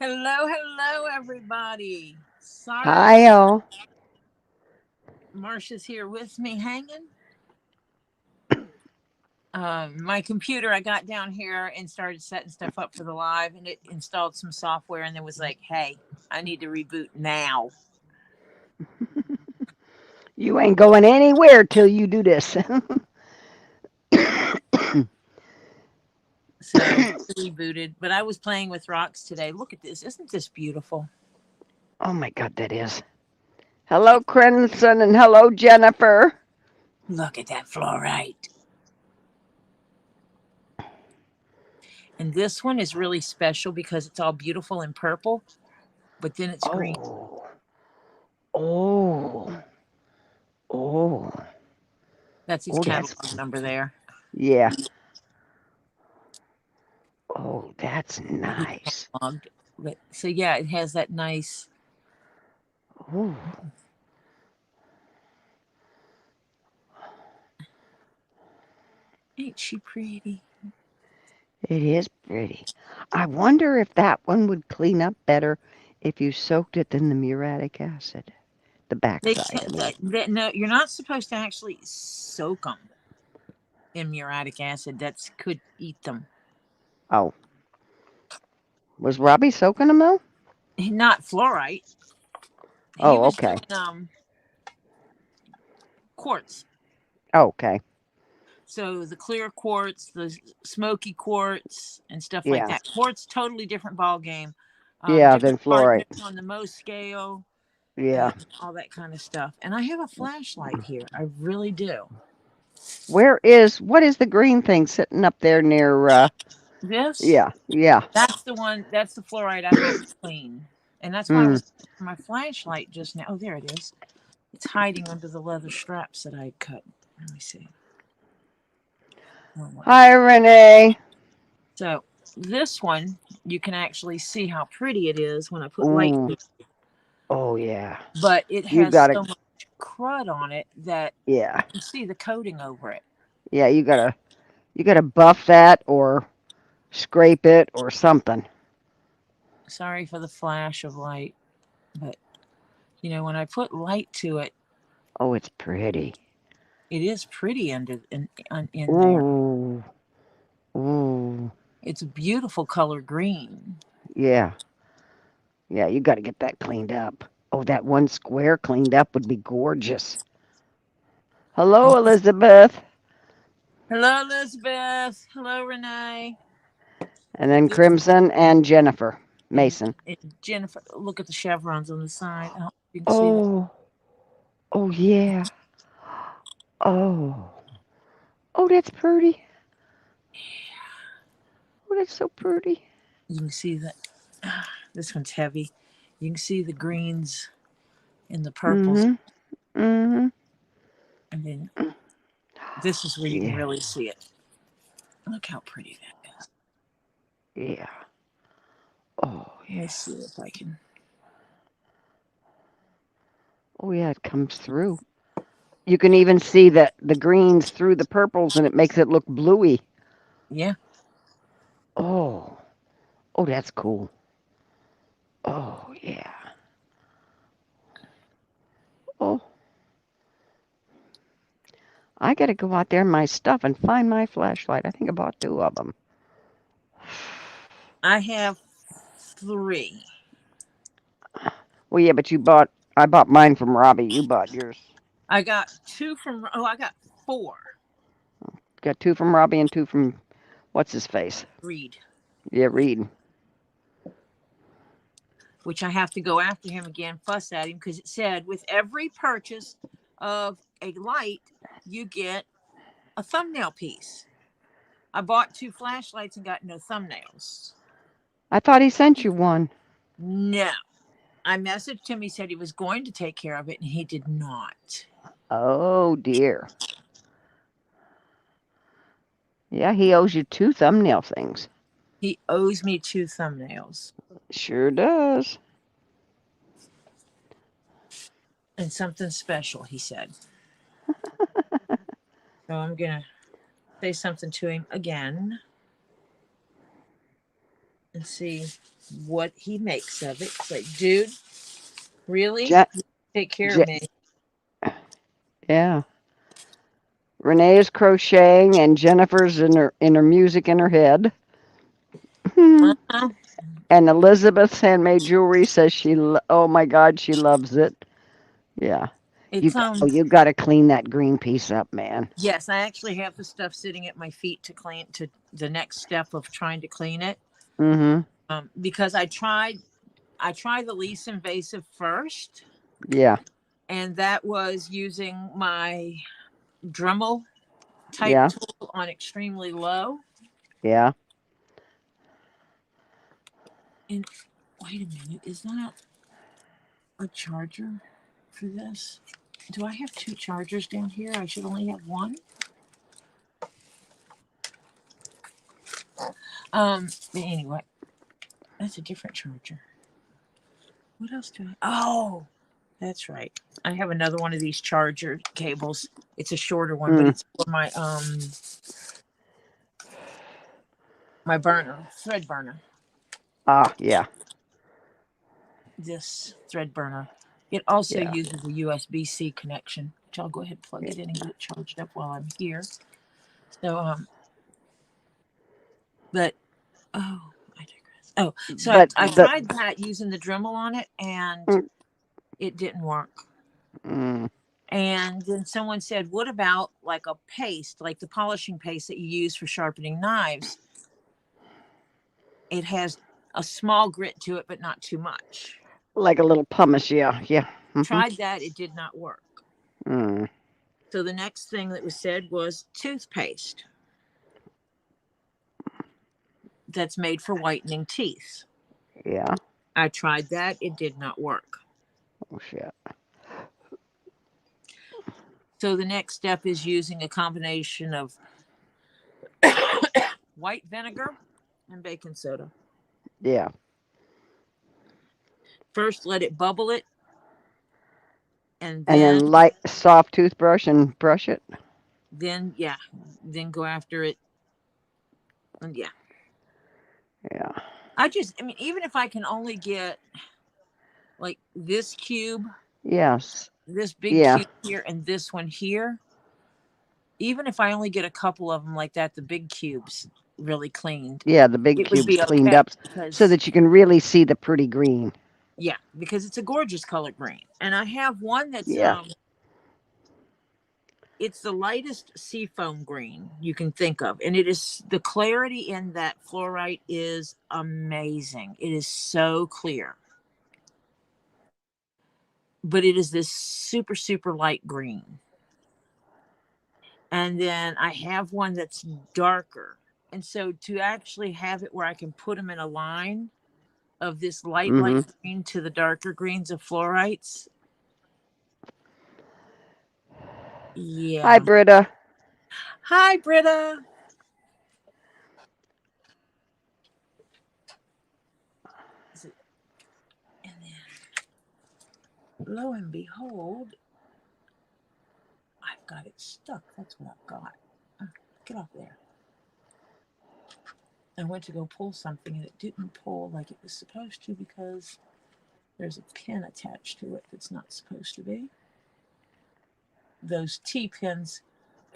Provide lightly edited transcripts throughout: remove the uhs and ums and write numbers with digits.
Hello, everybody. Sorry, Hi, all. Marcia's here with me hanging. My computer, I got down here and started setting stuff up for the live, and it installed some software, and then was like, "Hey, I need to reboot now." You ain't going anywhere till you do this. So rebooted. But I was playing with rocks today. Look at this! Isn't this beautiful? Oh my God, that is. Hello, Crimson, and hello, Jennifer. Look at that fluorite. And this one is really special because it's all beautiful in purple, but then it's green. Oh, oh, oh, That's his oh, catalog number there. yeah. Oh, that's He's nice. cataloged. But so yeah, it has that nice. Oh, Ain't she pretty? it is pretty. I wonder if that one would clean up better if you soaked it in the muriatic acid, the They backside, I said mean. that no, you're not supposed to actually soak them in muriatic acid. That's could eat them. Oh, was Robbie soaking them though? Not fluorite. He Oh, was okay. doing quartz. Okay. So the clear quartz, the smoky quartz, and stuff like Yeah. that. Quartz, totally different ball game. Yeah, Different then fluorite. hardness on the Mohs scale, Yeah. and all that kind of stuff. And I have a flashlight here. I really do. What is the green thing sitting up there near, This, yeah, yeah. that's the one. That's the fluoride I have to clean, and that's why I Mm. was my flashlight just now. Oh, there it is. It's hiding under the leather straps that I cut. Let me see. Oh, well. Hi, Renee. So this one, you can actually see how pretty it is when I put light Ooh. to it. Oh, yeah. But it You has gotta, so much crud on it that yeah. you can see the coating over it. Yeah, you gotta buff that or scrape it or something. Sorry for the flash of light, but when I put light to it, Oh, it's pretty. it is pretty in there. Ooh. Ooh. It's a beautiful color green. Yeah. Yeah, you gotta get that cleaned up. Oh, that one square cleaned up would be gorgeous. Hello, Elizabeth. Hello, Elizabeth. Hello, Renee. And But then this Crimson and Jennifer Mason. and Jennifer, look at the chevrons on the side. I don't know if you can see that. Oh, oh yeah. Oh, oh, that's pretty. Oh, that's so pretty. You can see that this one's heavy. You can see the greens and the purples, Mm-hmm. Mm-hmm. and then this is where you can Yeah. really see it. Look how pretty that is. Yeah. Oh Let me yeah. see if I can. Oh yeah. It comes through. You can even see the greens through the purples, and it makes it look bluey. Yeah, Oh. Oh, that's cool. Oh yeah. Oh, I gotta go out there in my stuff and find my flashlight. I think I bought two of them. I have three. Well, yeah, but you bought. I bought mine from Robbie. You bought yours. I got two from. Oh, I got four. Got two from Robbie and two from what's his face? Reed, Yeah, Reed. which I have to go after him again, fuss at him because it said with every purchase of a light, you get a thumbnail piece. I bought two flashlights and got no thumbnails. I thought he sent you one. No. I messaged him. He said he was going to take care of it, and he did not. Oh dear. Yeah, he owes you two thumbnail things. He owes me two thumbnails Sure does. and something special, he said. So I'm going to say something to him again and see what he makes of it. It's like, dude, really? Je- Take care of Je- me. yeah. Renee is crocheting, and Jennifer's in her music in her head. And Uh-huh. Elizabeth's handmade jewelry says oh my God, she loves it. Yeah. It's You got to clean that green piece up, man. yes, I actually have the stuff sitting at my feet to clean to the next step of trying to clean it. Mm-hmm. Because I tried the least invasive first, Yeah. and that was using my Dremel type Yeah. tool on extremely low. Yeah. And wait a minute, is that a charger for this? Do I have two chargers down here? I should only have one. Anyway, that's a different charger. What else do I? Oh, that's right. I have another one of these charger cables. It's a shorter one, but Mm. it's for my burner, thread burner. Ah, yeah. This thread burner. It also Yeah. uses a USB-C connection, which I'll go ahead and plug it in and get it charged up while I'm here. So but oh, I digress. Oh, so But I tried that using the Dremel on it, and it didn't work. Mm. And then someone said, what about like a paste, like the polishing paste that you use for sharpening knives? It has a small grit to it, but not too much. Like a little pumice, yeah. Yeah. Mm-hmm. Tried that, it did not work. Mm. So the next thing that was said was toothpaste that's made for whitening teeth. Yeah. I tried that, it did not work. Oh, shit. So the next step is using a combination of white vinegar and baking soda. Yeah. First, let it bubble it, and And then then light, soft toothbrush and brush it. then go after it. And yeah. Yeah. I mean, even if I can only get like this cube, Yes. this big Yeah. cube here, and this one here, even if I only get a couple of them like that, the big cubes really cleaned, Yeah, the big it would cubes be cleaned okay up so because that you can really see the pretty green. yeah, because it's a gorgeous color green. And I have one that's Yeah. It's the lightest seafoam green you can think of, and it is the clarity in that fluorite is amazing. It is so clear, but it is this super super light green. And then I have one that's darker, and so to actually have it where I can put them in a line of this light Mm-hmm. green to the darker greens of fluorites. Hi, Yeah. Britta. Hi, Britta. And then, lo and behold, I've got it stuck. That's what I've got. Get off there. I went to go pull something and it didn't pull like it was supposed to because there's a pin attached to it that's not supposed to be. Those T-pins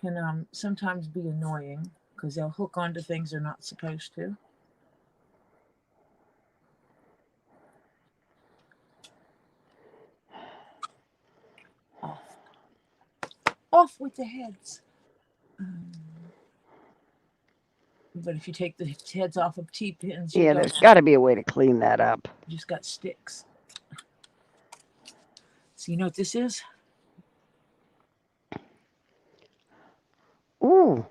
can sometimes be annoying because they'll hook onto things they're not supposed to. Off. Off with the heads. But if you take the heads off of T-pins, you Yeah, don't. there's got to be a way to clean that up. You just got sticks. So you know what this is? Ooh.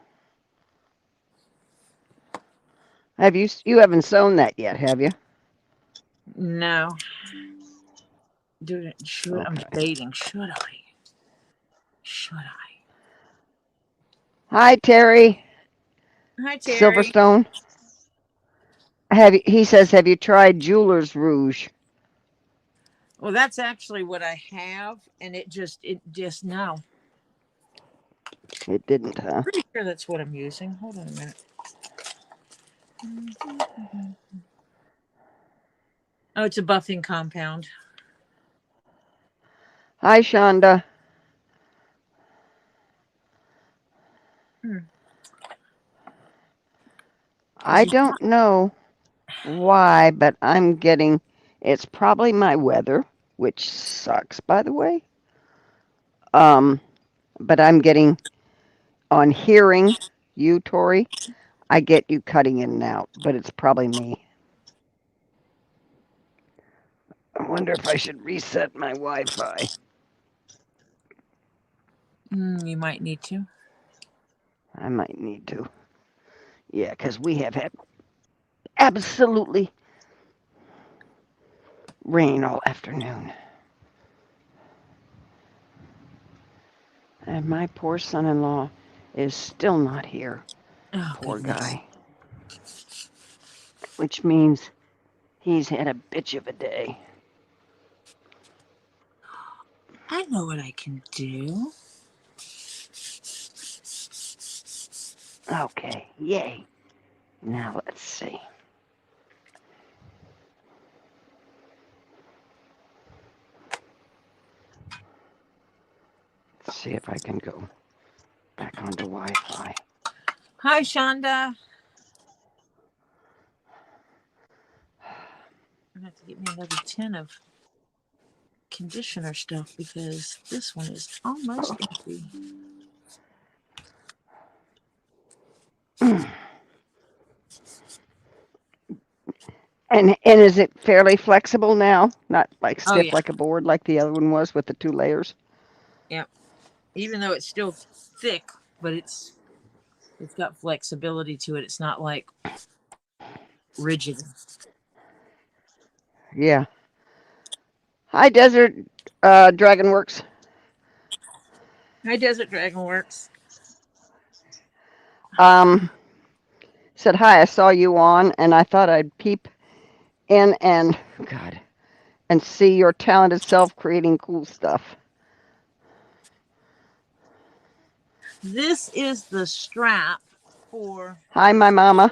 You haven't sewn that yet, have you? No. Dude, should I'm Okay. debating. Should I? Should I? Hi, Terry. Hi, Terry. Silverstone. He says, have you tried Jeweler's Rouge? Well, that's actually what I have, and it just no. It didn't, huh? Pretty sure that's what I'm using. Hold on a minute. Oh, it's a buffing compound. Hi, Shonda. Hmm. I don't know why, but I'm getting, it's probably my weather, which sucks, by the way. Um, but I'm getting, on hearing you, Tori, I get you cutting in and out, but it's probably me. I wonder if I should reset my Wi-Fi. You might need to. I might need to. Yeah, because we have had absolutely rain all afternoon. And my poor son-in-law is still not here. Oh, Poor goodness. guy. Which means he's had a bitch of a day. I know what I can do. Okay, yay. Now let's see. Let's see if I can go back onto Wi-Fi. Hi, Shonda. I'm going to have to get me another tin of conditioner stuff because this one is almost empty. And is it fairly flexible now? Not like Oh, stiff yeah. like a board like the other one was with the 2 layers? Yeah. Even though it's still thick, but it's got flexibility to it. It's not like rigid. Yeah. Hi, Desert Dragonworks. Hi, Desert Dragon Works. Um, said hi. I saw you on, and I thought I'd peep in and God and see your talented self creating cool stuff. This is the strap for Hi, my mama.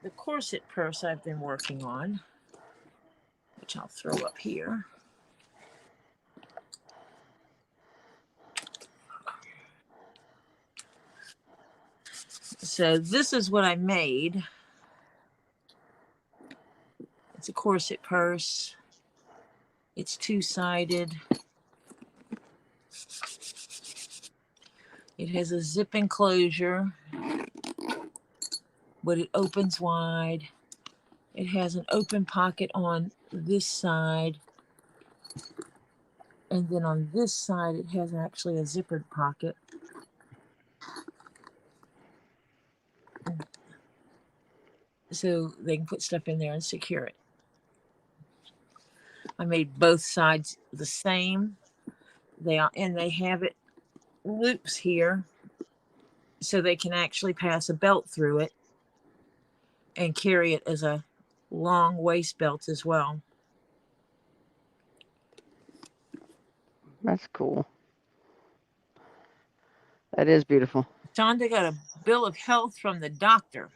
the corset purse I've been working on, which I'll throw up here. So this is what I made. It's a corset purse. It's two-sided. It has a zip enclosure, but it opens wide. It has an open pocket on this side. And then on this side, it has actually a zippered pocket. So they can put stuff in there and secure it. I made both sides the same. They have it loops here so they can actually pass a belt through it and carry it as a long waist belt as well. That's cool. That is beautiful. Shonda got a bill of health from the doctor.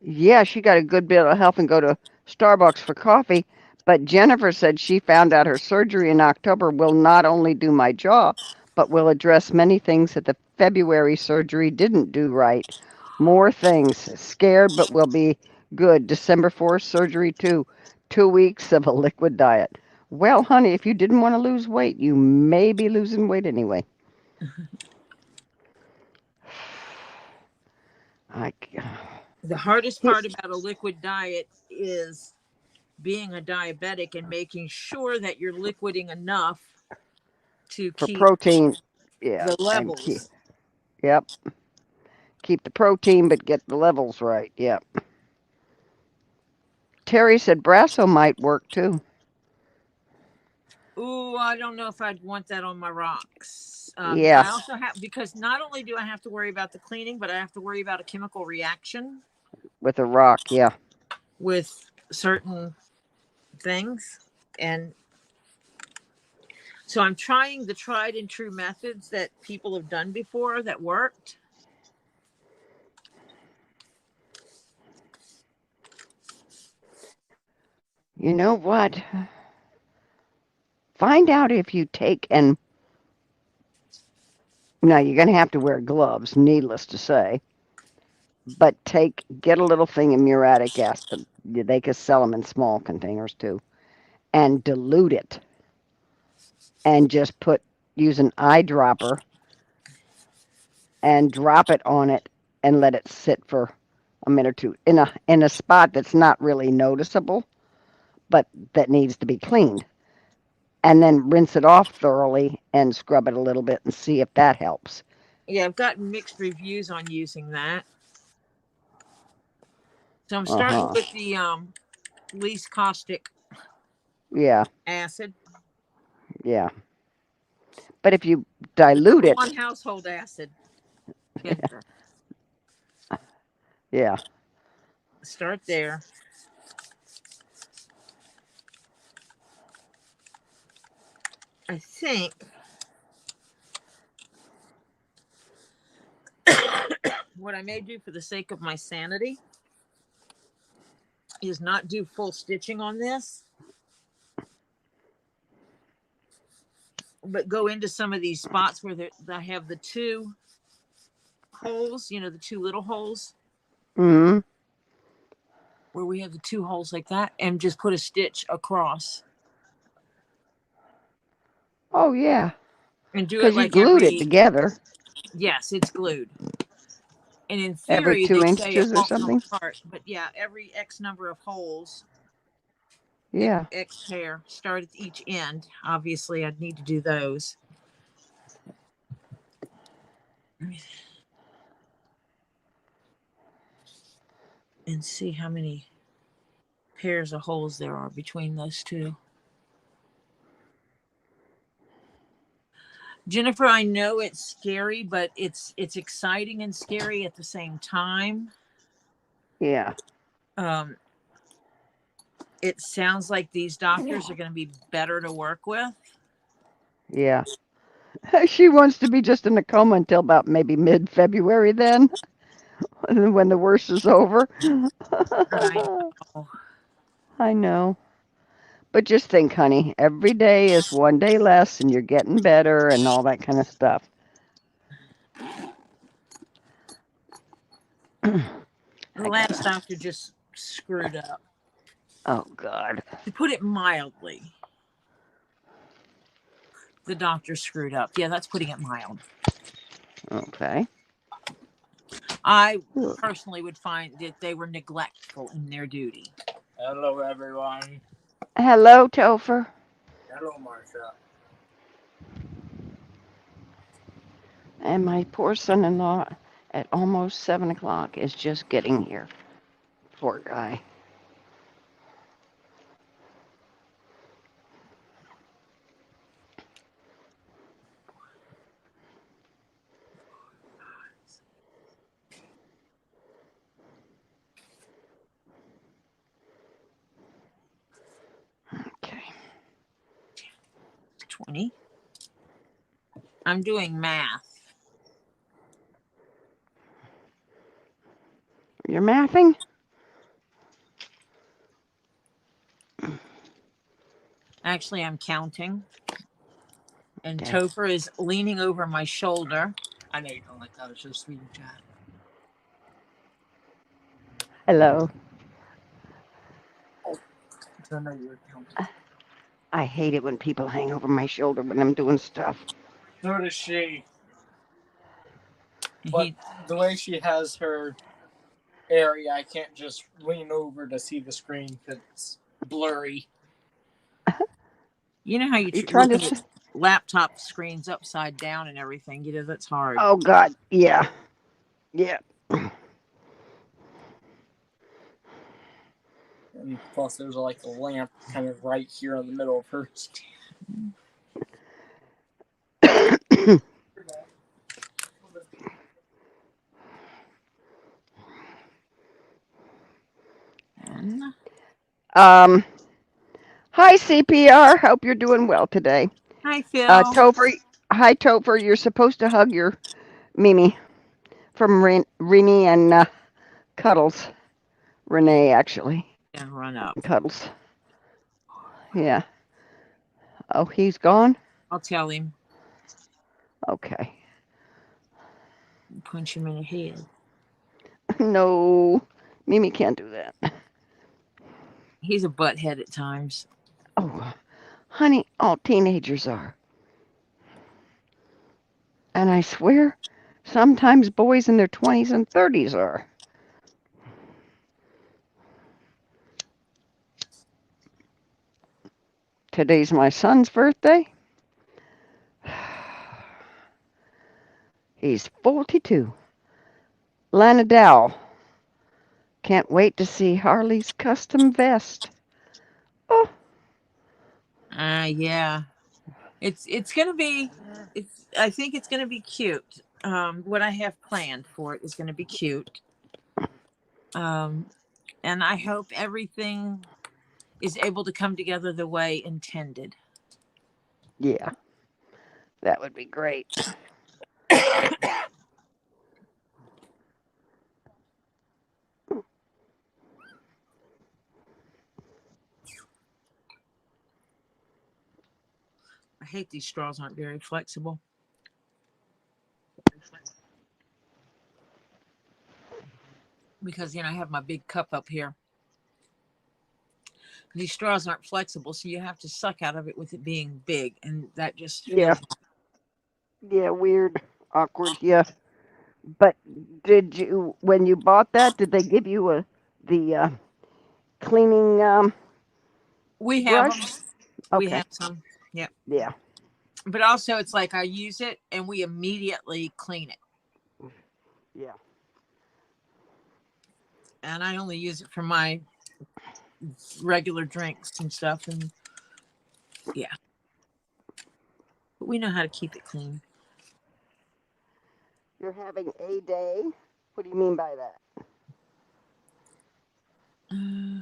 Yeah, she got a good bit of help and go to Starbucks for coffee. But Jennifer said she found out her surgery in October will not only do my jaw, but will address many things that the February surgery didn't do right. More things. Scared, but will be good. December 4th surgery too. 2 weeks of a liquid diet. Well, honey, if you didn't want to lose weight, you may be losing weight anyway. I, The hardest part about a liquid diet is being a diabetic and making sure that you're liquiding enough to for keep protein, yeah, the and keep, levels. yep, keep the protein, but get the levels right. Yep. Terry said Brasso might work too. Ooh, I don't know if I'd want that on my rocks. Yeah, I also have, because not only do I have to worry about the cleaning, but I have to worry about a chemical reaction with a rock. Yeah. with certain things. And so I'm trying the tried and true methods that people have done before that worked. You know what? Find out if you take and now you're going to have to wear gloves, needless to say. But get a little thing of muriatic acid. They can sell them in small containers too, and dilute it, and just use an eyedropper and drop it on it, and let it sit for a minute or two in a spot that's not really noticeable, but that needs to be cleaned, and then rinse it off thoroughly and scrub it a little bit and see if that helps. Yeah, I've gotten mixed reviews on using that. So I'm Uh starting huh. with the least caustic Yeah. acid. Yeah. But if you The dilute number it, one household acid. Vinegar. yeah. Start there. I think what I may do for the sake of my sanity is not do full stitching on this, but go into some of these spots where I have the two holes, the two little holes Hmm. where we have the two holes like that, and just put a stitch across Oh yeah. and do it Because you like glued it together yes, it's glued. And in every theory, two they say it inches or won't come something. apart, but yeah, every X number of holes, Yeah. X pair, start at each end. Obviously, I'd need to do those. And see how many pairs of holes there are between those two. Jennifer, I know it's scary, but it's exciting and scary at the same time. Yeah. Um, it sounds like these doctors are going to be better to work with. Yeah. She wants to be just in a coma until about maybe mid-February then, when the worst is over. I know. I know. But just think, honey, every day is one day less and you're getting better and all that kind of stuff. The I last gotta. doctor just screwed up. Oh, God. To put it mildly, the doctor screwed up. Yeah, that's putting it mild. Okay. I personally would find that they were neglectful in their duty. Hello, everyone. Hello, Topher. Hello, Marsha. And my poor son-in-law at almost 7 o'clock is just getting here. Poor guy. Okay. 20. I'm doing math. You're mathing? Actually, I'm counting. And Okay. Topher is leaning over my shoulder. I know you don't like that. It's just sweet and chat. Hello. I know you're counting. I hate it when people hang over my shoulder when I'm doing stuff. So does she. But the way she has her area, I can't just lean over to see the screen because it's blurry. You know how you You're trying look to. at laptop screens upside down and everything. That's hard. Oh God. Yeah. Yeah. And plus, there's like a lamp kind of right here in the middle of hers. um. Hi CPR. Hope you're doing well today. Hi, Phil. Topher. Hi Topher. You're supposed to hug your Mimi from Renee and Cuddles. Renee actually. Yeah, run up. Cuddles. Yeah. Oh, he's gone? I'll tell him. Okay. Punch him in the head. No, Mimi can't do that. He's a butthead at times. Oh, honey, all teenagers are. And I swear, sometimes boys in their 20s and 30s are. Today's my son's birthday. He's 42. Lana Dow. Can't wait to see Harley's custom vest. Oh, Yeah. It's gonna be. I think it's gonna be cute. What I have planned for it is gonna be cute. And I hope everything is able to come together the way intended. yeah, that would be great. I hate these straws aren't very flexible. Because I have my big cup up here. These straws aren't flexible, so you have to suck out of it with it being big, and that just Yeah, feels. yeah, weird, awkward, yeah. But did you, when you bought that, did they give you the cleaning We have them. brush? We Okay, have some. Yep. yeah, But also, it's like I use it and we immediately clean it, yeah. and I only use it for my regular drinks and stuff, and yeah. But we know how to keep it clean. You're having a day? What do you mean by that?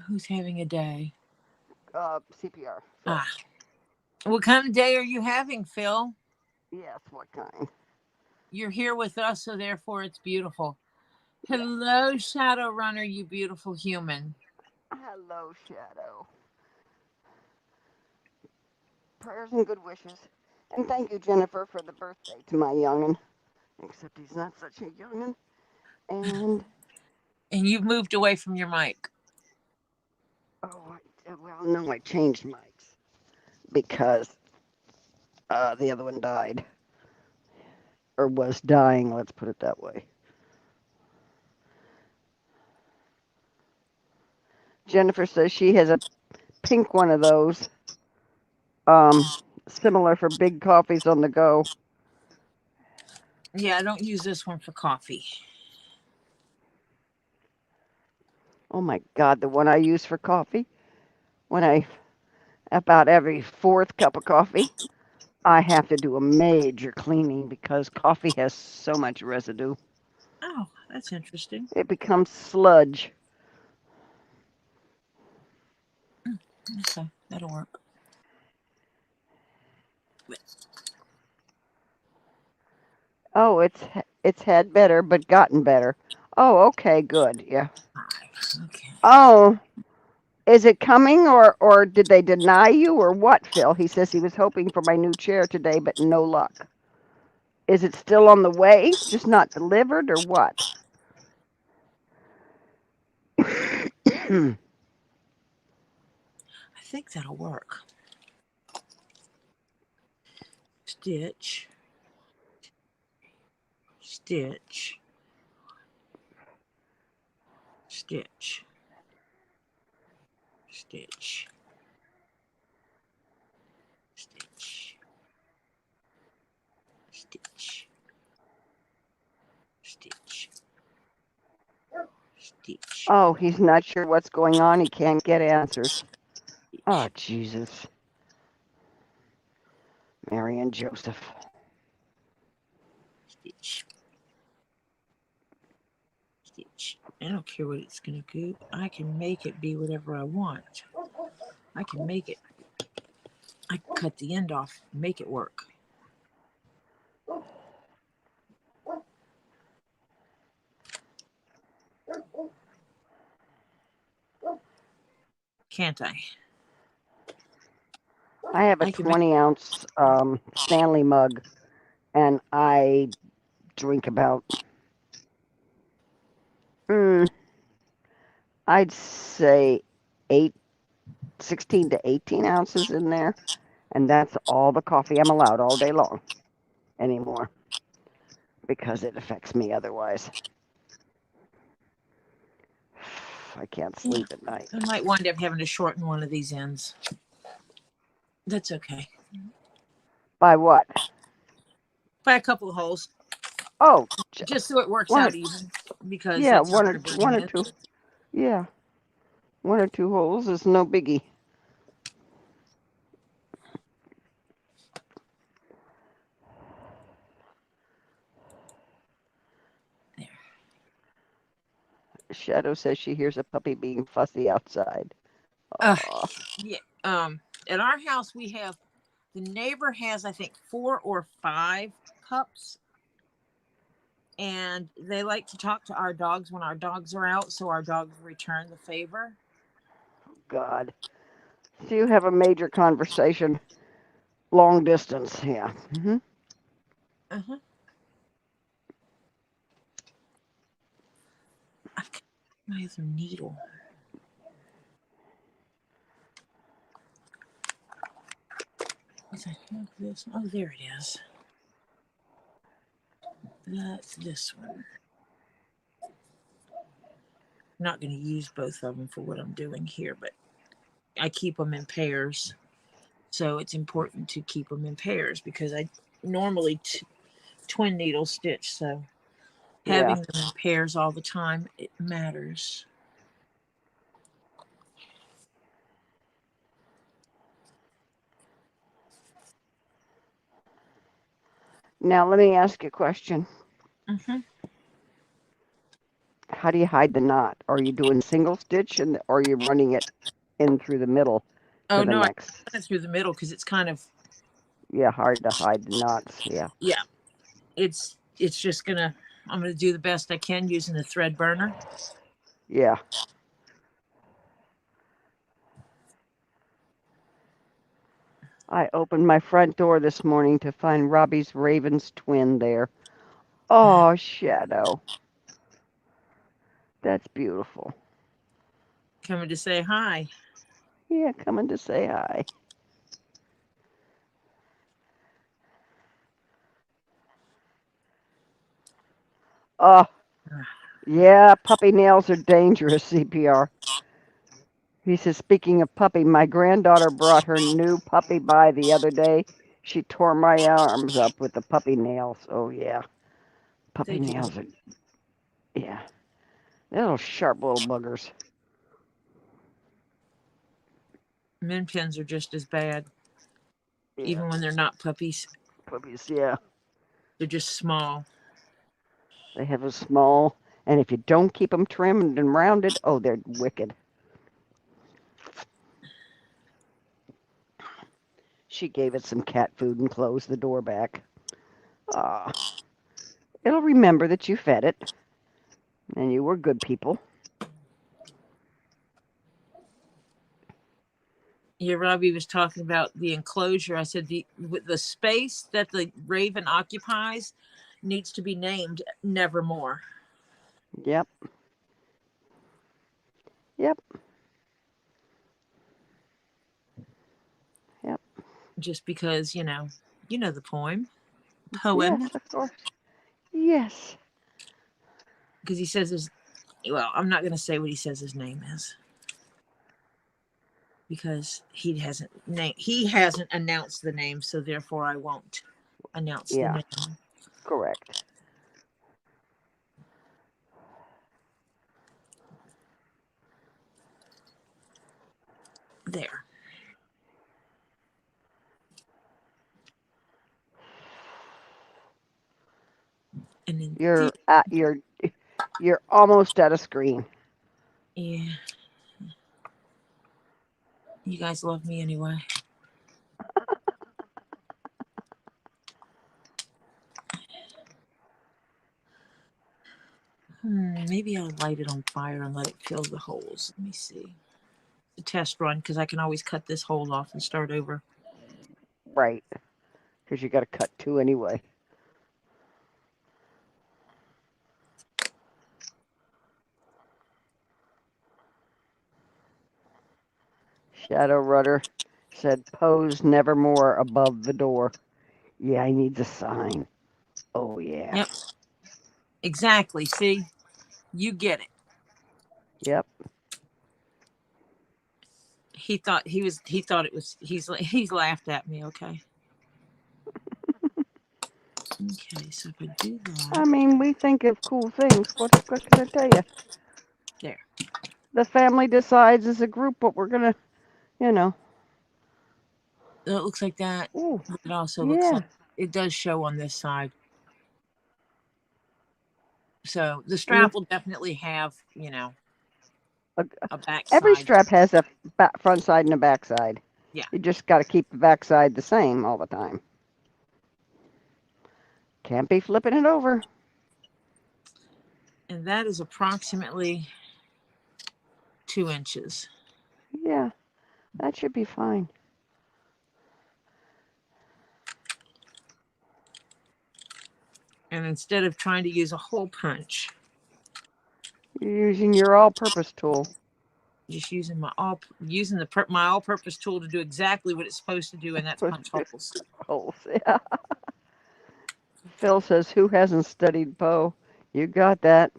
Who's having a day? CPR. Phil. Ah, what kind of day are you having, Phil? Yes, what kind? You're here with us, so therefore it's beautiful. Yeah. Hello, Shadow Runner, you beautiful human. Hello, Shadow. Prayers and good wishes. And thank you, Jennifer, for the birthday to my youngin'. Except he's not such a youngin'. And, And you've moved away from your mic. oh, well, no, I changed mics because the other one died. Or was dying, let's put it that way. Jennifer says she has a pink one of those, similar for big coffees on the go. Yeah, I don't use this one for coffee. Oh my God, the one I use for coffee, when about every fourth cup of coffee, I have to do a major cleaning because coffee has so much residue. Oh, that's interesting. It becomes sludge. Okay, that'll work. Oh, it's had better, but gotten better. Oh, okay, good. Yeah. Okay. Oh, is it coming or did they deny you or what, Phil? He says he was hoping for my new chair today, but no luck. Is it still on the way, just not delivered or what? I think that'll work. Stitch. Stitch. Stitch. Stitch. Stitch. Stitch. Stitch. Stitch. Oh, he's not sure what's going on. He can't get answers. Oh, Stitch. Jesus. Mary and Joseph. Stitch. Stitch. I don't care what it's gonna do. I can make it be whatever I want. I can make it. I can cut the end off and make it work. Can't I? I have a I can make 20-ounce Stanley mug, and I drink about, mm, I'd say 16 to 18 ounces in there, and that's all the coffee I'm allowed all day long anymore because it affects me otherwise. I can't sleep at night. I might wind up having to shorten one of these ends. That's okay. By what? By a couple of holes, Oh, just so it works one, out even, because yeah, that's how they're doing one or it. two. Yeah, 1 or 2 holes is no biggie. There. Shadow says she hears a puppy being fussy outside. Uh, Aw. yeah. At our house, we have, the neighbor has, I think, 4 or 5 pups, and they like to talk to our dogs when our dogs are out, so our dogs return the favor. God. So you have a major conversation, long distance. Yeah. Uh-huh. I've got my other needle. Is I have this? Oh, there it is. That's this one. I'm not going to use both of them for what I'm doing here, but I keep them in pairs. So it's important to keep them in pairs because I normally twin needle stitch. So Yeah. having them in pairs all the time, it matters. Now let me ask you a question. Mm-hmm. How do you hide the knot? Are you doing single stitch and or are you running it in through the middle to Oh, the no, I next? run it through the middle because it's kind of, Yeah, hard to hide the knots. Yeah. yeah, it's just going to, I'm going to do the best I can using the thread burner. Yeah. I opened my front door this morning to find Robbie's Raven's twin there. Oh, Shadow. That's beautiful. Coming to say hi. Yeah, coming to say hi. Oh, yeah, puppy nails are dangerous, CPR. He says, speaking of puppy, my granddaughter brought her new puppy by the other day. She tore my arms up with the puppy nails. Oh, yeah. Puppy They do. nails are, yeah. Little sharp little buggers. Min pins are just as bad, Yeah. even when they're not puppies. Puppies, yeah. They're just small. They have a small, and if you don't keep them trimmed and rounded, oh, they're wicked. She gave it some cat food and closed the door back. Ah, it'll remember that you fed it, and you were good people. Yeah, Robbie was talking about the enclosure. I said the space that the raven occupies needs to be named Nevermore. Yep. Yep. Yep. Just because, you know the poem. Yes, of course. Yes. Because he says his, well, I'm not going to say what he says his name is. Because he hasn't announced the name, so therefore I won't announce the Yeah. name. Correct. There. And then You're almost at a screen. yeah. You guys love me anyway. Maybe I'll light it on fire and let it fill the holes. Let me see. The test run, because I can always cut this hole off and start over. Right. Because you got to cut 2 anyway. Shadow Rudder said, pose nevermore above the door. Yeah, he needs a sign. Oh, yeah. Yep. Exactly. See, you get it. Yep. He thought it was, he's laughed at me. Okay. Okay. So if I do I that, mean, we think of cool things. What can I tell you? there. The family decides as a group what we're going to, you know. It looks like that. Ooh, It also looks yeah. like it does show on this side. So the strap will definitely have, a back Every side. strap has a front side and a back side. Yeah. You just got to keep the back side the same all the time. Can't be flipping it over. And that is approximately 2 inches. Yeah, that should be fine. And instead of trying to use a hole punch, You're using your all-purpose tool. just using my all-purpose tool to do exactly what it's supposed to do, and that's punch holes. Holes, yeah. Phil says, who hasn't studied Poe? You got that.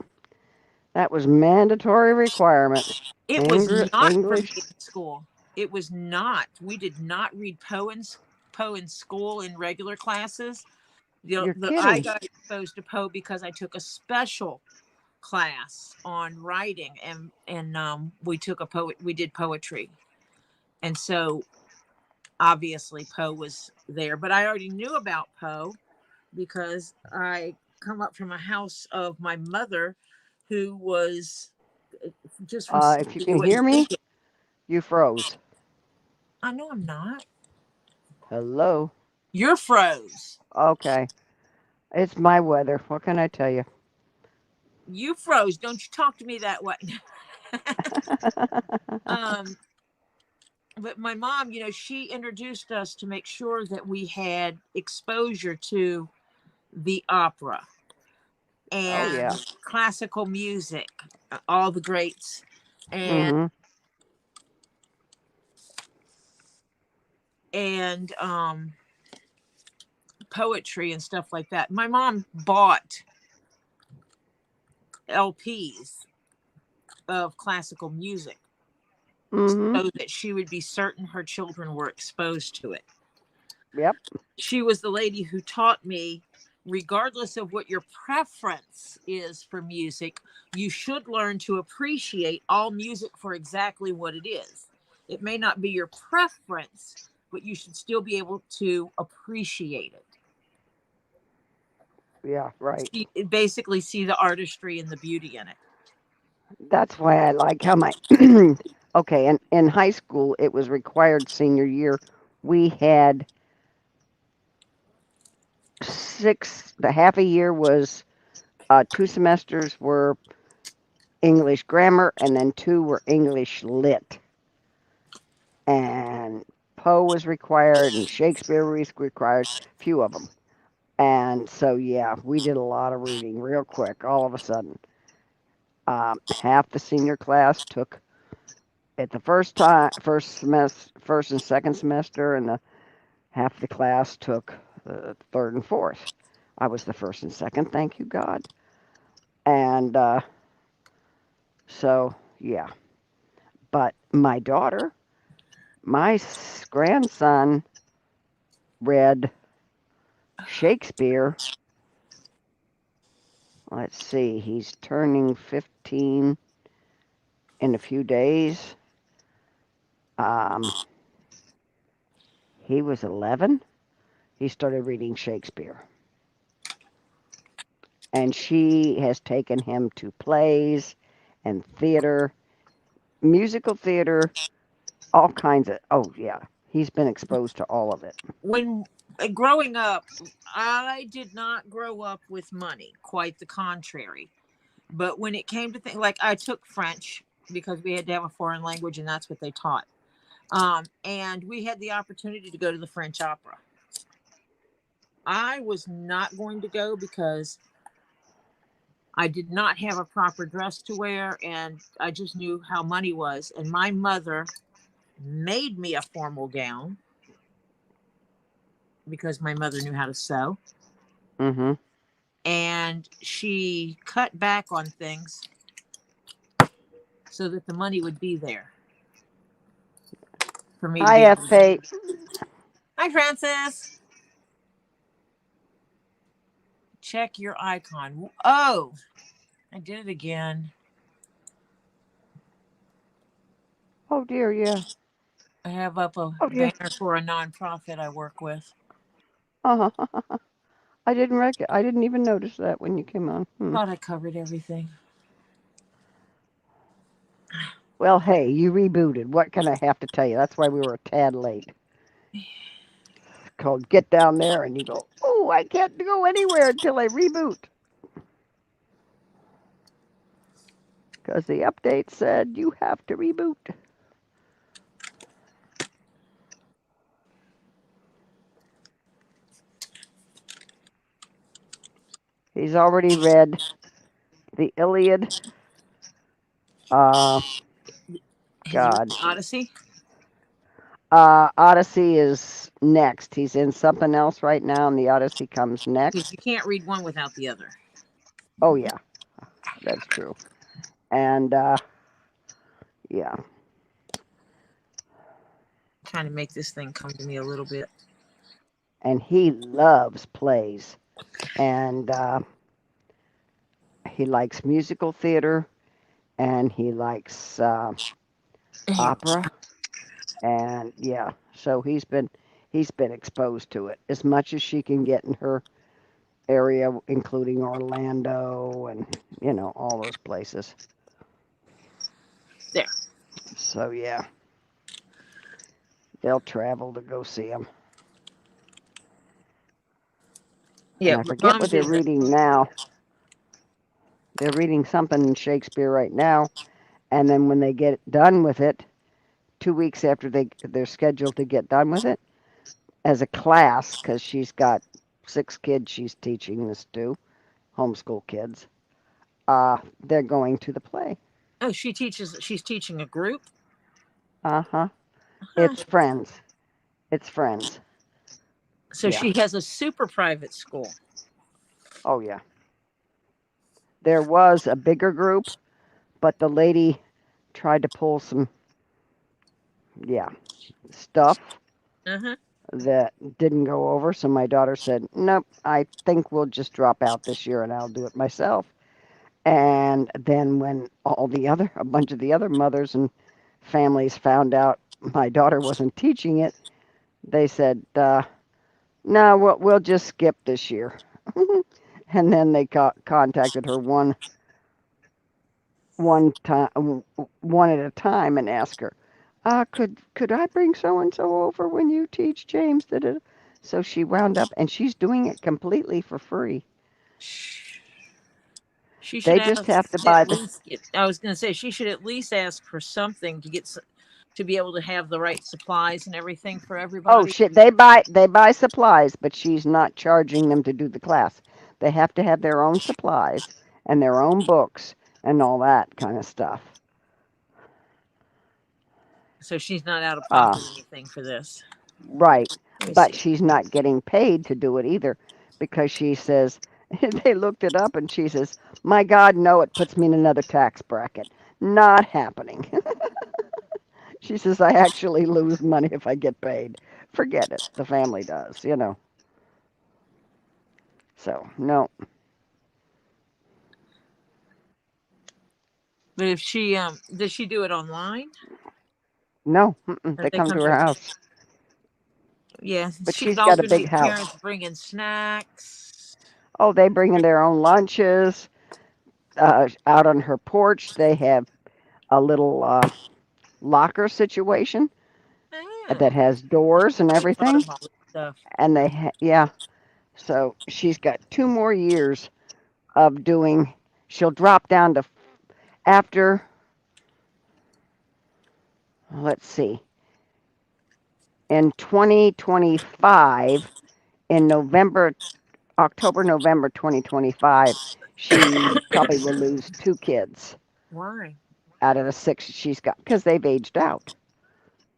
That was mandatory requirement. It was not for me English. in school. It was not. We did not read Poe in school in regular classes. You're I kidding. got exposed to Poe because I took a special class on writing, and we did poetry, and so obviously Poe was there. But I already knew about Poe because I come up from a house of my mother, who was just from If you can hear me, you froze. I know I'm not. Hello. You're froze. Okay. It's my weather. What can I tell you? You froze. Don't you talk to me that way. But my mom, she introduced us to make sure that we had exposure to the opera Oh, yeah. and classical music, all the greats, and Mm-hmm. and poetry and stuff like that. My mom bought LPs of classical music Mm-hmm. so that she would be certain her children were exposed to it. Yep. She was the lady who taught me, regardless of what your preference is for music, you should learn to appreciate all music for exactly what it is. It may not be your preference, but you should still be able to appreciate it. Yeah, right. Basically see the artistry and the beauty in it. That's why I like how my okay, and in high school it was required senior year. We had the half a year was 2 semesters were English grammar and then 2 were English lit. And Poe was required and Shakespeare was required, few of them. And so yeah, we did a lot of reading real quick all of a sudden. Half the senior class took at the first and second semester, and half the class took the third and fourth. I was the first and second, thank you God. And so yeah, but my grandson read Shakespeare. Let's see, he's turning 15 in a few days. He was 11. He started reading Shakespeare. And she has taken him to plays and theater, musical theater, all kinds of, oh yeah, he's been exposed to all of it. When growing up, I did not grow up with money, quite the contrary. But when it came to things like I took French because we had to have a foreign language and that's what they taught. And we had the opportunity to go to the French opera. I was not going to go because I did not have a proper dress to wear, and I just knew how money was. And my mother made me a formal gown because my mother knew how to sew. Mm-hmm. And she cut back on things so that the money would be there for me to Hi, be able to. F8. Hi, Francis. Check your icon. Oh, I did it again. Oh dear, yeah. I have up a Oh dear. banner for a nonprofit I work with. Uh-huh. I didn't even notice that when you came on. Thought I covered everything. Well, hey, you rebooted. What can I have to tell you? That's why we were a tad late. It's called Get Down There, and you go, oh, I can't go anywhere until I reboot. Because the update said you have to reboot. He's already read the Iliad. Has he read God. Odyssey? Odyssey is next. He's in something else right now, and the Odyssey comes Because next. you can't read one without the other. Oh, yeah, that's true. And, yeah. Trying to make this thing come to me a little bit. And he loves plays. And he likes musical theater, and he likes opera. And, yeah, so he's been exposed to it as much as she can get in her area, including Orlando and, all those places. There. So, yeah. They'll travel to go see him. Yeah, And I my forget mom what they're did that. reading now. They're reading something in Shakespeare right now, and then when they get done with it, 2 weeks after they're scheduled to get done with it, as a class, because she's got 6 kids she's teaching this to, homeschool kids, they're going to the play. Oh, she's teaching a group? Uh-huh. Huh. It's friends. It's friends. So Yeah. she has a super private school. Oh, yeah. There was a bigger group, but the lady tried to pull some, yeah, stuff Uh-huh. that didn't go over. So my daughter said, nope, I think we'll just drop out this year and I'll do it myself. And then when a bunch of the other mothers and families found out my daughter wasn't teaching it, they said, no, we'll just skip this year. And then they contacted her one time, one at a time, and asked her, could I bring so and so over when you teach James? So she wound up, and she's doing it completely for free. She should They just ask have to buy at the. least. I was going to say she should at least ask for something to be able to have the right supplies and everything for Oh everybody. shit! They buy supplies, but she's not charging them to do the class. They have to have their own supplies and their own books and all that kind of stuff. So she's not out of Uh, pocket anything for this. right, Let me but see. she's not getting paid to do it either because she says they looked it up and she says, "My God, no! It puts me in another tax bracket. Not happening." She says, "I actually lose money if I get paid. Forget it. The family does. So no." But if she does she do it online? No, Or they they come come to to her her? house. Yeah, But she could she's got a big alternate house. parents bringing snacks. Oh, they bring in their own lunches. Out on her porch, they have a little locker situation Oh, that has doors and never thought everything. of all this stuff. And yeah. So she's got 2 more years of doing. She'll drop down to after. Let's see. In 2025, in October, November 2025, she probably will lose 2 kids Why? out of the 6 she's got because they've aged out.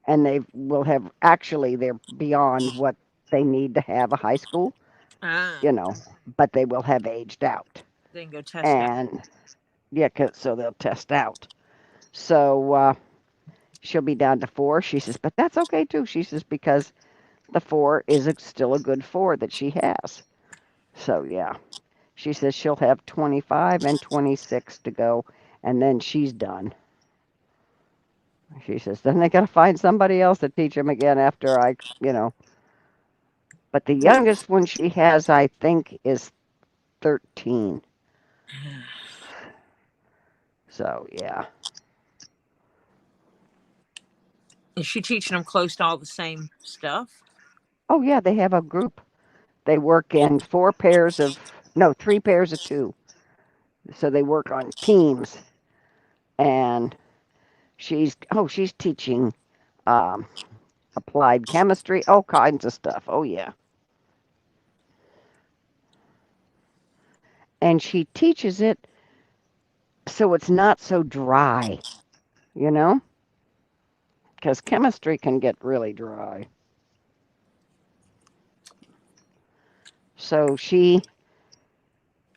And they will have actually, they're beyond what they need to have a high school, Ah, you know, but they will have aged out. they can go test out. And yeah, so they'll test out. So she'll be down to 4. She says, but that's okay too. She says, because the 4 is still a good 4 that she has. So yeah, she says she'll have 25 and 26 to go, and then she's done. She says, then they got to find somebody else to teach them again after I. But the youngest one she has, I think, is 13. So yeah. Is she teaching them close to all the same stuff? Oh yeah, they have a group. They work in 3 pairs of 2. So they work on teams, and she's teaching um, applied chemistry, all kinds of stuff. Oh yeah, and she teaches it so it's not so dry, you know, because chemistry can get really dry. So she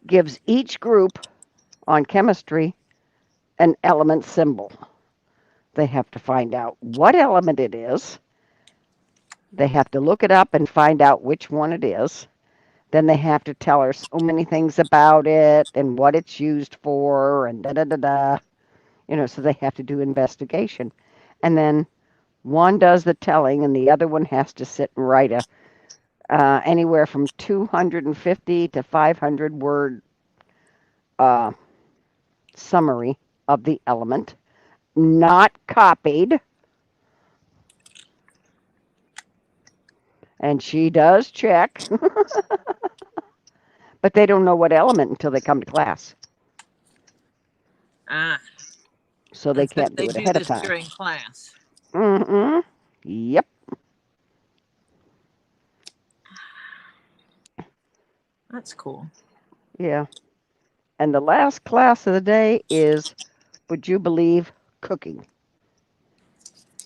gives each group on chemistry an element symbol. They have to find out what element it is. They have to look it up and find out which one it is. Then they have to tell her so many things about it and what it's used for and da da da da. So they have to do investigation. And then one does the telling and the other one has to sit and write anywhere from 250 to 500 word uh, summary of the element, not copied. And she does check, but they don't know what element until they come to class. Ah, So they and so can't they do it do ahead of this time. during class. Mm-hmm. Yep. That's cool. Yeah. And the last class of the day is, would you believe, cooking?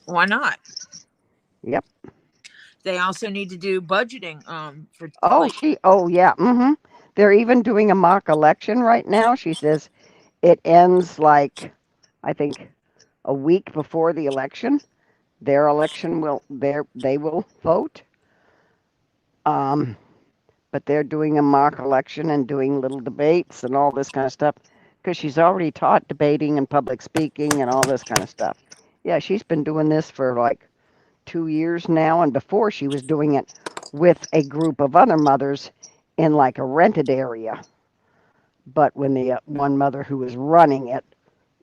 Why not? Yep. They also need to do budgeting. For Oh, like, yeah. Mm-hmm. They're even doing a mock election right now. She says it ends like, I think, a week before the election. Their election they will vote. Um, but they're doing a mock election and doing little debates and all this kind of stuff because she's already taught debating and public speaking and all this kind of stuff. Yeah, she's been doing this for like 2 years now, and before she was doing it with a group of other mothers in like a rented area. But when the one mother who was running it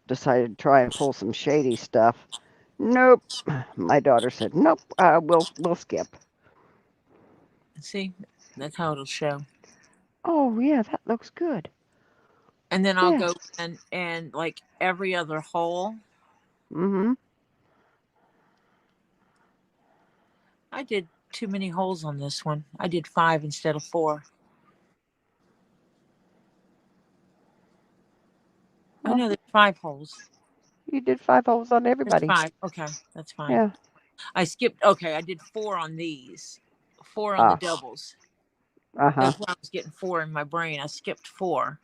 decided to try and pull some shady stuff, nope. My daughter said, nope. We'll skip. see, that's how it'll show. Oh yeah, that looks good. And then I'll Yeah. go and like every other hole. Mm-hmm. I did too many holes on this one. I did 5 instead of 4. Oh Oh, no, there's 5 holes. you did 5 holes on There's everybody. 5. Okay, that's fine. Yeah. I skipped. Okay, I did 4 on these. 4 on the Ah. doubles. Uh-huh. That's why I was getting 4 in my brain. I skipped 4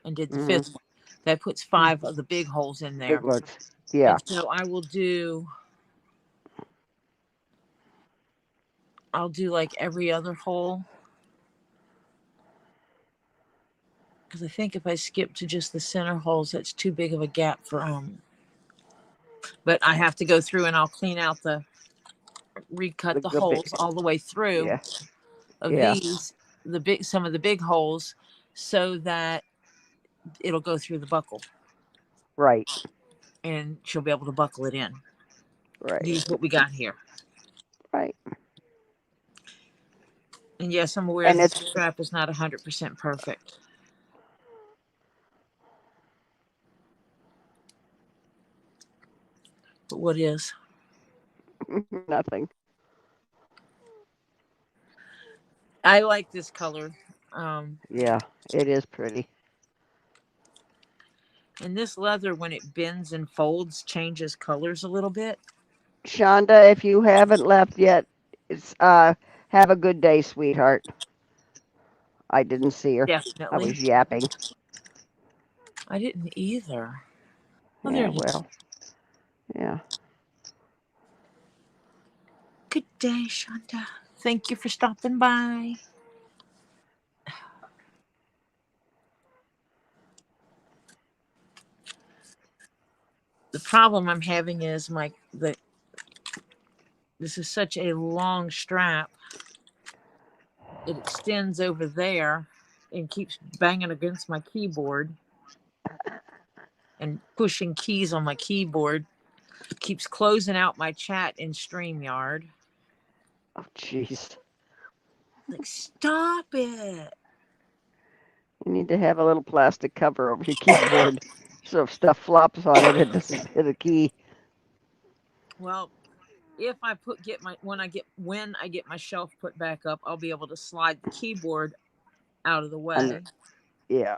and did the Mm-hmm. 5th one. That puts 5 of the big holes in Big there. words. Yeah. And so I'll do like every other hole. Because I think if I skip to just the center holes, that's too big of a gap for But I have to go through and I'll clean out recut The the good bit. holes all the way through Yeah. of Yeah. these, some of the big holes, so that it'll go through the buckle Right. and she'll be able to buckle it in. Right. Use what we got here. Right. And yes, I'm aware And that it's the strap is not 100% perfect. But what is? nothing. I like this color. Um, Yeah, it is pretty. and this leather, when it bends and folds, changes colors a little bit. Shonda, if you haven't left yet, it's have a good day, sweetheart. I didn't see her. I Definitely. was yapping. I didn't either. Oh, there Yeah, it is. well, yeah. Good day, Shonda. Thank you for stopping by. The problem I'm having is this is such a long strap. It extends over there and keeps banging against my keyboard and pushing keys on my keyboard. Keeps closing out my chat in StreamYard. Oh, jeez. Like, stop it. You need to have a little plastic cover over your keyboard so if stuff flops on it, it doesn't hit a key. Well, if I get my when I get my shelf put back up, I'll be able to slide the keyboard out of the Under, way. yeah.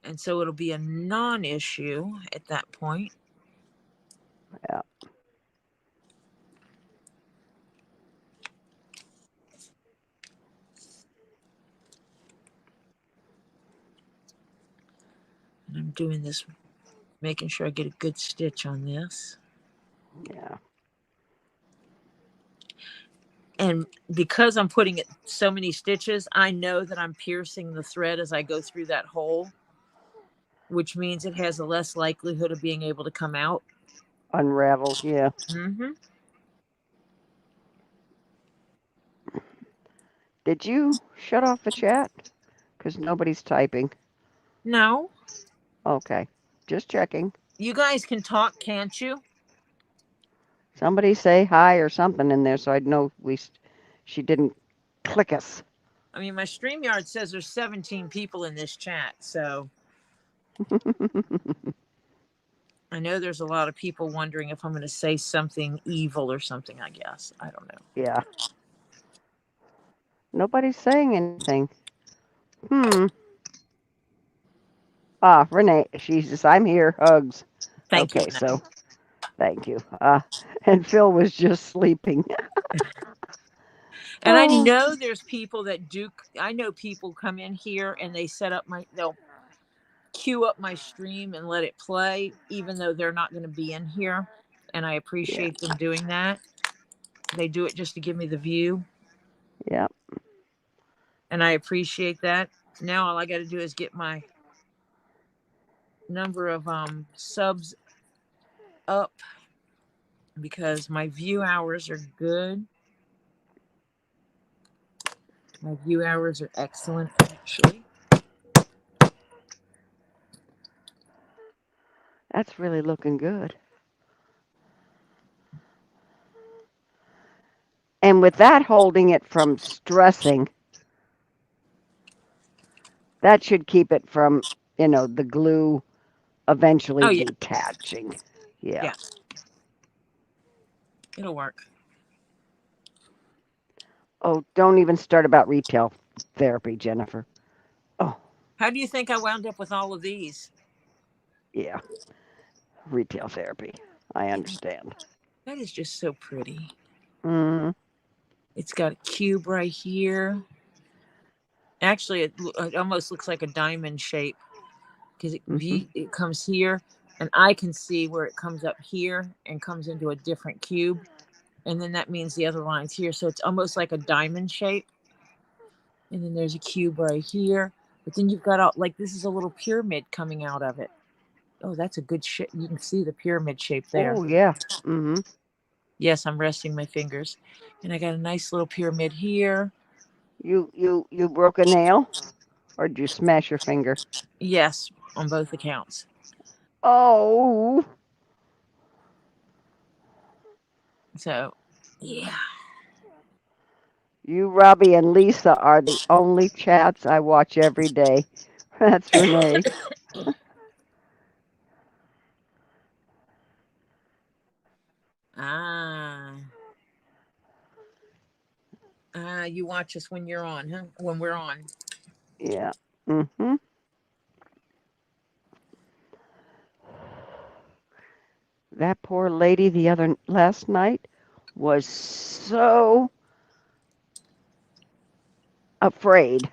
And so it'll be a non-issue at that point. Yeah. And I'm doing this, making sure I get a good stitch on this. Yeah. And because I'm putting it so many stitches, I know that I'm piercing the thread as I go through that hole, which means it has a less likelihood of being able to come out. Unravel. Yeah. Mm-hmm. Did you shut off the chat? Because nobody's typing. No, Okay. Just checking. you guys can talk, can't you? Somebody say hi or something in there so I'd know she didn't click us. I mean, my StreamYard says there's 17 people in this chat, so I know there's a lot of people wondering if I'm going to say something evil or something, I guess. I don't know. Yeah. Nobody's saying anything. Hmm. Ah, Renee, she says, I'm here. Hugs. Thank you, Okay, Renee. so thank you. And Phil was just sleeping. And I Oh, know there's people that do. I know people come in here and they'll queue up my stream and let it play, even though they're not going to be in here. And I yeah, appreciate them doing that. They do it just to give me the view. yeah. And I appreciate that. Now all I got to do is get my number of subs up because my view hours are good. My view hours are excellent, actually. That's really looking good. And with that holding it from stressing, that should keep it from, the glue eventually Oh, yeah. detaching. Yeah. Yeah. It'll work. Oh, don't even start about retail therapy, Jennifer. Oh, How do you think I wound up with all of these? yeah. Retail therapy. I understand. That is just so pretty. Mm, It's got a cube right here. Actually, it almost looks like a diamond shape because mm-hmm. it comes here, and I can see where it comes up here and comes into a different cube, and then that means the other line's here, so it's almost like a diamond shape. And then there's a cube right here, but then you've got this is a little pyramid coming out of it. Oh, that's a good shape. You can see the pyramid shape there. Oh, yeah. Mm-hmm. Yes, I'm resting my fingers, and I got a nice little pyramid here. You broke a nail, or did you smash your finger? Yes, on both accounts. Oh, So, yeah. you, Robbie, and Lisa are the only chats I watch every day. That's Renee. Ah. You watch us when you're on, huh? When we're on. Yeah. Mm-hmm. That poor lady the other last night was so afraid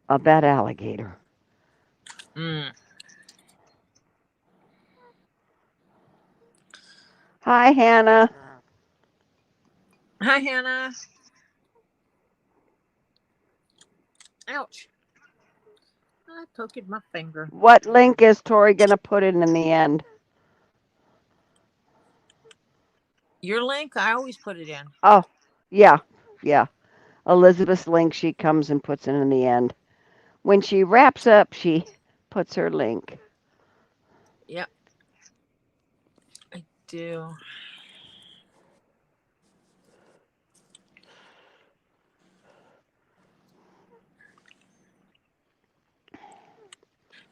of that alligator. Mm. Hi, Hannah. Hi, Hannah. Ouch. I poked my finger. What link is Tori going to put in the end? Your link, I always put it in. Oh, yeah, yeah. Elizabeth's link she comes and puts in the end. When she wraps up, she puts her link. Yep, I do.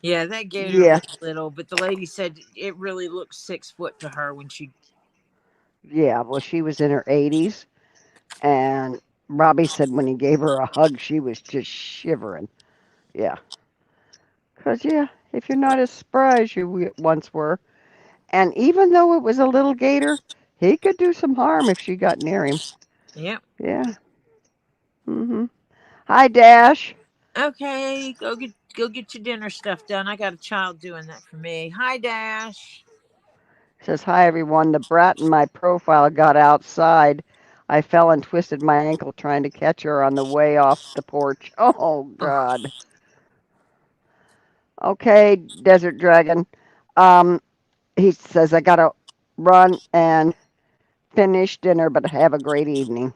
Yeah, that gator Yeah, looks little, but the lady said it really looks 6 foot to her when she. yeah. Well, she was in her 80s, and Robbie said when he gave her a hug, she was just shivering. Yeah. 'Cause, yeah, if you're not as spry as you once were, and even though it was a little gator, he could do some harm if she got near him. Yep. Yeah. Hi, Dash. Okay, go get your dinner stuff done. I got a child doing that for me. Hi, Dash. Says, hi, everyone. The brat in my profile got outside. I fell and twisted my ankle trying to catch her on the way off the porch. Oh, Oh, God. Okay, Desert Dragon. Um, he says, I gotta run and finish dinner, but have a great evening.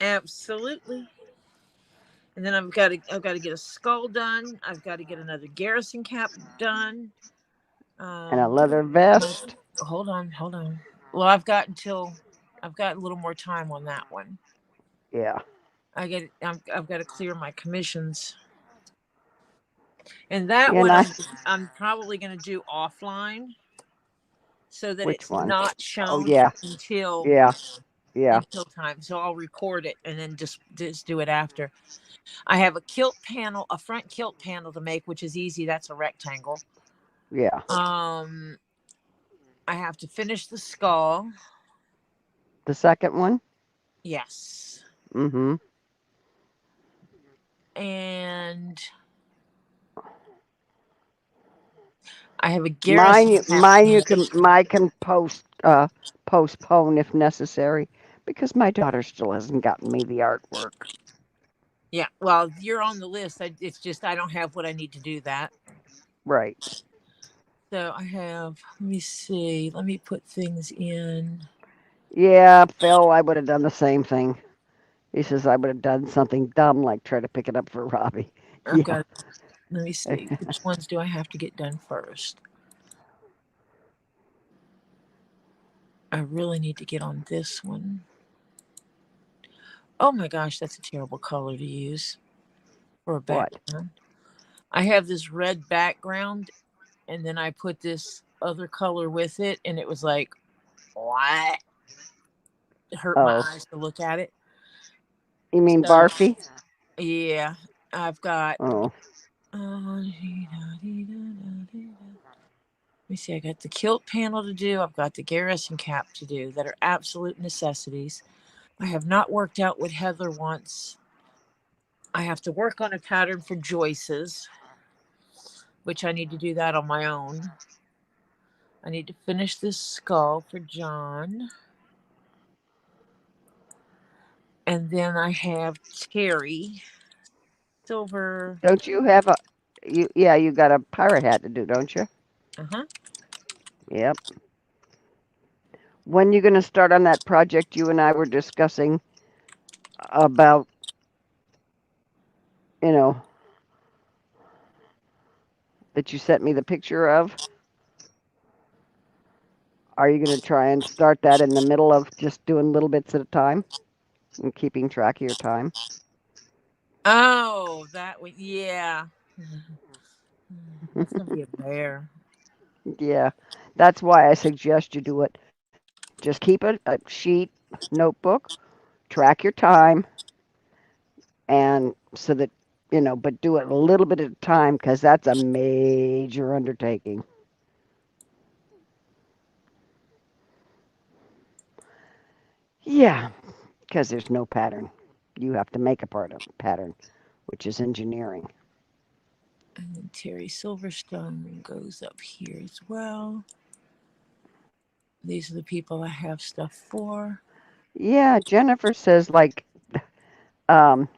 absolutely. And then I've got to get a skull done. I've got to get another garrison cap done. And a Um, leather my, vest. hold on. Well, I've got a little more time on that one. Yeah. I've got to clear my commissions, and that Yeah, one and I'm probably going to do offline so that which it's one? not Oh, shown yeah. until Yeah. Yeah. until time. So I'll record it and then just do it after. I have a front kilt panel to make, which is easy. That's a rectangle. Yeah. Um, I have to finish the skull. The second one? Yes. Mm-hmm. And I have a Mine, garrison you, cap mine, to you make. can, mine can postpone if necessary, because my daughter still hasn't gotten me the artwork. Yeah. Well, you're on the list. It's just I don't have what I need to do that. Right. So I have. Let me see. Let me put things in. Yeah, Phil, I would have done the same thing. He says I would have done something dumb like try to pick it up for Robbie. I've Yeah. got. Let me see. Which ones do I have to get done first? I really need to get on this one. Oh my gosh, that's a terrible color to use for a What? background. I have this red background and then I put this other color with it and it was like, what? It hurt my Oh, eyes to look at it. you mean So, Barfy? yeah, I've got. Oh, Let me see, I got the kilt panel to do. I've got the garrison cap to do that are absolute necessities. I have not worked out what Heather wants. I have to work on a pattern for Joyce's, which I need to do that on my own. I need to finish this skull for John. And then I have Terry Silver. don't you have a you? Yeah, you got a pirate hat to do, don't you? Uh-huh. Yep. When you gonna start on that project you and I were discussing about, you know, that you sent me the picture of? Are you gonna try and start that in the middle of just doing little bits at a time and keeping track of your time? Oh, that one. Yeah. That's going to be a bear. Yeah, that's why I suggest you do it. Just keep a sheet, notebook, track your time, and so that, but do it a little bit at a time because that's a major undertaking. Yeah, because there's no pattern. You have to make a pattern, which is engineering. And then Terry Silverstone goes up here as well. These are the people I have stuff for. Yeah, Jennifer says like, um,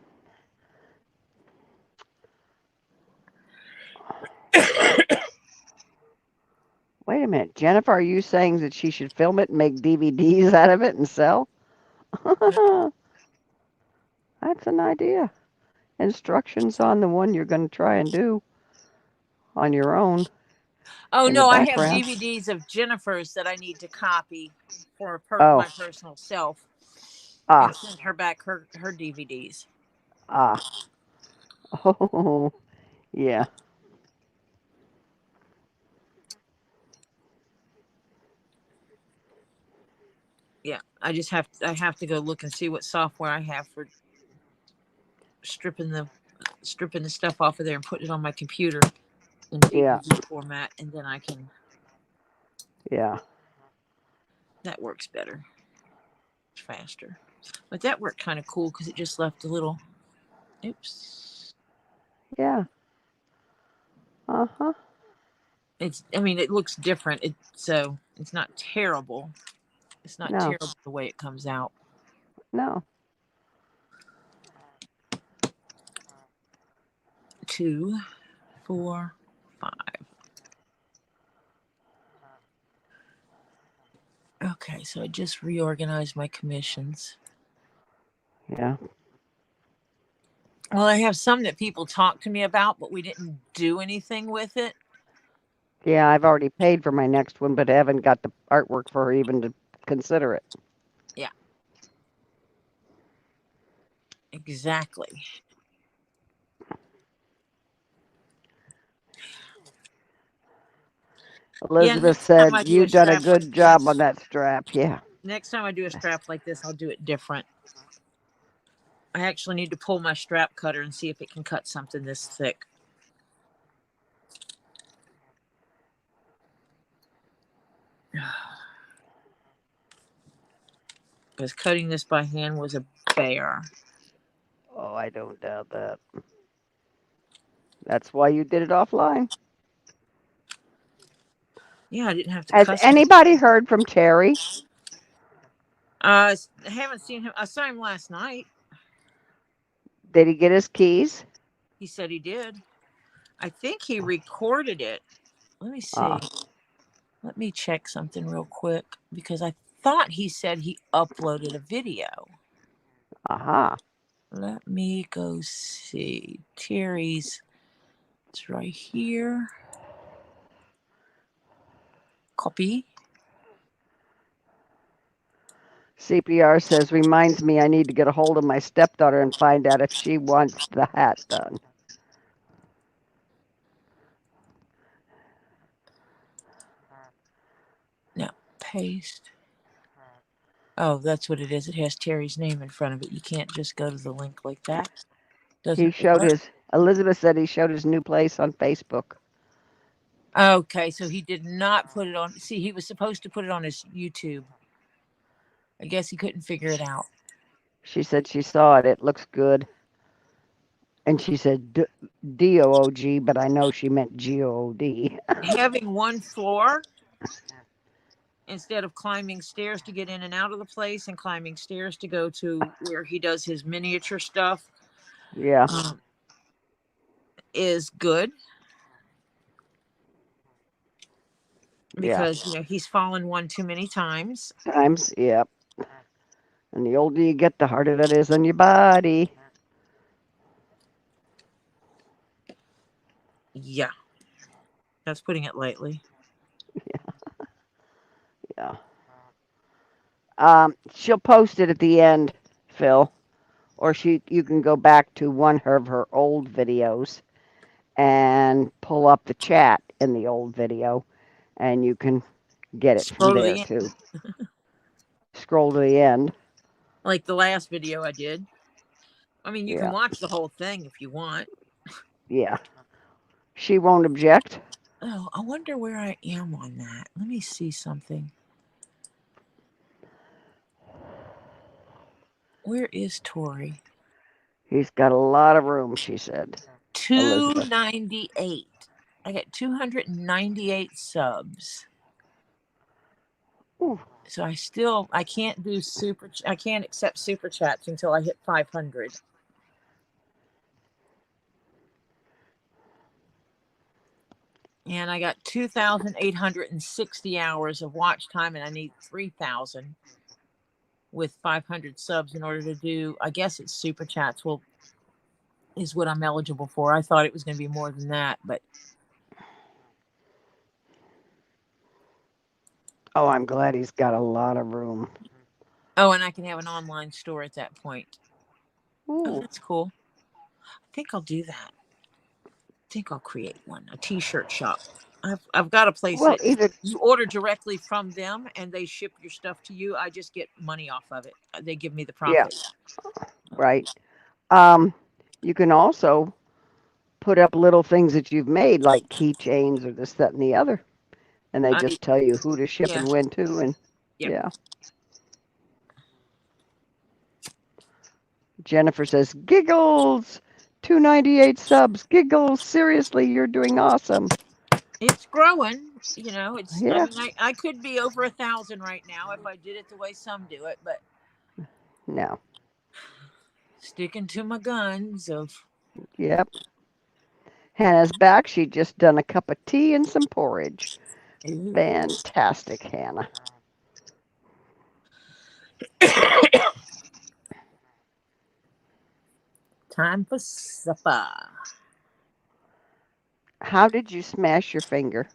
wait a minute, Jennifer, are you saying that she should film it and make DVDs out of it and sell? That's an idea. Instructions on the one you're going to try and do on your own Oh in the no, I have background. DVDs of Jennifer's that I need to copy for my Oh, personal self and ah, send her back her DVDs. ah. Oh, yeah, Yeah, I have to go look and see what software I have for stripping the stuff off of there and putting it on my computer in yeah, DVD format, and then I can. yeah, That works better, faster. But that worked kind of cool because it just left a little. Oops. yeah. Uh-huh. I mean, it looks different. So it's not terrible. It's not No, terrible the way it comes out. no. 2, 4, 5. Okay, so I just reorganized my commissions. Yeah. Well, I have some that people talked to me about, but we didn't do anything with it. Yeah, I've already paid for my next one, but haven't got the artwork for her even to consider it. Yeah, exactly. Yeah, Elizabeth said, "You've done a good this, job on that strap." Yeah. next time I do a strap like this, I'll do it different. I actually need to pull my strap cutter and see if it can cut something this thick. Because cutting this by hand was a bear. Oh, I don't doubt that. That's why you did it offline. Yeah, I didn't have to Has cuss. anybody heard from Terry? I haven't seen him. I saw him last night. Did he get his keys? He said he did. I think he recorded it. Let me see. Ah, Let me check something real quick because I thought he said he uploaded a video. aha. Let me go see. Terry's, it's right here. Copy. CPR says, reminds me I need to get a hold of my stepdaughter and find out if she wants the hat done. Now, paste. Oh, that's what it is. It has Terry's name in front of it. You can't just go to the link like that. He Doesn't showed work. Elizabeth said he showed his new place on Facebook. Okay, so he did not put it on. See, he was supposed to put it on his YouTube. I guess he couldn't figure it out. She said she saw it. It looks good. And she said DOOG, but I know she meant GOD. Having one floor instead of climbing stairs to get in and out of the place and climbing stairs to go to where he does his miniature stuff Yeah, is good yeah. because he's fallen one too many times. Times, yep. And the older you get, the harder that is on your body. Yeah, that's putting it lightly. Yeah. She'll post it at the end, Phil, or you can go back to one of her old videos and pull up the chat in the old video, and you can get it from Scroll to there the end. too. Scroll to the end. like the last video I did. I mean, you can Yeah. watch the whole thing if you want. Yeah. She won't object. Oh, I wonder where I am on that. Let me see something. Where is Tori? He's got a lot of room, she said. Elizabeth. 298. I got 298 subs. Ooh. So I can't do I can't accept super chats until I hit 500. And I got 2,860 hours of watch time, and I need 3,000 with 500 subs in order to do, I guess it's super chats is what I'm eligible for. I thought it was going to be more than that, but. Oh, I'm glad he's got a lot of room. Oh, and I can have an online store at that point. Ooh. Oh, that's cool. I think I'll do that. I think I'll create one, a t-shirt shop. I've got a place Well, that either you order directly from them and they ship your stuff to you. I just get money off of it. They give me the profit. Yeah, right. You can also put up little things that you've made, like keychains or this, that, and the other, and they just tell you who to ship Yeah. and when to, and Yep. yeah. Jennifer says, "Giggles, 298 subs. Giggles, seriously, you're doing awesome." It's growing. You know, it's. Yeah. I mean, I could be over 1,000 right now if I did it the way some do it, but No. sticking to my guns of. Yep. Hannah's back. She'd just done a cup of tea and some porridge. Ooh. Fantastic, Hannah. Time for supper. How did you smash your finger?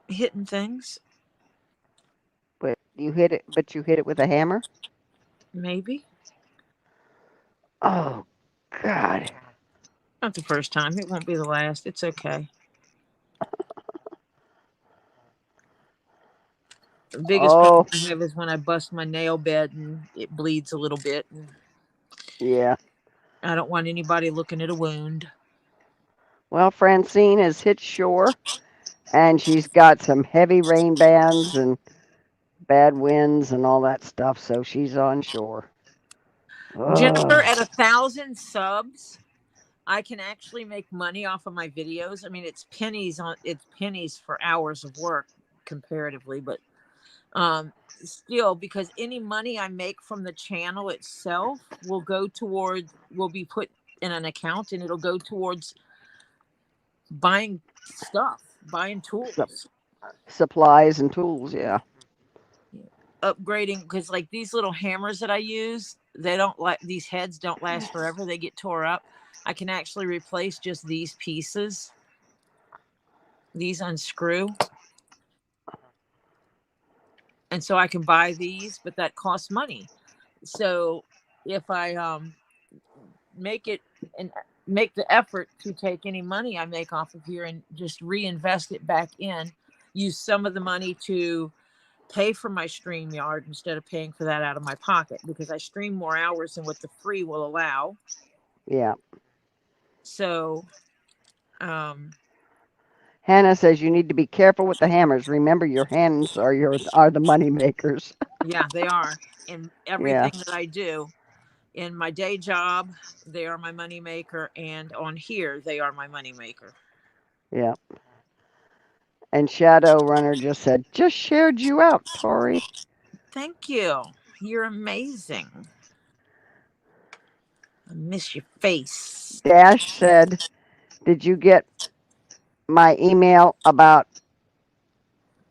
Hitting things, But you hit it with a hammer? maybe. Oh, God. Not the first time. It won't be the last. It's okay. The biggest problem I have is when I bust my nail bed and it bleeds a little bit. And Yeah. I don't want anybody looking at a wound. Well, Francine has hit shore, and she's got some heavy rain bands and bad winds and all that stuff, so she's on shore. Jennifer, Ugh. at 1,000 subs, I can actually make money off of my videos. I mean, it's pennies for hours of work comparatively, but still, because any money I make from the channel itself will be put in an account, and it'll go towards buying stuff, buying tools, Supplies and tools, yeah. upgrading, because like these little hammers that I use, these heads don't last forever. They get tore up. I can actually replace just these pieces. These unscrew. And so I can buy these, but that costs money. So if I make the effort to take any money I make off of here and just reinvest it back in, use some of the money to pay for my StreamYard instead of paying for that out of my pocket, because I stream more hours than what the free will allow. Yeah. So Hannah says you need to be careful with the hammers. Remember, your hands are the money makers. yeah, they are. In Yeah. everything that I do. In my day job, they are my money maker, and on here, they are my money maker. Yeah. And Shadowrunner just said, "Just shared you out, Tori." Thank you. You're amazing. I miss your face. Dash said, "Did you get my email about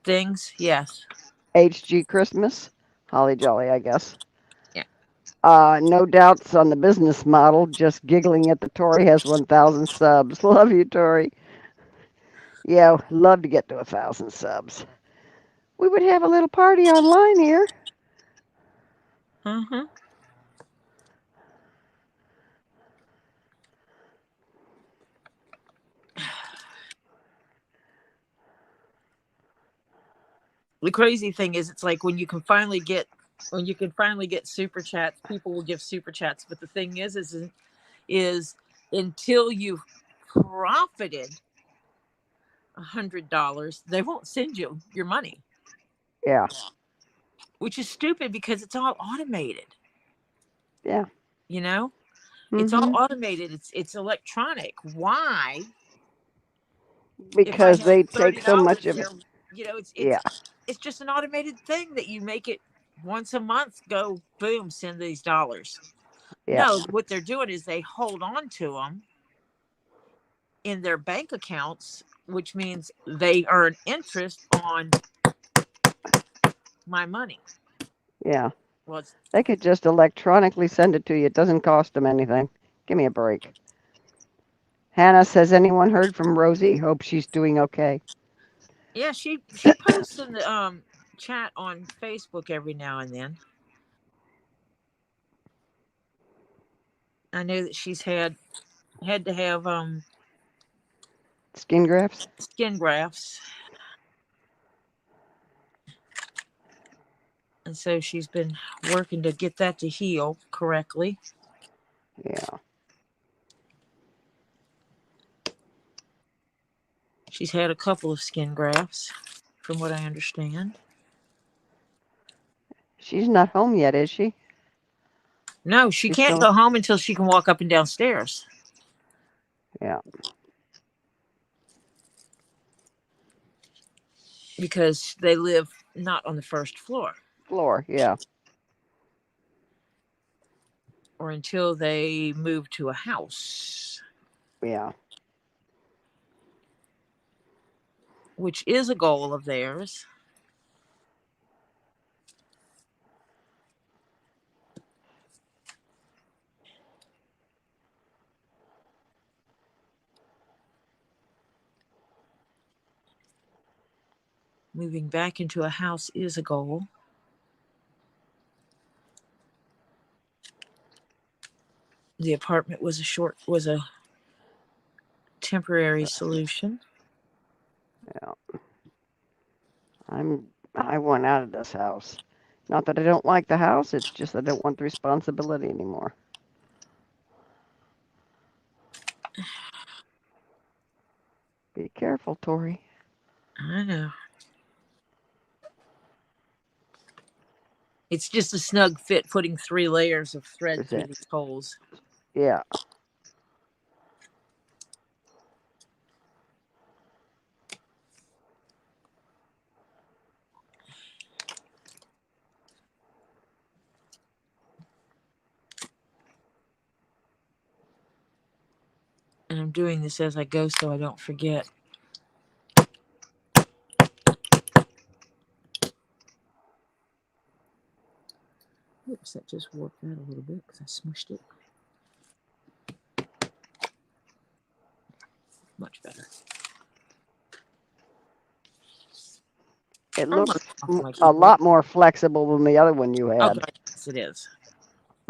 Things, yes. HG Christmas? Holly Jolly, I guess." Yeah. No doubts on the business model. Just giggling at the Tori has 1,000 subs. Love you, Tori. Yeah, love to get to 1,000 subs. We would have a little party online here. Mm-hmm. The crazy thing is, it's like when you can finally get when you can finally get super chats, people will give super chats. But the thing is until you've profited $100, they won't send you your money. Yeah. Which is stupid because it's all automated. Yeah. You know, it's all automated. It's electronic. Why? Because they take so much of it. there, you know, Yeah. it's just an automated thing that you make it once a month. Go boom, send these dollars. Yeah. No, what they're doing is they hold on to them in their bank accounts, which means they earn interest on my money. Yeah. Well, They could just electronically send it to you. It doesn't cost them anything. Give me a break. Hannah says, anyone heard from Rosie? Hope she's doing okay. yeah, she posts in the chat on Facebook every now and then. I know that she's had to have Skin grafts? skin grafts. And so she's been working to get that to heal correctly. Yeah. She's had a couple of skin grafts, from what I understand. She's not home yet, is she? No, she can't go home until she can walk up and down stairs. Yeah. Because they live not on the first floor. Yeah. Or until they move to a house. Yeah. Which is a goal of theirs. Moving back into a house is a goal. The apartment was a temporary solution. Yeah. I want out of this house. Not that I don't like the house, it's just I don't want the responsibility anymore. Be careful, Tori. I know. It's just a snug fit putting 3 layers of thread through these holes. Yeah. And I'm doing this as I go so I don't forget. Oops, that just warped out a little bit because I smushed it. Much better. It looks a lot more flexible than the other one you had. Okay, yes, it is.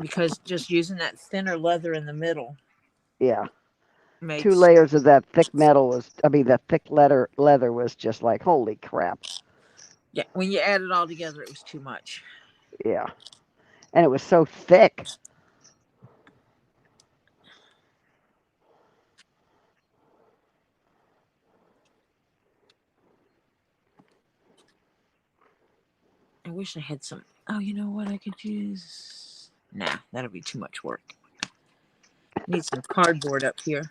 Because just using that thinner leather in the middle. Yeah. 2 layers of that thick that thick leather was just like, holy crap. Yeah, when you add it all together, it was too much. Yeah. And it was so thick. I wish I had some. Oh, you know what I could use? Nah, that'll be too much work. Need some cardboard up here.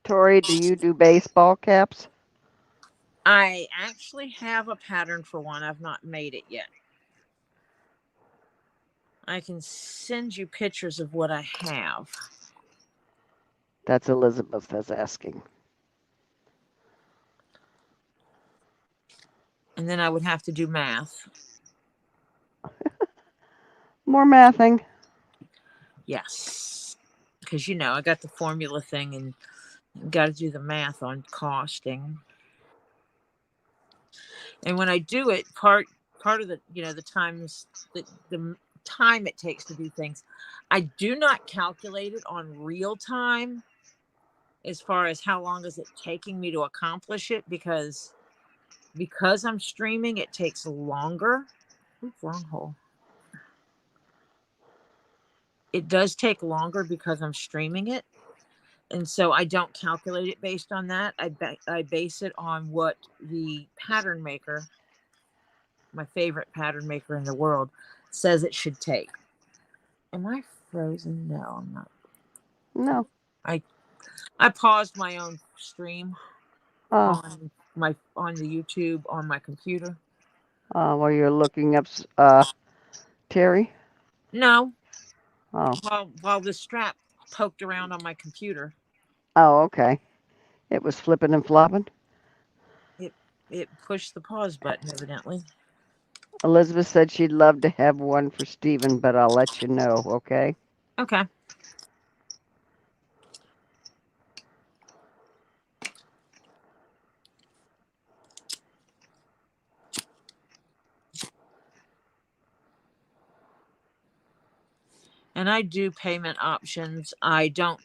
Tori, do you do baseball caps? I actually have a pattern for one. I've not made it yet. I can send you pictures of what I have. That's Elizabeth that's asking. And then I would have to do math. More mathing. Yes. Because, I got the formula thing and got to do the math on costing. And when I do it, part of the, the times, the time it takes to do things, I do not calculate it on real time as far as how long is it taking me to accomplish it, because because I'm streaming, it takes longer. Oops, wrong hole. It does take longer because I'm streaming it. And so I don't calculate it based on that. I base it on what the pattern maker, my favorite pattern maker in the world, says it should take. Am I frozen? No, I'm not. No. I paused my own stream Oh, on the YouTube on my computer. while you're looking up Terry? No, Oh. while the strap poked around on my computer, Oh, okay. It was flipping and flopping. it pushed the pause button evidently. Elizabeth said she'd love to have one for Stephen, but I'll let you know, okay? Okay. And I do payment options. I don't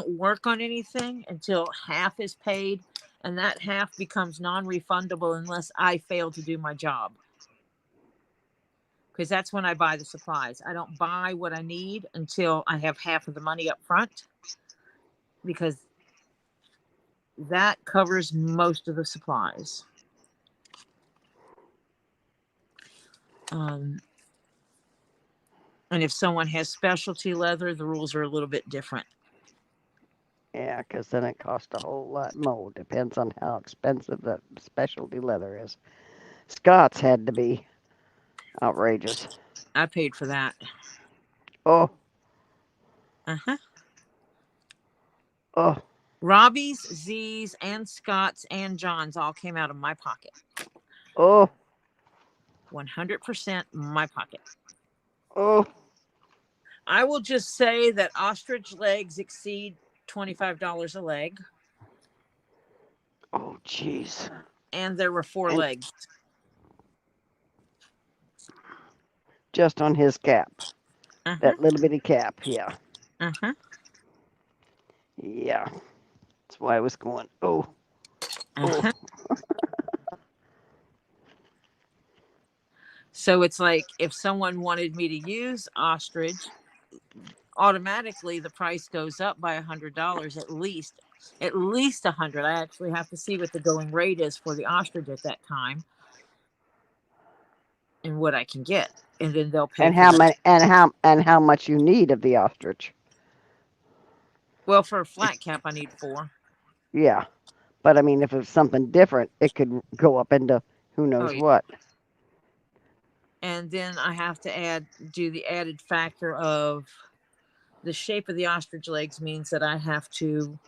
work on anything until half is paid, and that half becomes non-refundable unless I fail to do my job. Because that's when I buy the supplies. I don't buy what I need until I have half of the money up front, because that covers most of the supplies. And if someone has specialty leather, the rules are a little bit different. Yeah, because then it costs a whole lot more. Depends on how expensive the specialty leather is. Scott's had to be outrageous. I paid for that. Oh, Uh-huh. oh, Robbie's, Z's, and Scott's, and John's all came out of my pocket. oh, 100% my pocket. oh. I will just say that ostrich legs exceed $25 a leg, Oh, jeez. and there were 4 And legs. just on his cap. Uh-huh. That little bitty cap, yeah. Uh-huh. Yeah. That's why I was going, oh, Uh-huh. oh. So it's like if someone wanted me to use ostrich, automatically the price goes up by $100 at least. At least 100. I actually have to see what the going rate is for the ostrich at that time and what I can get, and then they'll pay And for how that. many and how much you need of the ostrich. Well, for a flat cap, I need 4. Yeah. But I mean, if it's something different, it could go up into who knows yeah. what. And then I have to do the added factor of the shape of the ostrich legs means that I have to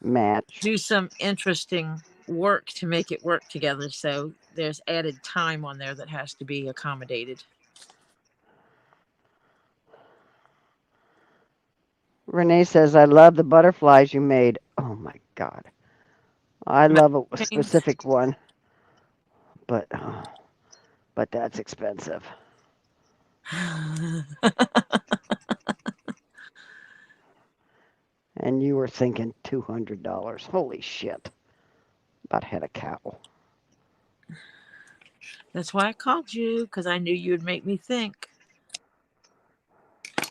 Match. do some interesting work to make it work together. So there's added time on there that has to be accommodated. Renee says, I love the butterflies you made. Oh my God. I My love a chains, specific one, but that's expensive. And you were thinking $200. Holy shit. About had a cow. That's why I called you, because I knew you would make me think.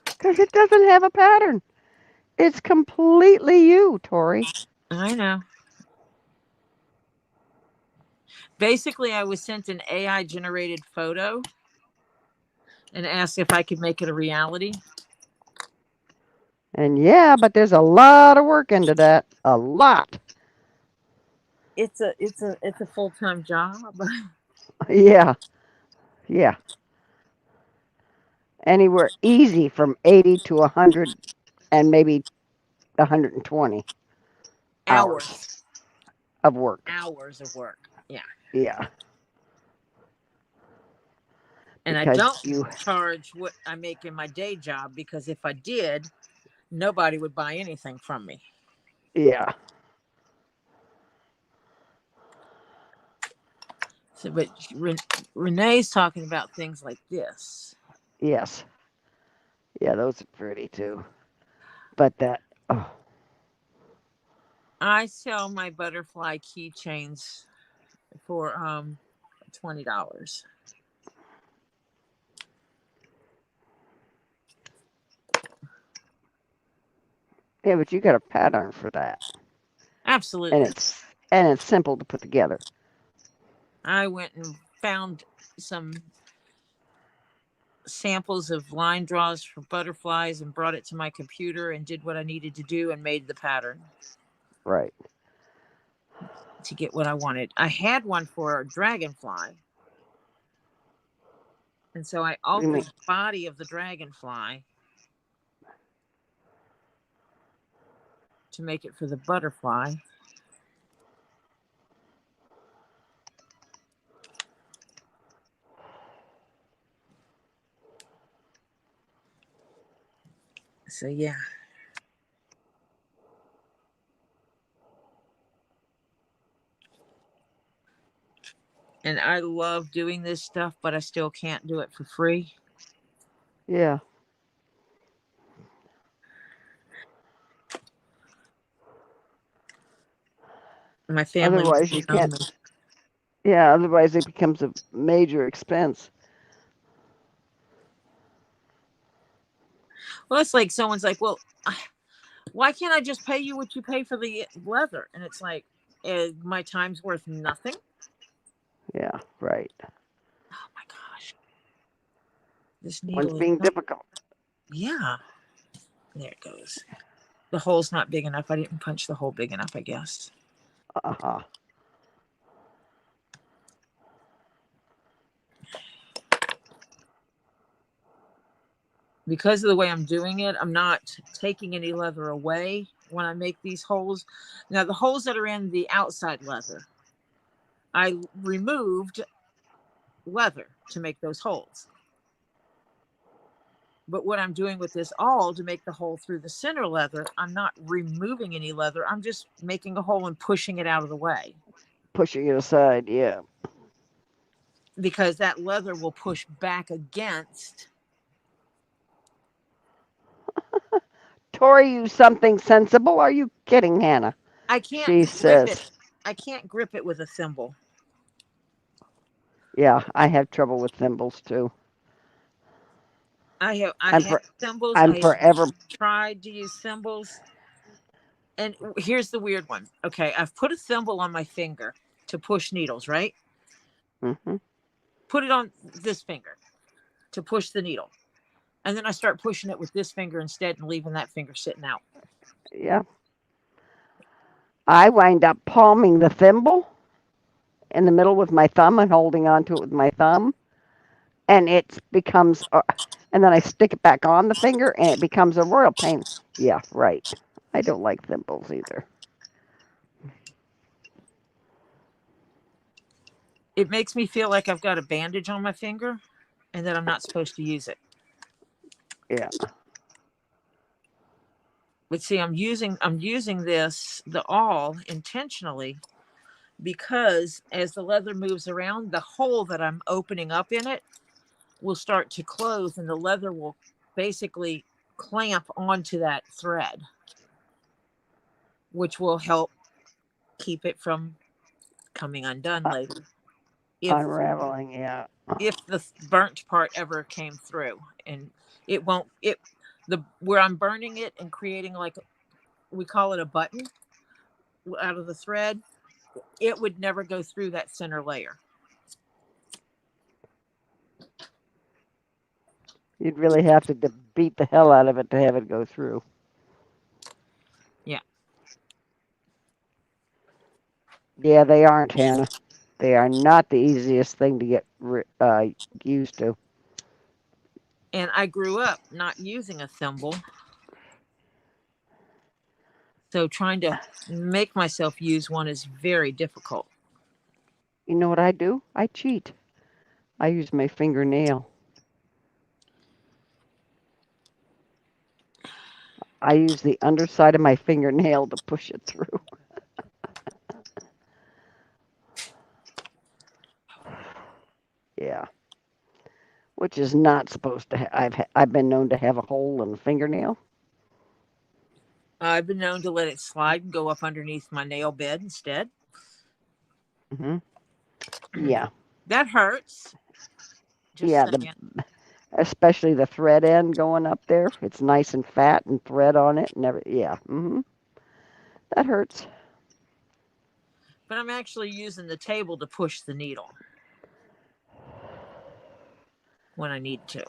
Because it doesn't have a pattern. It's completely you, Tori. I know. Basically, I was sent an AI generated photo and asked if I could make it a reality. And yeah, but there's a lot of work into that. A lot. It's a full-time job. Yeah. Yeah. Anywhere easy from 80 to 100 and maybe 120 hours of work. Hours of work. Yeah. Yeah. And I Because don't charge what I make in my day job, because if I did, nobody would buy anything from me. Yeah. So, but Renee's talking about things like this. Yes. Yeah, those are pretty too. But that, I sell my butterfly keychains for $20. Yeah, but you got a pattern for that, and Absolutely. it's simple to put together. I went and found some samples of line draws for butterflies and brought it to my computer and did what I needed to do and made the pattern Right. to get what I wanted. I had one for a dragonfly. And so I What do you altered mean? the body of the dragonfly to make it for the butterfly. So yeah. And I love doing this stuff, but I still can't do it for free. Yeah. My family Otherwise, you won't know can't. me. Yeah. Otherwise, it becomes a major expense. Well, it's like someone's like, well, why can't I just pay you what you pay for the leather? And it's like, my time's worth nothing. Yeah. Right. Oh my gosh. This One's needle is being not, difficult. yeah. There it goes. The hole's not big enough. I didn't punch the hole big enough, I guess. Uh huh. Because of the way I'm doing it, I'm not taking any leather away when I make these holes. Now, the holes that are in the outside leather, I removed leather to make those holes. But what I'm doing with this awl to make the hole through the center leather, I'm not removing any leather. I'm just making a hole and pushing it out of the way Pushing it aside. Yeah. because that leather will push back against. Tori used something sensible. Are you kidding, Hannah? I can't She grip it. says. I can't grip it with a thimble. Yeah, I have trouble with thimbles too. I I'm have for. thimbles. I'm I have forever. tried to use thimbles. And here's the weird one. Okay, I've put a thimble on my finger to push needles, right? Hmm. Put it on this finger to push the needle. And then I start pushing it with this finger instead and leaving that finger sitting out. Yeah. I wind up palming the thimble in the middle with my thumb and holding onto it with my thumb, and it becomes. And then I stick it back on the finger, and it becomes a royal pain. Yeah, right. I don't like thimbles either. It makes me feel like I've got a bandage on my finger and that I'm not supposed to use it. Yeah. But see, I'm using the awl intentionally because as the leather moves around, the hole that I'm opening up in it will start to close and the leather will basically clamp onto that thread, which will help keep it from coming undone Uh, later. If unraveling. Yeah. if the burnt part ever came through, and it won't, it the where I'm burning it and creating, like, we call it a button out of the thread, it would never go through that center layer. You'd really have to beat the hell out of it to have it go through. Yeah. Yeah, they aren't, Hannah. They are not the easiest thing to get used to. And I grew up not using a thimble, so trying to make myself use one is very difficult. You know what I do? I cheat. I use my fingernail. I use the underside of my fingernail to push it through. Yeah, which is not supposed to. I've been known to have a hole in the fingernail. I've been known to let it slide and go up underneath my nail bed instead. Hmm. Yeah. That hurts. Just Yeah, saying. especially the thread end going up there. It's nice and fat and thread on it and yeah. That hurts. But I'm actually using the table to push the needle when I need to.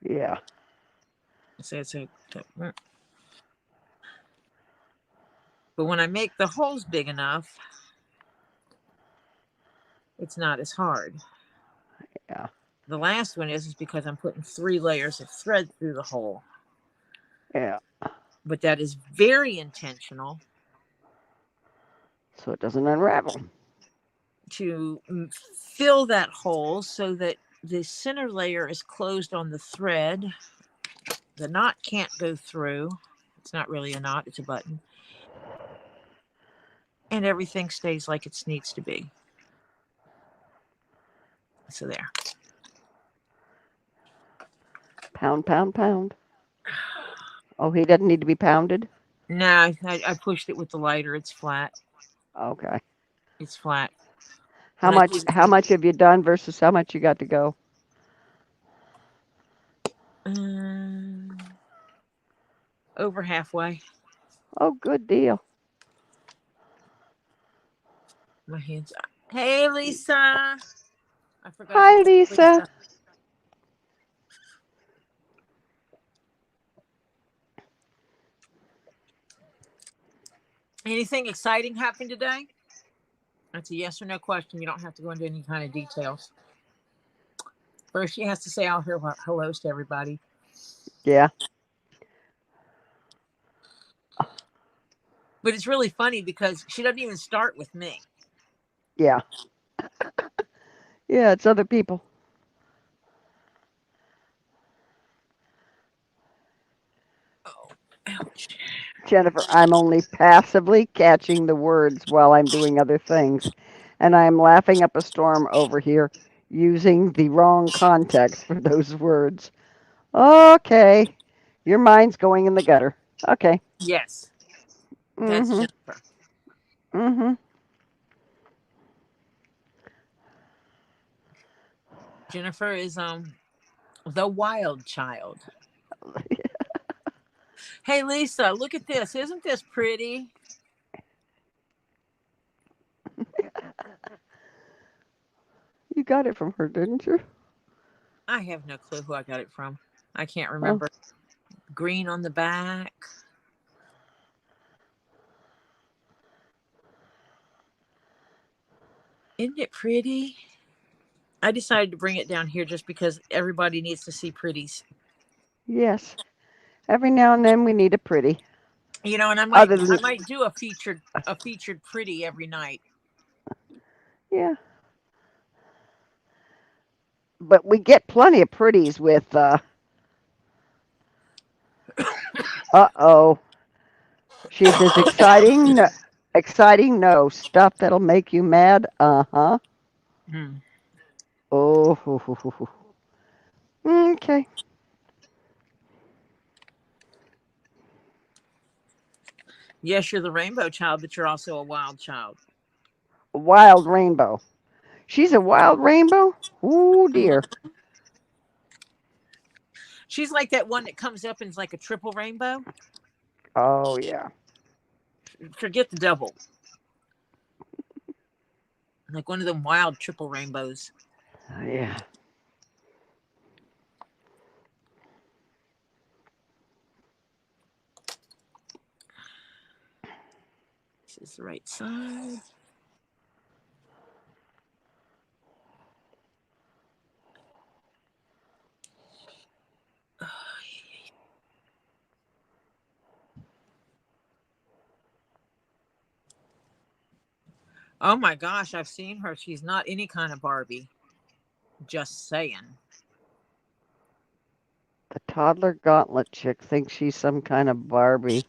Yeah. So but when I make the holes big enough, it's not as hard. Yeah. The last one is because I'm putting 3 layers of thread through the hole. Yeah. But that is very intentional So it doesn't unravel. to fill that hole so that the center layer is closed on the thread. The knot can't go through. It's not really a knot, it's a button. And everything stays like it needs to be. So there. Pound, pound, pound. Oh, he doesn't need to be pounded? No, I pushed it with the lighter. It's flat. Okay. It's flat. How But much have you done versus how much you got to go? Over halfway. Oh, good deal. My hands are. Hey, Lisa. I forgot Hi, to Lisa. Anything exciting happened today? That's a yes or no question. You don't have to go into any kind of details. First, she has to say out here hellos to everybody. Yeah. But it's really funny because she doesn't even start with me. Yeah. Yeah, it's other people. Oh, ouch. Jennifer, I'm only passively catching the words while I'm doing other things. And I'm laughing up a storm over here using the wrong context for those words. Okay. Your mind's going in the gutter. Okay. Yes, that's Mm-hmm. Jennifer. Mm-hmm. Jennifer is the wild child. Hey, Lisa, look at this. Isn't this pretty? You got it from her, didn't you? I have no clue who I got it from. I can't Oh, remember. Green on the back. Isn't it pretty? I decided to bring it down here just because everybody needs to see pretties. yes. Every now and then we need a pretty. You know, and I Other than, might do a featured pretty every night. yeah. But we get plenty of pretties with, uh-oh. She says, exciting, exciting, no. Stuff that'll make you mad, uh-huh. Hmm. Oh, okay. Yes, you're the rainbow child, but you're also a wild child. Wild rainbow. She's a wild rainbow? Oh, dear. She's like that one that comes up and is like a triple rainbow. Oh, yeah. Forget the double. Like one of them wild triple rainbows. Yeah. This is the right side. Oh my gosh, I've seen her. She's not any kind of Barbie. Just saying. The toddler gauntlet chick thinks she's some kind of Barbie.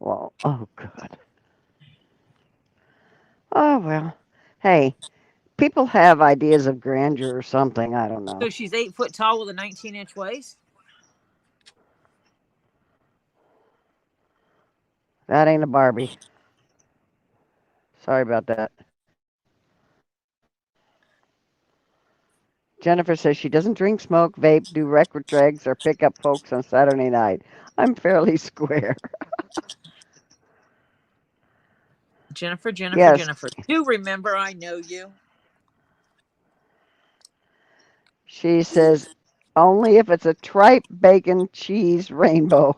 Well, oh, God. Oh, well. Hey, people have ideas of grandeur or something. I don't know. So she's 8 foot tall with a 19-inch waist. That ain't a Barbie. Sorry about that. Jennifer says she doesn't drink, smoke, vape, do record drags, or pick up folks on Saturday night. I'm fairly square. Jennifer, Jennifer, Yes, Jennifer. Do remember I know you. she says only if it's a tripe, bacon, cheese, rainbow.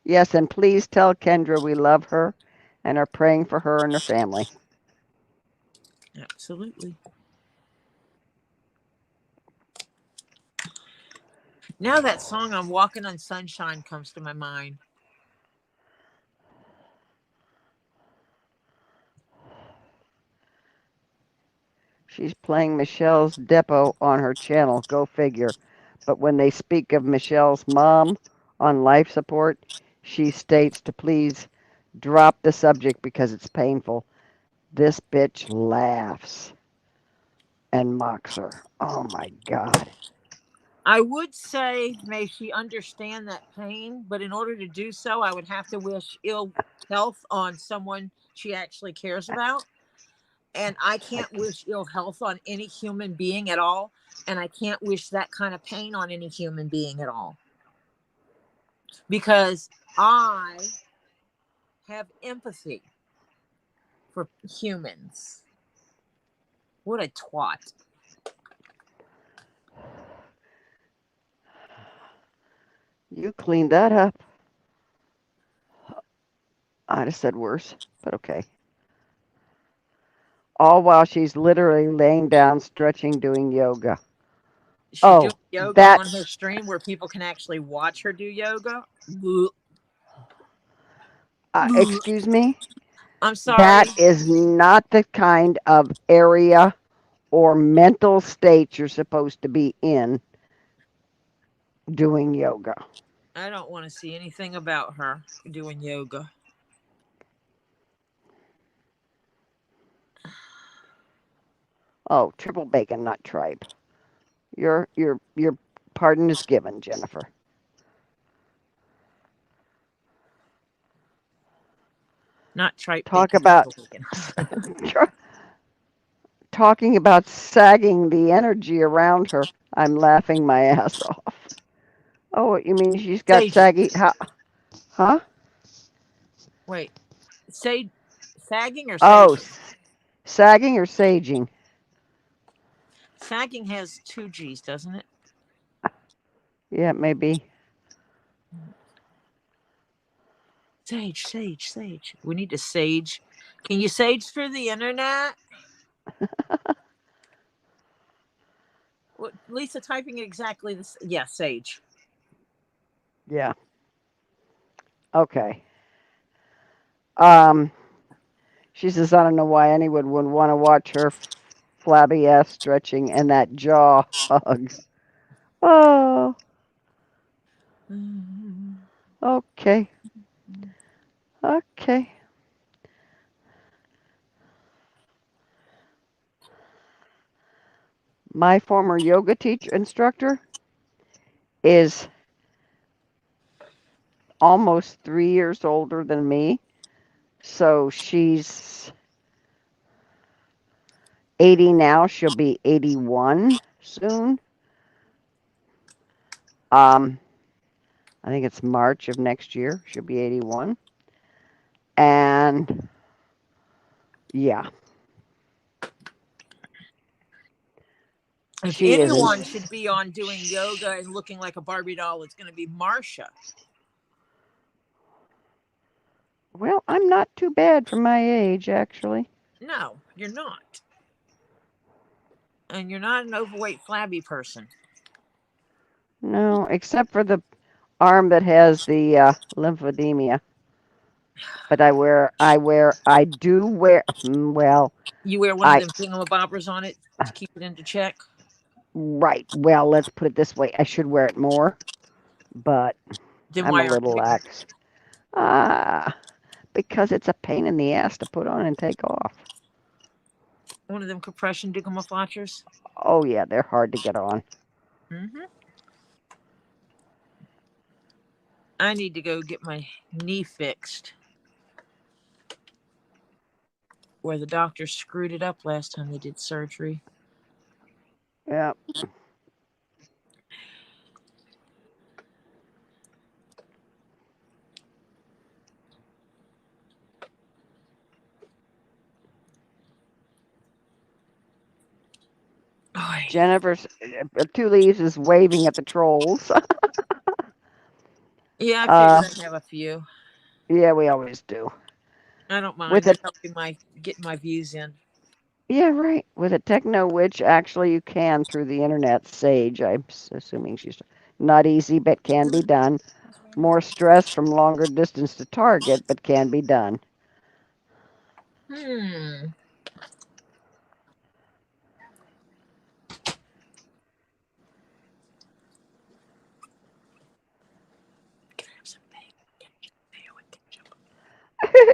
Yes, and please tell Kendra we love her and are praying for her and her family. Absolutely. Now that song I'm Walking on Sunshine comes to my mind. She's playing Michelle's Depot on her channel, go figure. But when they speak of Michelle's mom on life support, she states to please drop the subject because it's painful. This bitch laughs and mocks her. Oh my God. I would say may she understand that pain, but in order to do so, I would have to wish ill health on someone she actually cares about. And I can't wish ill health on any human being at all. And I can't wish that kind of pain on any human being at all. Because I have empathy for humans. What a twat. You cleaned that up. I'd have said worse, but okay. All while she's literally laying down, stretching, doing yoga. She's doing Oh, yoga that, on her stream where people can actually watch her do yoga. excuse me? I'm That sorry. is not the kind of area or mental state you're supposed to be in doing yoga. I don't want to see anything about her doing yoga. Oh, triple bacon, not tripe. Your pardon is given, Jennifer. Not tripe Talk bacon, about triple bacon. talking about sagging the energy around her. I'm laughing my ass off. Oh, you mean she's got Saging. saggy? How? Huh? Wait, say sagging or Oh, saging? sagging or saging? Sagging has two G's, doesn't it? Yeah, maybe. Sage, sage, sage. We need to sage. Can you sage through the internet? What, Lisa typing exactly this? Yeah, sage. Yeah. Okay. Um, she says I don't know why anyone would want to watch her flabby ass stretching and that jaw hugs. Oh, okay. Okay. My former yoga teacher instructor is almost 3 years older than me. So she's 80 now. She'll be 81 soon. I think it's March of next year. She'll be 81. And yeah, If she is anyone should be on doing yoga and looking like a Barbie doll, it's going to be Marsha. well, I'm not too bad for my age, actually. No, you're not. And you're not an overweight, flabby person. No, except for the arm that has the lymphedema. But I do wear, well, You wear one of I, them thingamabobbers on it to keep it into check. right, well, let's put it this way. I should wear it more, but Then I'm a why aren't little you? lax. Ah, because it's a pain in the ass to put on and take off. One of them compression dingamaflatchers? Oh, yeah, they're hard to get on. Mm-hmm. I need to go get my knee fixed. Where the doctor screwed it up last time they did surgery. Yeah. Oy. Jennifer's Two Leaves is waving at the trolls. Yeah, I figured I'd have a few. Yeah, we always do. I don't mind. With They're a helping getting my views in. Yeah, right. With a techno witch, actually, you can through the internet. Sage, I'm assuming she's not easy, but can be done. More stress from longer distance to target, but can be done. Hmm.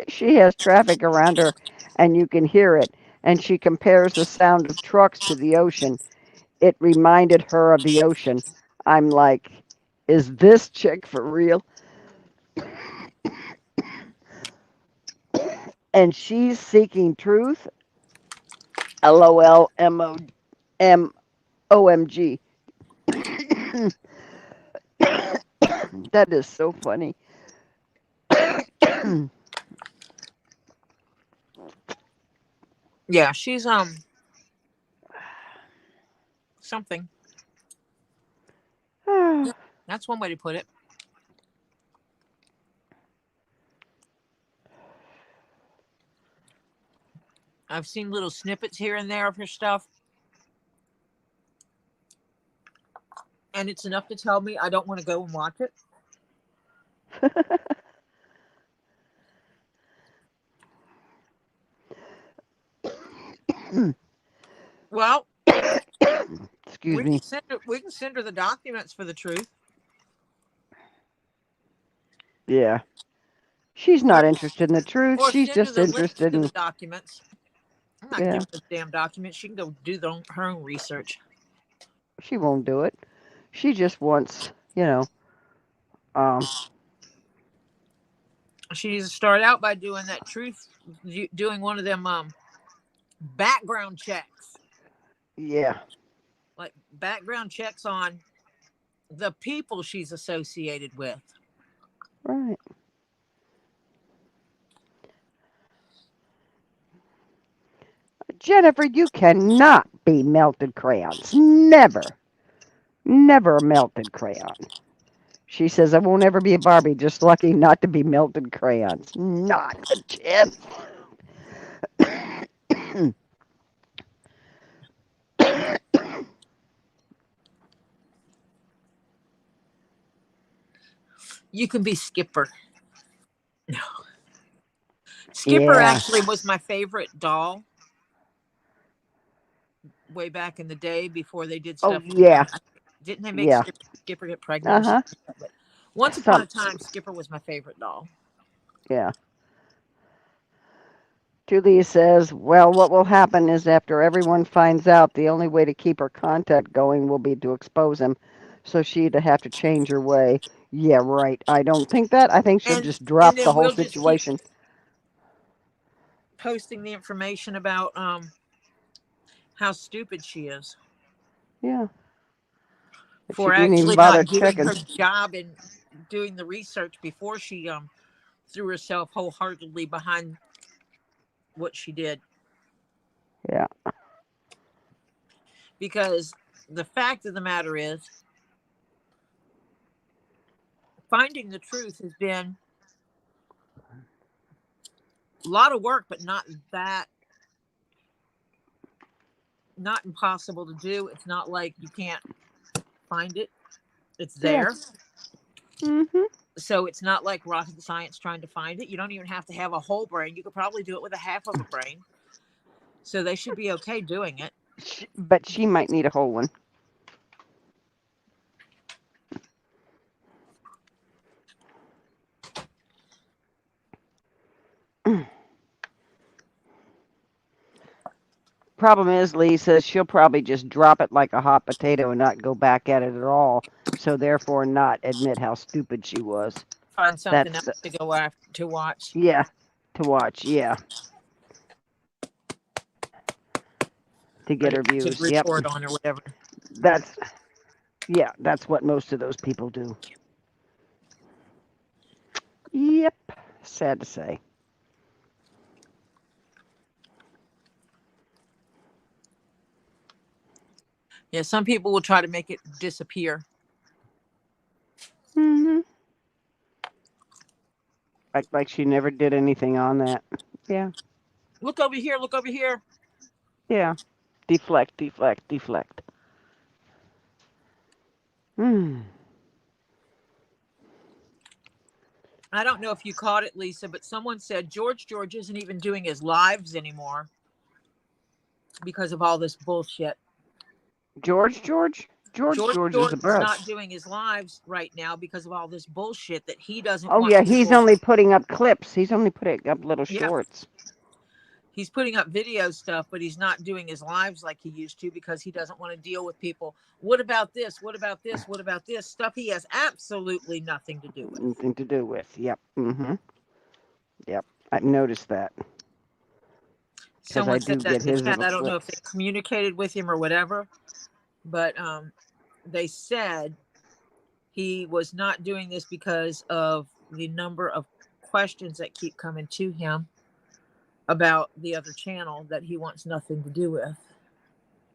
She has traffic around her, and you can hear it. And she compares the sound of trucks to the ocean. It reminded her of the ocean. I'm like, is this chick for real? And she's seeking truth. LOL, OMG. That is so funny. Yeah, she's something. That's one way to put it. I've seen little snippets here and there of her stuff, and it's enough to tell me I don't want to go and watch it. Well, Excuse me. we can send her the documents for the truth. Yeah. She's not interested in the truth. Or She's send her just the links interested to the in, documents. I'm not yeah, giving her the damn documents. She can go do her own research. she won't do it. She just wants, um, She needs to start out by doing that truth, doing one of them background checks, yeah, like background checks on the people she's associated with. right. Jennifer, you cannot be melted crayons. Never. Never a melted crayon. She says, I won't ever be a Barbie, just lucky not to be melted crayons. Not a chance. You can be Skipper. No. Skipper Yeah. actually was my favorite doll way back in the day before they did Oh, stuff with yeah. didn't they make Yeah. Skipper get pregnant or Uh-huh. something? But once upon a time, Skipper was my favorite doll. Yeah. Julie says, well, what will happen is after everyone finds out, the only way to keep her contact going will be to expose him. So she'd have to change her way. Yeah, right. I don't think that. I think she'll And just drop the then whole we'll just keep situation. posting the information about how stupid she is Yeah. But she for didn't even actually bother not doing checking. her job and doing the research before she threw herself wholeheartedly behind what she did. Yeah. Because the fact of the matter is, finding the truth has been a lot of work, but not impossible to do. It's not like you can't find it. It's there. Mm-hmm. So it's not like rocket science trying to find it. You don't even have to have a whole brain. You could probably do it with a half of a brain. So they should be okay doing it. But she might need a whole one. Problem is, Lee says she'll probably just drop it like a hot potato and not go back at it at all. So therefore, not admit how stupid she was. Find something That's else to go after to watch. yeah, to watch. Yeah, to get her To views. Yep. report on or whatever. That's yeah, that's what most of those people do. Yep. Sad to say. Yeah, some people will try to make it disappear. Hmm. Like she never did anything on that. Yeah. Look over here, look over here. Yeah. Deflect, deflect, deflect. Hmm. I don't know if you caught it, Lisa, but someone said George isn't even doing his lives anymore because of all this bullshit. George, George? George is the George is best. not doing his lives right now because of all this bullshit that he doesn't Oh want yeah, he's people. only putting up clips. He's only putting up little Yeah, shorts. he's putting up video stuff, but he's not doing his lives like he used to because he doesn't want to deal with people. What about this? What about this? What about this? Stuff he has absolutely nothing to do with. Nothing to do with. Yep. Mm-hmm. Yep. I've noticed that because I Someone do said that get in the his chat. little I don't know if clips. they communicated with him or whatever, but they said he was not doing this because of the number of questions that keep coming to him about the other channel that he wants nothing to do with.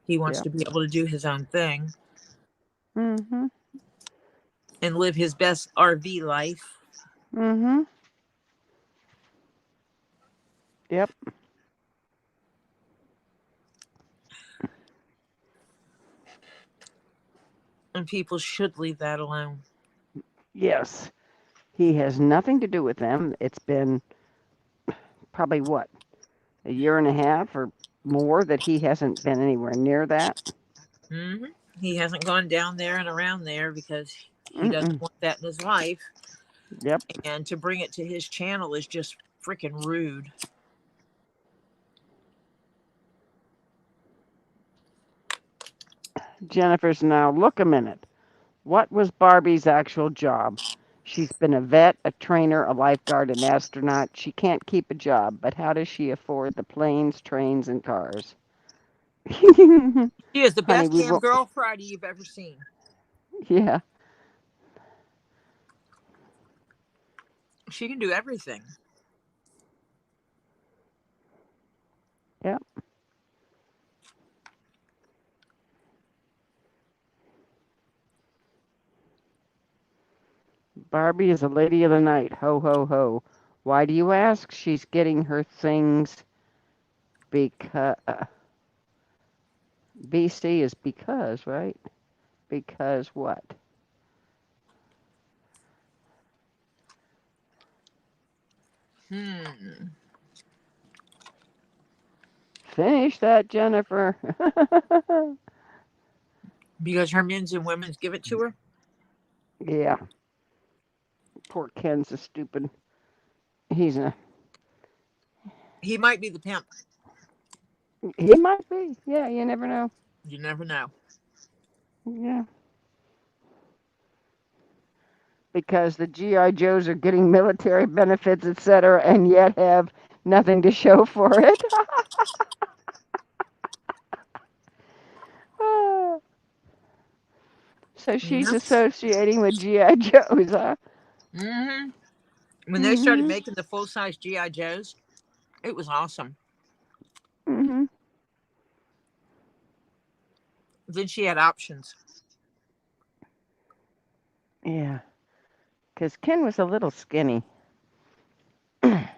He wants Yeah. to be able to do his own thing Mm-hmm. and live his best RV life. Mm-hmm. Yep. And people should leave that alone. Yes. He has nothing to do with them. It's been probably what, a year and a half or more that he hasn't been anywhere near that. Mm-hmm. He hasn't gone down there and around there because he doesn't Mm-mm. want that in his life. Yep. And to bring it to his channel is just freaking rude. Jennifer's now, look a minute. What was Barbie's actual job? She's been a vet, a trainer, a lifeguard, an astronaut. She can't keep a job, but how does she afford the planes, trains, and cars? She is the Honey, best we damn won't. girl Friday you've ever seen. Yeah. She can do everything. Yeah. Barbie is a lady of the night. Ho, ho, ho. Why do you ask? She's getting her things because. BC is because, right? Because what? Finish that, Jennifer. Because her men's and women's give it to her. Yeah. Poor Ken's a stupid. He's a. He might be the pimp. He might be. Yeah, you never know. You never know. Yeah. Because the GI Joes are getting military benefits, etc., and yet have nothing to show for it. So she's Yeah. associating with GI Joes, huh? Mm-hmm. When they started Mhm. making the full-size GI Joes, it was awesome. Mhm. Then she had options. Yeah. Because Ken was a little skinny. I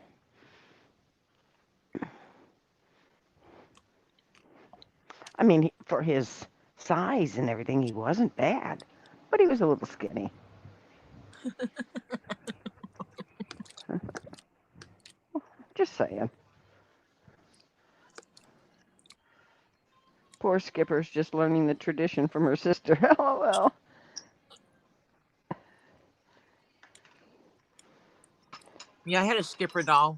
mean, for his size and everything, he wasn't bad, but he was a little skinny. Just saying. Poor Skipper's just learning the tradition from her sister. LOL. Yeah, I had a Skipper doll,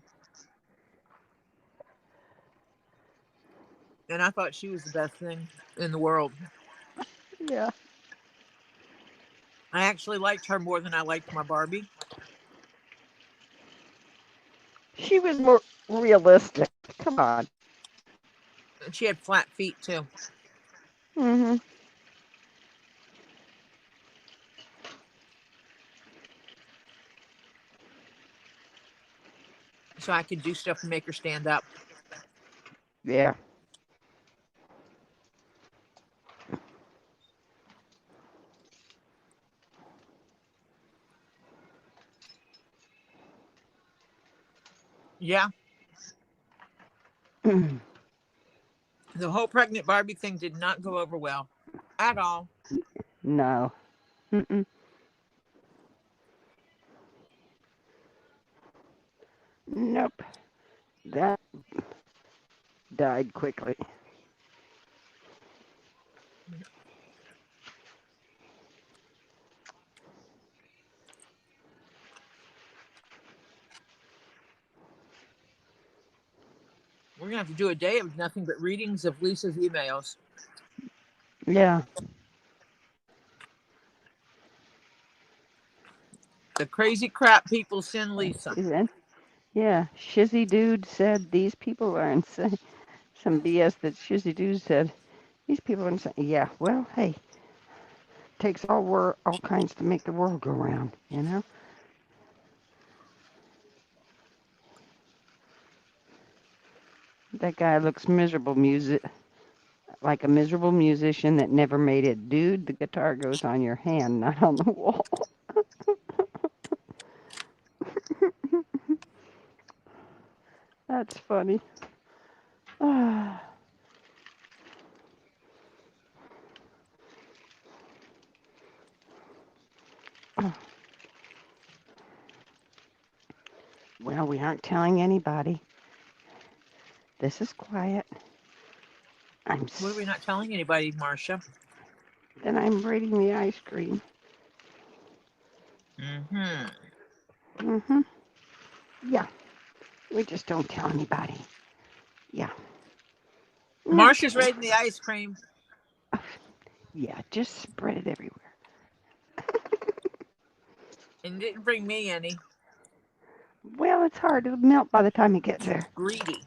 and I thought she was the best thing in the world. Yeah. I actually liked her more than I liked my Barbie. She was more realistic. Come on. And she had flat feet too. Mhm. so I could do stuff to make her stand up. Yeah. Yeah. The whole pregnant Barbie thing did not go over well at all. No. Mm-mm. Nope. That died quickly. We're gonna have to do a day of nothing but readings of Lisa's emails. Yeah. The crazy crap people send Lisa. Yeah. Shizzy Dude said these people are insane. Some BS that Shizzy Dude said. These people are insane. Yeah. Well, hey. Takes all kinds to make the world go round, you know? That guy looks miserable like a miserable musician that never made it. Dude, the guitar goes on your hand, not on the wall. That's funny. Well, we aren't telling anybody. This is quiet. What are we not telling anybody, Marcia? Then I'm rating the ice cream. Yeah. We just don't tell anybody. Yeah. Marcia's rating the ice cream. Yeah, just spread it everywhere. And didn't bring me any. Well, it's hard to melt by the time it gets there. Greedy.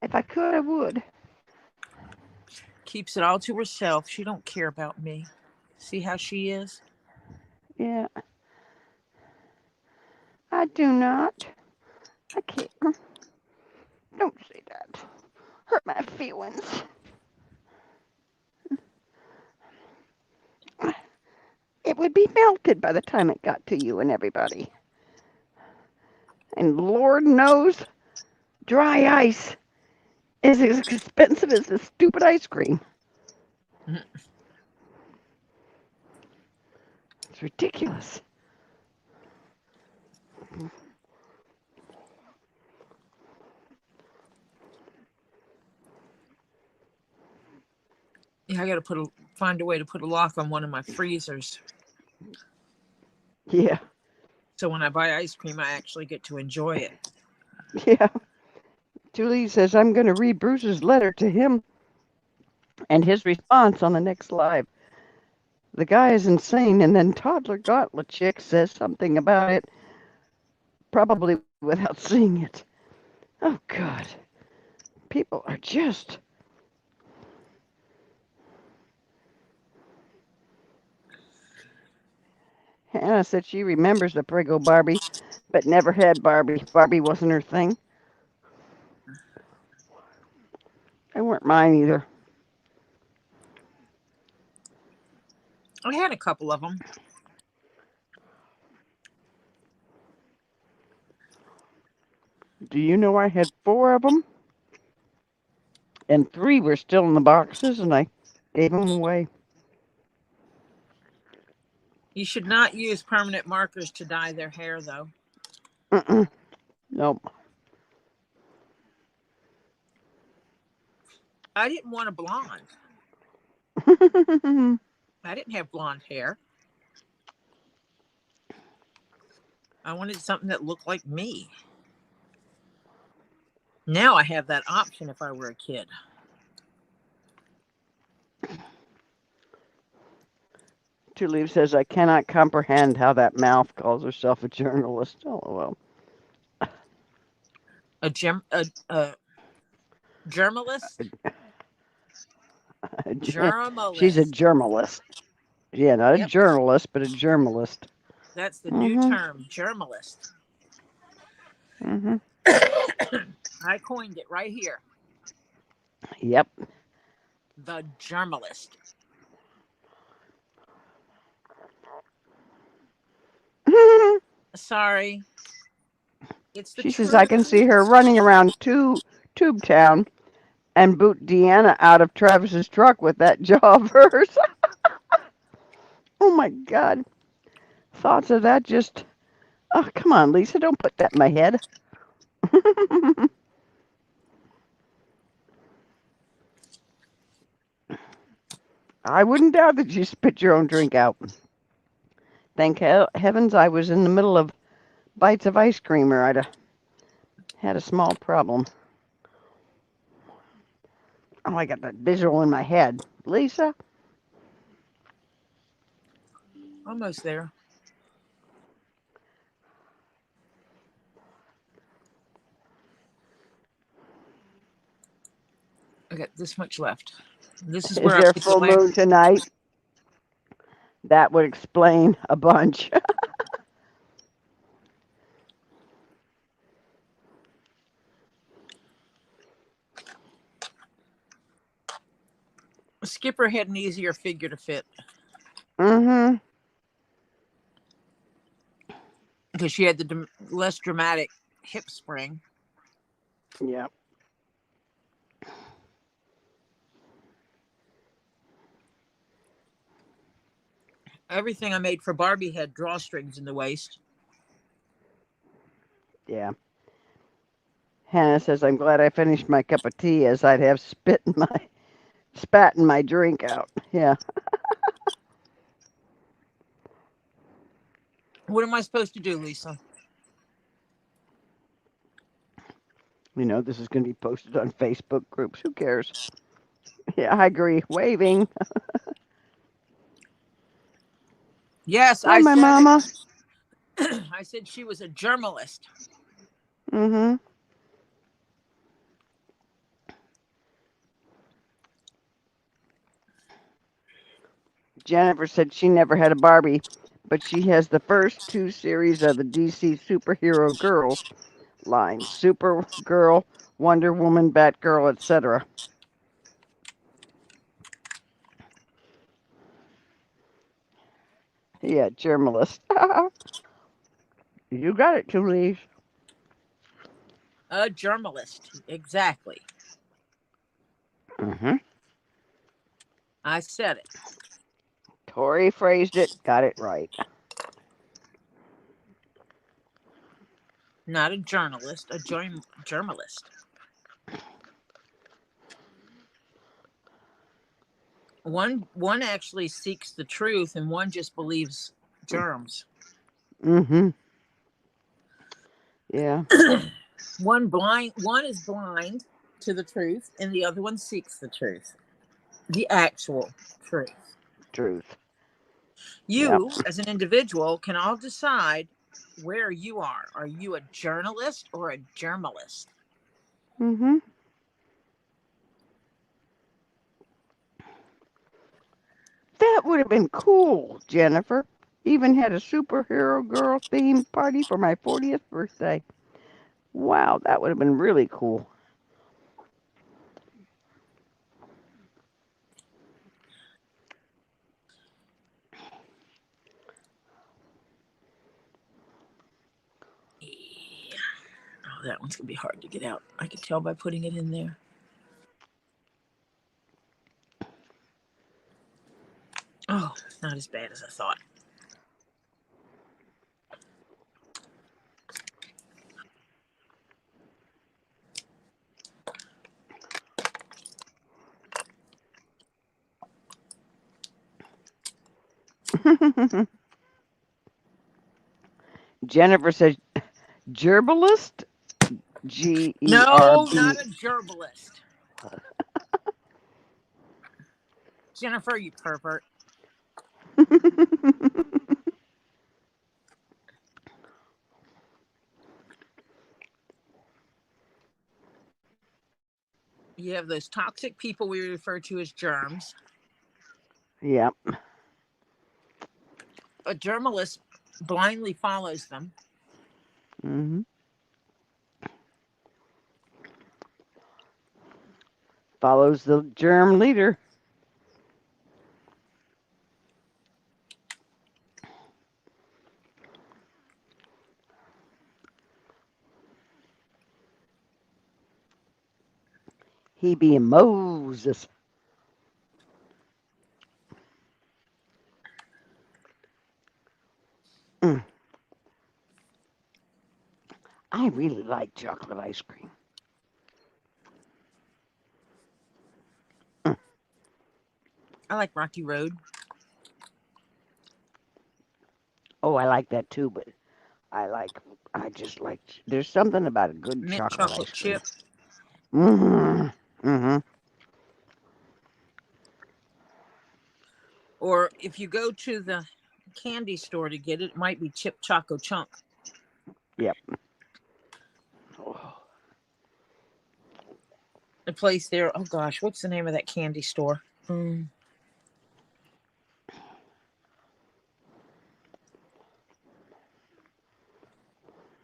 If I could, I would. Keeps it all to herself. She don't care about me. See how she is? Yeah. I do not. I care. Don't say that. Hurt my feelings. It would be melted by the time it got to you and everybody. And Lord knows, dry ice is as expensive as the stupid ice cream. It's ridiculous. Yeah, I got to find a way to put a lock on one of my freezers. Yeah. So when I buy ice cream, I actually get to enjoy it. Yeah. Julie says, I'm going to read Bruce's letter to him and his response on the next live. The guy is insane, and then Toddler Gauntlet Chick says something about it, probably without seeing it. Oh, God. People are just... Hannah said she remembers the Prego Barbie, but never had Barbie. Barbie wasn't her thing. They weren't mine either. I had a couple of them. Do you know I had 4 of them? And 3 were still in the boxes, and I gave them away. You should not use permanent markers to dye their hair, though. Nope. I didn't want a blonde. I didn't have blonde hair. I wanted something that looked like me. Now I have that option if I were a kid. Tulip says, I cannot comprehend how that mouth calls herself a journalist. Oh, well. A journalist? She's a journalist. Yeah, not a journalist, but a journalist. That's the new term, journalist. Mm-hmm. I coined it right here. Yep. The germalist. Sorry. It's the She says I can truth. see her running around Tube Town and boot Deanna out of Travis's truck with that jaw of hers. Oh my God. Thoughts of that just. Oh, come on, Lisa. Don't put that in my head. I wouldn't doubt that you spit your own drink out. Thank heavens I was in the middle of bites of ice cream or I'd have had a small problem. Oh, I got that visual in my head. Lisa? Almost there. I got this much left. This is Is where I there put the full last. moon tonight? That would explain a bunch. Skipper had an easier figure to fit Mm-hmm. because she had the less dramatic hip spring. Yep. Everything I made for Barbie had drawstrings in the waist. Yeah. Hannah says, I'm glad I finished my cup of tea as I'd have spat in my drink out. Yeah. What am I supposed to do, Lisa? You know, this is going to be posted on Facebook groups. Who cares? Yeah, I agree. Waving. Yes, Hi, I my said mama. it. I said she was a journalist. Mm-hmm. Jennifer said she never had a Barbie, but she has the first two series of the DC superhero girls line. Supergirl, Wonder Woman, Batgirl, etc. Yeah, journalist. You got it, Tulise. A journalist. Exactly. Mm-hmm. I said it. Tori phrased it, got it right. Not a journalist, a journalist. One actually seeks the truth and one just believes germs. Mm-hmm. Yeah, One is blind to the truth and the other one seeks the truth. The actual truth. truth. Yep. You as an individual can all decide where you are. Are you a journalist or a journalist? Mm-hmm. That would have been cool, Jennifer. Even had a superhero girl themed party for my 40th birthday. Wow, that would have been really cool. Yeah. Oh, that one's gonna be hard to get out. I could tell by putting it in there. Oh, not as bad as I thought. Jennifer says, gerbilist? G E R No, not B. a gerbilist. Jennifer, you pervert. You have those toxic people we refer to as germs. Yep. A journalist blindly follows them. Mm-hmm. follows the germ leader. He be Moses. Mm. I really like chocolate ice cream. Mm. I like Rocky Road. Oh, I like that too, but I just like, there's something about a good Mint chocolate chocolate ice cream. chip. Mm-hmm. Mm-hmm. Or if you go to the candy store to get it, it might be Chip Choco Chunk. Yep. Oh. The place there. Oh gosh, what's the name of that candy store?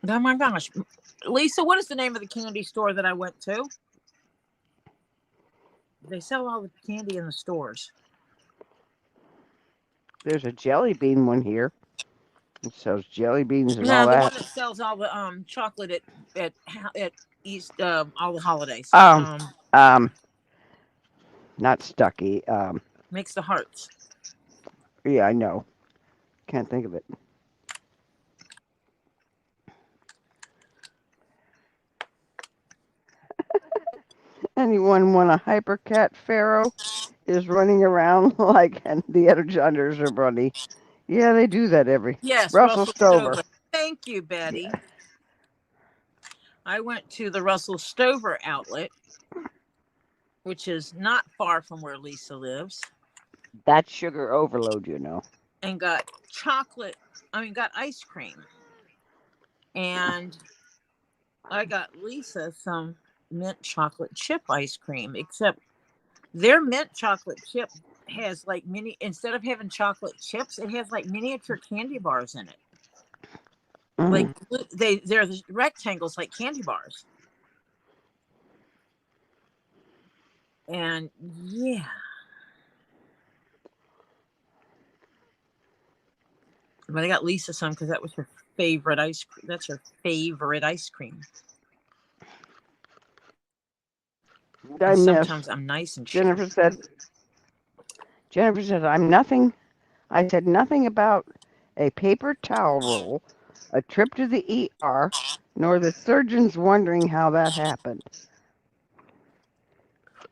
Oh my gosh, Lisa, what is the name of the candy store that I went to? They sell all the candy in the stores. There's a jelly bean one here. It sells jelly beans and No, all the one that. that sells all the chocolate at East all the holidays. Um, um, not Stucky. Makes the hearts. Yeah, I know. Can't think of it. Anyone want a hypercat pharaoh is running around like and the editors are running. Yeah, they do that every Yes, Russell Russell Stover. Stover. Thank you, Betty. Yeah. I went to the Russell Stover outlet, which is not far from where Lisa lives, That's sugar overload, you know. and got got ice cream. And I got Lisa some mint chocolate chip ice cream, except their mint chocolate chip has like instead of having chocolate chips, it has like miniature candy bars in it. Like Mm. they're rectangles like candy bars. And yeah. But I got Lisa some because that was her favorite ice cream. That's her favorite ice cream. I And miss. sometimes I'm nice and Jennifer said, I said nothing about a paper towel roll, a trip to the ER, nor the surgeons wondering how that happened.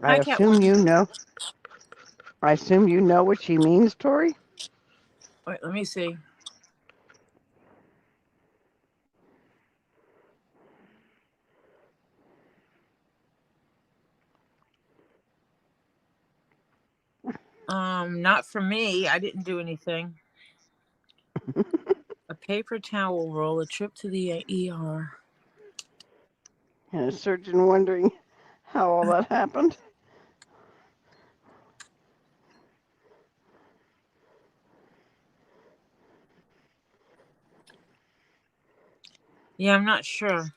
I Hi, assume Catwoman. you know. I assume you know what she means, Tori? Wait, let me see. Not for me. I didn't do anything. A paper towel roll, a trip to the ER. And a surgeon wondering how all that happened. Yeah, I'm not sure.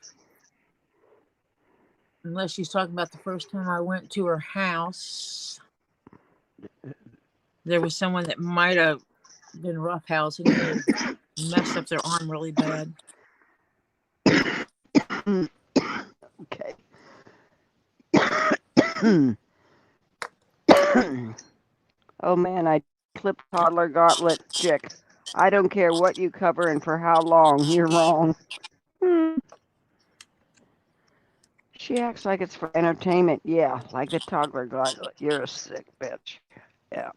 Unless she's talking about the first time I went to her house. There was someone that might have been roughhousing and messed up their arm really bad. Okay. Oh man, I clipped toddler gauntlet chick. I don't care what you cover and for how long. You're wrong. She acts like it's for entertainment. Yeah, like the toddler gauntlet. You're a sick bitch. Yeah.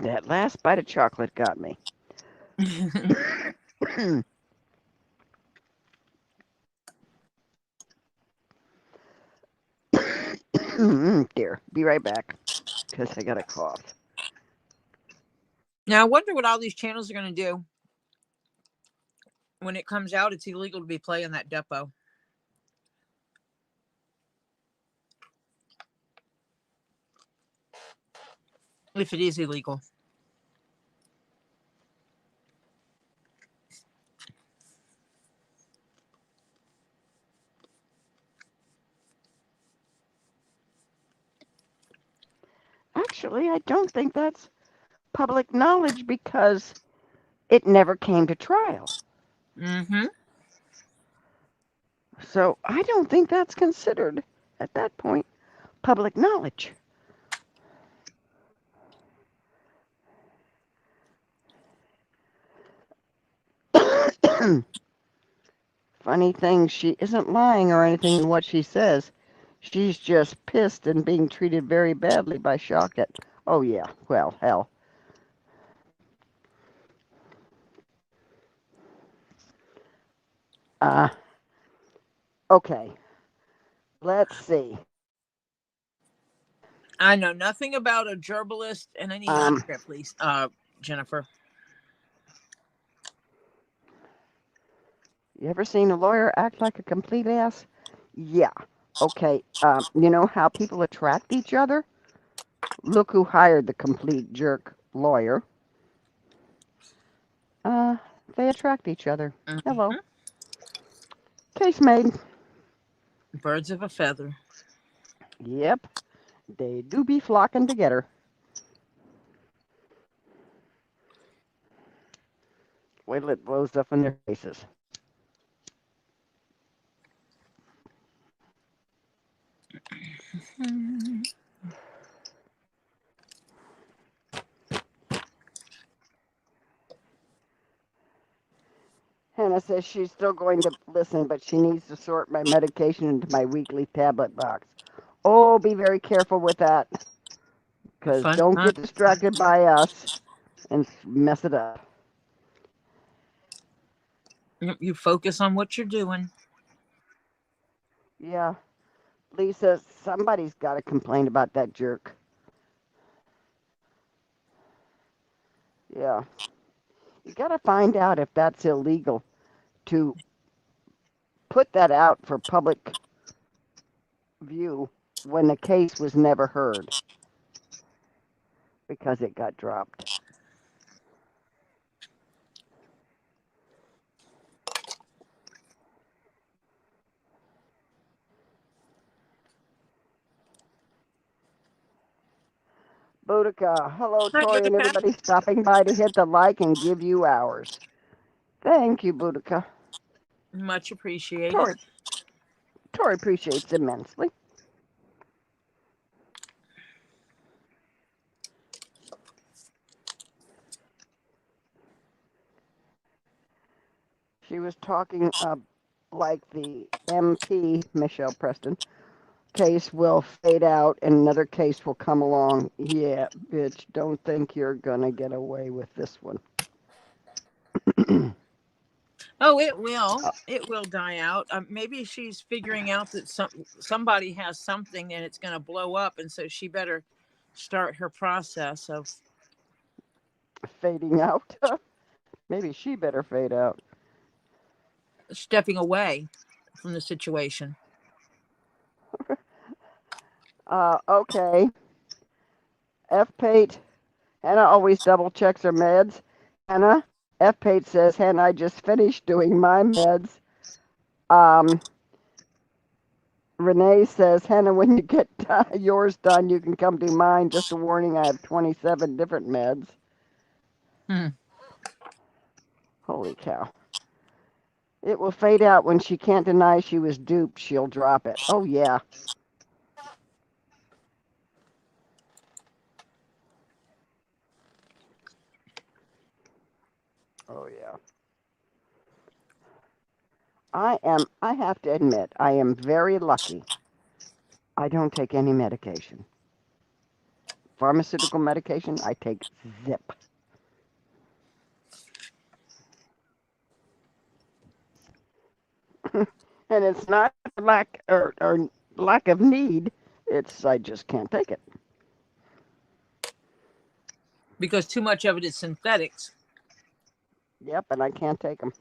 That last bite of chocolate got me. Dear, be right back because I got a cough. Now, I wonder what all these channels are going to do. When it comes out, it's illegal to be playing that Depo. if it is illegal. Actually, I don't think that's public knowledge because it never came to trial. Mm-hmm. So I don't think that's considered at that point public knowledge. Funny thing, she isn't lying or anything in what she says. She's just pissed and being treated very badly by Shawkett. Oh yeah, well, hell. Uh, okay. Let's see. I know nothing about a gerbilist, and I need Um, script, please, Jennifer. You ever seen a lawyer act like a complete ass? Yeah. Okay. You know how people attract each other? Look who hired the complete jerk lawyer. Uh, they attract each other. Hello. Mm-hmm. Case made. Birds of a feather. Yep. They do be flocking together. Wait till it blows up in their faces. Hannah says she's still going to listen, but she needs to sort my medication into my weekly tablet box. Oh, be very careful with that, because Fun don't time. get distracted by us and mess it up. You focus on what you're doing. Yeah, Lisa, somebody's got to complain about that jerk. Yeah, you got to find out if that's illegal to put that out for public view when the case was never heard because it got dropped. Boudica, hello, Hi, Tori, and Boudica. everybody stopping by to hit the like and give you ours. Thank you, Boudica. Much appreciated. Tori, Tori appreciates immensely. She was talking like the MP, Michelle Preston, case will fade out and another case will come along. Yeah, bitch, don't think you're gonna get away with this one. Oh, it will. It will die out. Maybe she's figuring out that somebody has something and it's going to blow up, and so she better start her process of Fading out? Maybe she better fade out. stepping away from the situation. Okay. F. Pate, Hannah always double checks her meds. Hannah, F. Pate says, Hannah, I just finished doing my meds. Um, Renee says, Hannah, when you get yours done, you can come do mine. Just a warning, I have 27 different meds. Hmm. Holy cow. It will fade out when she can't deny she was duped. She'll drop it. Oh, yeah. Oh, yeah. I have to admit, I am very lucky. I don't take any medication. Pharmaceutical medication, I take zip. And it's not or lack of need. It's I just can't take it. Because too much of it is synthetics. Yep, and I can't take them.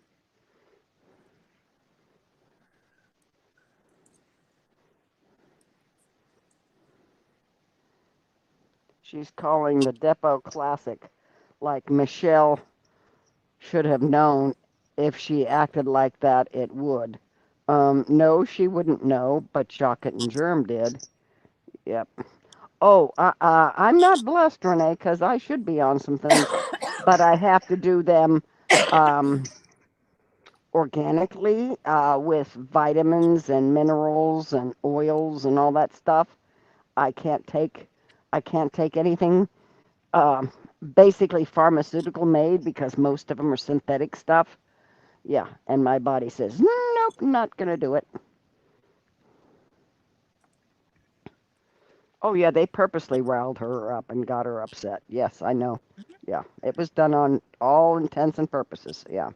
She's calling the Depot Classic like Michelle should have known if she acted like that, it would. No, she wouldn't know, but Jocket and Germ did. Yep. Oh, I'm not blessed, Renee, because I should be on some things, but I have to do them um, organically with vitamins and minerals and oils and all that stuff. I can't take I can't take anything um, basically pharmaceutical made because most of them are synthetic stuff. Yeah, and my body says, nope, not gonna do it. Oh yeah, they purposely riled her up and got her upset. Yes, I know. Yeah, it was done on all intents and purposes. Yeah.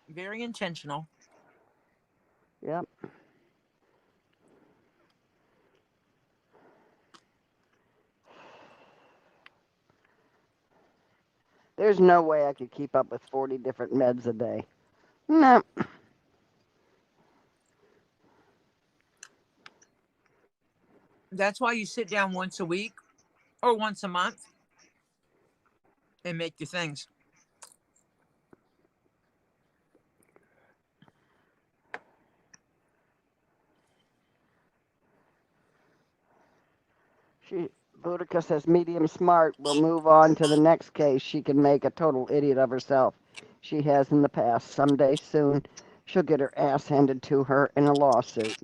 Very intentional. Yep. There's no way I could keep up with 40 different meds a day. No. That's why you sit down once a week or once a month and make your things. She Boudica says medium smart will move on to the next case. She can make a total idiot of herself. She has in the past. Someday soon, she'll get her ass handed to her in a lawsuit.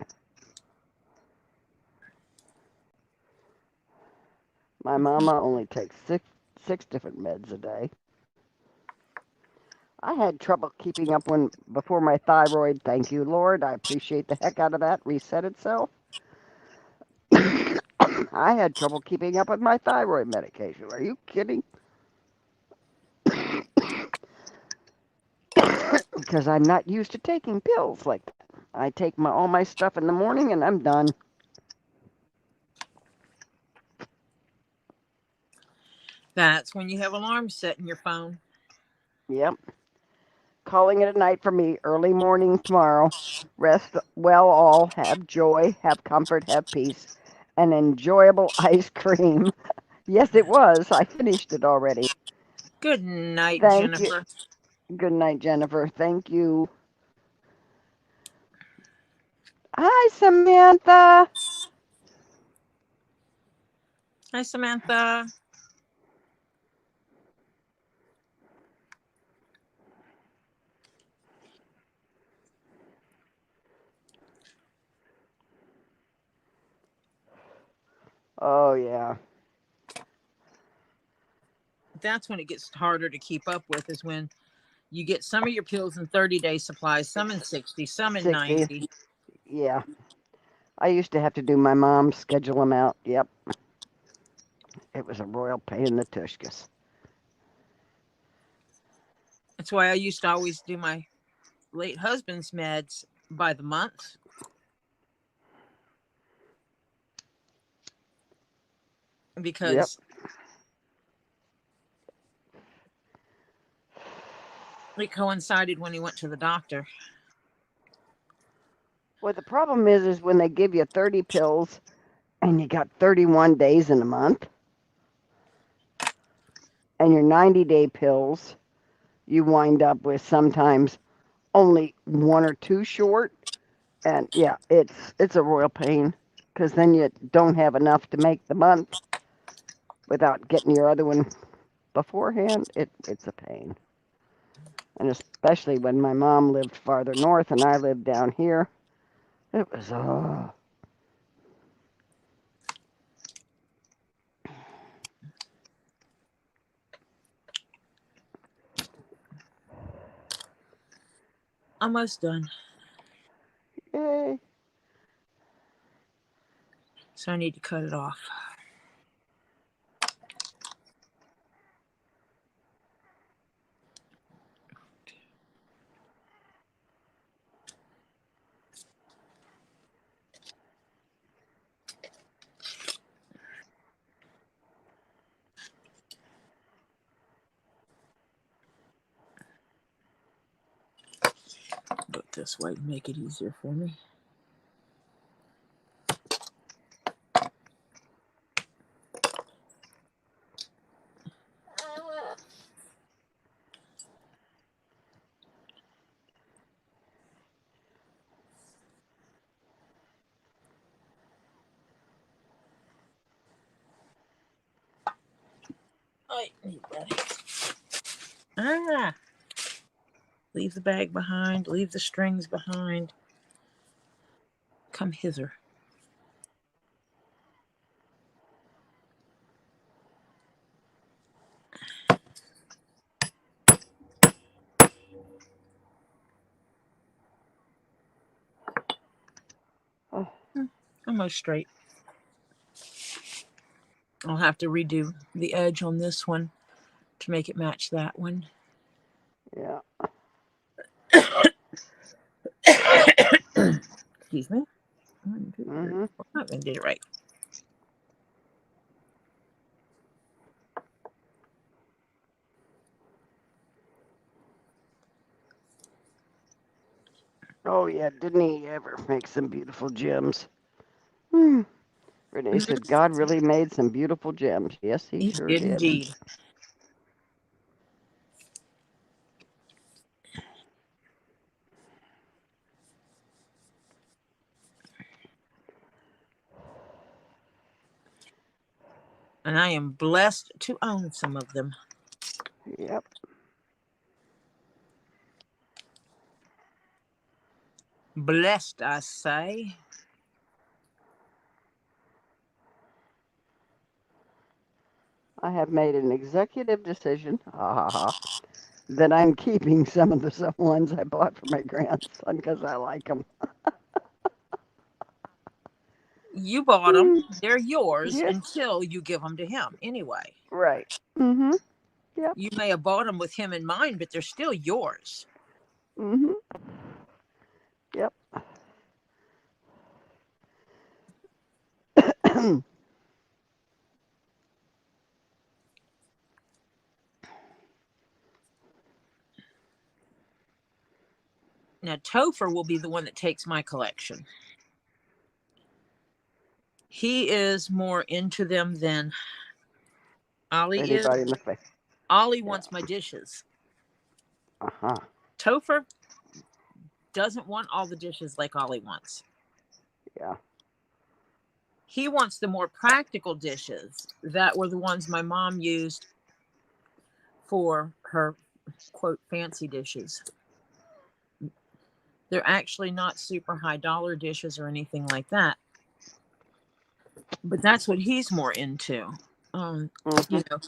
My mama only takes six different meds a day. I had trouble keeping up when before my thyroid, thank you, Lord, I appreciate the heck out of that, reset itself. I had trouble keeping up with my thyroid medication. Are you kidding? Because I'm not used to taking pills like that. I take all my stuff in the morning and I'm done. That's when you have alarms set in your phone. Yep. Calling it a night for me. Early morning tomorrow. Rest well all. Have joy. Have comfort. Have peace. An enjoyable ice cream. Yes, it was. I finished it already. Good night, Thank you. Jennifer. Good night, Jennifer. Thank you. Hi, Samantha. Hi, Samantha. Oh, yeah. That's when it gets harder to keep up with, is when you get some of your pills in 30-day supplies, some in 60, some in 60. 90. Yeah. I used to have to do my mom's schedule them out. Yep. It was a royal pain in the tushkas. That's why I used to always do my late husband's meds by the month. Yep. Because it coincided when he went to the doctor. Well, the problem is when they give you 30 pills and you got 31 days in a month, and your 90-day pills, you wind up with sometimes only one or two short, and yeah, it's a royal pain because then you don't have enough to make the month without getting your other one beforehand. It's a pain, and especially when my mom lived farther north and I lived down here, it was Almost done. yay. So I need to cut it off. Go this way to make it easier for me. I need that. Ah. Leave the bag behind. Leave the strings behind. Come hither. Oh. Almost straight. I'll have to redo the edge on this one to make it match that one. Yeah. Excuse me. 1, 2, 3, 4, 5. I did it right. Oh, yeah. Didn't he ever make some beautiful gems? Hmm. Renee said, God really made some beautiful gems. Yes, he He sure did did. indeed. And I am blessed to own some of them. Yep. Blessed, I say. I have made an executive decision, that I'm keeping some of the ones I bought for my grandson because I like them. You bought them. They're yours Yeah. until you give them to him anyway. Right. Mm-hmm. Yep. You may have bought them with him in mind, but they're still yours. Mm-hmm. Yep. Now, Topher will be the one that takes my collection. He is more into them than Ollie is. Anybody in the face? Ollie wants my dishes. Uh-huh. Topher doesn't want all the dishes like Ollie wants. Yeah. He wants the more practical dishes that were the ones my mom used for her, quote, fancy dishes. They're actually not super high dollar dishes or anything like that. But that's what he's more into. You know,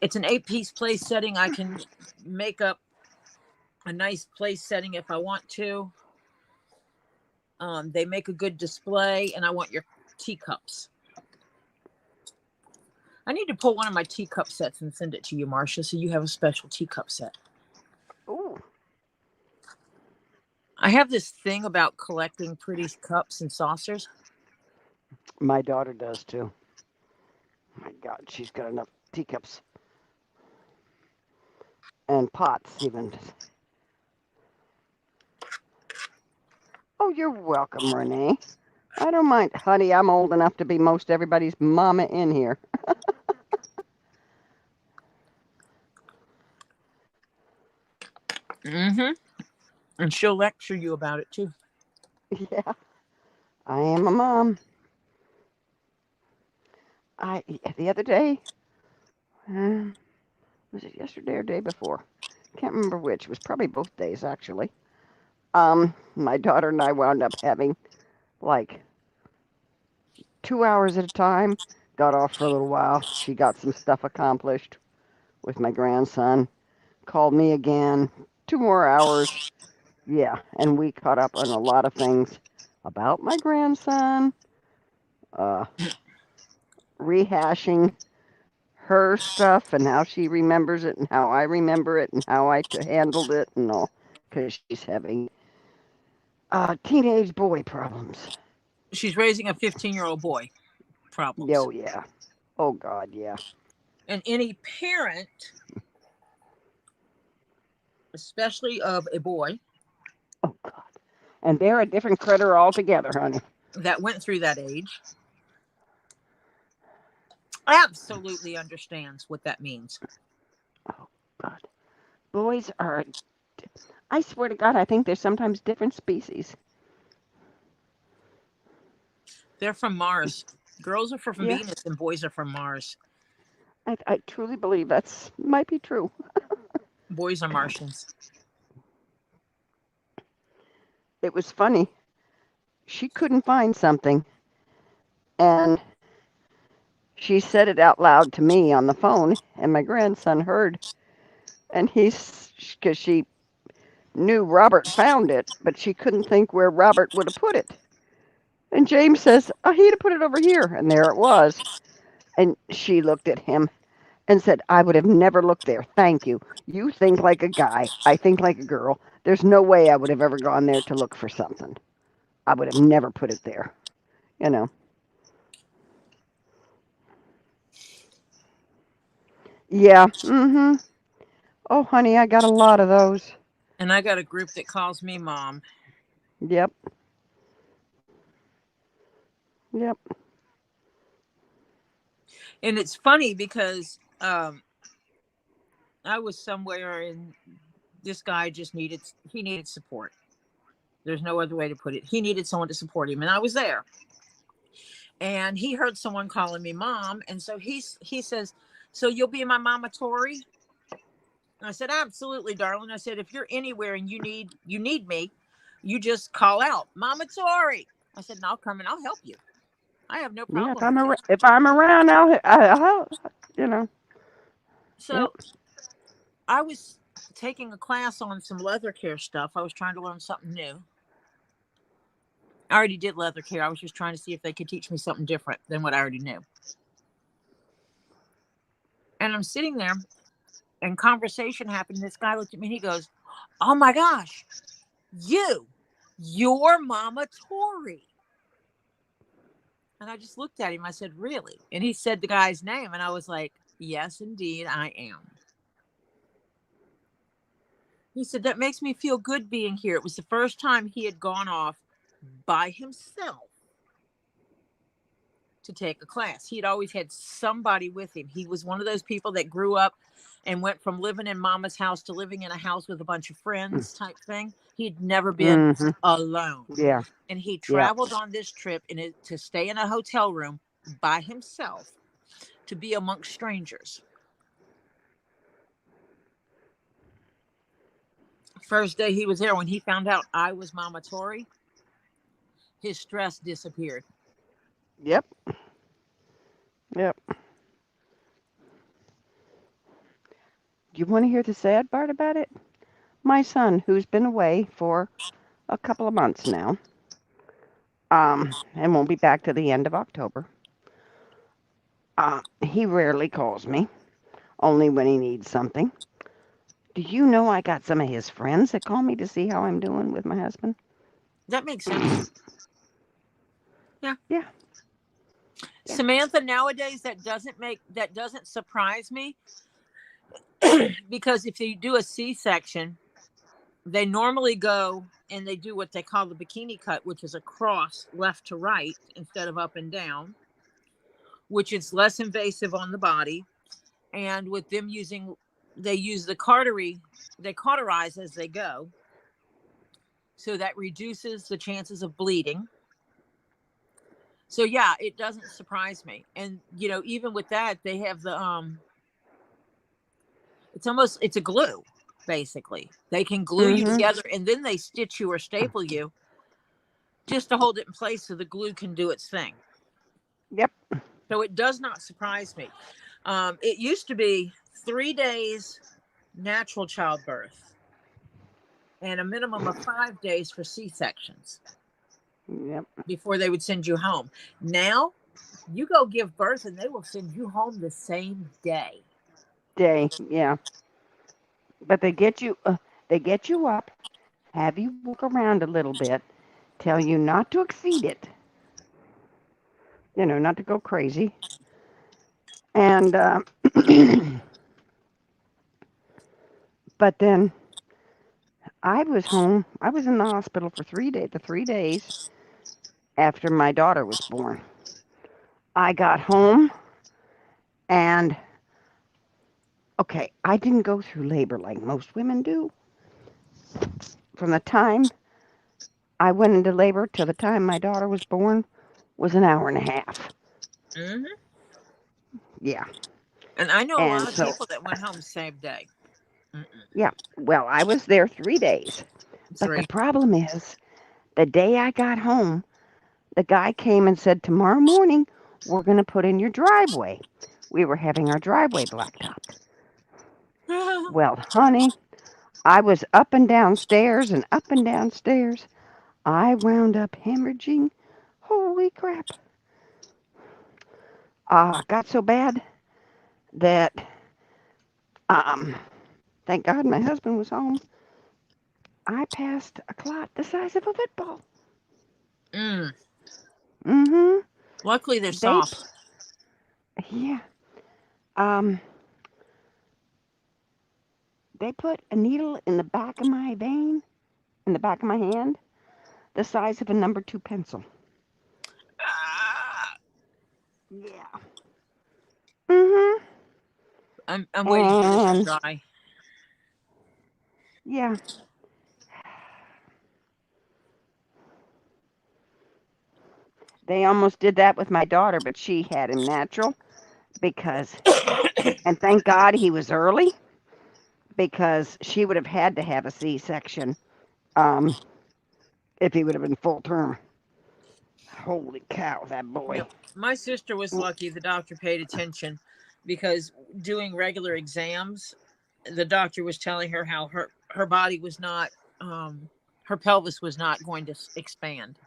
it's an 8-piece place setting. I can make up a nice place setting if I want to. They make a good display, and I want your teacups. I need to pull one of my teacup sets and send it to you, Marcia, so you have a special teacup set. Ooh. I have this thing about collecting pretty cups and saucers. My daughter does too. My God, she's got enough teacups and pots even. Oh, you're welcome, Renee. I don't mind. Honey, I'm old enough to be most everybody's mama in here. Mm-hmm. And she'll lecture you about it, too. Yeah, I am a mom. The other day, was it yesterday or day before? Can't remember which. It was probably both days, actually. My daughter and I wound up having like 2 hours at a time. Got off for a little while. She got some stuff accomplished with my grandson. Called me again. 2 more hours. Yeah, and we caught up on a lot of things about my grandson, uh, rehashing her stuff and how she remembers it and how I remember it and how I handled it and all, because she's having teenage boy problems. She's raising a 15-year-old boy. Problems. Oh, yeah. Oh, God, yeah. And any parent, especially of a boy, Oh, God. And they're a different critter altogether, honey. that went through that age absolutely understands what that means. Oh, God. Boys are, I swear to God, I think they're sometimes different species. They're from Mars. Girls are from Yeah. Venus and boys are from Mars. I truly believe that's might be true. Boys are Martians. It was funny. She couldn't find something, and she said it out loud to me on the phone, and my grandson heard, and because she knew Robert found it, but she couldn't think where Robert would have put it. And James says, oh, he'd have put it over here, and there it was. And she looked at him and said, I would have never looked there. Thank you. You think like a guy. I think like a girl. There's no way I would have ever gone there to look for something. I would have never put it there. You know. Yeah. Mm-hmm. Oh, honey, I got a lot of those. And I got a group that calls me mom. Yep. Yep. And it's funny because I was somewhere and this guy just needed support. There's no other way to put it. He needed someone to support him, and I was there. And he heard someone calling me mom, and so he says, "So you'll be my mama Tori?" I said, "Absolutely, darling." I said, "If you're anywhere and you need me, you just call out, Mama Tori." I said, "And I'll come and I'll help you. I have no Yeah. problem with it." If I'm around, I'll you know. Yep. So I was taking a class on some leather care stuff. I was trying to learn something new. I already did leather care. I was just trying to see if they could teach me something different than what I already knew. And I'm sitting there and conversation happened. This guy looked at me and he goes, "Oh my gosh, you're Mama Tori." And I just looked at him. I said, "Really?" And he said the guy's name. And I was like, "Yes, indeed, I am." He said, "That makes me feel good being here." It was the first time he had gone off by himself to take a class. He had always had somebody with him. He was one of those people that grew up and went from living in mama's house to living in a house with a bunch of friends type thing. He'd never been alone. Yeah. And he Yeah. traveled on this trip to stay in a hotel room by himself, to be amongst strangers. First day he was there, when he found out I was Mama Tori, his stress disappeared. Yep. Yep. Do you want to hear the sad part about it? My son, who's been away for a couple of months now, and won't be back to the end of October. He rarely calls me, only when he needs something. Do you know I got some of his friends that call me to see how I'm doing with my husband? That makes sense. Yeah. Yeah. Samantha, nowadays that doesn't surprise me because if you do a C-section, they normally go and they do what they call the bikini cut, which is across left to right instead of up and down, which is less invasive on the body. And with them they use the cautery, they cauterize as they go. So that reduces the chances of bleeding. So yeah, it doesn't surprise me. And even with that, they have the it's a glue, basically. They can glue you together and then they stitch you or staple you just to hold it in place so the glue can do its thing. Yep. So it does not surprise me. It used to be 3 days natural childbirth and a minimum of 5 days for C-sections. Yep. Before they would send you home. Now, you go give birth and they will send you home the same day. Yeah. But they get you up, have you walk around a little bit, tell you not to exceed it. Not to go crazy. And but then I was home. I was in the hospital for 3 days after my daughter was born. I got home and okay, I didn't go through labor like most women do. From the time I went into labor till the time my daughter was born was an hour and a half. Mm-hmm. Yeah. And I know a And lot of so, people that went home the same day. Mm-mm. yeah, well, I was there 3 days. But the 3. problem is, the day I got home, the guy came and said, tomorrow morning, we're going to put in your driveway. We were having our driveway blacktopped. Well, honey, I was up and down stairs and up and down stairs. I wound up hemorrhaging. Holy crap. Got so bad that, um, thank God my husband was home. I passed a clot the size of a football. Mm. Mm-hmm. Luckily, they're They, soft. yeah. Um, they put a needle in the back of my vein, in the back of my hand, the size of a number 2 pencil. Ah, Yeah. Mm-hmm. I'm waiting for this to And dry. yeah, they almost did that with my daughter, but she had him natural because, and thank God he was early because she would have had to have a C-section um, if he would have been full term. Holy cow, that boy. Yep. My sister was lucky. The doctor paid attention because doing regular exams, the doctor was telling her how her body was not, her pelvis was not going to expand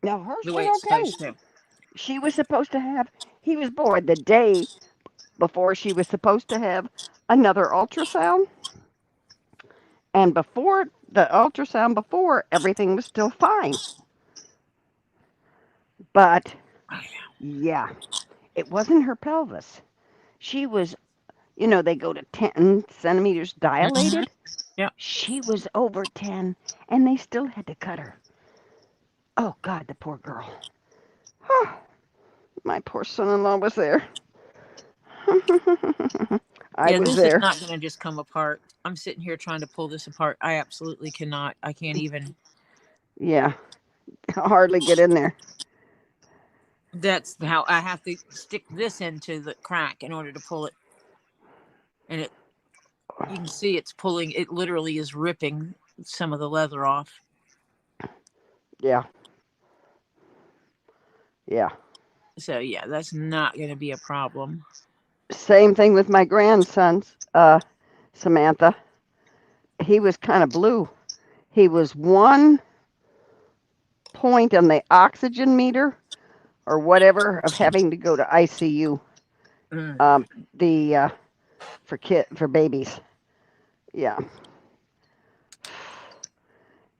Now hers the way was it's okay. supposed to. She was supposed to have, he was born the day before she was supposed to have another ultrasound. And before the ultrasound, before everything was still fine. But yeah, it wasn't her pelvis. She was, they go to 10 centimeters Mm-hmm. dilated. Yep. She was over 10, and they still had to cut her. Oh, God, the poor girl. Oh, my poor son in law was there. I Yeah, was this is there. not going to just come apart. I'm sitting here trying to pull this apart. I absolutely cannot. I can't even. Yeah, hardly get in there. That's how I have to stick this into the crack in order to pull it. And you can see it's pulling, it literally is ripping some of the leather off. Yeah, yeah. So, yeah, that's not going to be a problem. Same thing with my grandson's, Samantha. He was kind of blue. He was 1 point on the oxygen meter or whatever of having to go to ICU. Mm. The for babies. Yeah.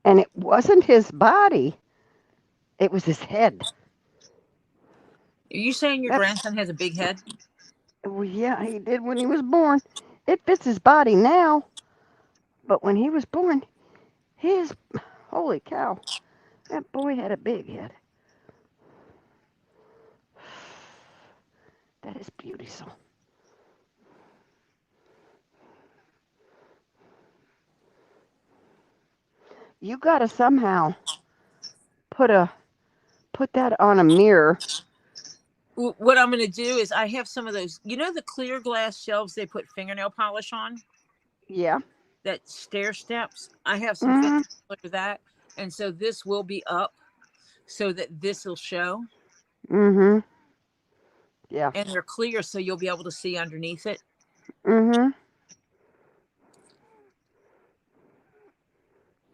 And it wasn't his body, it was his head. Are you saying your That's grandson has a big head? well, yeah, he did when he was born. It fits his body now, but when he was born, his holy cow, that boy had a big head. That is beautiful. You gotta somehow put a put that on a mirror. What I'm going to do is I have some of those, the clear glass shelves they put fingernail polish on, Yeah. that stair steps. I have some things Mhm. like that. And so this will be up so that this will show. Mhm. Yeah. And they're clear so you'll be able to see underneath it. Mhm.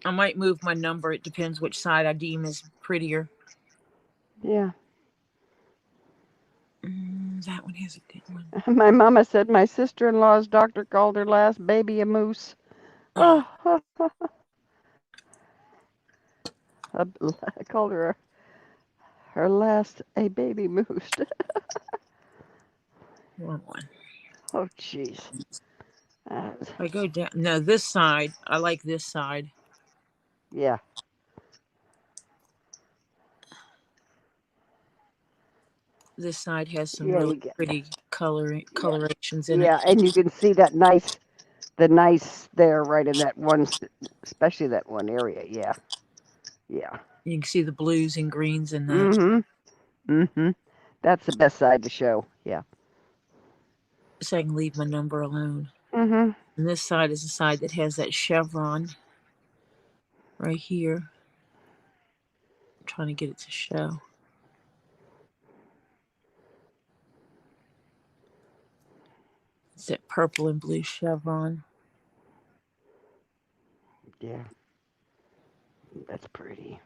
I might move my number. It depends which side I deem is prettier. Yeah. That one has a good one. My mama said my sister-in-law's doctor called her last baby a moose. Oh, I called her last a baby moose. Wrong one. Oh, jeez. If I go down, no, this side. I like this side. Yeah. This side has some Yeah, really you get. pretty Yeah. colorations in it. Yeah, and you can see that the nice there right in that one, especially that one area. Yeah. Yeah. You can see the blues and greens in that. Mhm. Mhm. That's the best side to show. Yeah. so I can leave my number alone. Mm-hmm. And this side is the side that has that chevron right here. I'm trying to get it to show. It's that purple and blue chevron. Yeah. That's pretty.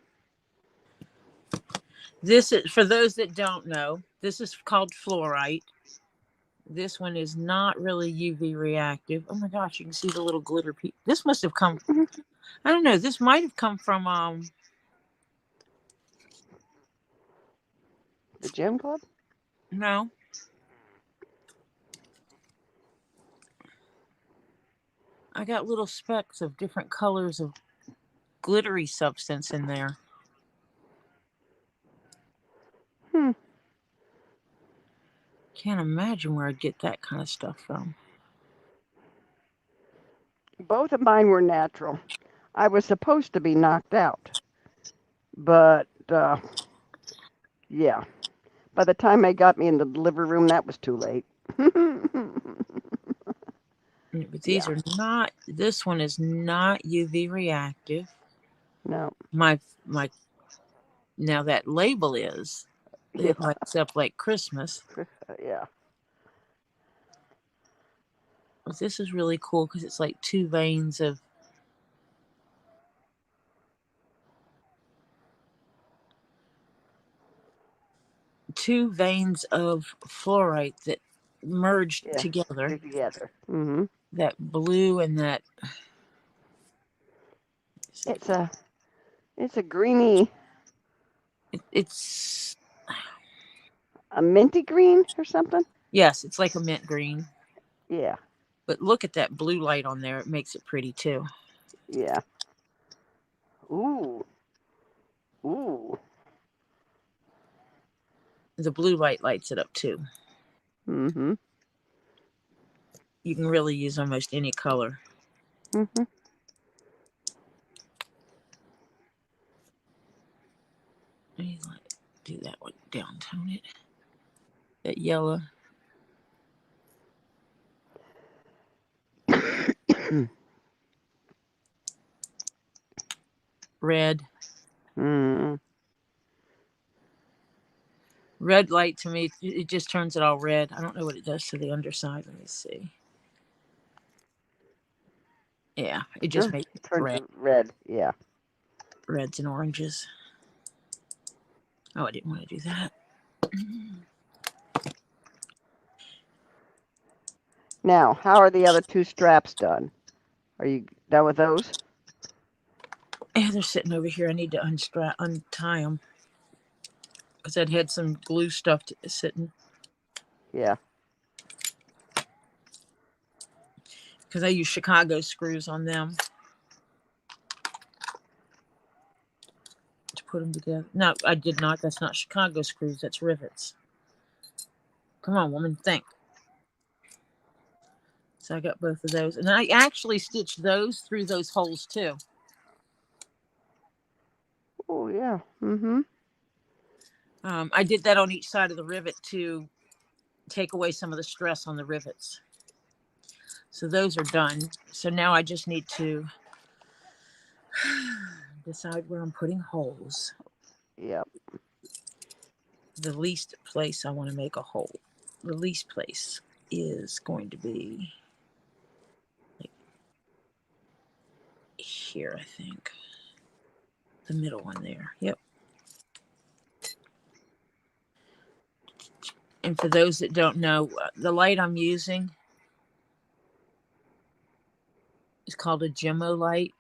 This is, for those that don't know, this is called fluorite. This one is not really UV reactive. Oh my gosh, you can see the little glitter piece. This must have come, I don't know, this might have come from The gym club? no. I got little specks of different colors of glittery substance in there. Can't imagine where I'd get that kind of stuff from. Both of mine were natural. I was supposed to be knocked out. But, yeah. By the time they got me in the delivery room, that was too late. But these are not, this one is not UV reactive. No. My now that label is, Yeah. it lights up like Christmas. Yeah. But this is really cool because it's like two veins of fluorite that merged together. Together. Mm-hmm. That blue and that. It's a greeny, It's a minty green or something. yes, it's like a mint green. Yeah. But look at that blue light on there; it makes it pretty too. Yeah. Ooh. Ooh. The blue light lights it up too. Mm-hmm. You can really use almost any color. Mm-hmm. Let me do that one, downtone it. That yellow. Red. Mm. Red light to me, it just turns it all red. I don't know what it does to the underside. Let me see. Yeah, it just makes it red. Red. Yeah. Reds and oranges. Oh, I didn't want to do that. Now, how are the other two straps done? Are you done with those? Yeah, they're sitting over here. I need to untie them because I'd had some glue stuff sitting. Yeah. Because I use Chicago screws on them to put them together. No, I did not. That's not Chicago screws. That's rivets. Come on, woman, think. So I got both of those. And I actually stitched those through those holes too. Oh, yeah. Mm-hmm. I did that on each side of the rivet to take away some of the stress on the rivets. So those are done. So now I just need to decide where I'm putting holes. Yep. The least place I want to make a hole. The least place is going to be like here, I think. The middle one there. Yep. And for those that don't know, the light I'm using is called a Gemmo light.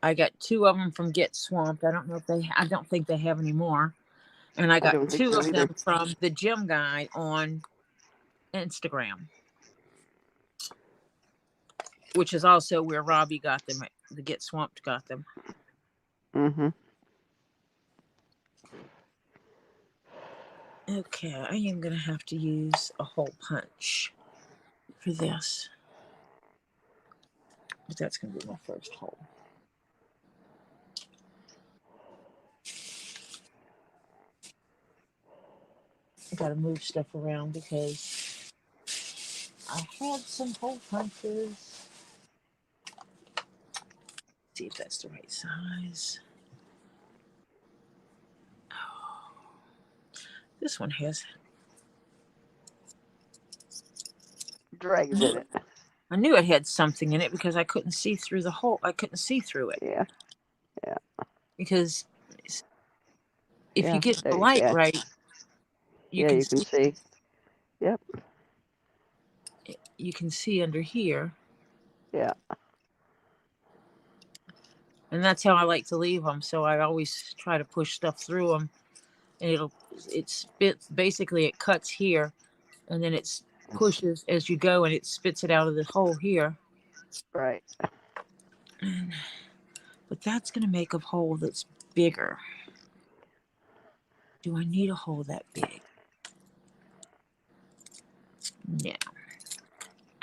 I got two of them from Get Swamped. I don't know if I don't think they have any more. And I got two of them from the gym guy on Instagram, which is also where Robbie got them. The Get Swamped got them. Mm-hmm. Okay, I am going to have to use a hole punch for this. But that's going to be my first hole. I got to move stuff around because I had some hole punches. See if that's the right size. Oh, this one has. Dregs in it. I knew it had something in it because I couldn't see through the hole. I couldn't see through it. Yeah. Yeah. Because if you get the there you light go. right, you you can see. Yep. You can see under here. Yeah. And that's how I like to leave them. So I always try to push stuff through them, and it spits. Basically, it cuts here, and then it pushes as you go, and it spits it out of the hole here. Right. But that's going to make a hole that's bigger. Do I need a hole that big? No.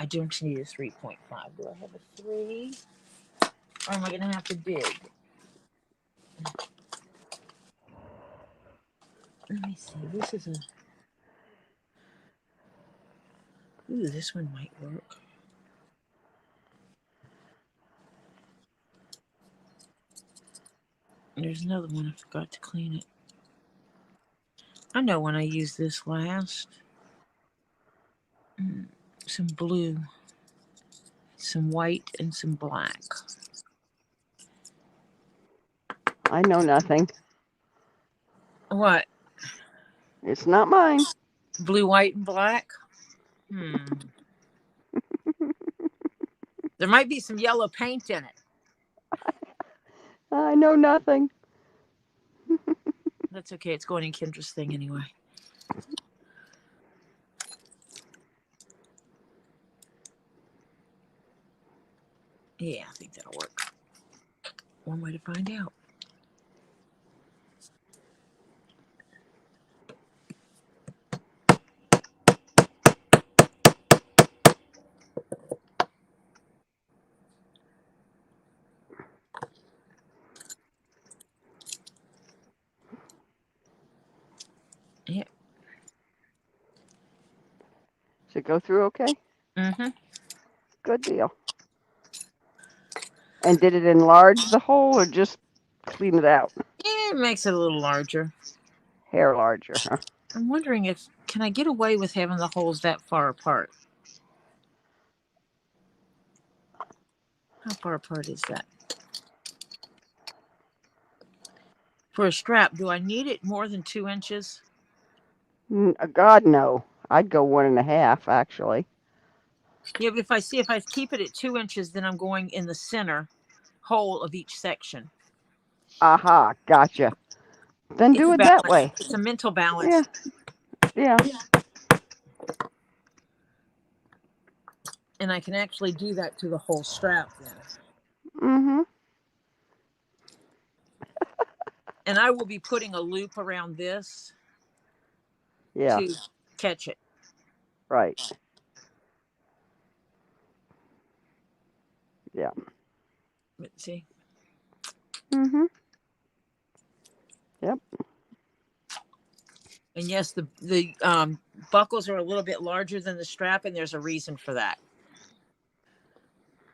I don't need a 3.5. Do I have a 3? Or am I going to have to dig? Let me see. This is a... Ooh, this one might work. There's another one. I forgot to clean it. I know when I used this last. Some blue, some white, and some black. I know nothing. What? It's not mine. Blue, white, and black? There might be some yellow paint in it. I know nothing. That's okay. It's going in Kendra's thing anyway. Yeah, I think that'll work. One way to find out. Yeah. Does it go through okay? Mm-hmm. Good deal. And did it enlarge the hole or just clean it out? It makes it a little larger. Hair larger, huh? I'm wondering can I get away with having the holes that far apart? How far apart is that? For a strap, do I need it more than 2 inches? God, no. I'd go 1.5, actually. Yeah, but if I keep it at 2 inches, then I'm going in the center hole of each section. Aha, gotcha. Then do it that way. It's a mental balance. Yeah. And I can actually do that to the whole strap then. Mm-hmm. And I will be putting a loop around this to catch it. Right. Yeah. Let's see. Mm-hmm. Yep. And yes, the buckles are a little bit larger than the strap, and there's a reason for that.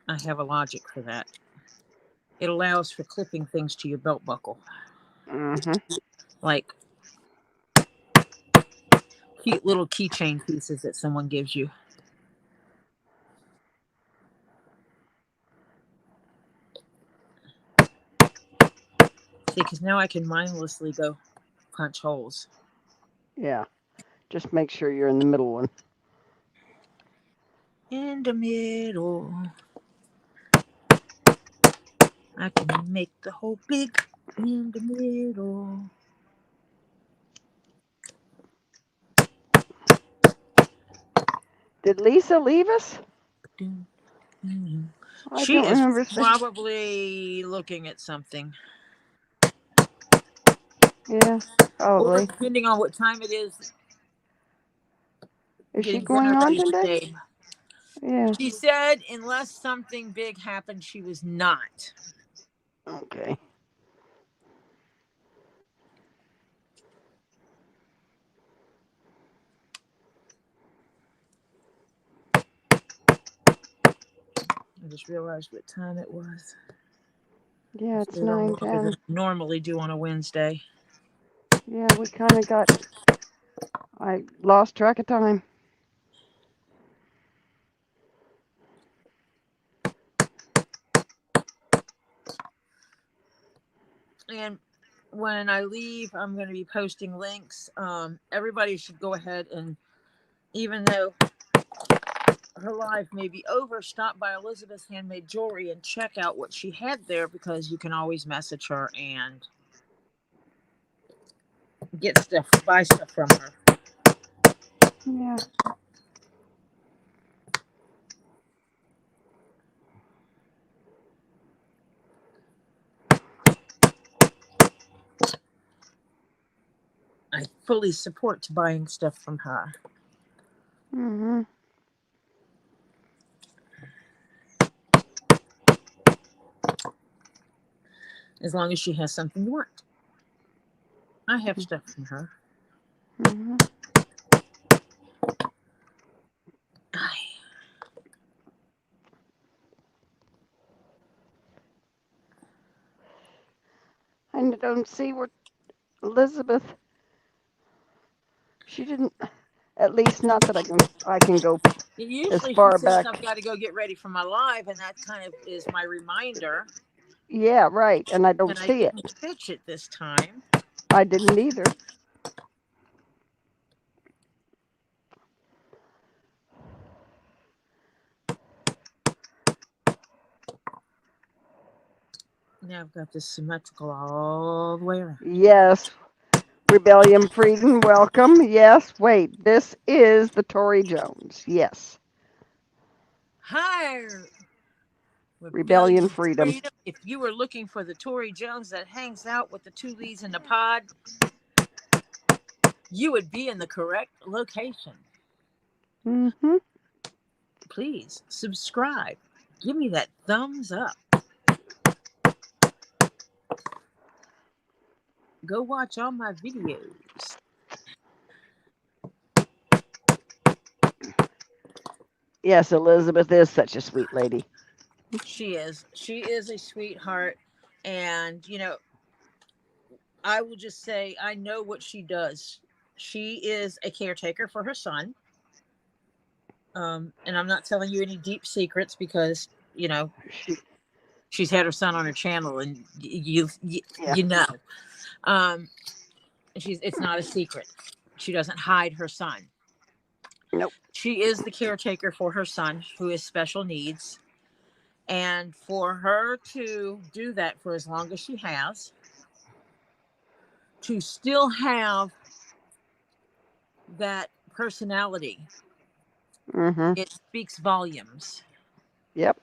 I have a logic for that. It allows for clipping things to your belt buckle. Mm-hmm. Like cute little keychain pieces that someone gives you. See, because now I can mindlessly go punch holes. Yeah. Just make sure you're in the middle one. In the middle. I can make the hole big in the middle. Did Lisa leave us? I She don't is remember. probably looking at something. Yeah, Or probably. depending on what time it is. Is she Getting going dinner on ready for today? Dave. Yeah. She said unless something big happened, she was not. Okay. I just realized what time it was. Yeah, it's A little longer 9:10. than I normally do on a Wednesday. Yeah, we kind of got. I lost track of time. And when I leave, I'm going to be posting links. Everybody should go ahead and, even though her live may be over, stop by Elizabeth's Handmade Jewelry and check out what she had there, because you can always message her and get stuff, buy stuff from her. Yeah. I fully support buying stuff from her. Mm-hmm. As long as she has something you want. I have stuff from her. Mm-hmm. I don't see where Elizabeth. She didn't. At least not that I can go as Usually she far says back. I've got to go get ready for my live, and that kind of is my reminder. Yeah, right. And I don't And I see it. didn't catch it this time. I didn't either. Now I've got this symmetrical all the way around. Yes. Rebellion Freedom, welcome. Yes. Wait, this is the LadyToriJones. Yes. Hi, Rebellion Freedom. If you were looking for the LadyToriJones that hangs out with the two leads in the pod, you would be in the correct location. Mm-hmm. Please subscribe. Give me that thumbs up. Go watch all my videos. Yes, Elizabeth is such a sweet lady. She is. She is a sweetheart. And, you know, I will just say, I know what she does. She is a caretaker for her son. And I'm not telling you any deep secrets, because, you know, she's had her son on her channel, and you know. It's not a secret. She doesn't hide her son. Nope. She is the caretaker for her son, who has special needs. And for her to do that for as long as she has, to still have that personality, Mm-hmm. it speaks volumes. Yep.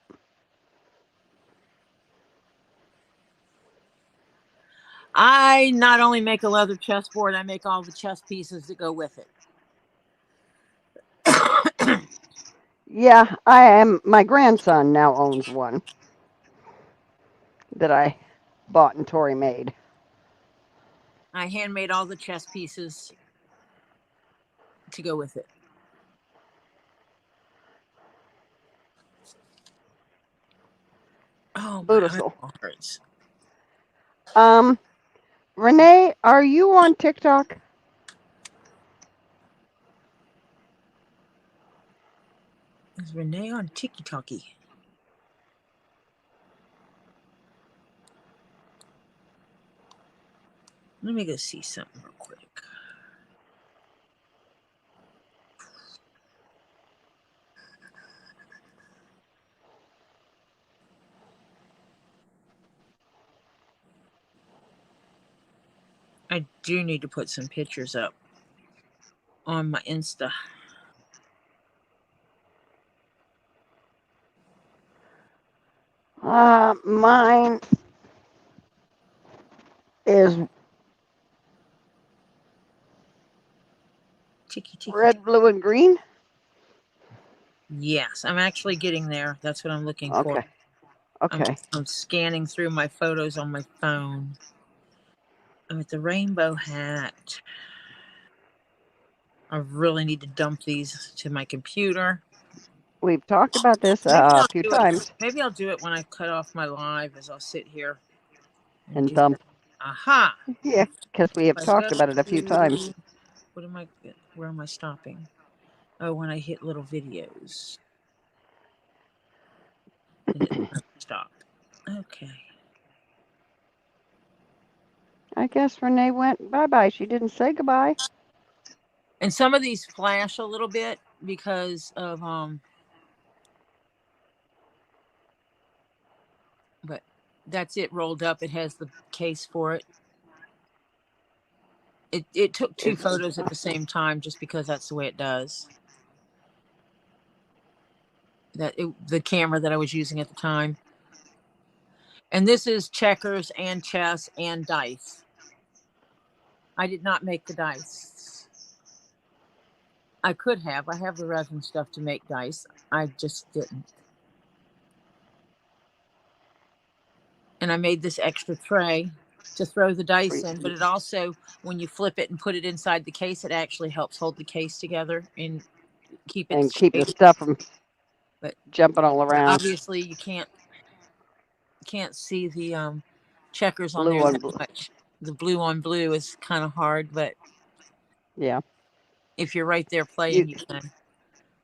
I not only make a leather chessboard, I make all the chess pieces that go with it. Yeah, I am. My grandson now owns one that I bought and Tori made. I handmade all the chess pieces to go with it. Oh, my Beautiful. hearts. Renee, are you on TikTok? Is Renee on TikTok? Let me go see something real quick. I do need to put some pictures up on my Insta. Mine is red, blue, and green. Yes, I'm actually getting there. That's what I'm looking for. Okay. Okay. I'm scanning through my photos on my phone. I'm at the rainbow hat. I really need to dump these to my computer. We've talked about this Maybe a I'll few do it. times. Maybe I'll do it when I cut off my live, as I'll sit here and And do that. thump. Aha! Yeah, because we have If I go talked about it a few times. to, what am I? Where am I stopping? Oh, when I hit little videos, and it stopped. Okay. I guess Renee went bye-bye. She didn't say goodbye. And some of these flash a little bit because of but that's it rolled up. It has the case for it. It took two photos at the same time just because that's the way it does. The camera that I was using at the time. And this is checkers and chess and dice. I did not make the dice. I could have. I have the resin stuff to make dice. I just didn't. And I made this extra tray to throw the dice in, but it also, when you flip it and put it inside the case, it actually helps hold the case together and keep it And keep the straight. stuff from But jumping all around. obviously you can't see the checkers on Blue there on that blue. much. The blue on blue is kind of hard, but Yeah. if you're right there playing, you can.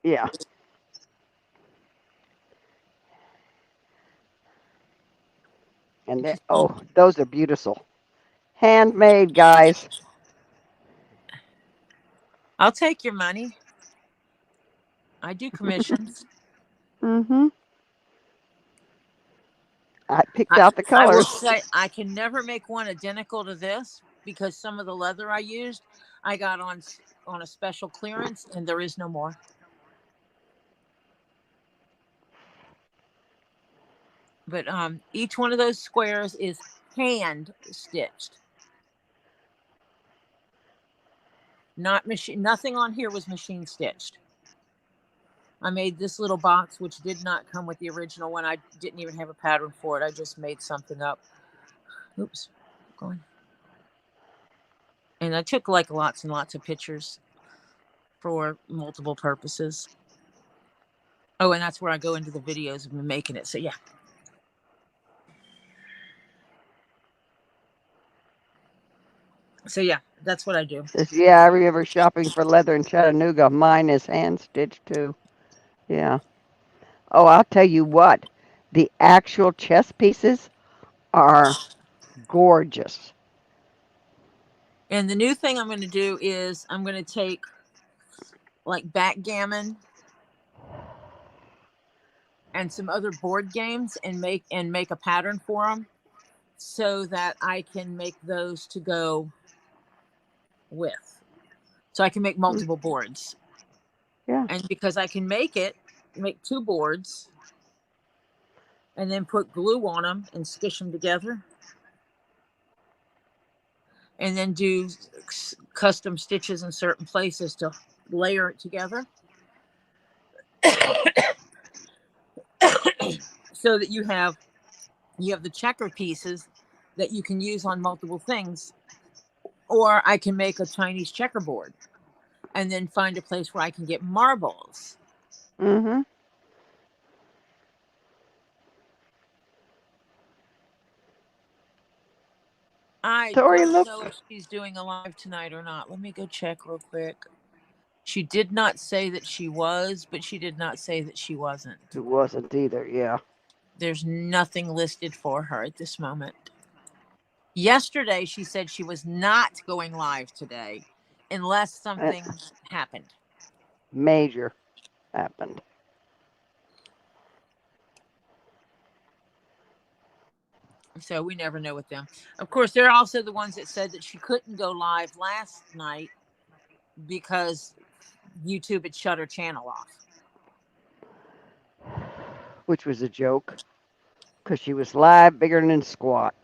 Yeah. And they, oh, those are beautiful. Handmade, guys. I'll take your money. I do commissions. Mm-hmm. I picked out the I will colors. say I can never make one identical to this because some of the leather I used, I got on a special clearance, and there is no more. But each one of those squares is hand stitched. Not machine. Nothing on here was machine stitched. I made this little box, which did not come with the original one. I didn't even have a pattern for it. I just made something up. Oops, going. And I took like lots and lots of pictures for multiple purposes. Oh, and that's where I go into the videos of me making it. So yeah. So yeah, that's what I do. Says, yeah, I remember shopping for leather in Chattanooga. Mine is hand stitched too. Yeah. Oh, I'll tell you what. The actual chess pieces are gorgeous. And the new thing I'm going to do is I'm going to take like backgammon and some other board games and make a pattern for them so that I can make those to go with. So I can make multiple boards. Yeah. And because I can make two boards and then put glue on them and stitch them together. And then do custom stitches in certain places to layer it together. So that you have the checker pieces that you can use on multiple things. Or I can make a Chinese checkerboard and then find a place where I can get marbles. Mm-hmm. I Tori, don't look. know if she's doing a live tonight or not. Let me go check real quick. She did not say that she was, but she did not say that she wasn't. It wasn't either, yeah. There's nothing listed for her at this moment. Yesterday, she said she was not going live today unless something happened. Major happened. So we never know with them. Of course, they're also the ones that said that she couldn't go live last night because YouTube had shut her channel off. Which was a joke. Because she was live bigger than squat.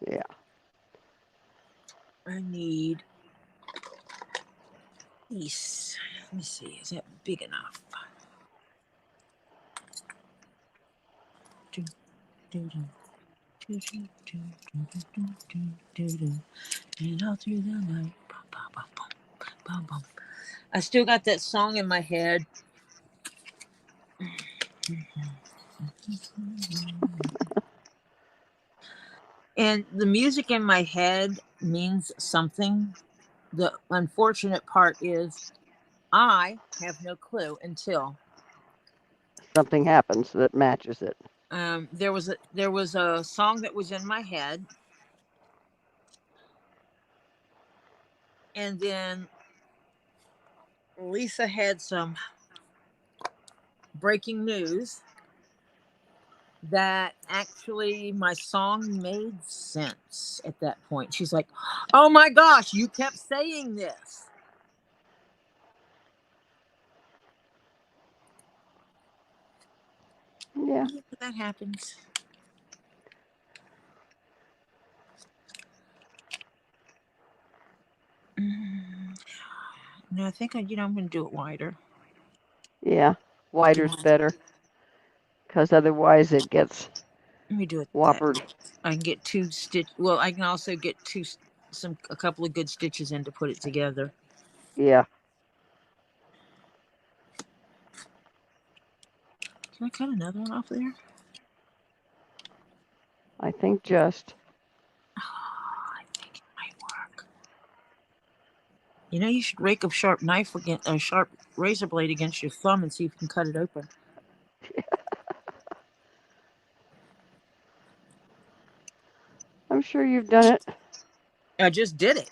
Yeah. I need piece. Let me see. Is that big enough? And all through the night. I still got that song in my head And the music in my head means something. The unfortunate part is I have no clue until Something happens that matches it. there was a song that was in my head, and then Lisa had some breaking news that actually my song made sense at that point. She's like, "Oh my gosh, you kept saying this." Yeah. That happens. No, I think I'm going to do it wider. Yeah. Wider's better. Because otherwise it gets Let me do it whoppered. that. I can get well, I can also get a couple of good stitches in to put it together. Yeah. Can I cut another one off there? I think just. I think it might work. You should rake a sharp knife against a sharp razor blade against your thumb and see if you can cut it open. I'm sure you've done it. I just did it.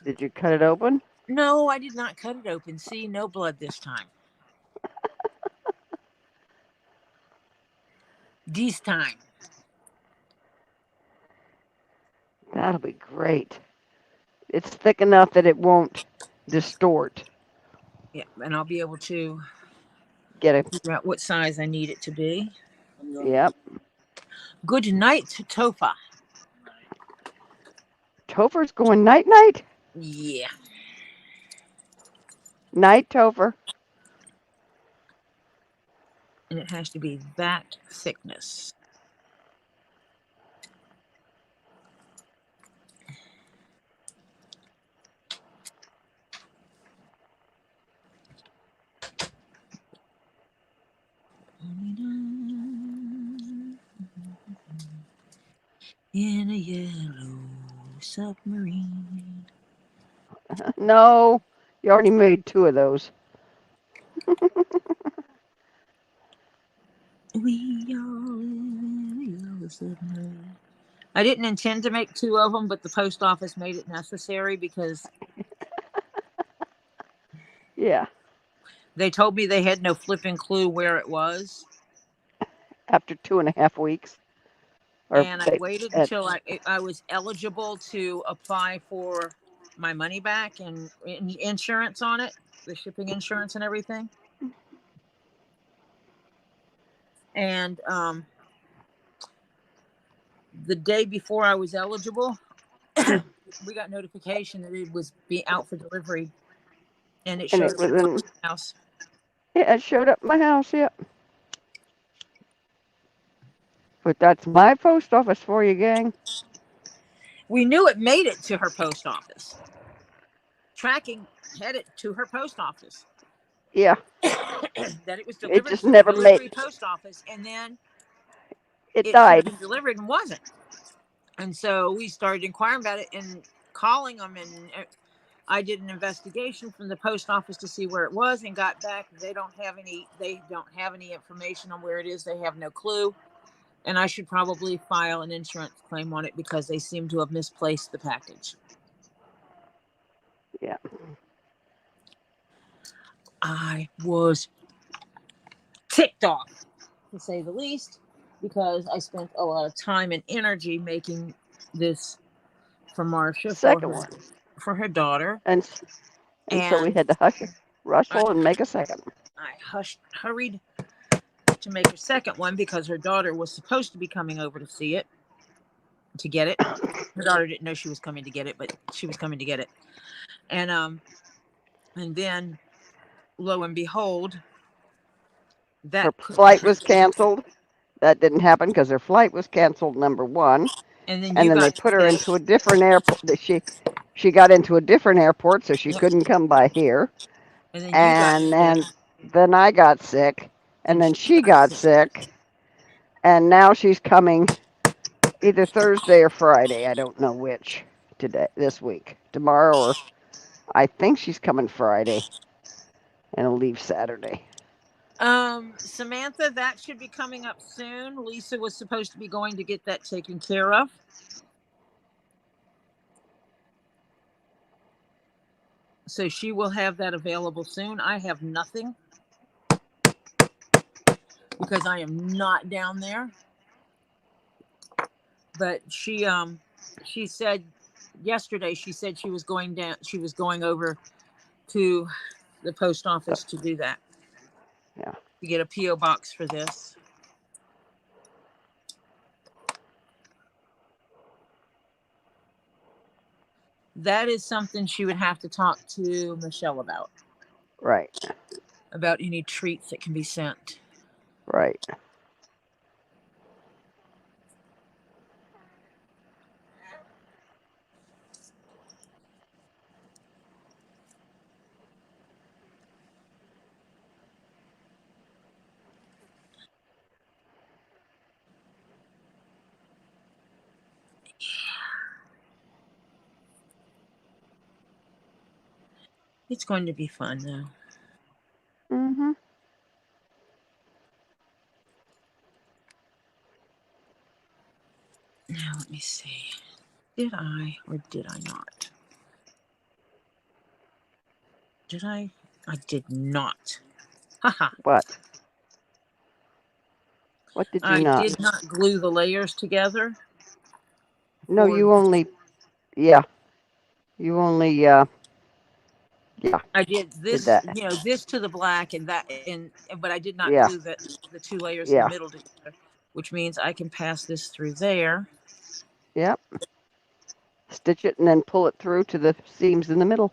Did you cut it open? No, I did not cut it open. See, no blood this time. This time. That'll be great. It's thick enough that it won't distort. Yeah, and I'll be able to Get it. figure out what size I need it to be. Yep. Good night, Tofa. Topher's going night night? Yeah. Night, Topher. And it has to be that thickness. In a yellow submarine. No, you already made 2 of those. We all in a yellow submarine. I didn't intend to make 2 of them, but the post office made it necessary because Yeah. they told me they had no flipping clue where it was. After 2.5 weeks. And I waited until I was eligible to apply for my money back and insurance on it, the shipping insurance and everything. And the day before I was eligible, we got notification that it was out for delivery, and it showed up at my house. Yeah, it showed up at my house. Yep. But that's my post office for you, gang. We knew it made it to her post office. Tracking had it to her post office. Yeah. That it was delivered It just to never the delivery made. post office, and then It died. Delivered and wasn't. And so we started inquiring about it and calling them, and I did an investigation from the post office to see where it was, and got back they don't have any information on where it is. They have no clue, and I should probably file an insurance claim on it because they seem to have misplaced the package. Yeah. I was ticked off, to say the least, because I spent a lot of time and energy making this for Marcia for her daughter. And so we had to rustle and make a second. I hurried to make a second one because her daughter was supposed to be coming over to see it, to get it. Her daughter didn't know she was coming to get it, but she was coming to get it. And then, lo and behold, her flight was canceled. That didn't happen because her flight was canceled, number one. And then they put her into a different airport. She got into a different airport, so she couldn't come by here. And then I got sick, and then she got sick, and now she's coming either Thursday or Friday. I don't know which this week. Tomorrow, or I think she's coming Friday and will leave Saturday. Samantha, that should be coming up soon. Lisa was supposed to be going to get that taken care of. So she will have that available soon. I have nothing because I am not down there. But she said yesterday, she said she was going down, she was going over to the post office to do that. Yeah. To get a P.O. box for this. That is something she would have to talk to Michelle about. Right. About any treats that can be sent. Right. It's going to be fun, though. Mm-hmm. Now, let me see. Did I or did I not? Did I? I did not. Haha. What? What did you I not? did not glue the layers together. No, you only, yeah. You only, yeah. I did this, that. this to the black and that, but I did not Yeah. glue the two layers in Yeah. the middle together, which means I can pass this through there. Yep. Stitch it and then pull it through to the seams in the middle.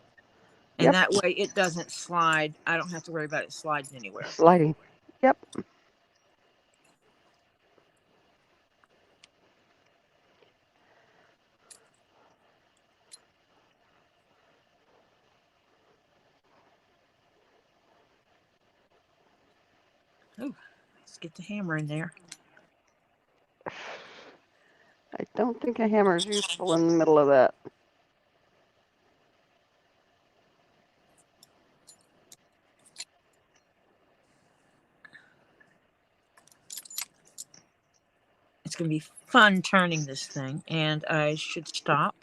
And Yep. that way it doesn't slide. I don't have to worry about it sliding anywhere. Sliding. Yep. Oh, let's get the hammer in there. I don't think a hammer is useful in the middle of that. It's going to be fun turning this thing, and I should stop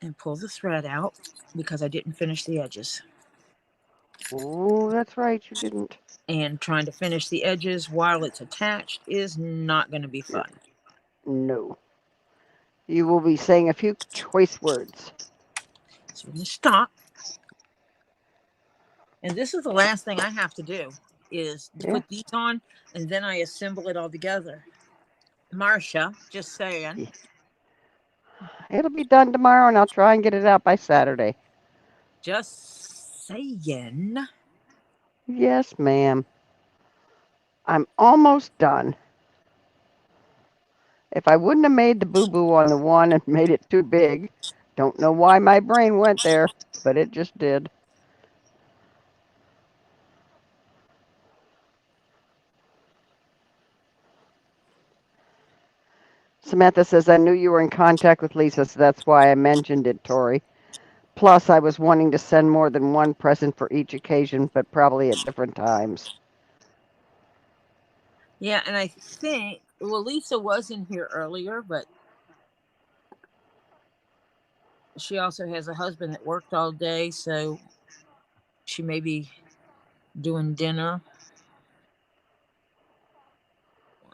and pull the thread out because I didn't finish the edges. Oh, that's right, you didn't. And trying to finish the edges while it's attached is not going to be fun. No. You will be saying a few choice words. So we're going to stop. And this is the last thing I have to do is to put these on, and then I assemble it all together. Marcia, just saying. Yeah. It'll be done tomorrow, and I'll try and get it out by Saturday. Just saying. Yes, ma'am. I'm almost done. If I wouldn't have made the boo-boo on the one and made it too big, don't know why my brain went there, but it just did. Samantha says, I knew you were in contact with Lisa, so that's why I mentioned it, Tori. Plus, I was wanting to send more than one present for each occasion, but probably at different times. Yeah, and I think, well, Lisa was in here earlier, but she also has a husband that worked all day, so she may be doing dinner.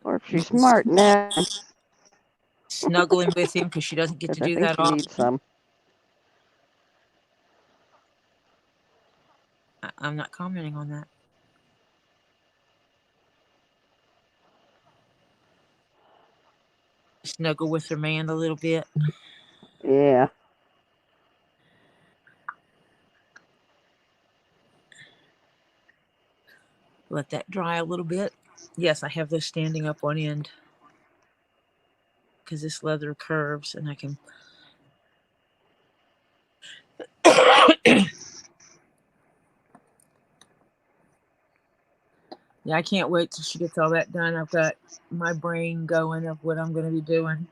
Or if she's smart, now. Snuggling with him because she doesn't get to do that often. I think she needs some. I'm not commenting on that. Snuggle with her man a little bit. Yeah. Let that dry a little bit. Yes, I have those standing up on end because this leather curves, and I can. Yeah, I can't wait till she gets all that done. I've got my brain going of what I'm going to be doing.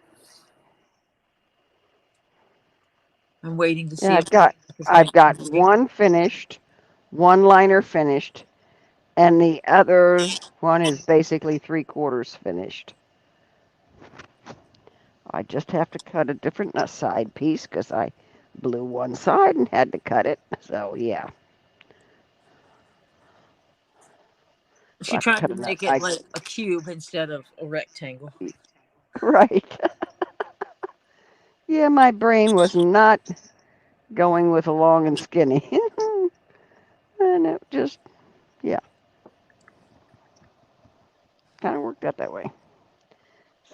I'm waiting to Yeah, see if it's I've got machine. one finished, one liner finished, and the other one is basically 3/4 finished. I just have to cut a different side piece because I blew one side and had to cut it. So yeah, so I She have to tried cut to another. make it like a cube instead of a rectangle. Right. Yeah, my brain was not going with long and skinny, and it just yeah, kind of worked out that way.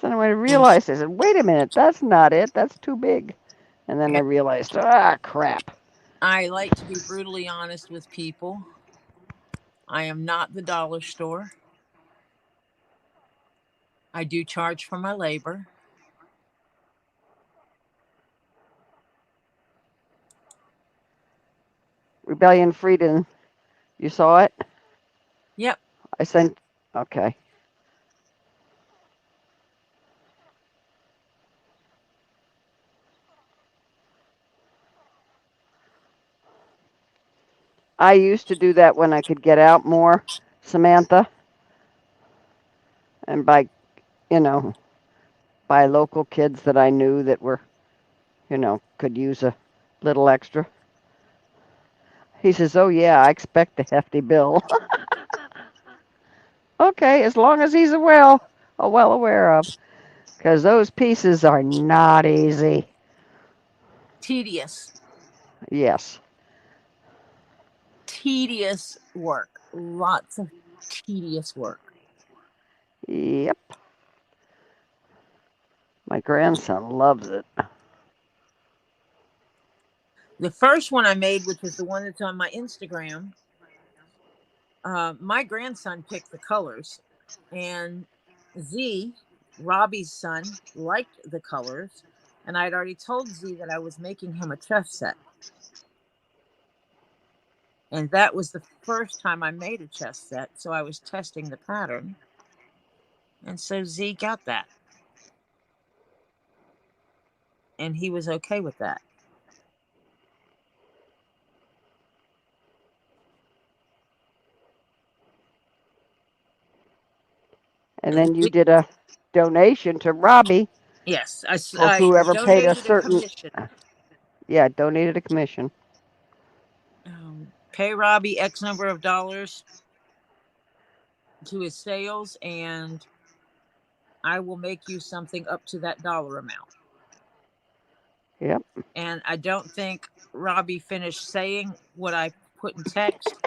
So then I realized, I said, wait a minute, that's not it. That's too big. And then I Yeah, realized, ah, crap. I like to be brutally honest with people. I am not the dollar store. I do charge for my labor. Rebellion Freedom, you saw it? Yep. I sent, okay. I used to do that when I could get out more, Samantha, and you know, by local kids that I knew that were, could use a little extra. He says, oh, yeah, I expect a hefty bill. Okay, as long as he's well aware of, because those pieces are not easy. Tedious. Yes. Tedious work. Lots of tedious work. Yep. My grandson loves it. The first one I made, which is the one that's on my Instagram, my grandson picked the colors, and Z, Robbie's son, liked the colors, and I had already told Z that I was making him a chest set, and that was the first time I made a chest set. So I was testing the pattern, and so Z got that, and he was okay with that. And then you did a donation to Robbie Yes, for I whoever paid a donated a certain, commission. yeah, donated a commission. Pay Robbie X number of dollars to his sales, and I will make you something up to that dollar amount. Yep. And I don't think Robbie finished saying what I put in text.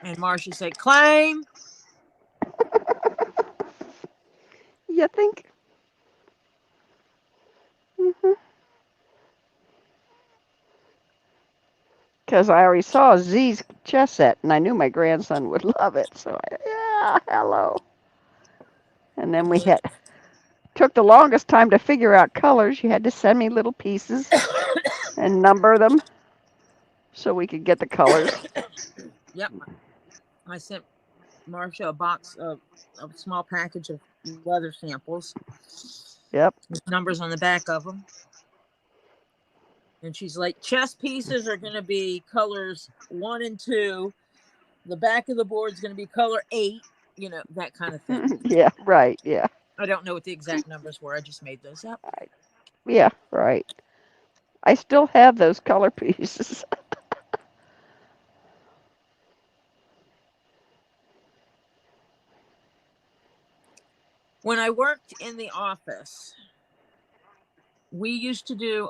And Marcia said, claim. You think? Mm-hmm. Because I already saw Z's chess set, and I knew my grandson would love it. So, yeah, hello. And then we took the longest time to figure out colors. You had to send me little pieces and number them so we could get the colors. Yep. I sent Marcia a box of a small package of leather samples Yep. with numbers on the back of them. And she's like, chess pieces are going to be colors 1 and 2. The back of the board is going to be color 8, that kind of thing. Yeah, right. Yeah. I don't know what the exact numbers were. I just made those up. Yeah, right. I still have those color pieces. When I worked in the office, we used to do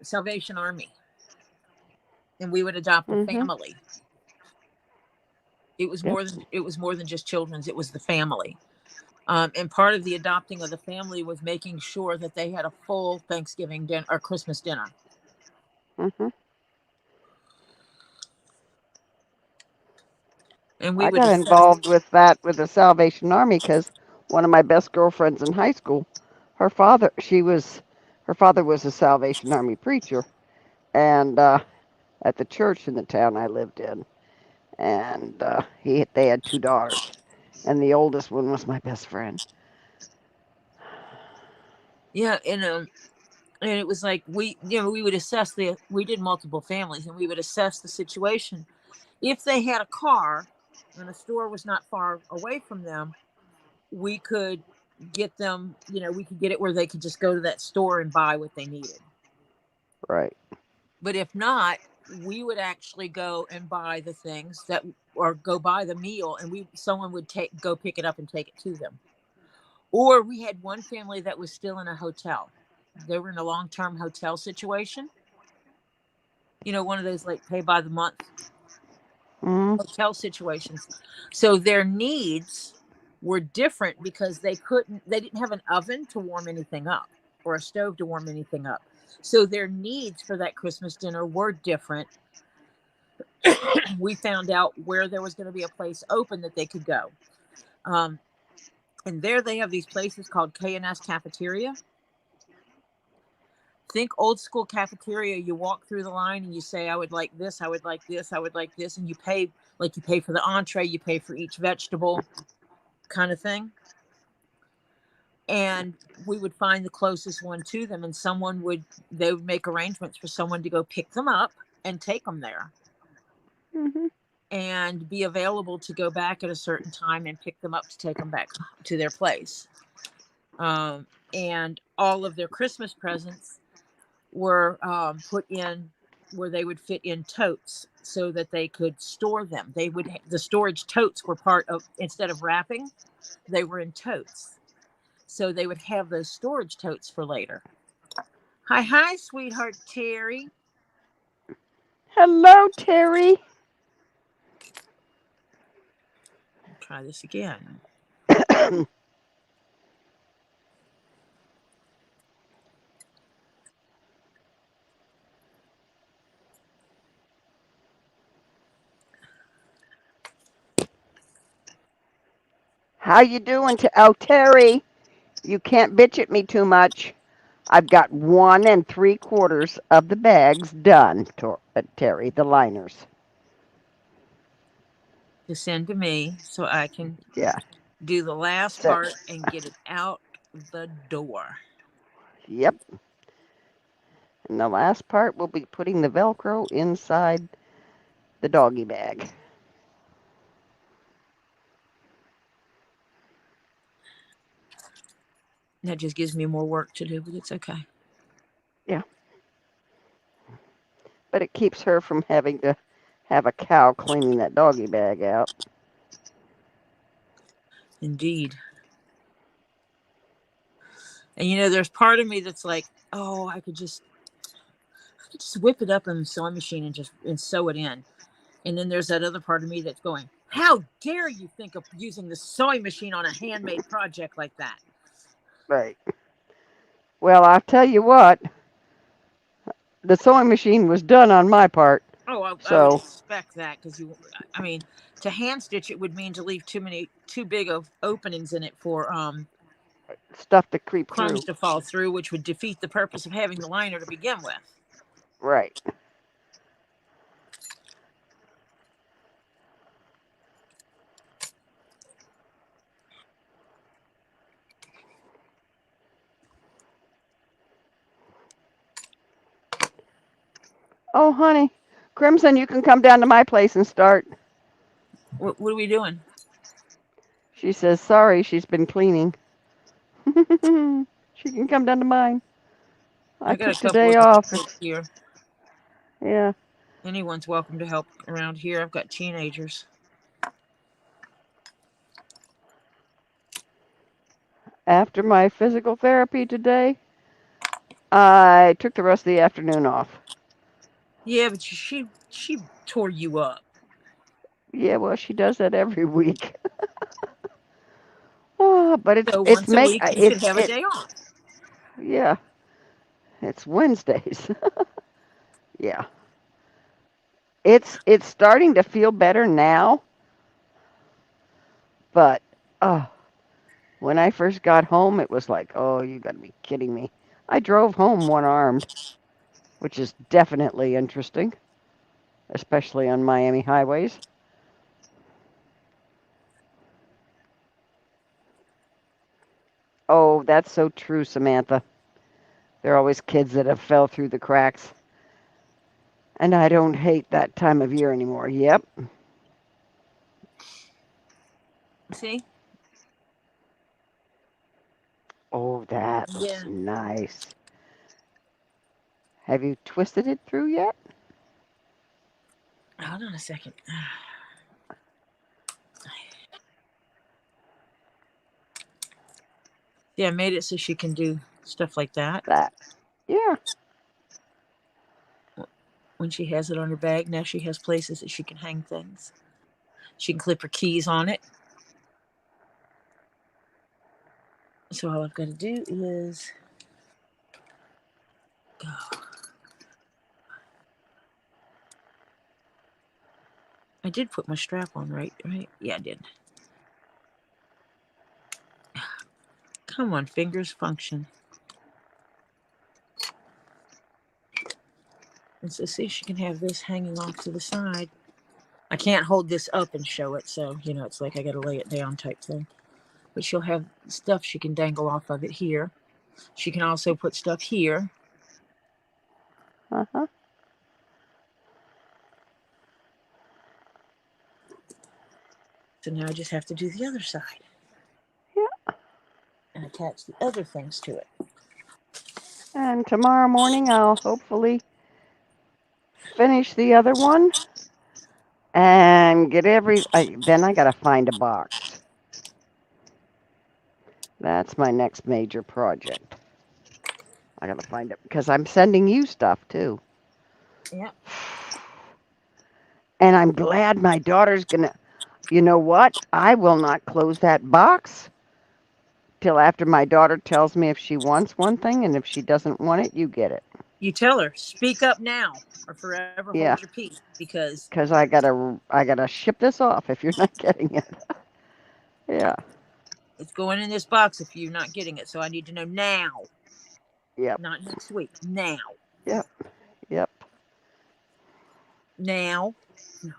Salvation Army, and we would adopt a Mm-hmm. family. It was Yep. more than just children's. It was the family. And part of the adopting of the family was making sure that they had a full Thanksgiving dinner or Christmas dinner. Mm-hmm. And we I would got assess. involved with that with the Salvation Army because one of my best girlfriends in high school, her father, her father was a Salvation Army preacher, and at the church in the town I lived in, and they had 2 daughters, And the oldest one was my best friend. Yeah, and it was like we would assess we did multiple families, and we would assess the situation. If they had a car and a store was not far away from them, we could get them, we could get it where they could just go to that store and buy what they needed. Right. But if not, we would actually go and buy the things that, or go buy the meal, and someone would go pick it up and take it to them. Or we had one family that was still in a hotel. They were in a long-term hotel situation. One of those like pay by the month hotel situations. So their needs were different because they didn't have an oven to warm anything up or a stove to warm anything up. So their needs for that Christmas dinner were different. We found out where there was going to be a place open that they could go. And there they have these places called K&S Cafeteria. Think old school cafeteria. You walk through the line and you say, I would like this, I would like this, I would like this. And you pay for the entree, you pay for each vegetable kind of thing. And we would find the closest one to them, and they would make arrangements for someone to go pick them up and take them there. And be available to go back at a certain time and pick them up to take them back to their place. And all of their Christmas presents were put in where they would fit in totes so that they could store them. The storage totes were part of, instead of wrapping, they were in totes. So they would have those storage totes for later. Hi, sweetheart Terry. Hello, Terry. Try this again. How you doing? Oh, Terry, you can't bitch at me too much. I've got 1 3/4 of the bags done, Terry, the liners. To send to me so I can do the last part and get it out the door. Yep. And the last part will be putting the Velcro inside the doggy bag. That just gives me more work to do, but it's okay. Yeah. But it keeps her from having to have a cow cleaning that doggy bag out. Indeed. And there's part of me that's like, oh, I could just whip it up in the sewing machine and sew it in. And then there's that other part of me that's going, how dare you think of using the sewing machine on a handmade project like that? Right. Well, I'll tell you what, the sewing machine was done on my part. Oh, I would expect that, because to hand stitch it would mean to leave too big of openings in it for stuff to creep crumbs through. to fall through, which would defeat the purpose of having the liner to begin with. Right. Oh, honey, Crimson, you can come down to my place and start. What are we doing? She says, sorry, she's been cleaning. She can come down to mine. I got took a the couple day of off. here. Yeah. Anyone's welcome to help around here. I've got teenagers. After my physical therapy today, I took the rest of the afternoon off. Yeah, but she tore you up. Yeah, well, she does that every week. Oh, but so once a week you should have a day off. Yeah. It's Wednesdays. Yeah. It's starting to feel better now. But when I first got home, it was like, oh, you got to be kidding me. I drove home one-armed, which is definitely interesting, especially on Miami highways. Oh, that's so true, Samantha. There are always kids that have fell through the cracks. And I don't hate that time of year anymore. Yep. See? Oh, that Yeah. looks nice. Have you twisted it through yet? Hold on a second. Yeah, I made it so she can do stuff like that. That. Yeah. When she has it on her bag, now she has places that she can hang things. She can clip her keys on it. So all I've got to do is go. I did put my strap on, right? Right? Yeah, I did. Come on, fingers function. And so see, she can have this hanging off to the side. I can't hold this up and show it, so it's like I got to lay it down type thing. But she'll have stuff she can dangle off of it here. She can also put stuff here. Uh-huh. So now I just have to do the other side. Yeah. And attach the other things to it. And tomorrow morning I'll hopefully finish the other one and get then I gotta find a box. That's my next major project. I gotta find it because I'm sending you stuff too. Yeah. And I'm glad my daughter's gonna. You know what? I will not close that box till after my daughter tells me if she wants one thing, and if she doesn't want it, you get it. You tell her, speak up now or forever hold Yeah, your peace, because because I gotta ship this off if you're not getting it. Yeah. it's going in this box if you're not getting it. So I need to know now, Yep. not next week. Now. Yep. Yep. Now. No.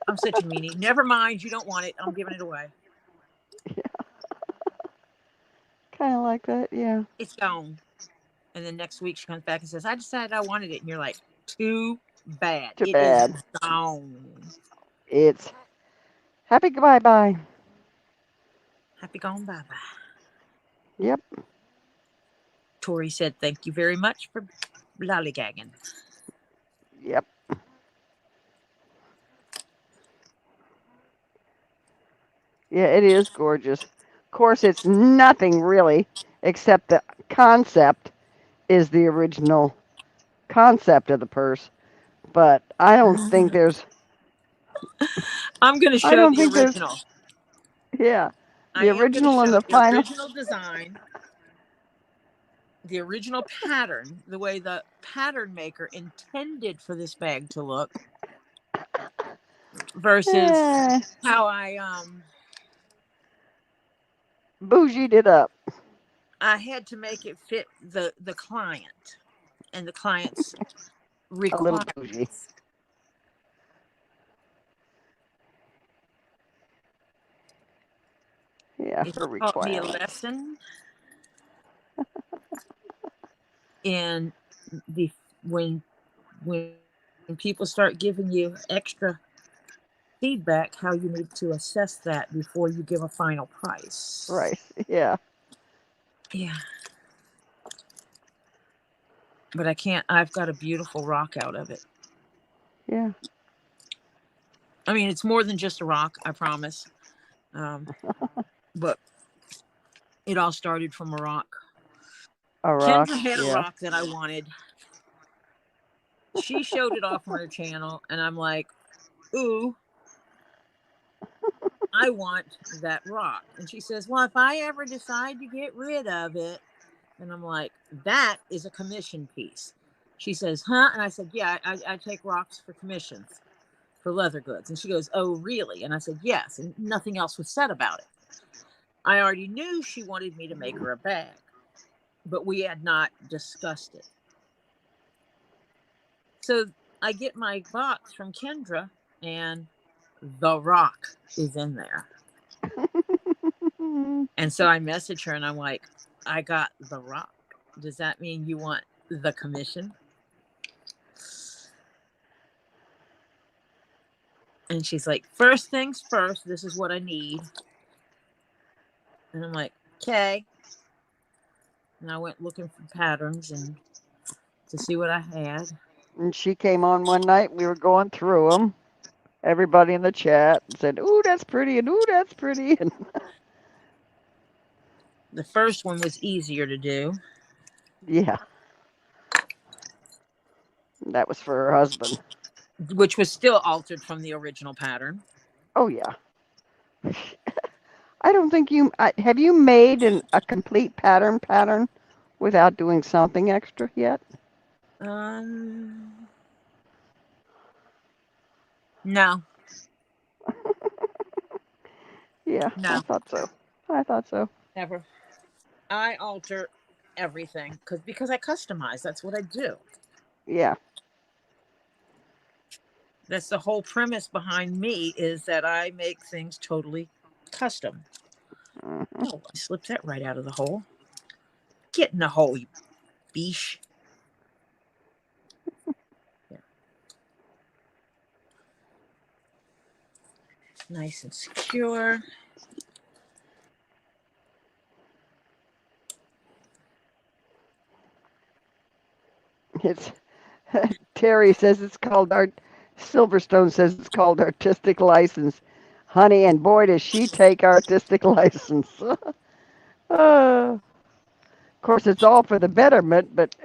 I'm such a meanie. Never mind, you don't want it. I'm giving it away. Kind of like that. Yeah. It's gone. And then next week she comes back and says, I decided I wanted it. And you're like, too bad. Too It is bad. gone. It's happy bye bye. Happy gone bye bye. Yep. Tori said, thank you very much for lollygagging. Yep. Yeah, it is gorgeous. Of course, it's nothing really except the concept is the original concept of the purse. But I don't think there's. I'm going to I show don't the think there's. original. Yeah, I the am going to original and show the the final. original design, the original pattern, the way the pattern maker intended for this bag to look versus Eh, how I bougied it up had to make it fit the client and the client's a little requirements. bougie. Yeah, It her taught me a requirements. lesson in the when people start giving you extra feedback, how you need to assess that before you give a final price. Right. Yeah. Yeah. But I can't. I've got a beautiful rock out of it. Yeah. I mean, it's more than just a rock, I promise. But it all started from a rock. A rock. Kendra had a Yeah. rock that I wanted. She showed it off on her channel, and I'm like, ooh, I want that rock. And she says, well, if I ever decide to get rid of it, and I'm like, that is a commission piece. She says, huh? And I said, yeah, I take rocks for commissions for leather goods. And she goes, oh, really? And I said, yes. And nothing else was said about it. I already knew she wanted me to make her a bag, but we had not discussed it. So I get my box from Kendra, and the rock is in there. And And so I message her and I'm like, I got the rock. Does that mean you want the commission? And she's like, first things first, this is what I need. And I'm like, okay. And I went looking for patterns and to see what I had. And she came on one night. We were going through them. Everybody in the chat said, "Ooh, that's pretty," and "Ooh, that's pretty." And The first one was easier to do. yeah, that was for her husband. Which was still altered from the original pattern. Oh yeah. I don't think you have you made a complete pattern without doing something extra yet? No. Yeah, No. I thought so. I thought so. Never. I alter everything because I customize. That's what I do. Yeah. That's the whole premise behind me, is that I make things totally custom. Mhm. Oh, I slipped that right out of the hole. Get in the hole, you beesh. Yeah. Nice and secure. It's Terry says it's called art. Silverstone says it's called artistic license. Honey, and boy, does she take artistic license. Of course, it's all for the betterment, but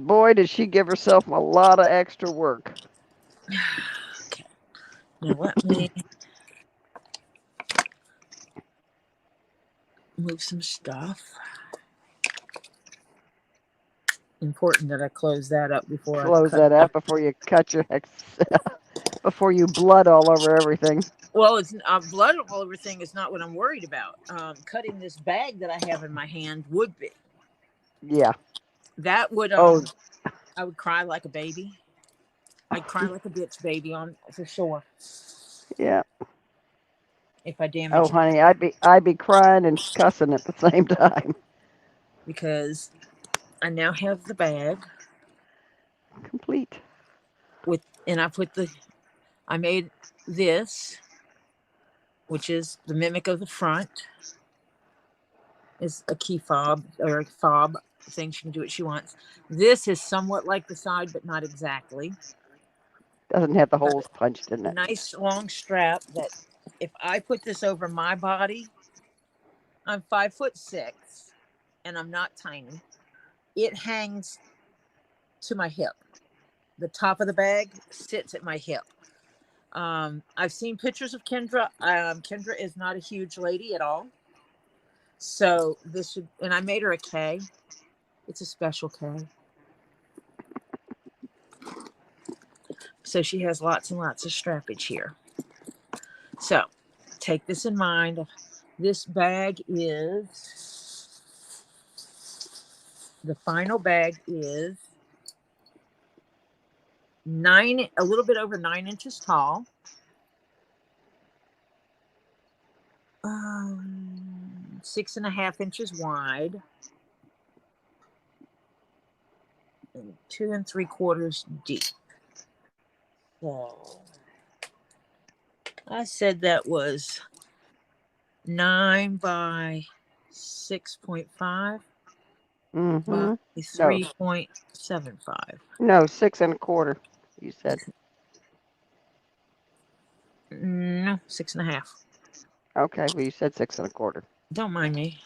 boy, did she give herself a lot of extra work. Okay. Now let me move some stuff. Important that I close that up before I Close cut. that up before you cut your before you blood all over everything. Well, it's blood all over everything is not what I'm worried about. Cutting this bag that I have in my hand would be. Yeah. That would Oh, I would cry like a baby. I'd cry like a bitch baby on for sure yeah. if I Oh, damaged it, honey, I'd be crying and cussing at the same time. because I now have the bag Complete. and I made this, which is the mimic of the front. Is a key fob or a fob thing. She can do what she wants. This is somewhat like the side, but not exactly. Doesn't have the Got holes punched in a it. nice long strap that if I put this over my body, I'm 5'6" and I'm not tiny. It hangs to my hip. The top of the bag sits at my hip. I've seen pictures of Kendra. Kendra is not a huge lady at all. So this should, and I made her a K. It's a special K. So she has lots and lots of strappage here. So take this in mind. This bag is, the final bag is a little bit over 9 inches tall. 6.5 inches wide. And 2 3/4 deep. So I said that was 9 by 6.5 by No, 3.75. no, 6 1/4. You said. No, 6.5. Okay, well you said 6 1/4. Don't mind me.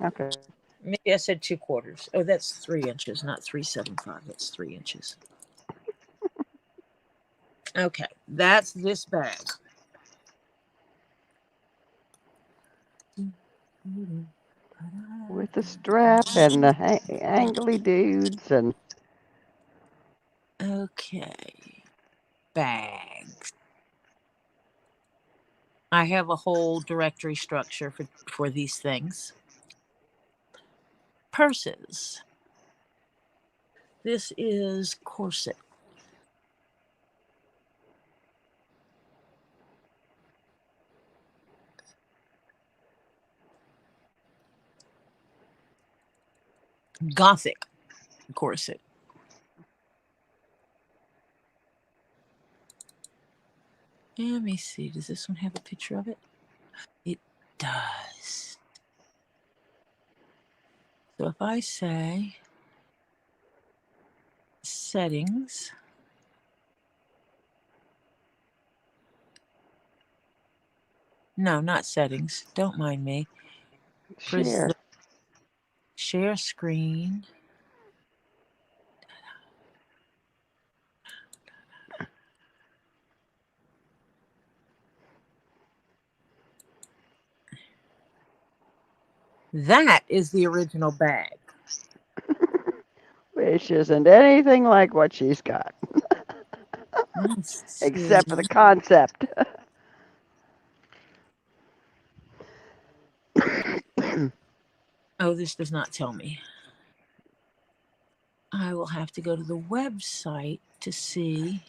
Okay. Maybe I said 2/4. Oh, that's 3 inches, not 3.75. That's 3 inches. Okay, that's this bag. With the strap and the angly dudes and. Okay, bags. I have a whole directory structure for these things. Purses. This is corset. Gothic corset. Let me see. Does this one have a picture of it? It does. So if I say settings, no, not settings. Don't mind me. Share. Share screen. That is the original bag. Which isn't anything like what she's got, Let's see. except for the concept. Oh, this does not tell me. I will have to go to the website to see.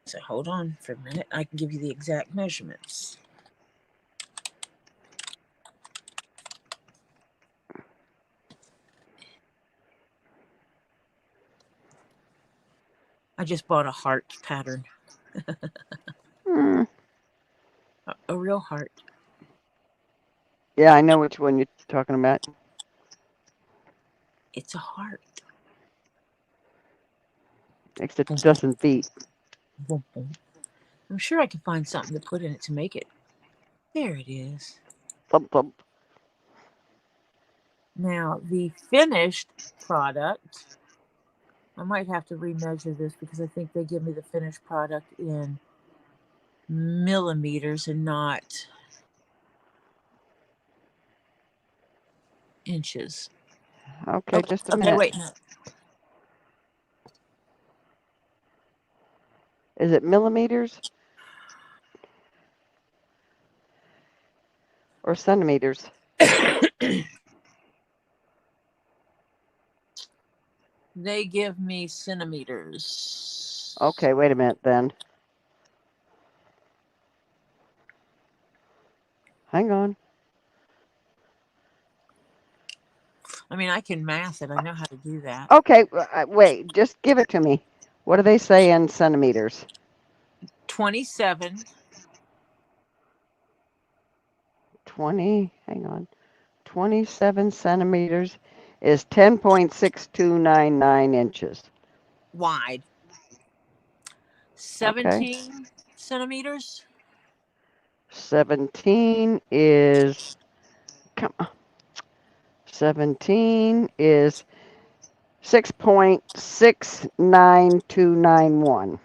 So hold on for a minute. I can give you the exact measurements. I just bought a heart pattern. Hmm. A real heart. Yeah, I know which one you're talking about. It's a heart. Except it doesn't beat. Boom, boom. I'm sure I can find something to put in it to make it. There it is. Thump, thump. Now, the finished product, I might have to remeasure this because I think they give me the finished product in millimeters and not inches. Okay, just a Okay, minute. wait. No. Is it millimeters or centimeters? They give me centimeters. Okay, wait a minute then. Hang on. I mean, I can math it. I know how to do that. Okay, wait, just give it to me. What do they say in centimeters? 27. hang on. 27 centimeters is 10.6299 inches. Wide. 17 centimeters. 17 is, come on. 17 is 6.69291.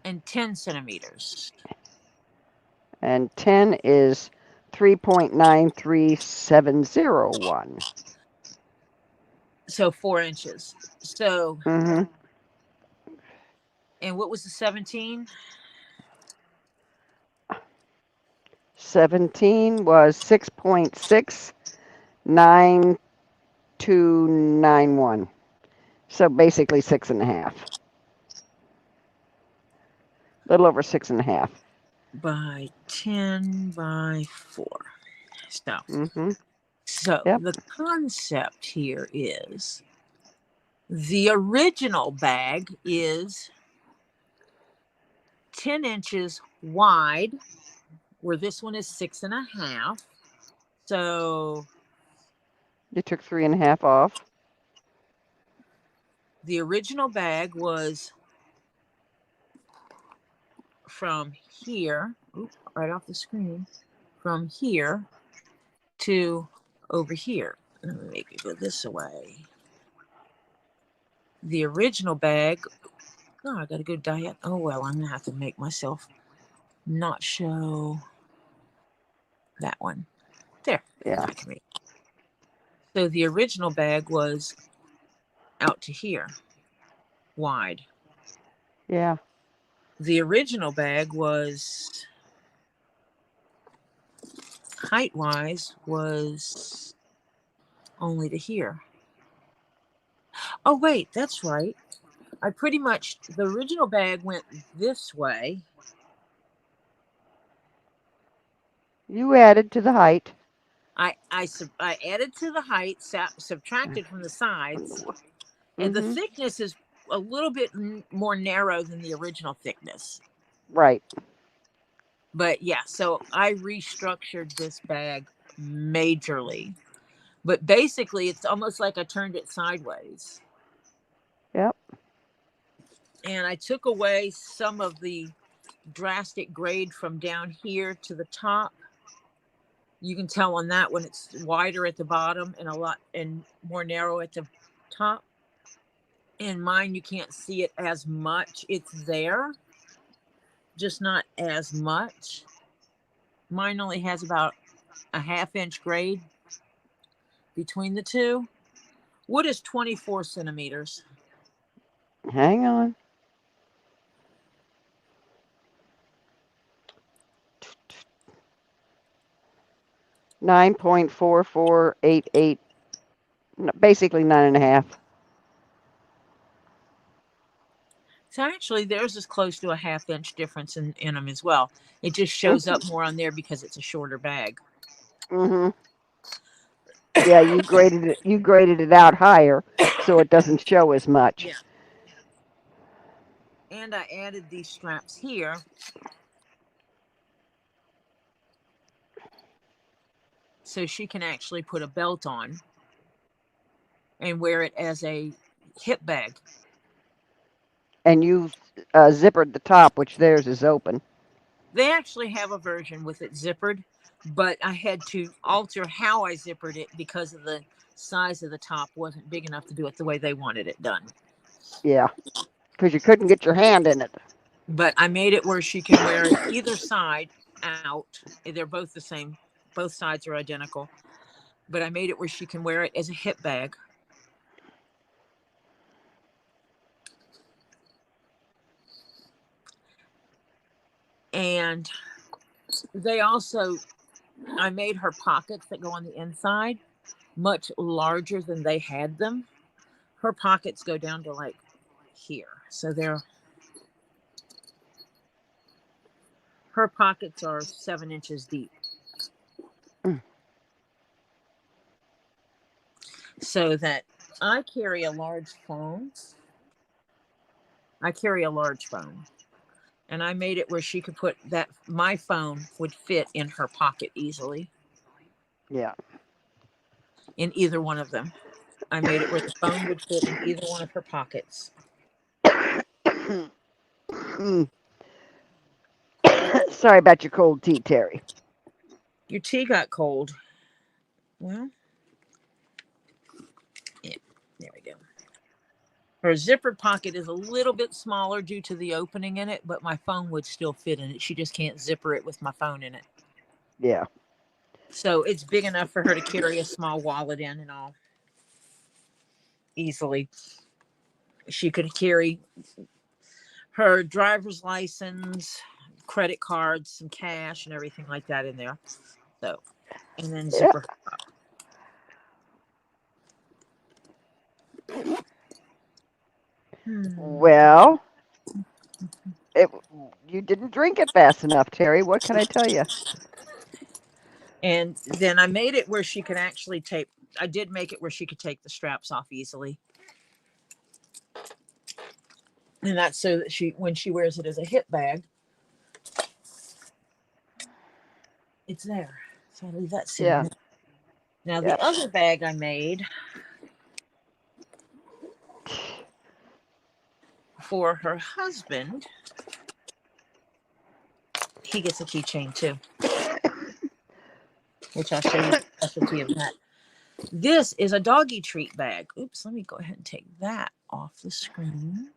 And 10 centimeters. And 10 is 3.93701. So 4 inches. So, Mm-hmm. and what was the 17? 17 was 6.69291. So basically 6.5. A little over 6.5. By 10 by 4. So, Mm-hmm. so Yep. the concept here is the original bag is 10 inches wide, where this one is 6.5. So You took 3.5 off. the original bag was from here, right off the screen, from here to over here. Let me make it go this way. The original bag, I gotta go diet. Oh well, I'm gonna have to make myself not show that one. There. Yeah. I can make. So the original bag was out to here, wide. Yeah. The original bag was height wise was only to here. Oh wait, that's right. I pretty much, the original bag went this way. You added to the height. I added to the height, subtracted from the sides, and the Mhm. thickness is a little bit more narrow than the original thickness. Right. But yeah, so I restructured this bag majorly. But basically, it's almost like I turned it sideways. Yep. And I took away some of the drastic grade from down here to the top. You can tell on that one it's wider at the bottom and a lot and more narrow at the top. In mine, you can't see it as much. It's there, just not as much. Mine only has about a 1/2 inch grade between the two. What is 24 centimeters? Hang on. 9.4488. Basically 9.5. So actually, theirs is close to a 1/2 inch difference in them as well. It just shows up more on there because it's a shorter bag. Mhm. Yeah, you graded it. You graded it out higher, so it doesn't show as much. Yeah. And I added these straps here. So she can actually put a belt on and wear it as a hip bag. And you zippered the top, which theirs is open. They actually have a version with it zippered, but I had to alter how I zippered it because of the size of the top wasn't big enough to do it the way they wanted it done. Yeah, because you couldn't get your hand in it. But I made it where she can wear it either side out. They're both the same. Both sides are identical. But I made it where she can wear it as a hip bag. And they also, I made her pockets that go on the inside much larger than they had them. Her pockets go down to like here. So her pockets are 7 inches deep. Mm. So that I carry a large phone. And I made it where she could put that my phone would fit in her pocket easily Yeah. in either one of them. I made it where the phone would fit in either one of her pockets. Sorry about your cold tea, Terry. Your tea got cold. Well, yeah, there we go. Her zippered pocket is a little bit smaller due to the opening in it, but my phone would still fit in it. She just can't zipper it with my phone in it. Yeah. So it's big enough for her to carry a small wallet in and all easily. She could carry her driver's license, credit cards, some cash, and everything like that in there. So, and then Yeah. zipper her up. Well, you didn't drink it fast enough, Terry. What can I tell you? And then I made it where she could actually take, I did make it where she could take the straps off easily. And that's so that when she wears it as a hip bag, it's there. So I leave that sitting Yeah. there. Now, Yep. the other bag I made for her husband, he gets a keychain too, which I'll show you the specialty of that. This is a doggy treat bag. Oops, let me go ahead and take that off the screen.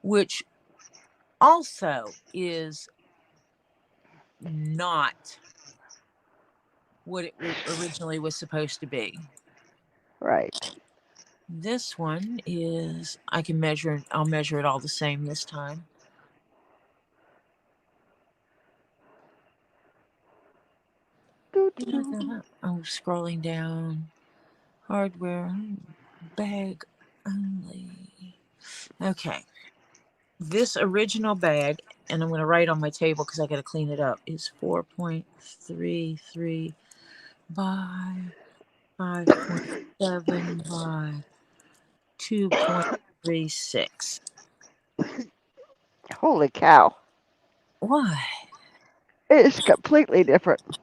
Which also is not what it originally was supposed to be. Right. This one is, I can measure, I'll measure it all the same this time. Oh, scrolling down. Hardware, bag only. Okay. This original bag and I'm going to write on my table because I got to clean it up, is 4.33 by 5.7 by 2.36. Holy cow. Why? It's completely different.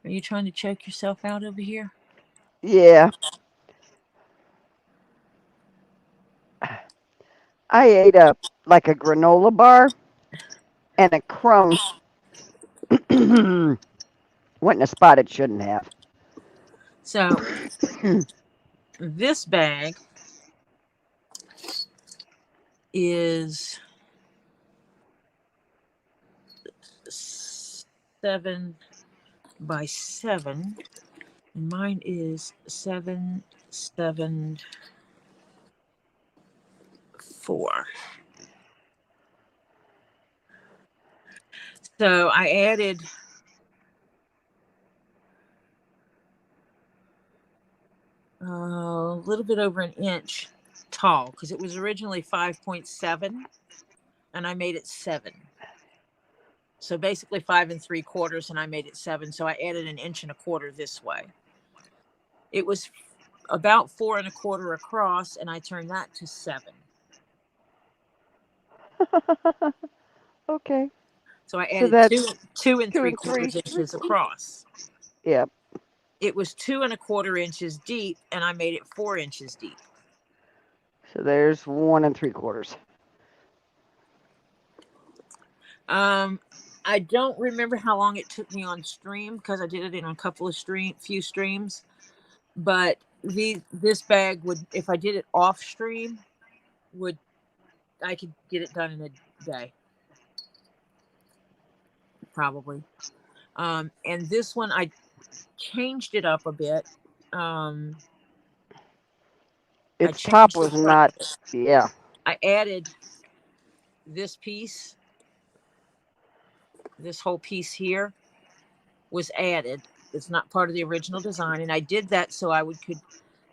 Are you trying to choke yourself out over here? Yeah. I ate like a granola bar and a crumb went in a spot it shouldn't have. So this bag is 7 by 7, and mine is 774. So I added a little bit over an inch tall because it was originally 5.7 and I made it 7. So basically 5 3/4, and I made it 7. So I added an inch and a quarter this way. It was about 4 1/4 across, and I turned that to 7. Okay. So I So added that's 2 2 and 3/4 3. inches across. Yep. It was 2 1/4 inches deep, and I made it 4 inches deep. So there's 1 3/4. I don't remember how long it took me on stream because I did it in a couple of few streams. But this bag would, if I did it off stream, I could get it done in a day, probably. And this one I changed it up a bit. Its top was not, yeah. I added this piece. This whole piece here was added. It's not part of the original design, and I did that so I could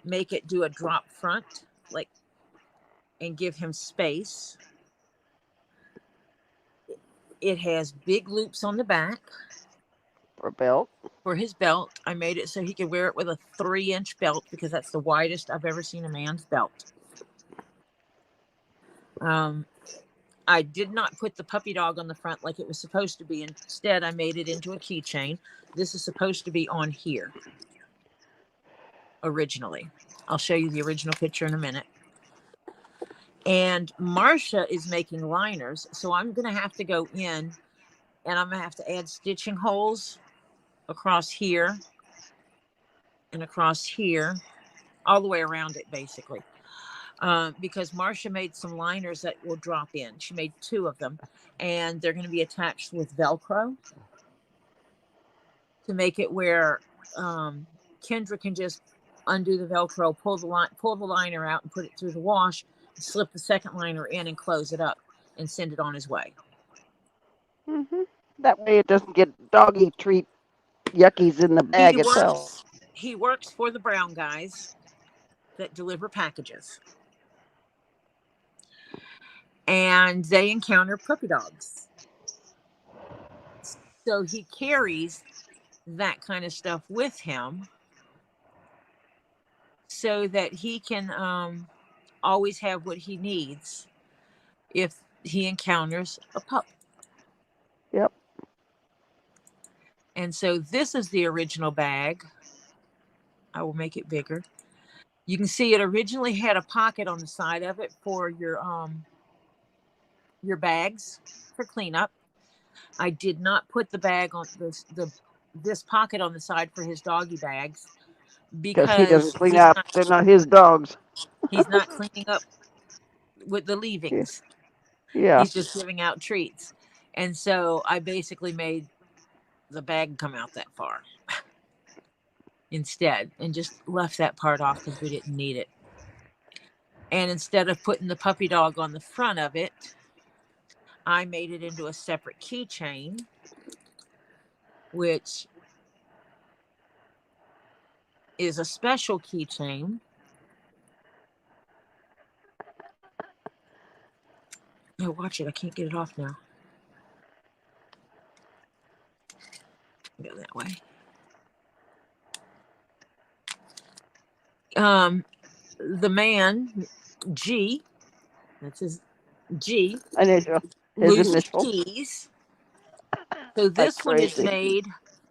make it do a drop front, like, and give him space. It has big loops on the back For a belt. for his belt. I made it so he could wear it with a 3-inch belt because that's the widest I've ever seen a man's belt. I did not put the puppy dog on the front like it was supposed to be. Instead, I made it into a keychain. This is supposed to be on here originally. I'll show you the original picture in a minute. And Marcia is making liners, so I'm going to have to go in and I'm going to have to add stitching holes across here and across here, all the way around it, basically. Because Marcia made some liners that will drop in. She made 2 of them, and they're going to be attached with Velcro to make it where Kendra can just undo the Velcro, pull the liner out, and put it through the wash, slip the second liner in, and close it up, and send it on his way. That way it doesn't get doggy treat yuckies in the bag itself. He works for the brown guys that deliver packages. And they encounter puppy dogs. So he carries that kind of stuff with him so that he can always have what he needs if he encounters a pup. Yep. And so this is the original bag. I will make it bigger. You can see it originally had a pocket on the side of it for your bags for cleanup. I did not put the bag on this pocket on the side for his doggy bags because he doesn't clean up. They're not his dogs. He's not cleaning up with the leavings. Yeah. He's just giving out treats. And so I basically made the bag come out that far instead and just left that part off because we didn't need it. And instead of putting the puppy dog on the front of it, I made it into a separate keychain, which is a special keychain. Oh, watch it. I can't get it off now. Go that way. The man, G, that's his G, Initial. His loses initial. keys. So Like this one is crazy. made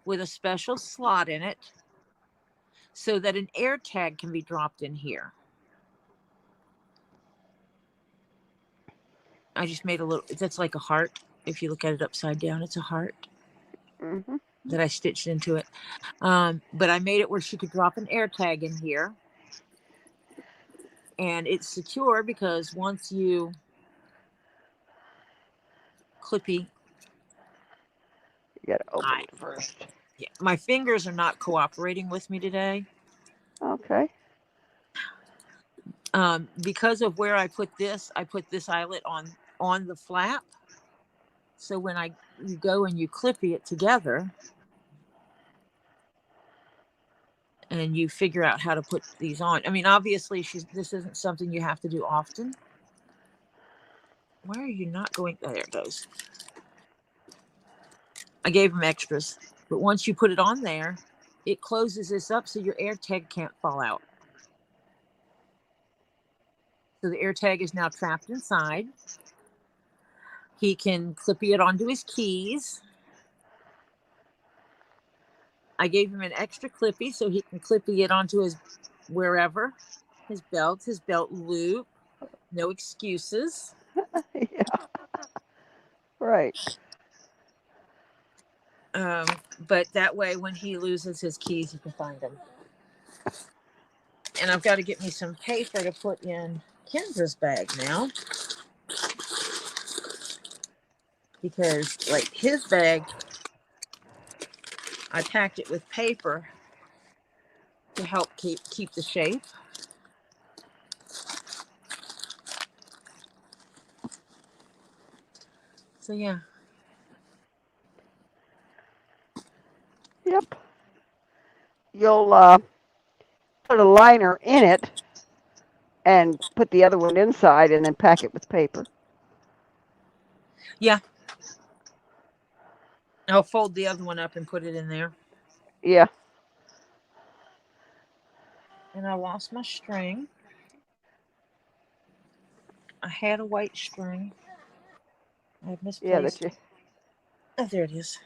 with a special slot in it so that an air tag can be dropped in here. I just made a little, that's like a heart. If you look at it upside down, it's a heart Mm-hmm. that I stitched into it. But I made it where she could drop an air tag in here. And it's secure because once you clippy, You gotta open it first. yeah, my fingers are not cooperating with me today. Okay. Because of where I put this eyelet on the flap. So when you go and you clippy it together and you figure out how to put these on. I mean, obviously this isn't something you have to do often. Why are you not going? Oh, there it goes. I gave him extras, but once you put it on there, it closes this up so your air tag can't fall out. So the air tag is now trapped inside. He can clippy it onto his keys. I gave him an extra clippy so he can clippy it onto his wherever, his belt loop. No excuses. Yeah. Right. But that way, when he loses his keys, you can find them. And I've got to get me some paper to put in Kendra's bag now. Because, like, his bag, I packed it with paper to help keep the shape. So, yeah. Yep. You'll put a liner in it and put the other one inside and then pack it with paper. Yeah. I'll fold the other one up and put it in there. Yeah. And I lost my string. I had a white string. I misplaced it. Oh, there it is.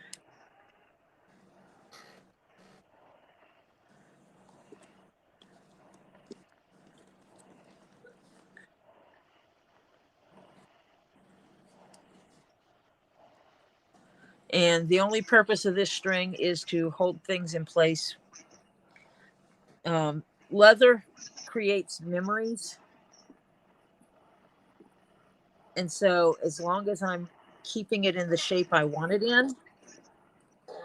And the only purpose of this string is to hold things in place. Leather creates memories. And so as long as I'm keeping it in the shape I want it in,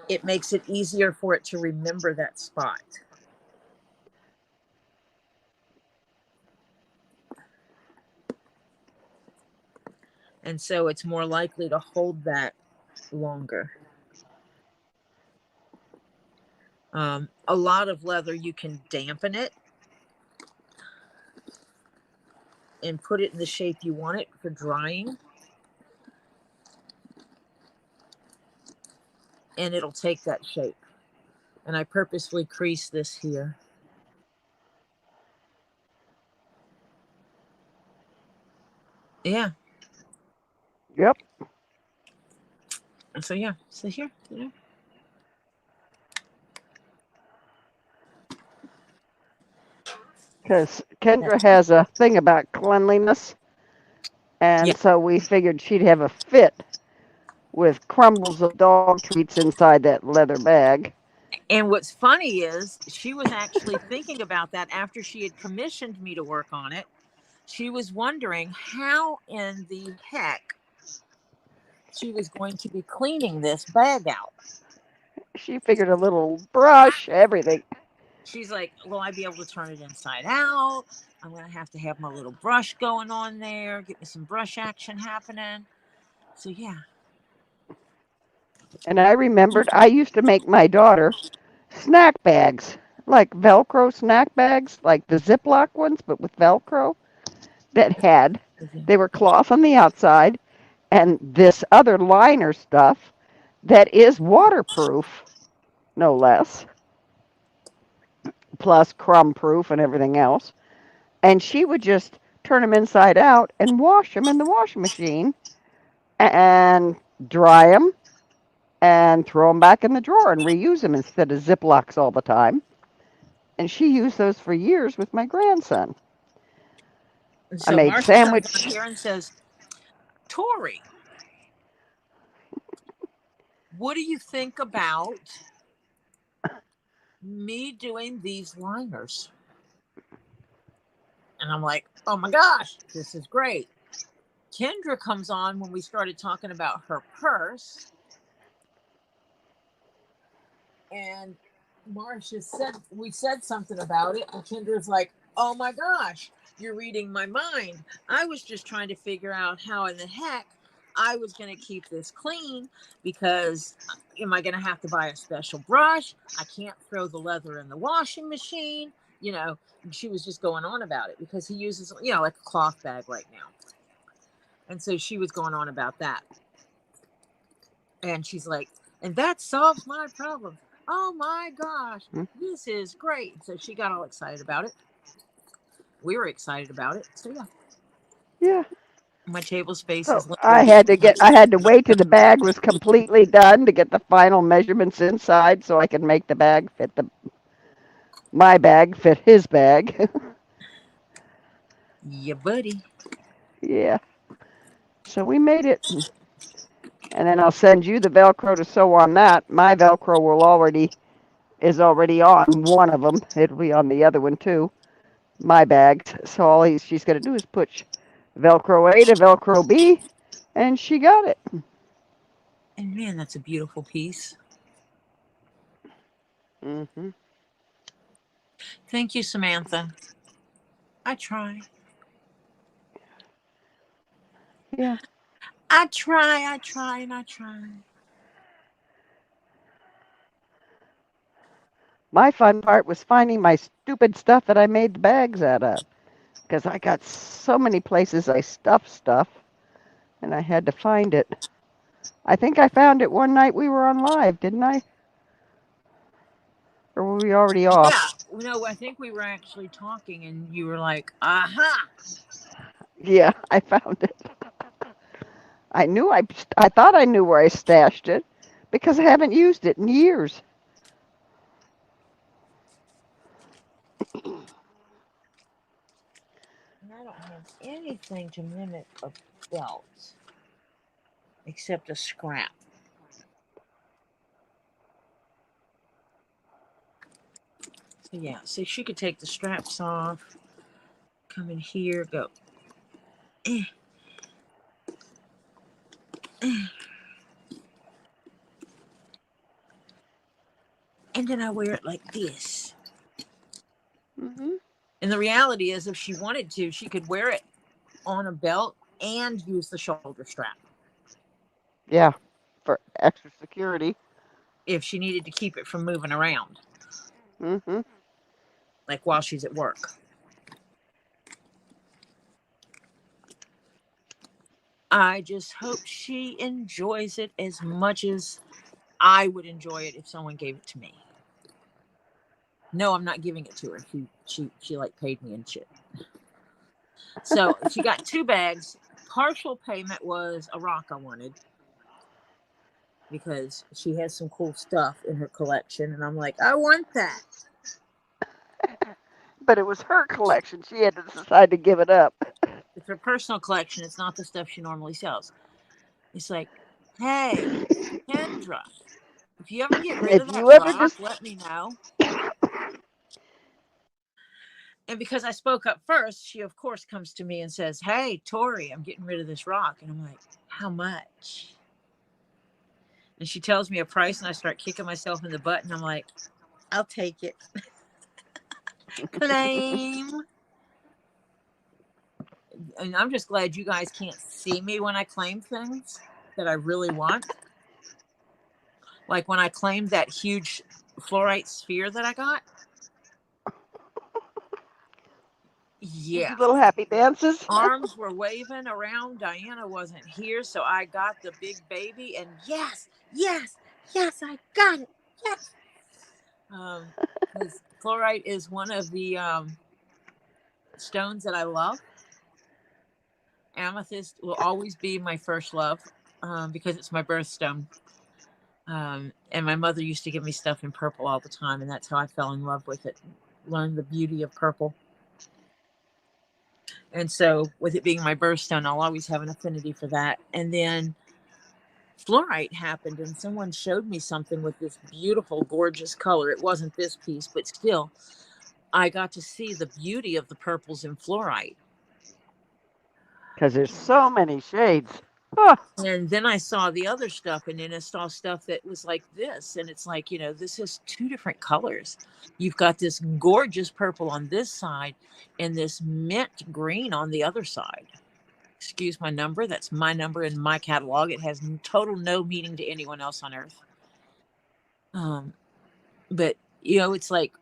it makes it easier for it to remember that spot. And so it's more likely to hold that longer. A lot of leather, you can dampen it and put it in the shape you want it for drying. And it'll take that shape. And I purposely crease this here. Yeah. Yep. So yeah. So here, you know. Because Kendra has a thing about cleanliness. And Yeah. so we figured she'd have a fit with crumbles of dog treats inside that leather bag. And what's funny is she was actually thinking about that after she had commissioned me to work on it. She was wondering how in the heck she was going to be cleaning this bag out. She figured a little brush, everything. She's like, will I be able to turn it inside out? I'm going to have my little brush going on there, get me some brush action happening. So, yeah. And I remembered I used to make my daughter snack bags, like Velcro snack bags, like the Ziploc ones, but with Velcro that they were cloth on the outside and this other liner stuff that is waterproof, no less, plus crumb proof and everything else. And she would just turn them inside out and wash them in the washing machine and dry them and throw them back in the drawer and reuse them instead of Ziplocs all the time. And she used those for years with my grandson. And I so made Marcia comes on sandwich. here and says, Tori, what do you think about me doing these liners? And I'm like, oh my gosh, this is great. Kendra comes on when we started talking about her purse. And Marcia said, we said something about it. And Kendra's like, oh my gosh, you're reading my mind. I was just trying to figure out how in the heck I was going to keep this clean, because am I going to have to buy a special brush? I can't throw the leather in the washing machine. You know, she was just going on about it because he uses, you know, like a cloth bag right now. And so she was going on about that. And she's like, and that solves my problem. Oh my gosh, this is great. So she got all excited about it. We were excited about it. So yeah. Yeah. My table space So is literally I had to wait till the bag was completely done to get the final measurements inside so I could make the bag fit my bag fit his bag. yeah, buddy. Yeah. So we made it. And then I'll send you the Velcro to sew on that. My Velcro is already on one of them. It'll be on the other one too. My bags. So she's going to do is put Velcro A to Velcro B, and she got it. And man, that's a beautiful piece. Mm-hmm. Thank you, Samantha. I try. Yeah. I try, and I try. My fun part was finding my stupid stuff that I made the bags out of, because I got so many places I stuffed stuff, and I had to find it. I think I found it one night we were on live, didn't I? Or were we already off? Yeah, no, I think we were actually talking, and you were like, aha. Yeah, I found it. I thought I knew where I stashed it because I haven't used it in years. And I don't have anything to mimic a belt except a scrap. So yeah, so she could take the straps off, come in here, go. Eh, eh. And then I wear it like this. Hmm. And the reality is, if she wanted to, she could wear it on a belt and use the shoulder strap Yeah, for extra security. if she needed to keep it from moving around, Hmm. like while she's at work. I just hope she enjoys it as much as I would enjoy it if someone gave it to me. No, I'm not giving it to her. She like paid me and shit. So she got 2 bags. Partial payment was a rock I wanted, because she has some cool stuff in her collection, and I'm like, I want that. But it was her collection. She had to decide to give it up. It's her personal collection. It's not the stuff she normally sells. It's like, hey, Kendra, if you ever get rid of If that you ever rock, just, let me know. And because I spoke up first, she of course comes to me and says, hey, Tori, I'm getting rid of this rock. And I'm like, how much? And she tells me a price, and I start kicking myself in the butt, and I'm like, I'll take it. Claim. And I'm just glad you guys can't see me when I claim things that I really want. Like when I claimed that huge fluorite sphere that I got. You Yeah. do little happy dances. Arms were waving around. Diana wasn't here, so I got the big baby, and yes, yes, yes, I got it. Yes. Because fluorite is one of the stones that I love. Amethyst will always be my first love because it's my birthstone. And my mother used to give me stuff in purple all the time, and that's how I fell in love with it. Learned the beauty of purple. And so, with it being my birthstone, I'll always have an affinity for that. And then fluorite happened, and someone showed me something with this beautiful, gorgeous color. It wasn't this piece, but still, I got to see the beauty of the purples in fluorite. Because there's so many shades. Oh, And then I saw the other stuff, and then I saw stuff that was like this. And it's like, this is two different colors. You've got this gorgeous purple on this side and this mint green on the other side. Excuse my number. That's my number in my catalog. It has total no meaning to anyone else on earth. But, it's like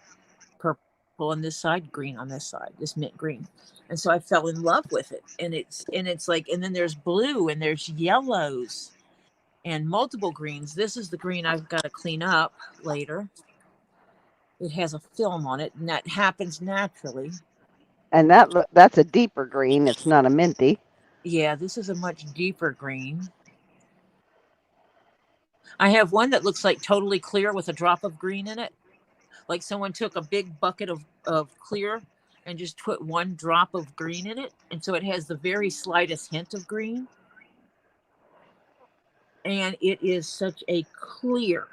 purple on this side, green on this side, this mint green. And so I fell in love with it. And it's like, and then there's blue and there's yellows and multiple greens. This is the green I've got to clean up later. It has a film on it, and that happens naturally. and that's a deeper green. It's not a minty. Yeah, this is a much deeper green. I have one that looks like totally clear with a drop of green in it. Like someone took a big bucket of clear and just put one drop of green in it. And so it has the very slightest hint of green. And it is such a clear,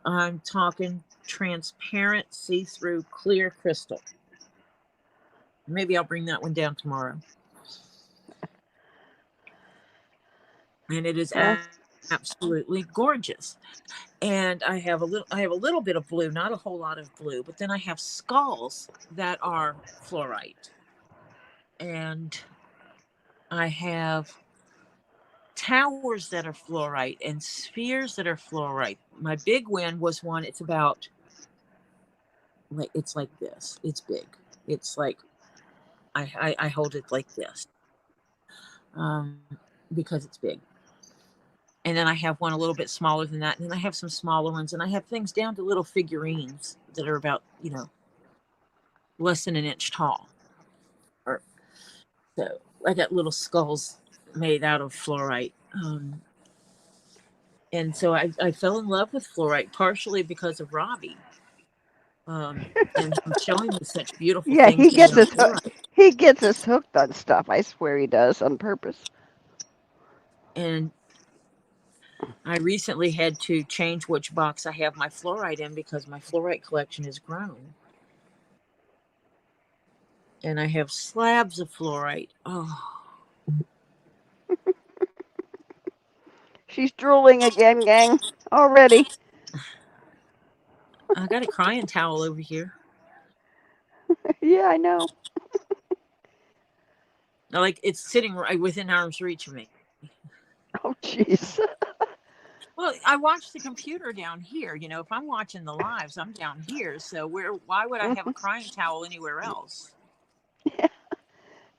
I'm talking transparent, see-through, clear crystal. Maybe I'll bring that one down tomorrow. And it is absolutely gorgeous. And I have a little bit of blue, not a whole lot of blue, but then I have skulls that are fluorite. And I have towers that are fluorite and spheres that are fluorite. My big win was one, it's about, it's like this. It's big. It's like, I hold it like this because it's big. And then I have one a little bit smaller than that. And then I have some smaller ones. And I have things down to little figurines that are about, less than an inch tall. So I got little skulls made out of fluorite. And so I fell in love with fluorite partially because of Robbie. And him showing me such beautiful Yeah, things. he gets us hooked on stuff. I swear he does on purpose. And I recently had to change which box I have my fluorite in because my fluorite collection has grown. And I have slabs of fluorite. Oh. She's drooling again, gang. Already. I got a crying towel over here. Yeah, I know. Like it's sitting right within arm's reach of me. Oh, jeez. Well, I watch the computer down here. If I'm watching the lives, I'm down here. So why would I have a crying towel anywhere else? Yeah.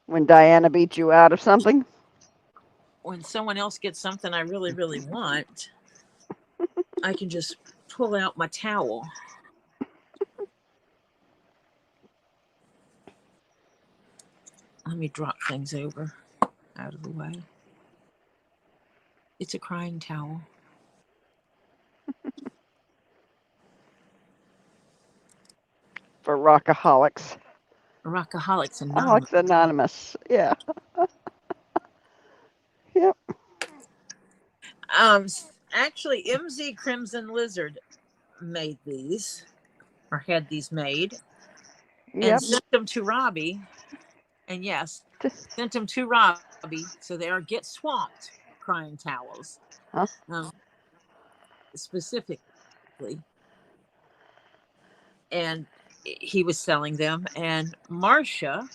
When Diana beat you out of something? When someone else gets something I really, really want, I can just pull out my towel. Let me drop things over out of the way. It's a crying towel. For Rockaholics. Rockaholics Anonymous. Alex Anonymous. Yeah. Yep. Actually, MZ Crimson Lizard made these, or had these made, and sent them to Robbie. And yes, sent them to Robbie. So they are Get Swamped crying towels. Huh? Specifically. And he was selling them. And Marcia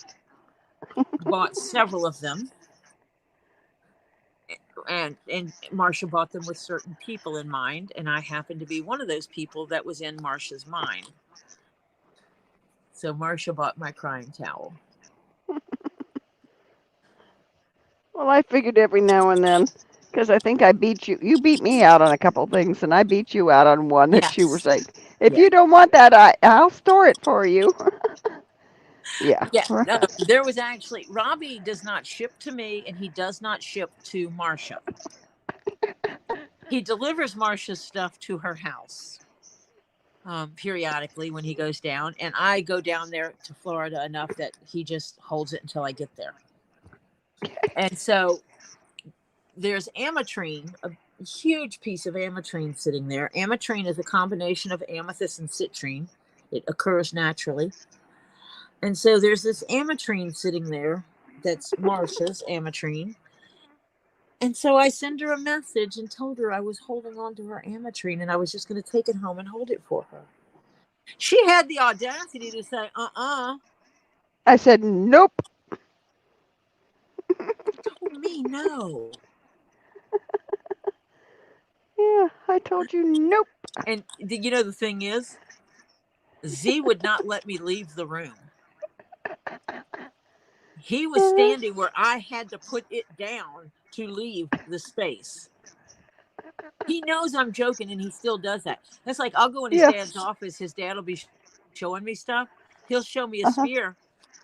bought several of them. And Marcia bought them with certain people in mind. And I happened to be one of those people that was in Marcia's mind. So Marcia bought my crying towel. Well, I figured every now and then, because I think I beat you. You beat me out on a couple things, and I beat you out on one that you were Yes. saying, if Yeah. you don't want that, I'll store it for you. Yeah. Yeah. No, there was actually, Robbie does not ship to me, and he does not ship to Marcia. He delivers Marcia's stuff to her house periodically when he goes down, and I go down there to Florida enough that he just holds it until I get there. And so there's ametrine, a huge piece of ametrine sitting there. Ametrine is a combination of amethyst and citrine. It occurs naturally. And so there's this ametrine sitting there that's Marcia's ametrine. And so I sent her a message and told her I was holding on to her ametrine and I was just going to take it home and hold it for her. She had the audacity to say, I said, nope. told me no. Yeah, I told you nope. And the thing is, Z would not let me leave the room. He was standing where I had to put it down to leave the space. He knows I'm joking and he still does that. That's like, I'll go in his dad's office. His dad will be showing me stuff. He'll show me a sphere.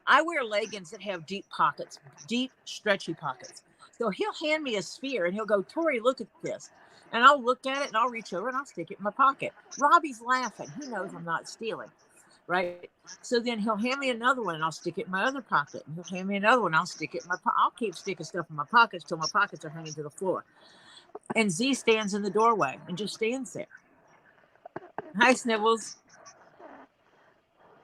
I wear leggings that have deep pockets, deep, stretchy pockets. So he'll hand me a sphere and he'll go, Tori, look at this. And I'll look at it and I'll reach over and I'll stick it in my pocket. Robbie's laughing. He knows I'm not stealing. Right. So then he'll hand me another one and I'll stick it in my other pocket. And he'll hand me another one. I'll stick it in my pocket. I'll keep sticking stuff in my pockets till my pockets are hanging to the floor. And Z stands in the doorway and just stands there. Hi, Snibbles.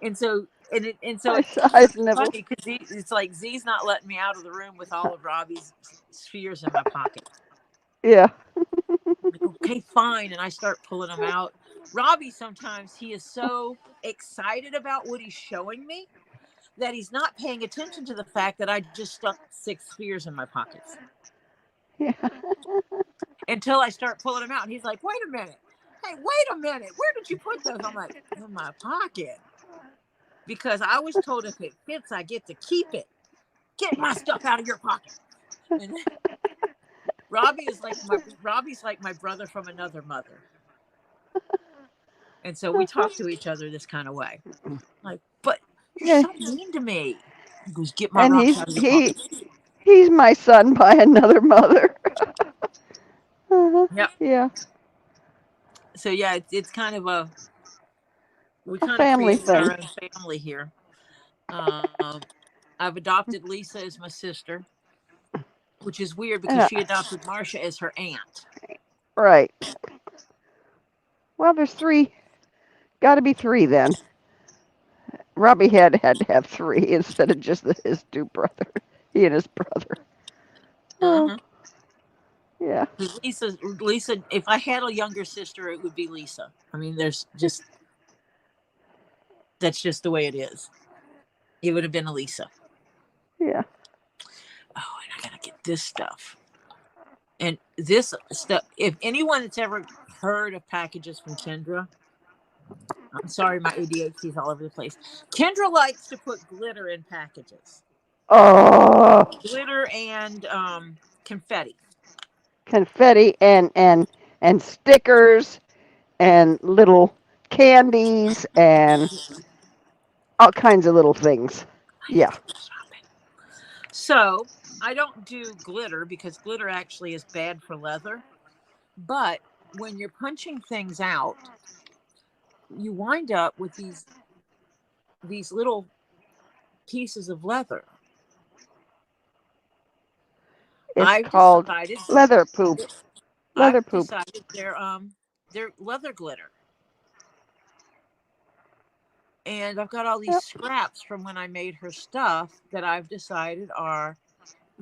And so it's funny because it's like Z's not letting me out of the room with all of Robbie's spheres in my pocket. Yeah. Like, okay, fine. And I start pulling them out. Robbie, sometimes he is so excited about what he's showing me that he's not paying attention to the fact that I just stuck 6 spheres in my pockets. Yeah. Until I start pulling them out. And he's like, wait a minute. Hey, wait a minute. Where did you put those? I'm like, in my pocket. Because I was told if it fits, I get to keep it. Get my stuff out of your pocket. And Robbie's like my brother from another mother. And so we talk to each other this kind of way. Like, but you're so mean to me. He goes, get my rocks out of your pocket. He's my son by another mother. Yep. Yeah. So yeah, it's kind of we kind of family created thing. our own family here. I've adopted Lisa as my sister, which is weird because she adopted Marcia as her aunt. Right. Well, there's 3. Got to be 3 then. Robbie had to have 3 instead of just his 2 brothers. He and his brother. Oh. Yeah. Lisa, if I had a younger sister, it would be Lisa. I mean, that's just the way it is. It would have been a Lisa. Yeah. Oh, and I gotta get this stuff. And this stuff, if anyone that's ever heard of packages from Kendra, I'm sorry, my ADHD is all over the place. Kendra likes to put glitter in packages. Oh. Glitter and confetti. Confetti and stickers and little candies and all kinds of little things. Yeah. So I don't do glitter because glitter actually is bad for leather. But when you're punching things out, you wind up with these little pieces of leather. It's called leather poop. Leather I've poop. decided they're leather glitter. And I've got all these scraps from when I made her stuff that I've decided are,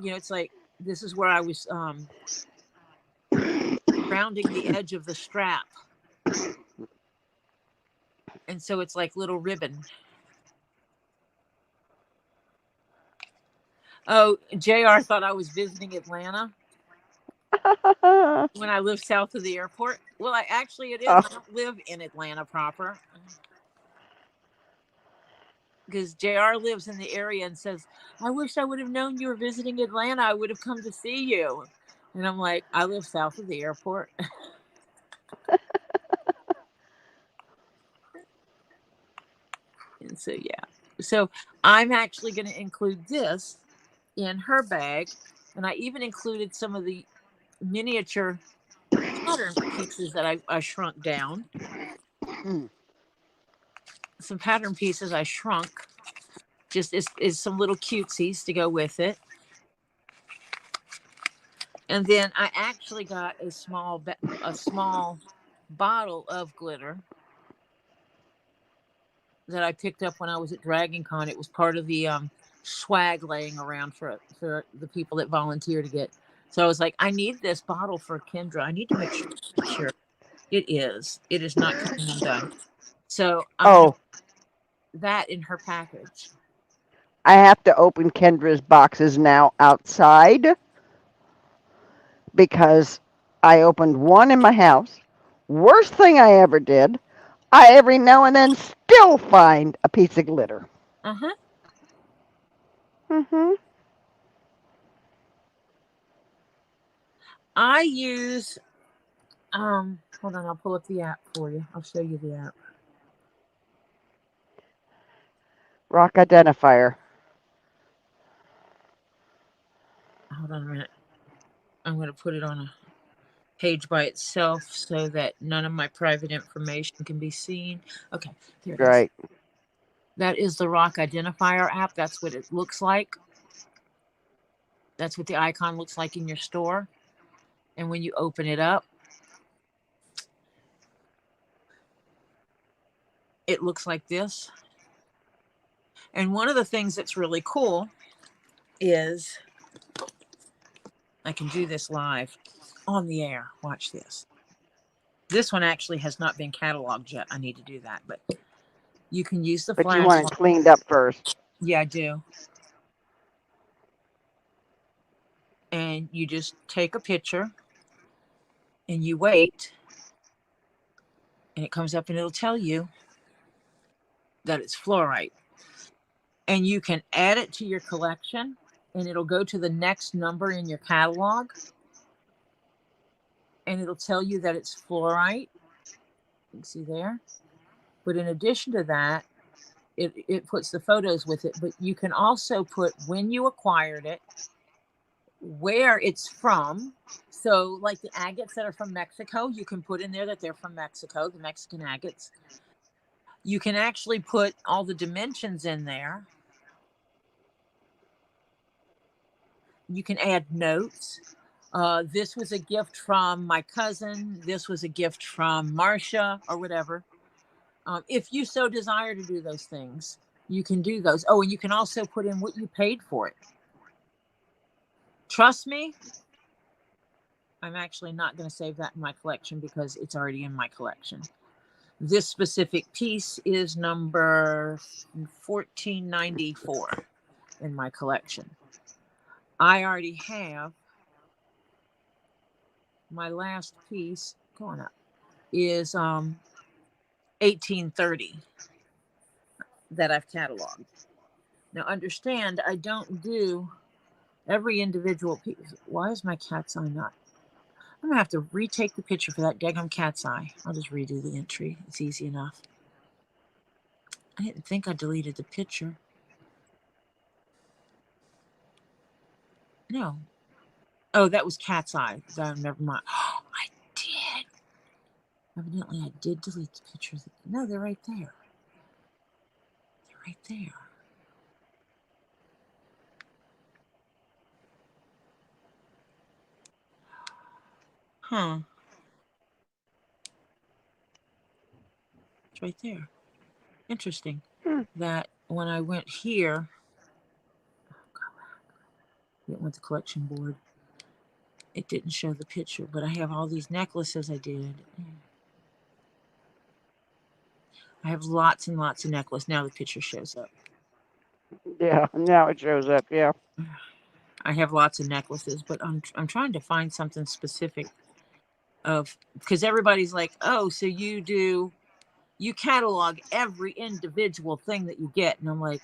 it's like, this is where I was rounding the edge of the strap. And so it's like little ribbon. Oh, JR thought I was visiting Atlanta when I lived south of the airport. Well, it is. I don't live in Atlanta proper. because JR lives in the area and says, I wish I would have known you were visiting Atlanta. I would have come to see you. And I'm like, I live south of the airport. And so, yeah. So I'm actually going to include this in her bag. And I even included some of the miniature pattern pieces that I shrunk down. Some pattern pieces I shrunk. Just is some little cutesies to go with it. And then I actually got a small bottle of glitter that I picked up when I was at Dragon Con. It was part of the swag laying around for the people that volunteer to get. So I was like, I need this bottle for Kendra. I need to make sure it is. It is not coming undone. So I'm gonna put that in her package. I have to open Kendra's boxes now outside because I opened one in my house. Worst thing I ever did. I every now and then still find a piece of glitter. Uh-huh. Mm-hmm. I use hold on, I'll pull up the app for you. I'll show you the app. Rock identifier. Hold on a minute. I'm going to put it on a page by itself so that none of my private information can be seen. Okay, here it is. That is the Rock Identifier app. That's what it looks like. That's what the icon looks like in your store. And when you open it up, it looks like this. And one of the things that's really cool is I can do this live on the air. Watch this. This one actually has not been cataloged yet. I need to do that, but you can use the But you want flashlight. it cleaned up first. Yeah, I do. And you just take a picture and you wait, and it comes up and it'll tell you that it's fluorite. And you can add it to your collection, and it'll go to the next number in your catalog, and it'll tell you that it's fluorite. You can see there. But in addition to that, it puts the photos with it. But you can also put when you acquired it, where it's from. So like the agates that are from Mexico, you can put in there that they're from Mexico, the Mexican agates. You can actually put all the dimensions in there. You can add notes. This was a gift from my cousin. This was a gift from Marcia or whatever. If you so desire to do those things, you can do those. Oh, and you can also put in what you paid for it. Trust me, I'm actually not going to save that in my collection because it's already in my collection. This specific piece is number 1494 in my collection. I already have my last piece going up is 1830 that I've cataloged. Now understand, I don't do every individual piece. Why is my cat's eye not? I'm gonna have to retake the picture for that daggum cat's eye. I'll just redo the entry. It's easy enough. I didn't think I deleted the picture. No. Oh, that was cat's eye. Never mind. Oh, I did. Evidently, I did delete the pictures. No, they're right there. They're right there. Huh. It's right there. Interesting. That when I went here, went with the collection board, it didn't show the picture, but I have all these necklaces I did. I have lots and lots of necklaces. Now the picture shows up. Yeah, now it shows up, yeah. I have lots of necklaces, but I'm trying to find something specific of, because everybody's like, oh, so you you catalog every individual thing that you get. And I'm like,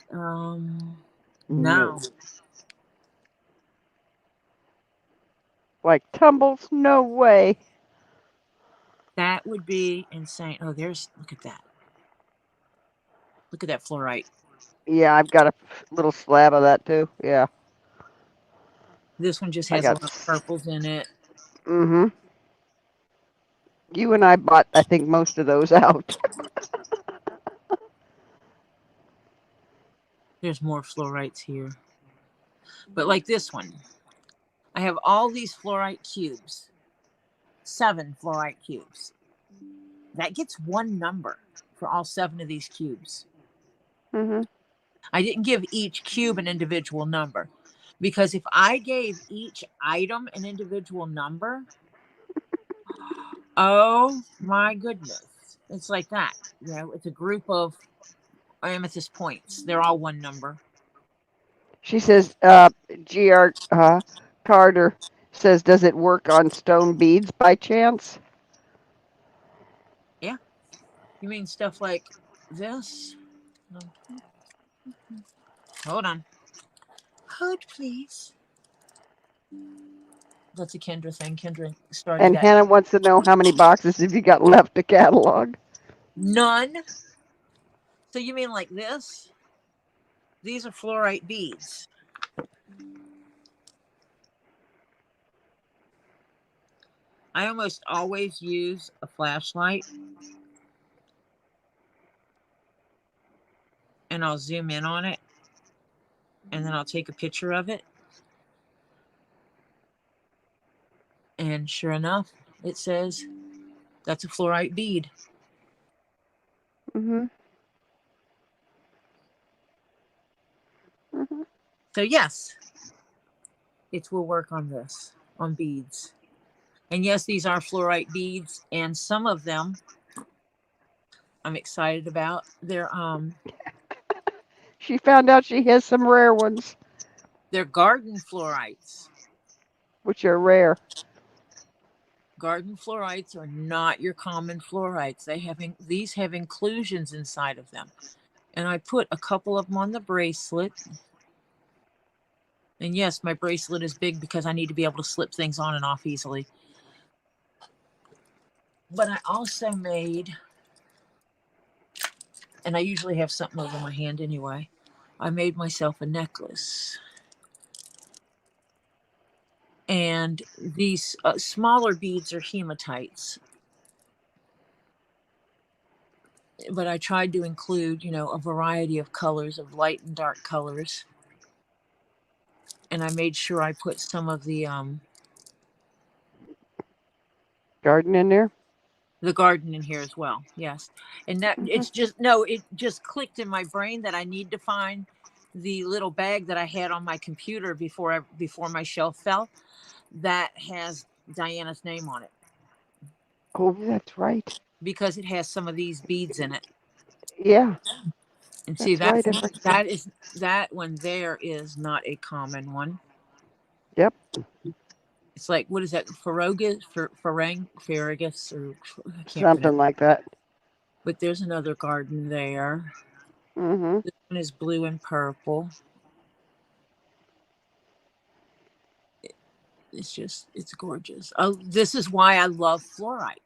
no. Like tumbles? No way. That would be insane. Oh, look at that. Look at that fluorite. Yeah, I've got a little slab of that too. Yeah. This one just I has a got. lot of purples in it. Mm-hmm. You and I bought, I think, most of those out. There's more fluorites here. But like this one, I have all these fluorite cubes. 7 fluorite cubes. That gets one number for all 7 of these cubes. Mm-hmm. I didn't give each cube an individual number, because if I gave each item an individual number, oh my goodness. It's like that. You know, it's a group of amethyst points. They're all one number. She says, G.R. Carter says, does it work on stone beads by chance? Yeah. You mean stuff like this? Hold on. Hold, please. That's a Kendra thing. Kendra started And that. Hannah wants to know how many boxes have you got left to catalog? None. So you mean like this? These are fluorite beads. I almost always use a flashlight, and I'll zoom in on it, and then I'll take a picture of it. And sure enough, it says that's a fluorite bead. Mm-hmm. Mm-hmm. So yes, it will work on this, on beads. And yes, these are fluorite beads, and some of them I'm excited about. She found out she has some rare ones, They're garden fluorites. which are rare. Garden fluorites are not your common fluorites. These have inclusions inside of them. And I put a couple of them on the bracelet. And yes, my bracelet is big because I need to be able to slip things on and off easily. But I also made, and I usually have something over my hand anyway, I made myself a necklace. And these smaller beads are hematites. But I tried to include, a variety of colors, of light and dark colors. And I made sure I put some of the Garden in there? garden in here as well. Yes. And that it just clicked in my brain that I need to find the little bag that I had on my computer before my shelf fell that has Diana's name on it. Oh, that's right. Because it has some of these beads in it. Yeah. And see, right. that one there is not a common one. Yep. It's like, what is that? Farragus, or I can't Something pronounce. like that. But there's another garden there. Mm-hmm. This one is blue and purple. It's gorgeous. Oh, this is why I love fluorite.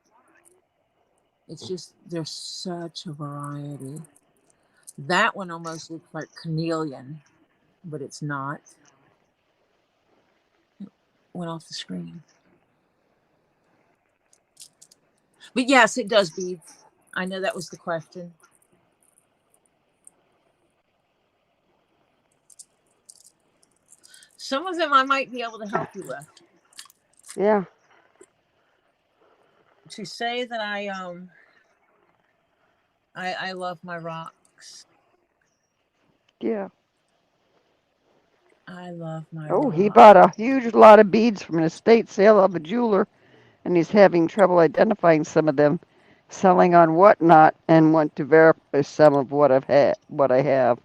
It's just, there's such a variety. That one almost looks like carnelian, but it's not. It went off the screen. But yes, it does beads. I know that was the question. Some of them I might be able to help you with. Yeah. To say that I love my rocks. Yeah. I love my Oh, rocks. he bought a huge lot of beads from an estate sale of a jeweler, and he's having trouble identifying some of them, selling on Whatnot, and want to verify some of what I have.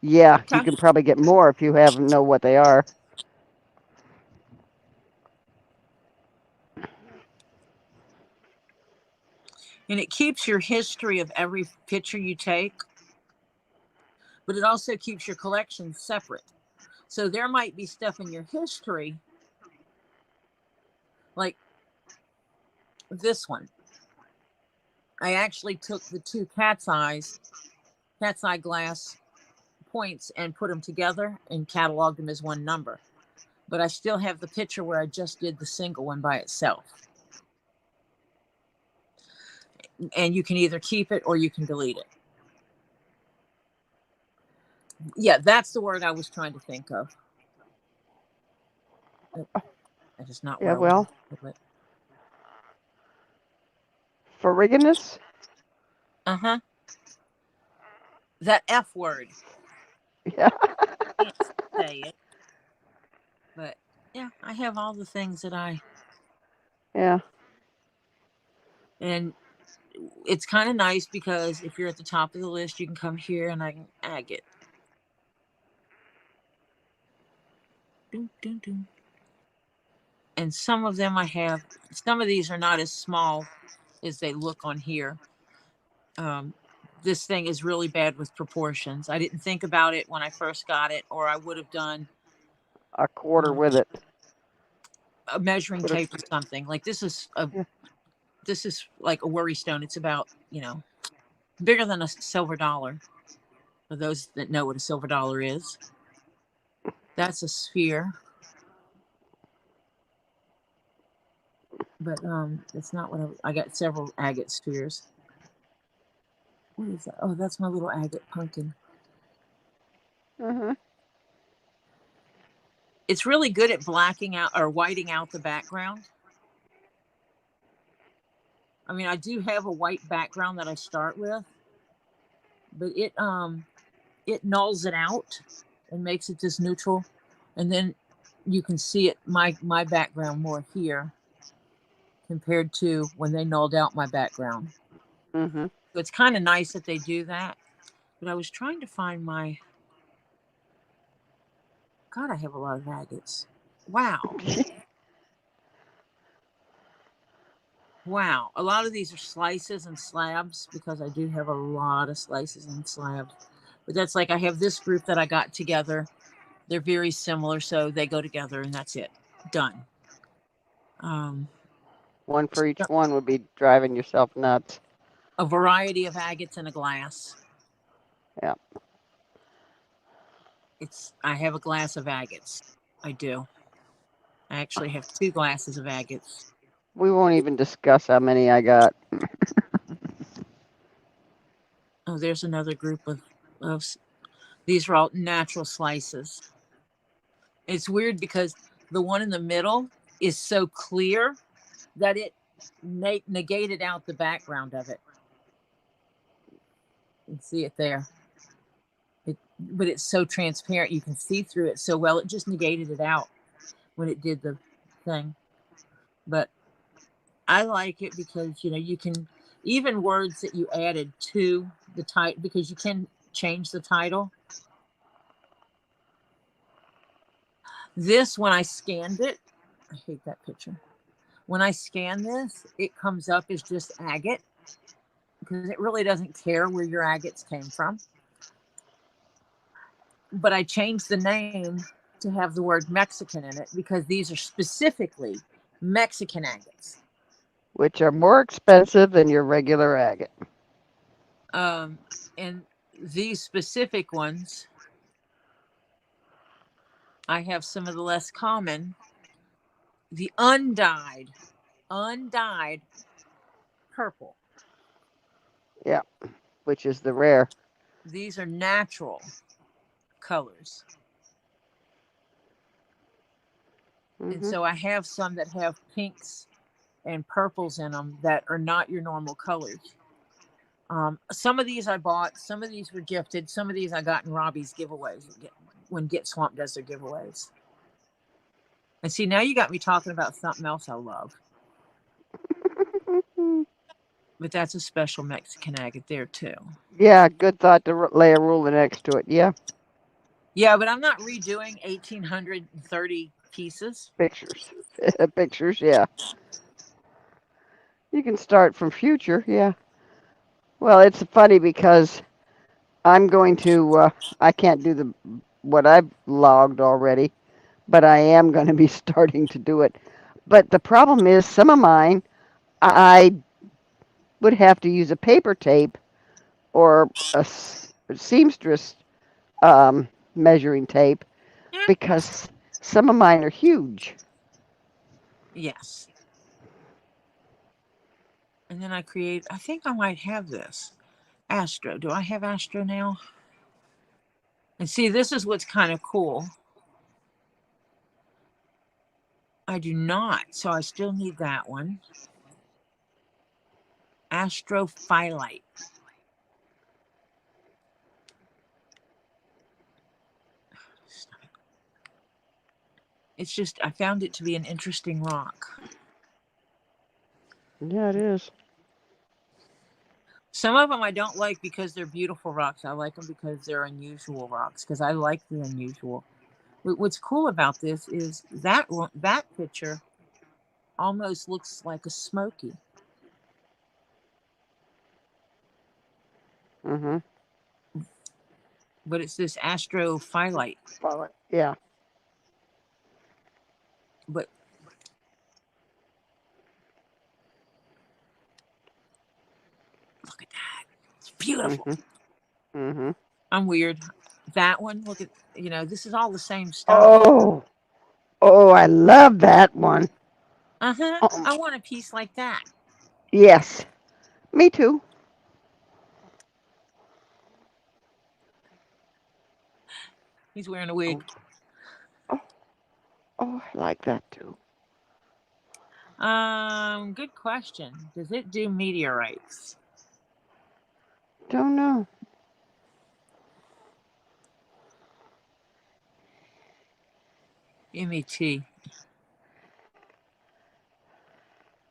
Yeah, Okay. you can probably get more if you know what they are. And it keeps your history of every picture you take, but it also keeps your collection separate. So there might be stuff in your history, like this one. I actually took the two cat's eye glass points and put them together and cataloged them as one number. But I still have the picture where I just did the single one by itself. And you can either keep it or you can delete it. Yeah, that's the word I was trying to think of. That is not where Yeah, I well, wanted it. farragonous? Uh-huh. That F word. Yeah. I can't say it. But yeah, I have all the things that Yeah. and it's kind of nice because if you're at the top of the list, you can come here and I can agate. Dun, dun, dun. And some of them some of these are not as small as they look on here. This thing is really bad with proportions. I didn't think about it when I first got it, or I would have done A quarter with it. a measuring tape or something. Like this is like a worry stone. It's about, bigger than a silver dollar. For those that know what a silver dollar is. That's a sphere. But it's not what I got several agate spheres. What is that? Oh, that's my little agate pumpkin. Mm-hmm. It's really good at blacking out or whiting out the background. I mean, I do have a white background that I start with, but it nulls it out and makes it this neutral, and then you can see it my background more here compared to when they nulled out my background. Mm-hmm. So it's kind of nice that they do that. But I was trying to find my. God, I have a lot of agates. Wow. Wow. A lot of these are slices and slabs because I do have a lot of slices and slabs. But that's like I have this group that I got together. They're very similar, so they go together and that's it. Done. One for each one would be driving yourself nuts. A variety of agates in a glass. Yeah. I have a glass of agates. I do. I actually have 2 glasses of agates. We won't even discuss how many I got. Oh, there's another group of these are all natural slices. It's weird because the one in the middle is so clear that it negated out the background of it. You can see it there. But it's so transparent, you can see through it so well. It just negated it out when it did the thing. But I like it because, you can, even words that you added to the title, because you can change the title. This, when I scanned it, I hate that picture. When I scan this, it comes up as just agate because it really doesn't care where your agates came from. But I changed the name to have the word Mexican in it because these are specifically Mexican agates. Which are more expensive than your regular agate. And these specific ones, I have some of the less common. The undyed purple. Yeah, which is the rare. These are natural colors. Mm-hmm. And so I have some that have pinks and purples in them that are not your normal colors. Some of these I bought, some of these were gifted, some of these I got in Robbie's giveaways when Get Swamp does their giveaways. And see, now you got me talking about something else I love. But that's a special Mexican agate there too. Yeah, good thought to lay a ruler next to it. Yeah. Yeah, but I'm not redoing 1,830 pieces. Pictures. Pictures, yeah. You can start from future, yeah. Well, it's funny because I'm going to, I can't do the what I've logged already, but I am going to be starting to do it. But the problem is, some of mine, I would have to use a paper tape or a seamstress measuring tape Yeah. because some of mine are huge. Yes. And then I think I might have this. Astro. Do I have Astro now? And see, this is what's kind of cool. I do not. So I still need that one. Astrophyllite. It's just, I found it to be an interesting rock. Yeah, it is. Some of them I don't like because they're beautiful rocks. I like them because they're unusual rocks, because I like the unusual. What's cool about this is that picture almost looks like a smoky, Mm-hmm. but it's this astrophyllite. Yeah. But look at that. It's beautiful. Mm-hmm. Mm-hmm. I'm weird. That one, look at, this is all the same stuff. Oh, oh, I love that one. Uh-huh. Oh, I want a piece like that. yes, me too. He's wearing a wig. Oh, oh, oh, I like that too. Good question. Does it do meteorites? Don't know. MET.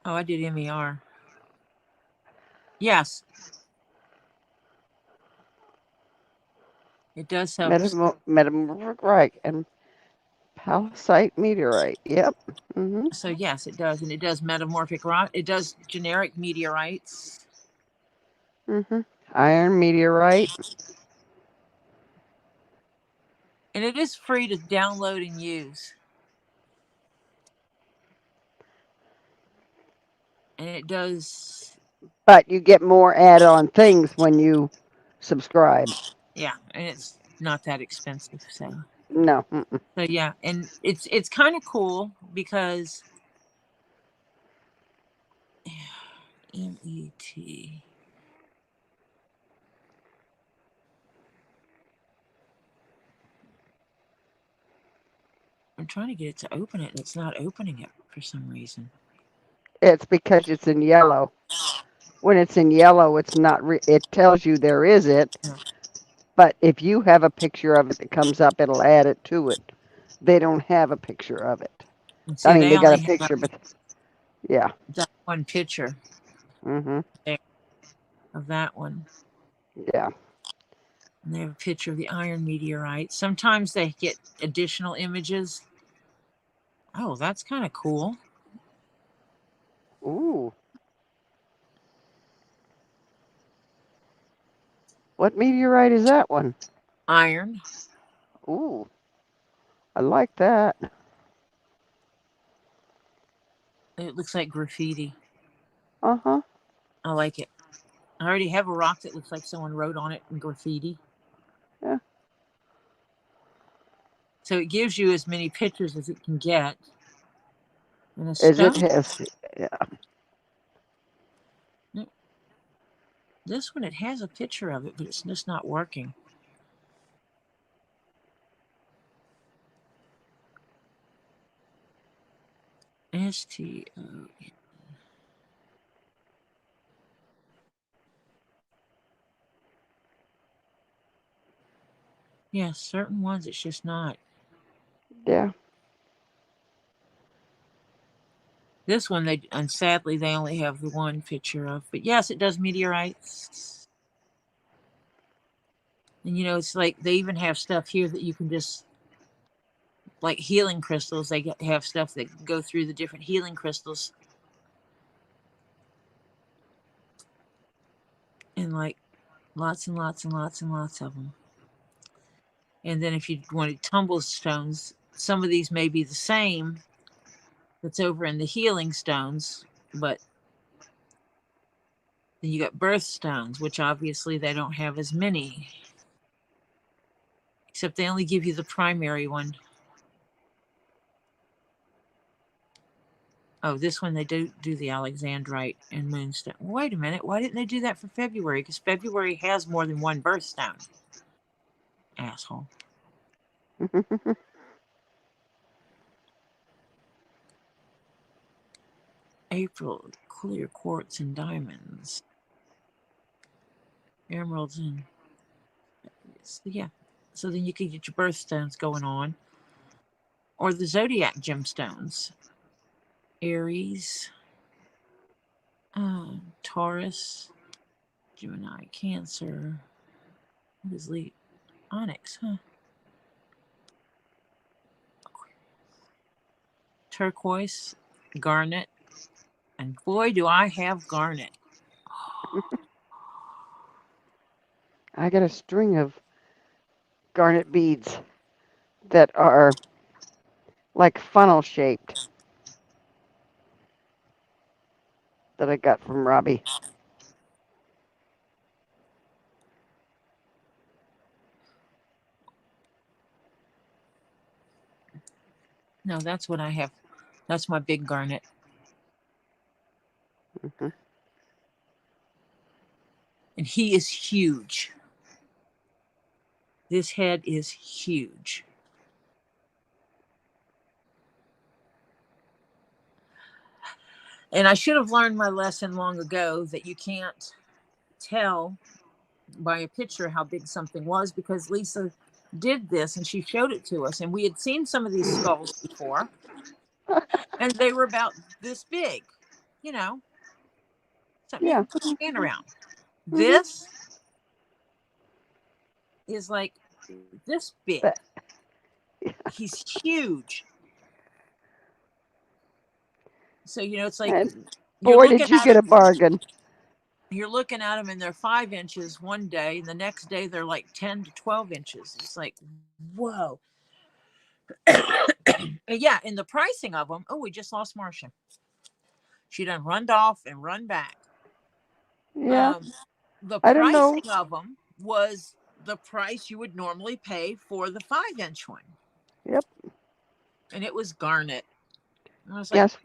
Oh, I did MER. Yes, it does have. Metamorphic, right, and palisite meteorite. Yep. Mm-hmm. So yes, it does, and it does metamorphic rock. It does generic meteorites, Mm-hmm. Iron meteorite. and it is free to download and use. And it does, But you get more add-on things when you subscribe. yeah, and it's not that expensive. So No. Mm-mm. yeah, and it's kind of cool because MET. I'm trying to get it to open it, and it's not opening it for some reason. It's because it's in yellow. When it's in yellow, it's not. It tells you there is it. Yeah. But if you have a picture of it that comes up, it'll add it to it. They don't have a picture of it. And I see, mean, they they got a only have picture, but yeah. that one picture Mm-hmm. there of that one. Yeah. And they have a picture of the iron meteorite. Sometimes they get additional images. Oh, that's kind of cool. Ooh. What meteorite is that one? Iron. Ooh. I like that. It looks like graffiti. Uh-huh. I like it. I already have a rock that looks like someone wrote on it in graffiti. Yeah. So it gives you as many pictures as it can get. And a As it stone. has. Yeah. This one, it has a picture of it, but it's just not working. STO. Yeah, certain ones it's just not. Yeah. This one, and sadly they only have the one picture of. But yes, it does meteorites. And it's like they even have stuff here that you can just, like healing crystals. They have stuff that go through the different healing crystals. and like lots and lots and lots and lots of them. And then if you wanted tumble stones, some of these may be the same that's over in the healing stones, but then you got birthstones, which obviously they don't have as many, except they only give you the primary one. Oh, this one they do the Alexandrite and Moonstone. Wait a minute, why didn't they do that for February? Because February has more than one birthstone. Asshole. April, clear quartz and diamonds. Emeralds and yeah. So then you can get your birthstones going on. Or the zodiac gemstones. Aries, Taurus, Gemini, Cancer. What is Leo? Onyx, huh? Turquoise, garnet, and boy, do I have garnet. I got a string of garnet beads that are like funnel shaped that I got from Robbie. No, that's what I have. That's my big garnet. Mm-hmm. And he is huge. This head is huge. And I should have learned my lesson long ago that you can't tell by a picture how big something was, because Lisa did this and she showed it to us, and we had seen some of these skulls before and they were about this big, you know, something you Yeah. can put your hand around. Mm-hmm. This is like this big. But, He's huge. So, you know, it's like and you're boy, looking did you at get a them, bargain. you're looking at them and they're 5 inches one day, and the next day they're like 10 to 12 inches. It's like, whoa. Yeah, and the pricing of them. Oh, we just lost Marcia. She done runned off and run back. Yeah. The I don't know. pricing of them was the price you would normally pay for the 5-inch one. Yep. And it was garnet. And I was like, Yes.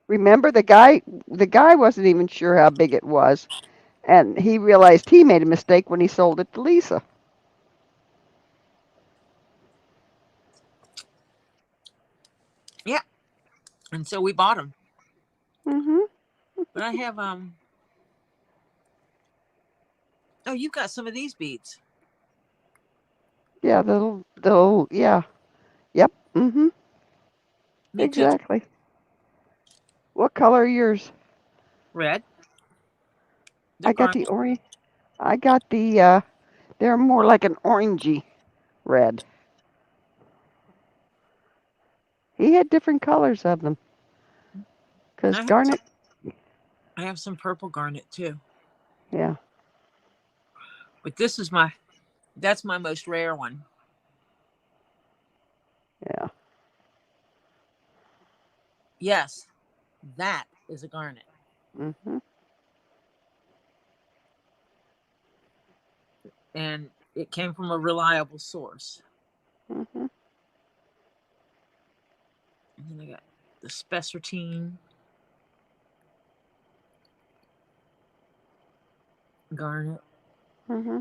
Remember the guy? The guy wasn't even sure how big it was, and he realized he made a mistake when he sold it to Lisa. yeah. And so we bought them. Mm-hmm. But I have oh, you've got some of these beads. Yeah. The yeah. Yep. Mm-hmm. Me too. Exactly. What color are yours? Red. They're I got garnet. the orange. I got the. They're more like an orangey red. He had different colors of them. Cause I have some, garnet. I have some purple garnet too. Yeah. But that's my most rare one. Yeah. Yes, that is a garnet. Mm-hmm. And it came from a reliable source. Mm-hmm. And then I got the spessartine garnet. Mm-hmm.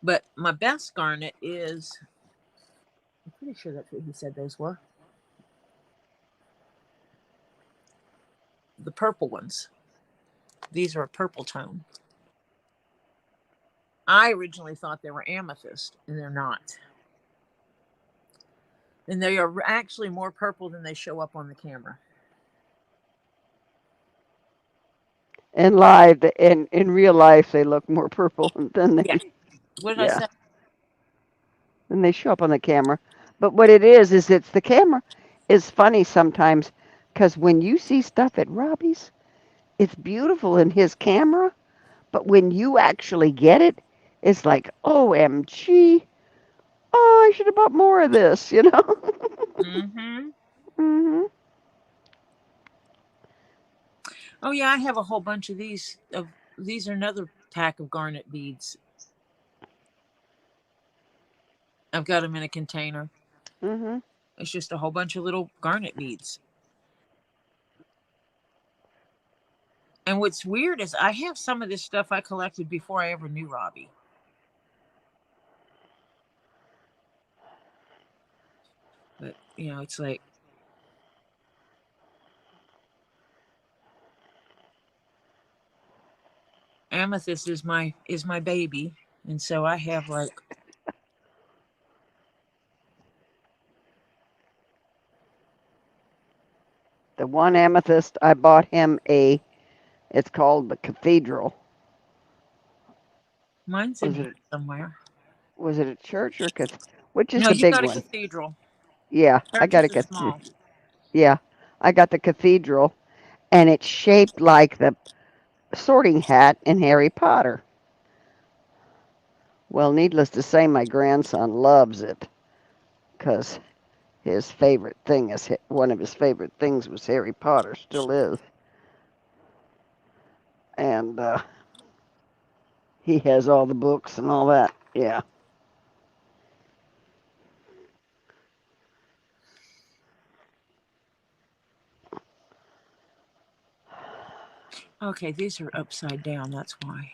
But my best garnet is, I'm pretty sure that's what he said those were. The purple ones. These are a purple tone. I originally thought they were amethyst, and they're not. And they are actually more purple than they show up on the camera. In live, in real life, they look more purple than Yeah. they. What did I Yeah. say? Than they show up on the camera. But what it is it's the camera is funny sometimes, because when you see stuff at Robbie's, it's beautiful in his camera, But when you actually get it, it's like, OMG. Oh, I should have bought more of this, you know? Mm-hmm. hmm Oh yeah, I have a whole bunch of these. These are another pack of garnet beads. I've got them in a container. hmm It's just a whole bunch of little garnet beads. And what's weird is I have some of this stuff I collected before I ever knew Robbie. But it's like amethyst is my baby, and so I have like The one amethyst, I bought him it's called the Cathedral. mine's in Was here it somewhere. was it a church or which is No, the you big got a one? cathedral. Yeah, I got Churches a are small. yeah, I got the Cathedral, and it's shaped like the Sorting Hat in Harry Potter. Well, needless to say, my grandson loves it because his favorite thing is one of his favorite things was Harry Potter, still is, and he has all the books and all that. Yeah. Okay, these are upside down. That's why.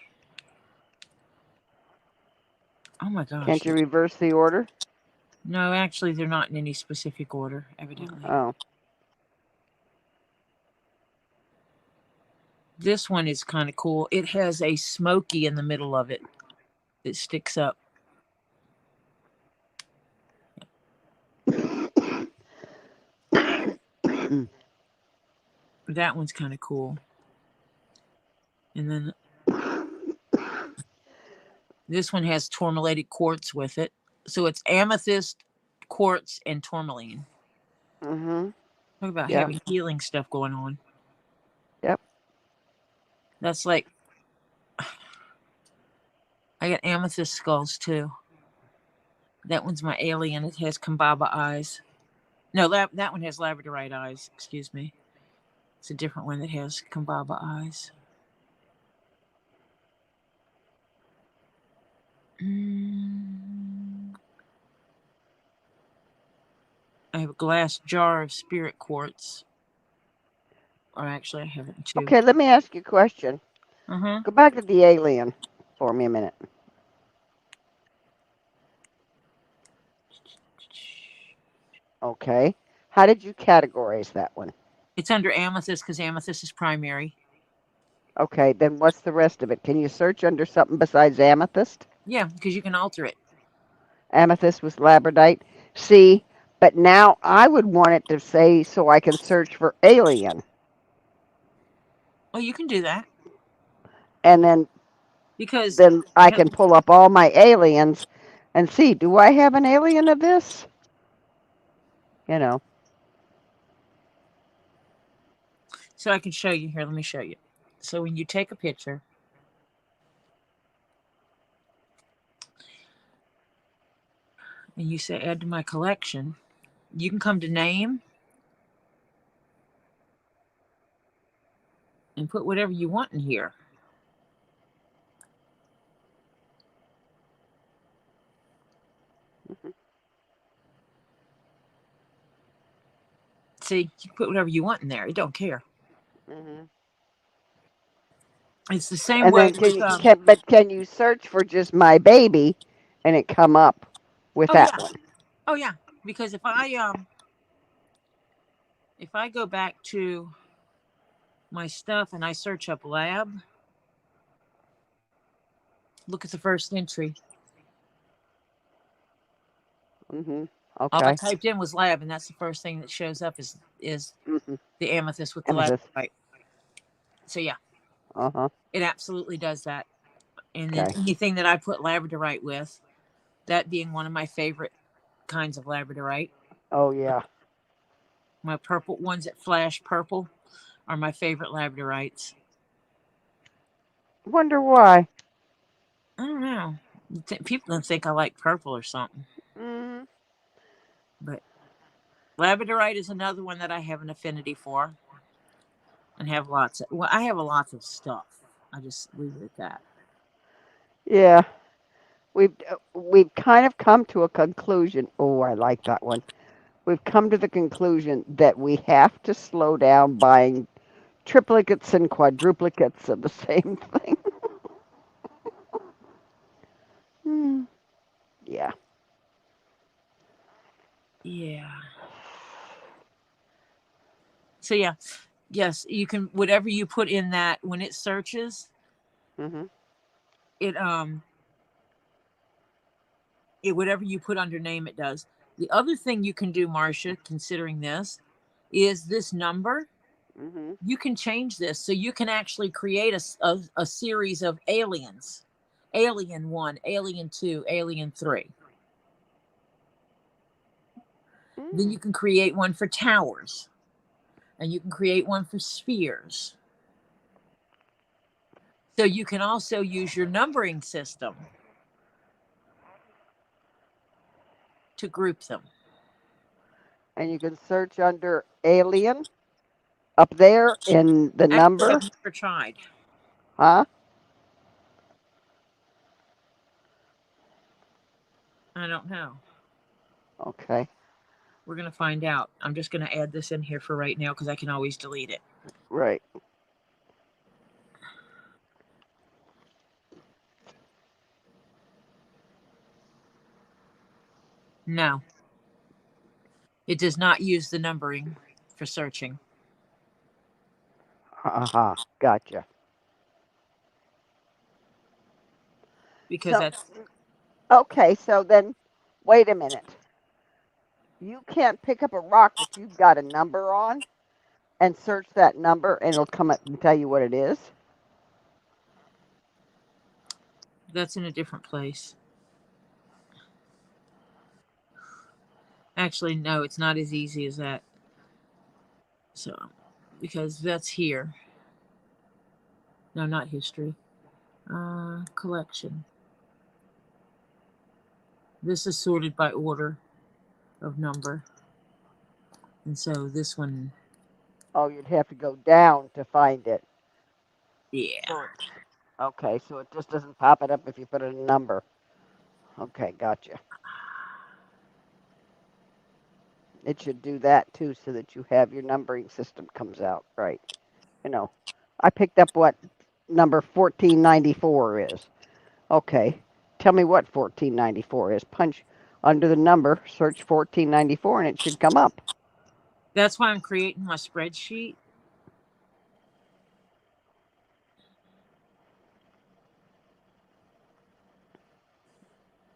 Oh my gosh. Can't you reverse the order? No, actually, they're not in any specific order, evidently. Oh. This one is kind of cool. It has a smoky in the middle of it that sticks up. That one's kind of cool. And then this one has tourmalated quartz with it. So it's amethyst, quartz, and tourmaline. Mhm. Talk about Yeah. having healing stuff going on. Yep. That's like, I got amethyst skulls too. That one's my alien. It has Kambaba eyes. No, that one has labradorite eyes. Excuse me. It's a different one that has Kambaba eyes. I have a glass jar of spirit quartz. Or actually, I have it in two. Okay, let me ask you a question. Uh-huh. Go back to the alien for me a minute. Okay. How did you categorize that one? It's under amethyst because amethyst is primary. Okay, then what's the rest of it? Can you search under something besides amethyst? Yeah, because you can alter it. Amethyst was labradorite. See, but now I would want it to say so I can search for alien. Oh, you can do that And then because then I can pull up all my aliens and see, do I have an alien of this? You know. so I can show you here. Let me show you. So when you take a picture, and you say add to my collection, you can come to name and put whatever you want in here. See, you can put whatever you want in there. It don't care. hmm It's the same And way then with can you search for just my baby and it come up with oh that yeah. one? Oh yeah. Because if I go back to my stuff and I search up lab, look at the first entry. hmm All I Okay. typed in was lab, and that's the first thing that shows up is hmm the amethyst with the Amethyst. labradorite. So yeah, Uh-huh. it absolutely does that. And then Okay. anything that I put labradorite with, that being one of my favorite kinds of labradorite. Oh yeah. My purple ones that flash purple are my favorite labradorites. Wonder why. I don't know. People don't think I like purple or something. Mm, But labradorite is another one that I have an affinity for and have lots of. Well, I have a lots of stuff. I just leave it at that. yeah. We've kind of come to a conclusion. Oh, I like that one. We've come to the conclusion that we have to slow down buying triplicates and quadruplicates of the same thing. Hmm. Yeah. Yeah. So yeah, yes, you can whatever you put in that when it searches, Hmm. it whatever you put under name it does. The other thing you can do, Marcia, considering this number, Hmm. you can change this so you can actually create a series of aliens. Alien 1, Alien 2, Alien 3. Then Mm. you can create one for towers and you can create one for spheres. So you can also use your numbering system to group them. And you can search under alien up there in the Actually, I've number. never tried. Huh? I don't know. Okay. We're going to find out. I'm just going to add this in here for right now because I can always delete it. Right. No, it does not use the numbering for searching Uh-huh. Gotcha. because So, that's okay, so then wait a minute. You can't pick up a rock that you've got a number on and search that number and it'll come up and tell you what it is. in a different place. Actually, no, it's not as easy as that. So, because that's here. No, not history. Collection. This is sorted by order of number. And so this one, Oh, you'd have to go down to find it. yeah. Sort. Okay, so it just doesn't pop it up if you put in a number. Okay, gotcha. It should do that too so that you have your numbering system comes out right. You know, I picked up what number 1494 is. Okay, tell me what 1494 is. Punch under the number, search 1494, and it should come up. That's why I'm creating my spreadsheet.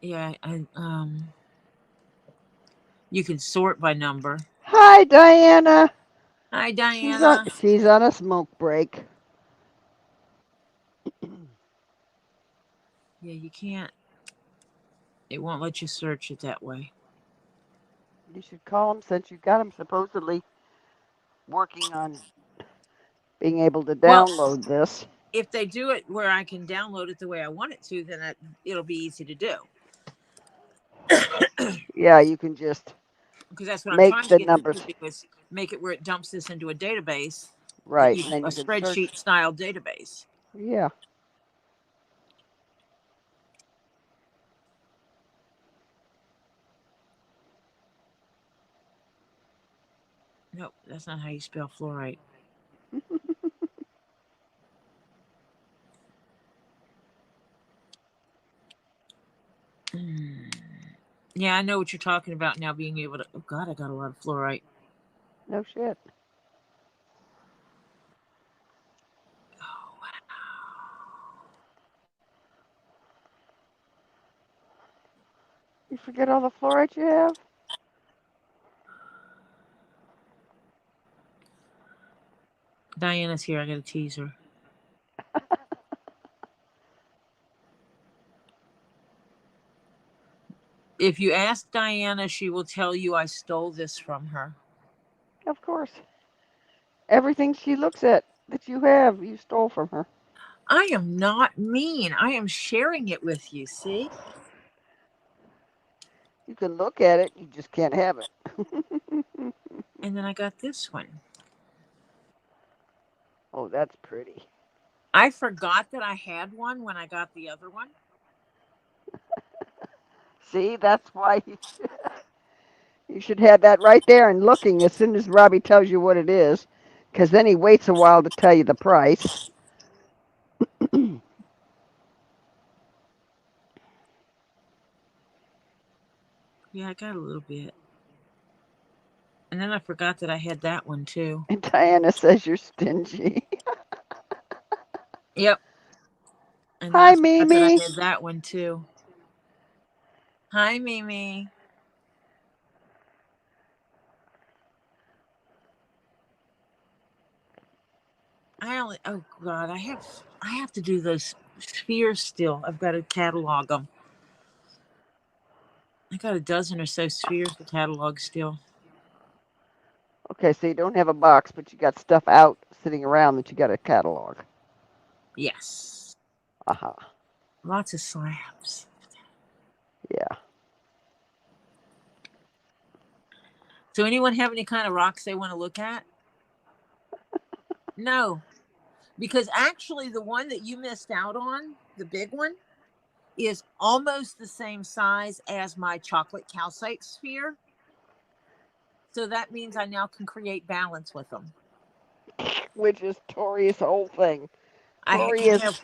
Yeah, you can sort by number. Hi, Diana. Hi, She's on. Diana. She's on a smoke break. Yeah, you can't. It won't let you search it that way. You should call him since you got him supposedly working on being able to Well, download this. if they do it where I can download it the way I want it to, then it'll be easy to do. Yeah, you can just Because that's what I'm make trying to the get them to numbers do is make it where it dumps this into a database, right, and then a you can search. spreadsheet style database. Yeah. Nope, that's not how you spell fluorite. Mm. Yeah, I know what you're talking about now. Being able to. Oh God, I got a lot of fluorite. No shit. Oh You forget all the fluoride you have? Diana's here. I got to tease her. If you ask Diana, she will tell you I stole this from her. Of course. Everything she looks at that you have, you stole from her. I am not mean. I am sharing it with you. See? You can look at it, you just can't have it. And then I got this one. Oh, that's pretty. I forgot that I had one when I got the other one. See, that's why you should have that right there and looking as soon as Robbie tells you what it is, because then he waits a while to tell you the price. Yeah, I got a little bit. And then I forgot that I had that one too. And Diana says you're stingy. Yep. And then I Hi, forgot that I Mimi. had that one too. Hi, Mimi. Oh God, I have to do those spheres still. I've got to catalog them. I got a dozen or so spheres to catalog still. Okay, so you don't have a box, but you got stuff out sitting around that you got a catalog. Yes. Uh-huh. Lots of slabs. Yeah. So anyone have any kind of rocks they want to look at? No. Because actually the one that you missed out on, the big one, is almost the same size as my chocolate calcite sphere. So that means I now can create balance with them. Which is Tori's whole thing. I Tori can is, have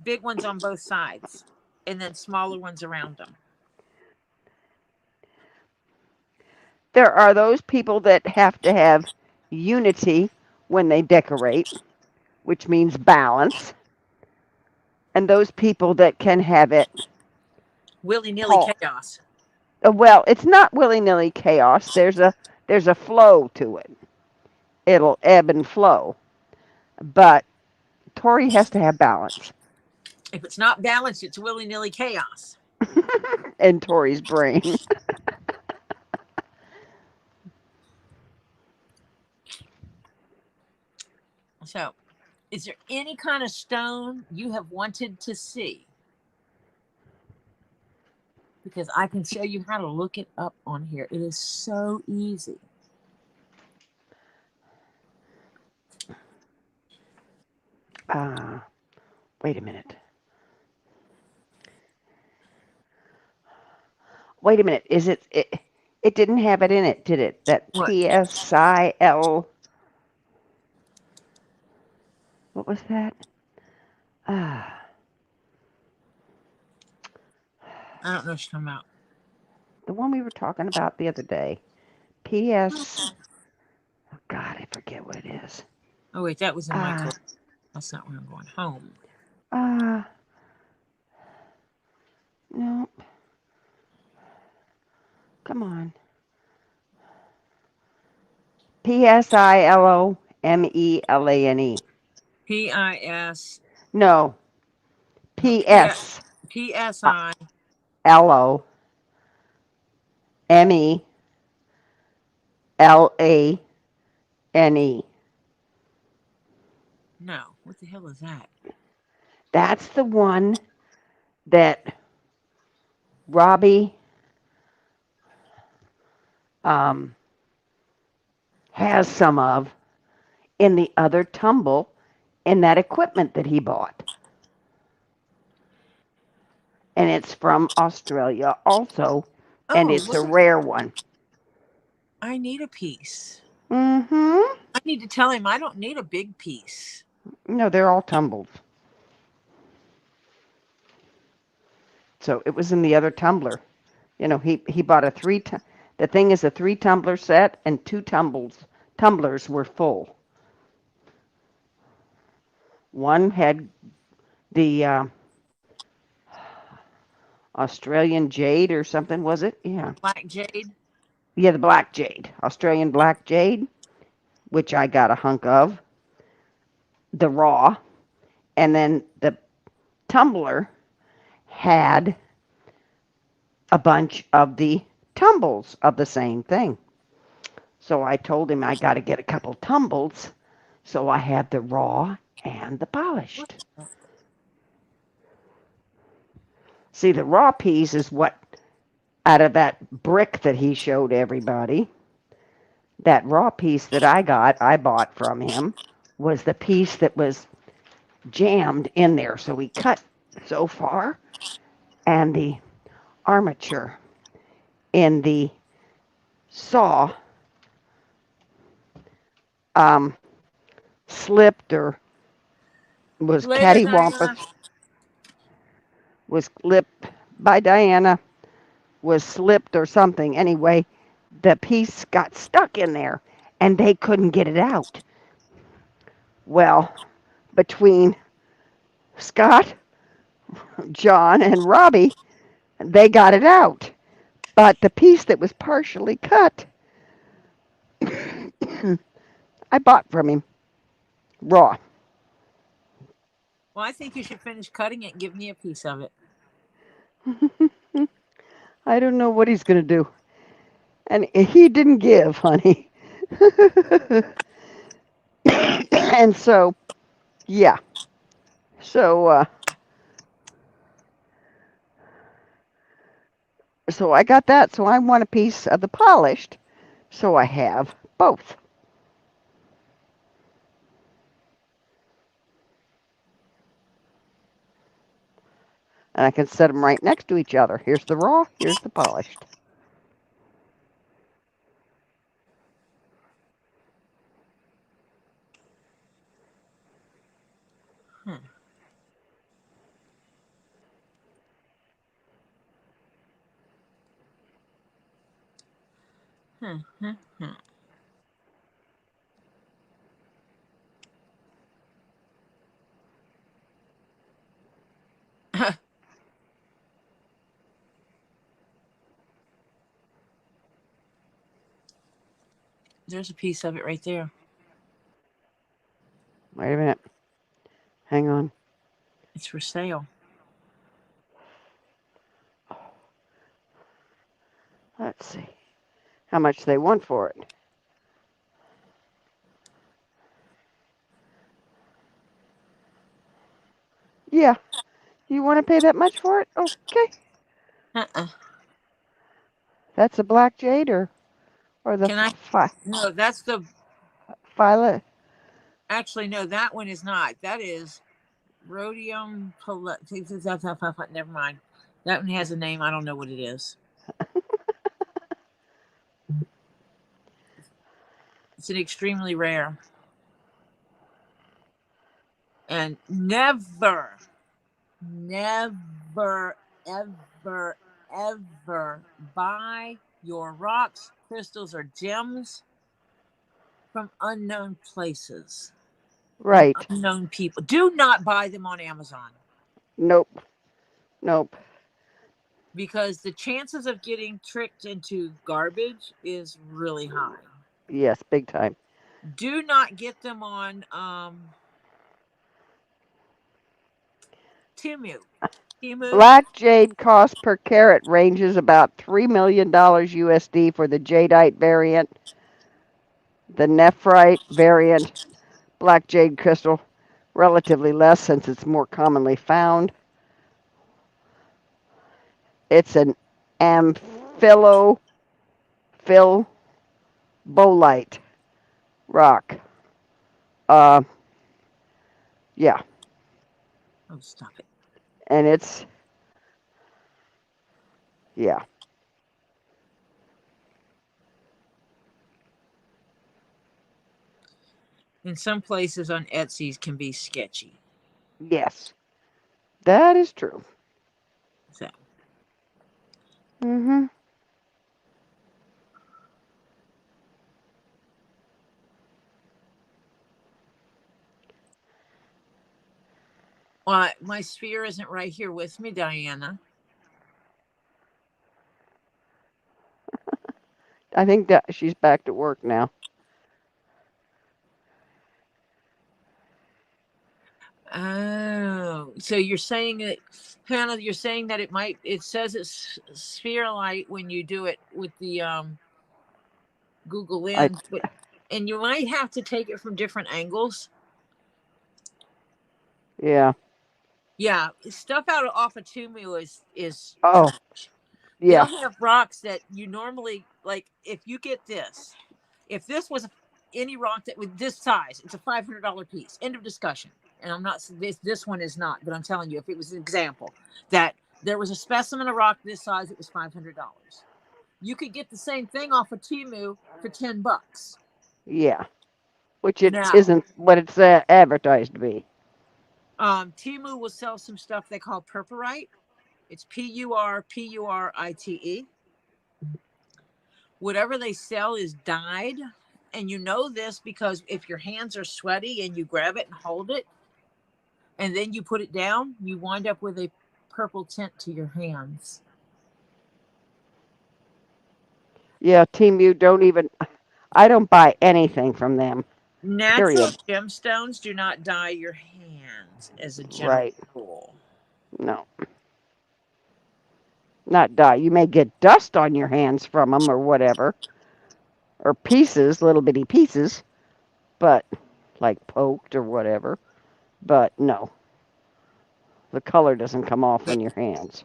big ones on both sides and then smaller ones around them. there are those people that have to have unity when they decorate, which means balance, and those people that can have it Willy-nilly all. chaos. Well, it's not willy-nilly chaos. There's a flow to it. It'll ebb and flow. But Tori has to have balance If it's not balanced, it's willy-nilly chaos. in Tori's brain. So, is there any kind of stone you have wanted to see? Because I can show you how to look it up on here. It is so easy. Wait a minute. Wait a minute. Is it? It didn't have it in it, did it? That What? PSIL. What was that? Ah, I don't know what you're talking about. the one we were talking about the other day. PS. Oh God, I forget what it is. Oh, wait, that was in my Ah, car. That's not where I'm going home. ah, no. Come on. PSILOMELANE. PIS. No. No, PS. PSI. LOMELANE. No, what the hell is that? That's the one that Robbie has some of in the other tumble in that equipment that he bought. And it's from Australia also, and Oh, it's a look, rare one. I need a piece. Mm-hmm. I need to tell him I don't need a big piece. No, they're all tumbled. So it was in the other tumbler. You know, he bought the thing is a 3 tumbler set, and 2 tumblers were full. One had the Australian jade or something, was it? Yeah. Black jade. Yeah, the black jade. Australian black jade, which I got a hunk of. The raw. And then the tumbler had a bunch of the tumbles of the same thing. So I told him I got to get a couple tumbles. So I had the raw and the polished. See, the raw piece is what, out of that brick that he showed everybody, that raw piece that I bought from him, was the piece that was jammed in there. So we cut so far, and the armature in the saw slipped or was Later, Diana. cattywampus, was slipped by Diana, was slipped or something. Anyway, the piece got stuck in there and they couldn't get it out. Well, between Scott, John, and Robbie, they got it out. But the piece that was partially cut, I bought from him raw. Well, I think you should finish cutting it and give me a piece of it. I don't know what he's going to do. And he didn't give, honey. And so, yeah. So, so I got that. So I want a piece of the polished. So I have both. And I can set them right next to each other. Here's the raw, here's the polished. There's a piece of it right there. Wait a minute. Hang on. It's for sale. Let's see how much they want for it. Yeah. You want to pay that much for it? Okay. That's a black jade or the Can I? No, that's the. violet. Actually, no, that one is not. That is rhodium. Never mind. That one has a name. I don't know what it is. It's an extremely rare. And never, ever, ever buy your rocks, crystals, or gems from unknown places. Right. Unknown people. Do not buy them on Amazon. Nope. Nope. Because the chances of getting tricked into garbage is really high. Yes, big time. Do not get them on Temu. Black jade cost per carat ranges about $3 million USD for the jadeite variant. The nephrite variant, black jade crystal, relatively less since it's more commonly found. It's an amphibbolite rock. Yeah. Oh, stop it. And it's, yeah. In some places on Etsy can be sketchy. Yes. That is true. So. Mm-hmm. Well, my sphere isn't right here with me, Diana. I think that she's back to work now. Oh, so you're saying that, Hannah, you're saying that it says it's spherulite when you do it with the Google Lens, and you might have to take it from different angles. Yeah. Yeah, stuff off of Tumu is Oh, trash. yeah. They'll have rocks that you normally like. If you get this, if this was any rock that with this size, it's a $500 piece. End of discussion. And I'm not this one is not, but I'm telling you, if it was an example that there was a specimen of rock this size, it was $500. You could get the same thing off of Timu for $10. Yeah. Which it Now, isn't what it's advertised to be. Timu will sell some stuff they call purpurite. It's Purpurite. Whatever they sell is dyed. And you know this because if your hands are sweaty and you grab it and hold it, and then you put it down, you wind up with a purple tint to your hands. Yeah, Team U don't even. I don't buy anything from them. Natural Period. gemstones do not dye your hands as a general Right. rule. No. Not dye. You may get dust on your hands from them or whatever, or pieces, little bitty pieces, but like poked or whatever. But no, the color doesn't come off But in your hands.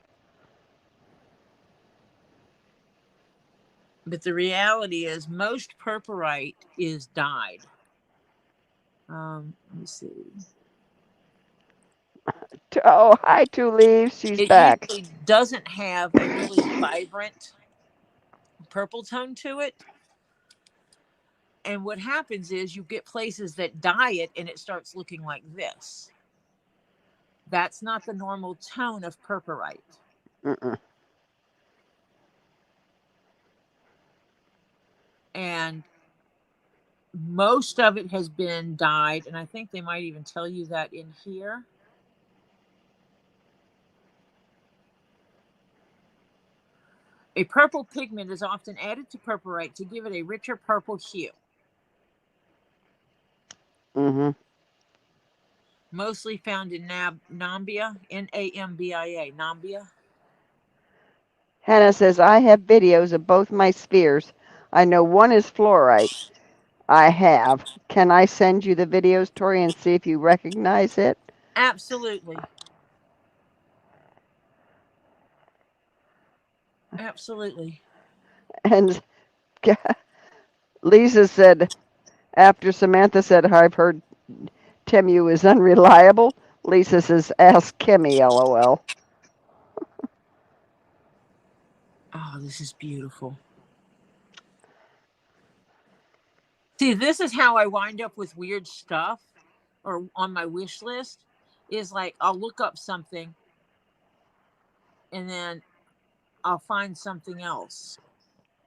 the reality is most purpurite is dyed. Let me see. Oh, hi, Two Leaves. She's It back. usually doesn't have a really vibrant purple tone to it. And what happens is you get places that dye it and it starts looking like this. That's not the normal tone of purpurite. Mm-mm. And most of it has been dyed. And I think they might even tell you that in here. A purple pigment is often added to purpurite to give it a richer purple hue. Mm-hmm. Mostly found in Nambia, Nambia, Nambia. Hannah says, I have videos of both my spheres. I know one is fluorite. I have. Can I send you the videos, Tori, and see if you recognize it? Absolutely. Absolutely. And Lisa said, after Samantha said, I've heard Temu is unreliable, Lisa says, ask Kimmy, LOL. Oh, this is beautiful. See, this is how I wind up with weird stuff or on my wish list is like I'll look up something and then I'll find something else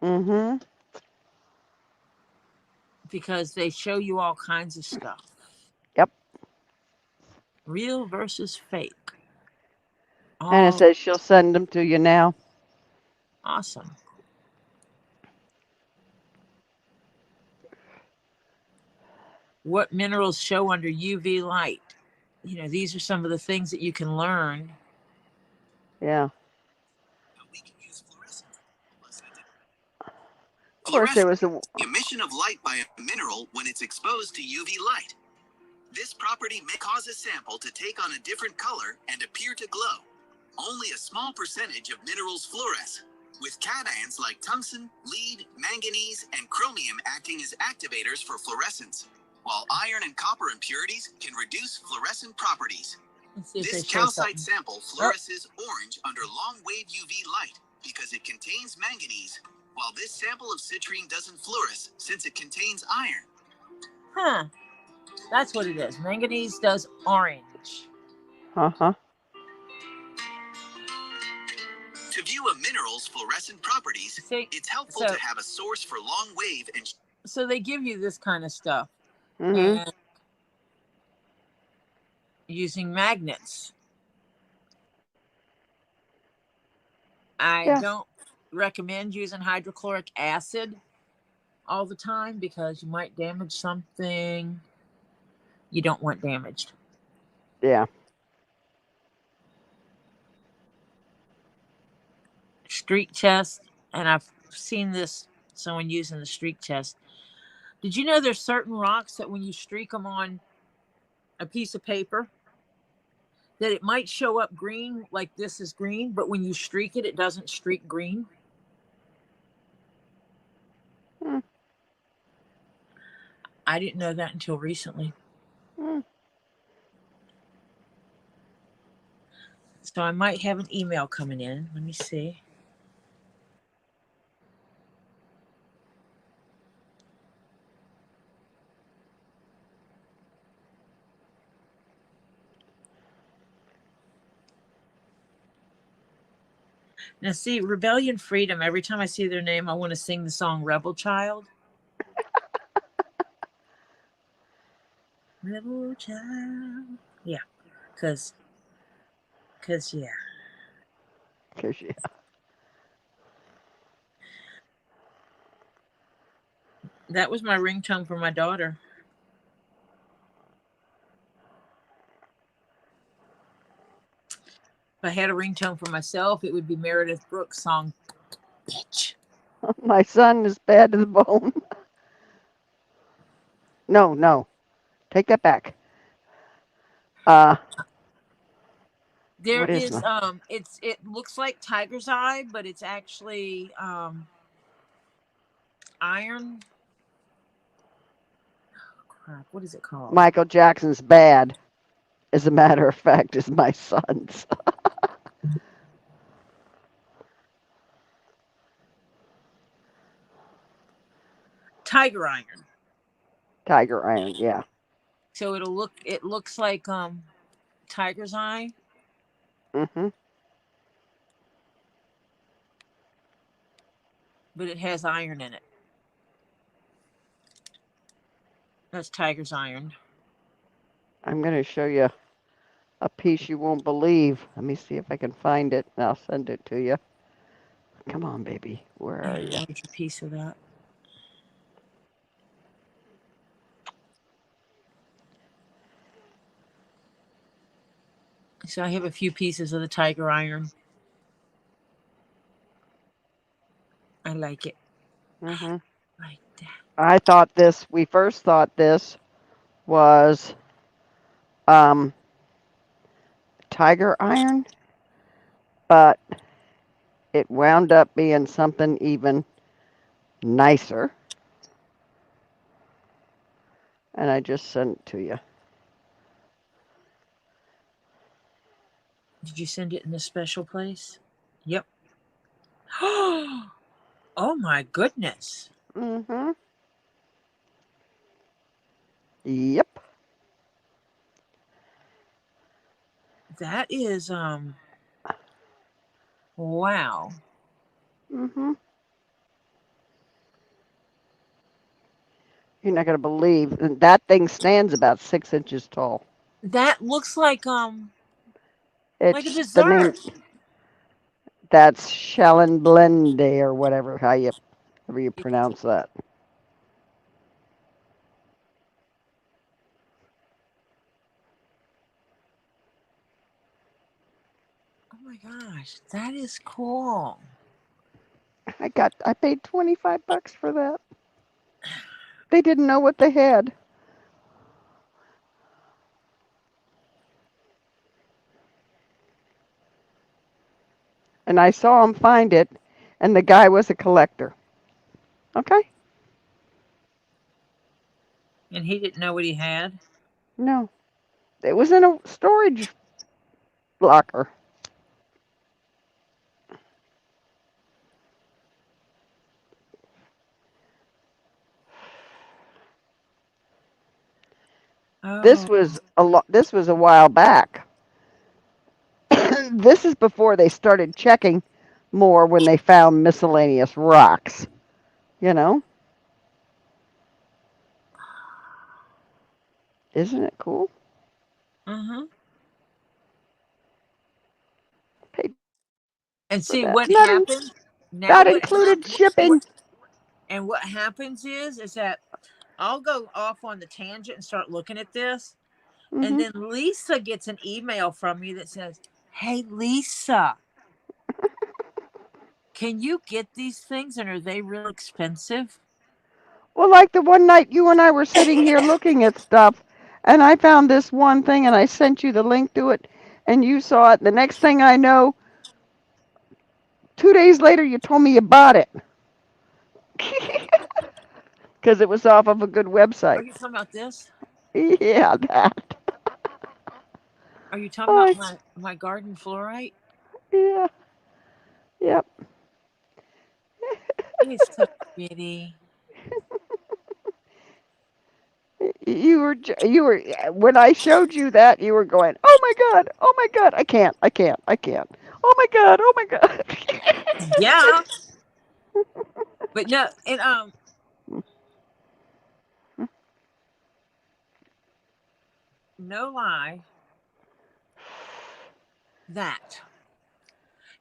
Mm-hmm. because they show you all kinds of stuff. Yep. Real versus fake. Hannah Oh, says she'll send them to you now. awesome. What minerals show under UV light? You know, these are some of the things that you can learn. Yeah. Of course, there was The emission of light by a mineral when it's exposed to UV light. This property may cause a sample to take on a different color and appear to glow. Only a small percentage of minerals fluoresce, with cations like tungsten, lead, manganese, and chromium acting as activators for fluorescence, while iron and copper impurities can reduce fluorescent properties. This calcite sample fluoresces orange under long-wave UV light because it contains manganese, while this sample of citrine doesn't fluoresce since it contains iron. Huh. That's what it is. Manganese does orange. Uh-huh. To view a mineral's fluorescent properties, it's helpful to have a source for long wave and... So they give you this kind of stuff. Mm-hmm. And using magnets. I don't recommend using hydrochloric acid all the time because you might damage something you don't want damaged. Yeah. Streak chest, and I've seen this, someone using the streak chest. Did you know there's certain rocks that when you streak them on a piece of paper, that it might show up green, like this is green, but when you streak it, it doesn't streak green. Hmm. I didn't know that until recently. Hmm. So I might have an email coming in. Let me see. Now, see, Rebellion Freedom, every time I see their name, I want to sing the song Rebel Child. Rebel Child. Yeah, because, yeah. Cause yeah. That was my ringtone for my daughter. If I had a ringtone for myself, it would be Meredith Brooks' song, Bitch. My son is bad to the bone. No. Take that back. There What is is my it looks like tiger's eye, but it's actually iron. Oh, crap, what is it called? Michael Jackson's bad, as a matter of fact, is my son's. Tiger iron. Tiger iron, yeah. So it looks like tiger's eye. Mm-hmm. But it has iron in it. That's tiger's iron. I'm going to show you a piece you won't believe. Let me see if I can find it, and I'll send it to you. Come on, baby. Where are you? There's a piece of that. So I have a few pieces of the tiger iron. I like it. Mm-hmm. Like that. We first thought this was tiger iron, but it wound up being something even nicer. And I just sent it to you. Did you send it in a special place? Yep. Oh my goodness. Mm-hmm. Yep. That is wow. Mm-hmm. You're not going to believe that thing stands about 6 inches tall. That looks like a It's the name. dessert. That's Shallon Blende or whatever, however you pronounce that. Oh my gosh, that is cool. I paid $25 for that. They didn't know what they had. And I saw him find it, and the guy was a collector. Okay? And he didn't know what he had. No. It was in a storage locker. This Oh, was this was a while back. This is before they started checking more when they found miscellaneous rocks, you know? Isn't it cool? uh-huh. Paid And for see that. what happened now. That included shipping. What happens is that I'll go off on the tangent and start looking at this, and Hmm. then Lisa gets an email from me that says, "Hey Lisa, can you get these things, and are they real expensive?" Well, like the one night you and I were sitting here looking at stuff, and I found this one thing, and I sent you the link to it, and you saw it. The next thing I know, 2 days later, you told me you bought it because it was off of a good Are website. you talking about this? Yeah, that. Are you talking Oh, about my garden fluorite? yeah, yep. It's so pretty. You were when I showed you that, you were going, oh my God, I can't. Oh my God. Yeah, but no, and no lie, that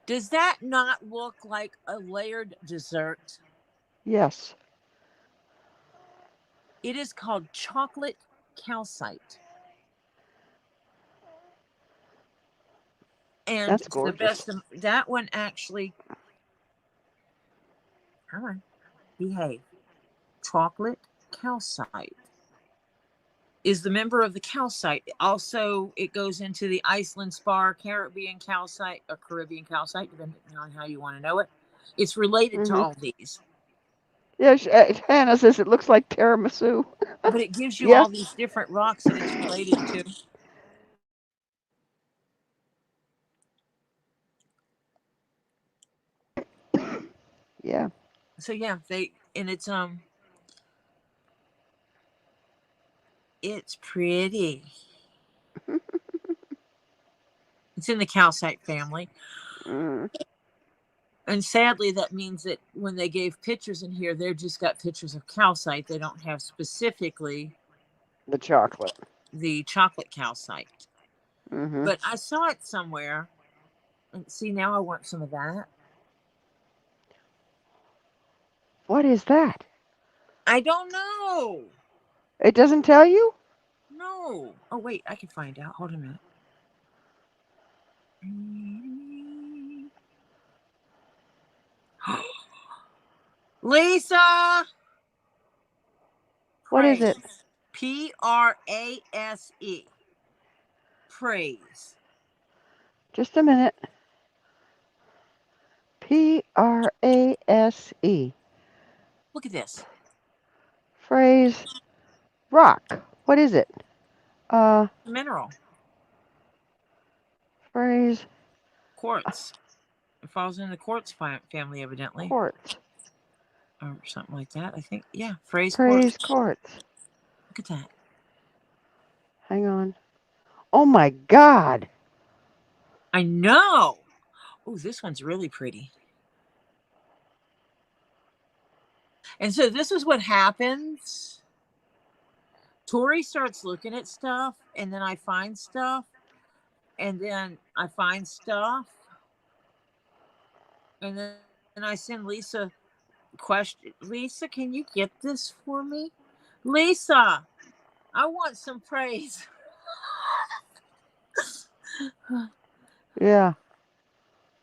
does that not look like a layered dessert? Yes, It is called chocolate calcite. And that's the gorgeous. best of that one actually, come on, behave. Chocolate calcite is the member of the calcite. Also, it goes into the Iceland spar, Caribbean calcite, or Caribbean calcite, depending on how you want to know it. It's related to Mhm. all these, Yeah, Hannah says it looks like tiramisu. but it gives you Yeah, all these different rocks that it's related to. yeah. So yeah, and it's pretty. It's in the calcite family. Mm, And sadly, that means that when they gave pictures in here, they've just got pictures of calcite. They don't have specifically the chocolate. the chocolate calcite. Mhm. But I saw it somewhere. And see, now I want some of that. What is that? I don't know. It doesn't tell you? No. Oh, wait, I can find out. Hold a minute. Lisa! What is it? Praise. Prase. Praise. Just a minute. Prase. Look at this. Phrase rock. What is it? Uh, Mineral. phrase Quartz. It falls in the quartz family, evidently. quartz. Or something like that, I think. Yeah, phrase quartz. Phrase quartz. Look at that. Hang on. Oh my God. I know. Oh, this one's really pretty. And so this is what happens. Tori starts looking at stuff, and then I find stuff, and then I find stuff, and then I send Lisa question. Lisa, can you get this for me? Lisa, I want some praise. Yeah.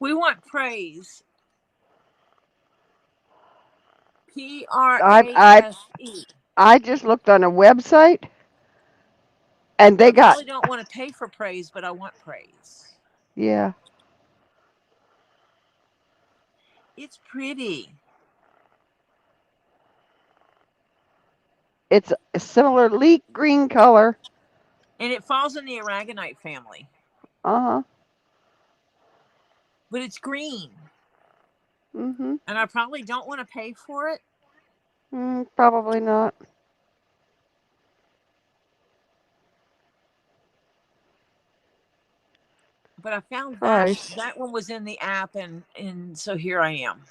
We want praise. I I Prase. I just looked on a website and I they got really don't want to pay for praise, but I want praise. yeah. It's pretty. It's a similar leek green color. And it falls in the aragonite family, Uh-huh. but it's green. Mhm. And I probably don't want to pay for it, Probably not. but I found that Price. that one was in the app, and so here I am.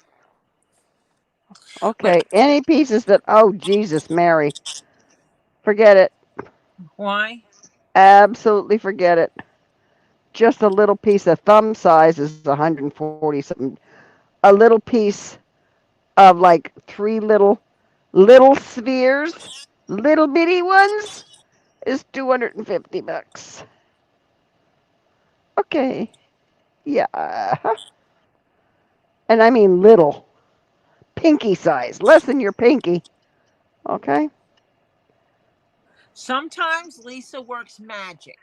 But Okay. Any pieces that oh Jesus Mary. Forget it. why? Absolutely forget it. Just a little piece of thumb size is 140 something. A little piece of like three little spheres, little bitty ones is 250 bucks. Okay. Yeah. And I mean little. Pinky size, less than your pinky. Okay? Sometimes Lisa works magic.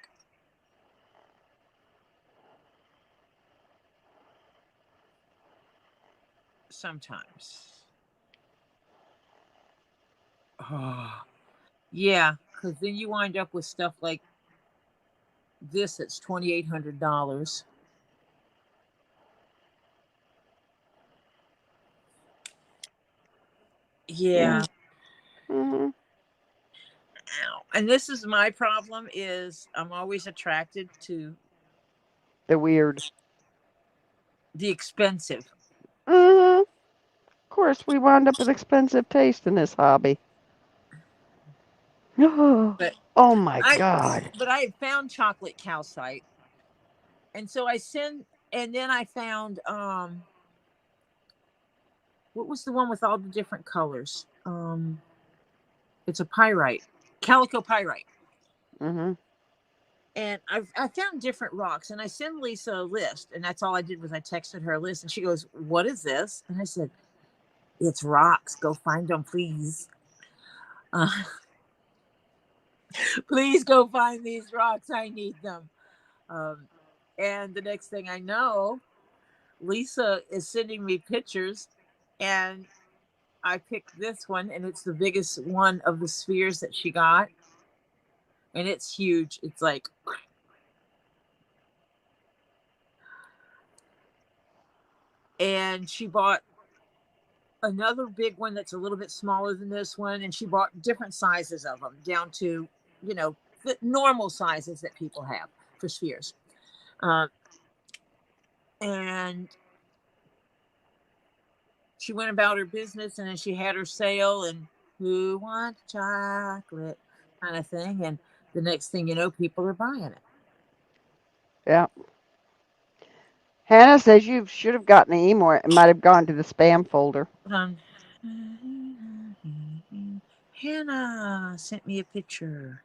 sometimes. Oh, yeah, because then you wind up with stuff like this that's $2,800. Yeah. Hmm. Ow. And this is my problem is I'm always attracted to The weird. the expensive. Hmm. Of course, we wound up with expensive taste in this hobby. But Oh my I God. but I had found chocolate calcite. And so and then I found what was the one with all the different colors? It's a pyrite, calico pyrite. Hmm. And I found different rocks, and I sent Lisa a list, and that's all I did was I texted her a list, and she goes, "What is this?" And I said, "It's rocks. Go find them, please. Uh, please go find these rocks. I need them." And the next thing I know, Lisa is sending me pictures, and I picked this one, and it's the biggest one of the spheres that she got, and it's huge. It's like, and she bought another big one that's a little bit smaller than this one, and she bought different sizes of them down to, the normal sizes that people have for spheres. And she went about her business, and then she had her sale, and who wants chocolate kind of thing. And the next thing you know, people are buying it. Yeah. Hannah says you should have gotten the email. It might have gone to the spam folder. Hannah sent me a picture.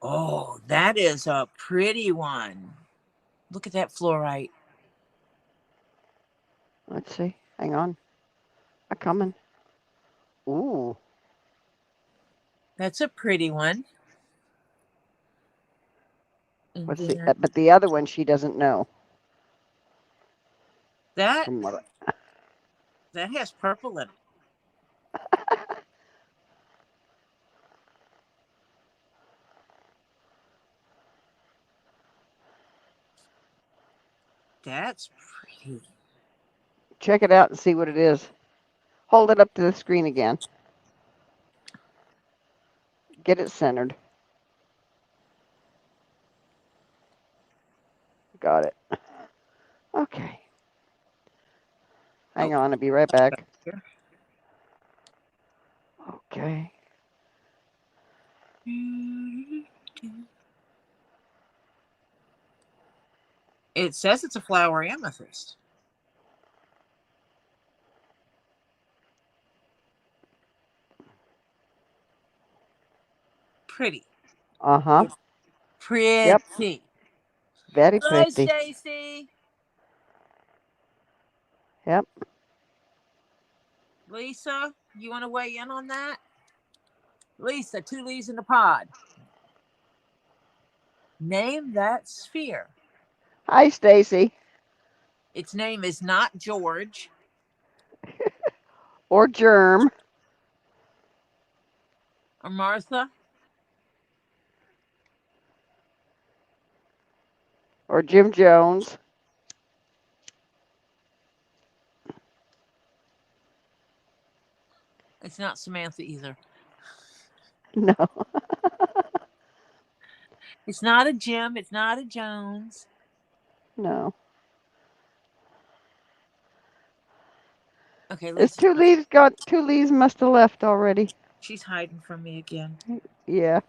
Oh, that is a pretty one. Look at that fluorite. Let's see. Hang on. I'm coming. Ooh. That's a pretty one. And Let's see. then But the other one she doesn't know. that From what that has purple in it. That's pretty. Check it out and see what it is. Hold it up to the screen again. Get it centered. Got it. Okay. Hang on. I'll be right back. Here. Okay. It says it's a flower amethyst. Pretty. Uh-huh. Pretty. Yep. Very Hi, pretty. Stacy. Yep. Lisa, you want to weigh in on that? Lisa, 2 leaves in the pod. Name that sphere. Hi, Stacy. Its name is not George. Or Germ. Or Martha. Or Jim Jones. It's not Samantha either. No. It's not a Jim. It's not a Jones. No. Okay, There's Lisa. 2 leaves got 2 leaves must have left already. She's hiding from me again. Yeah.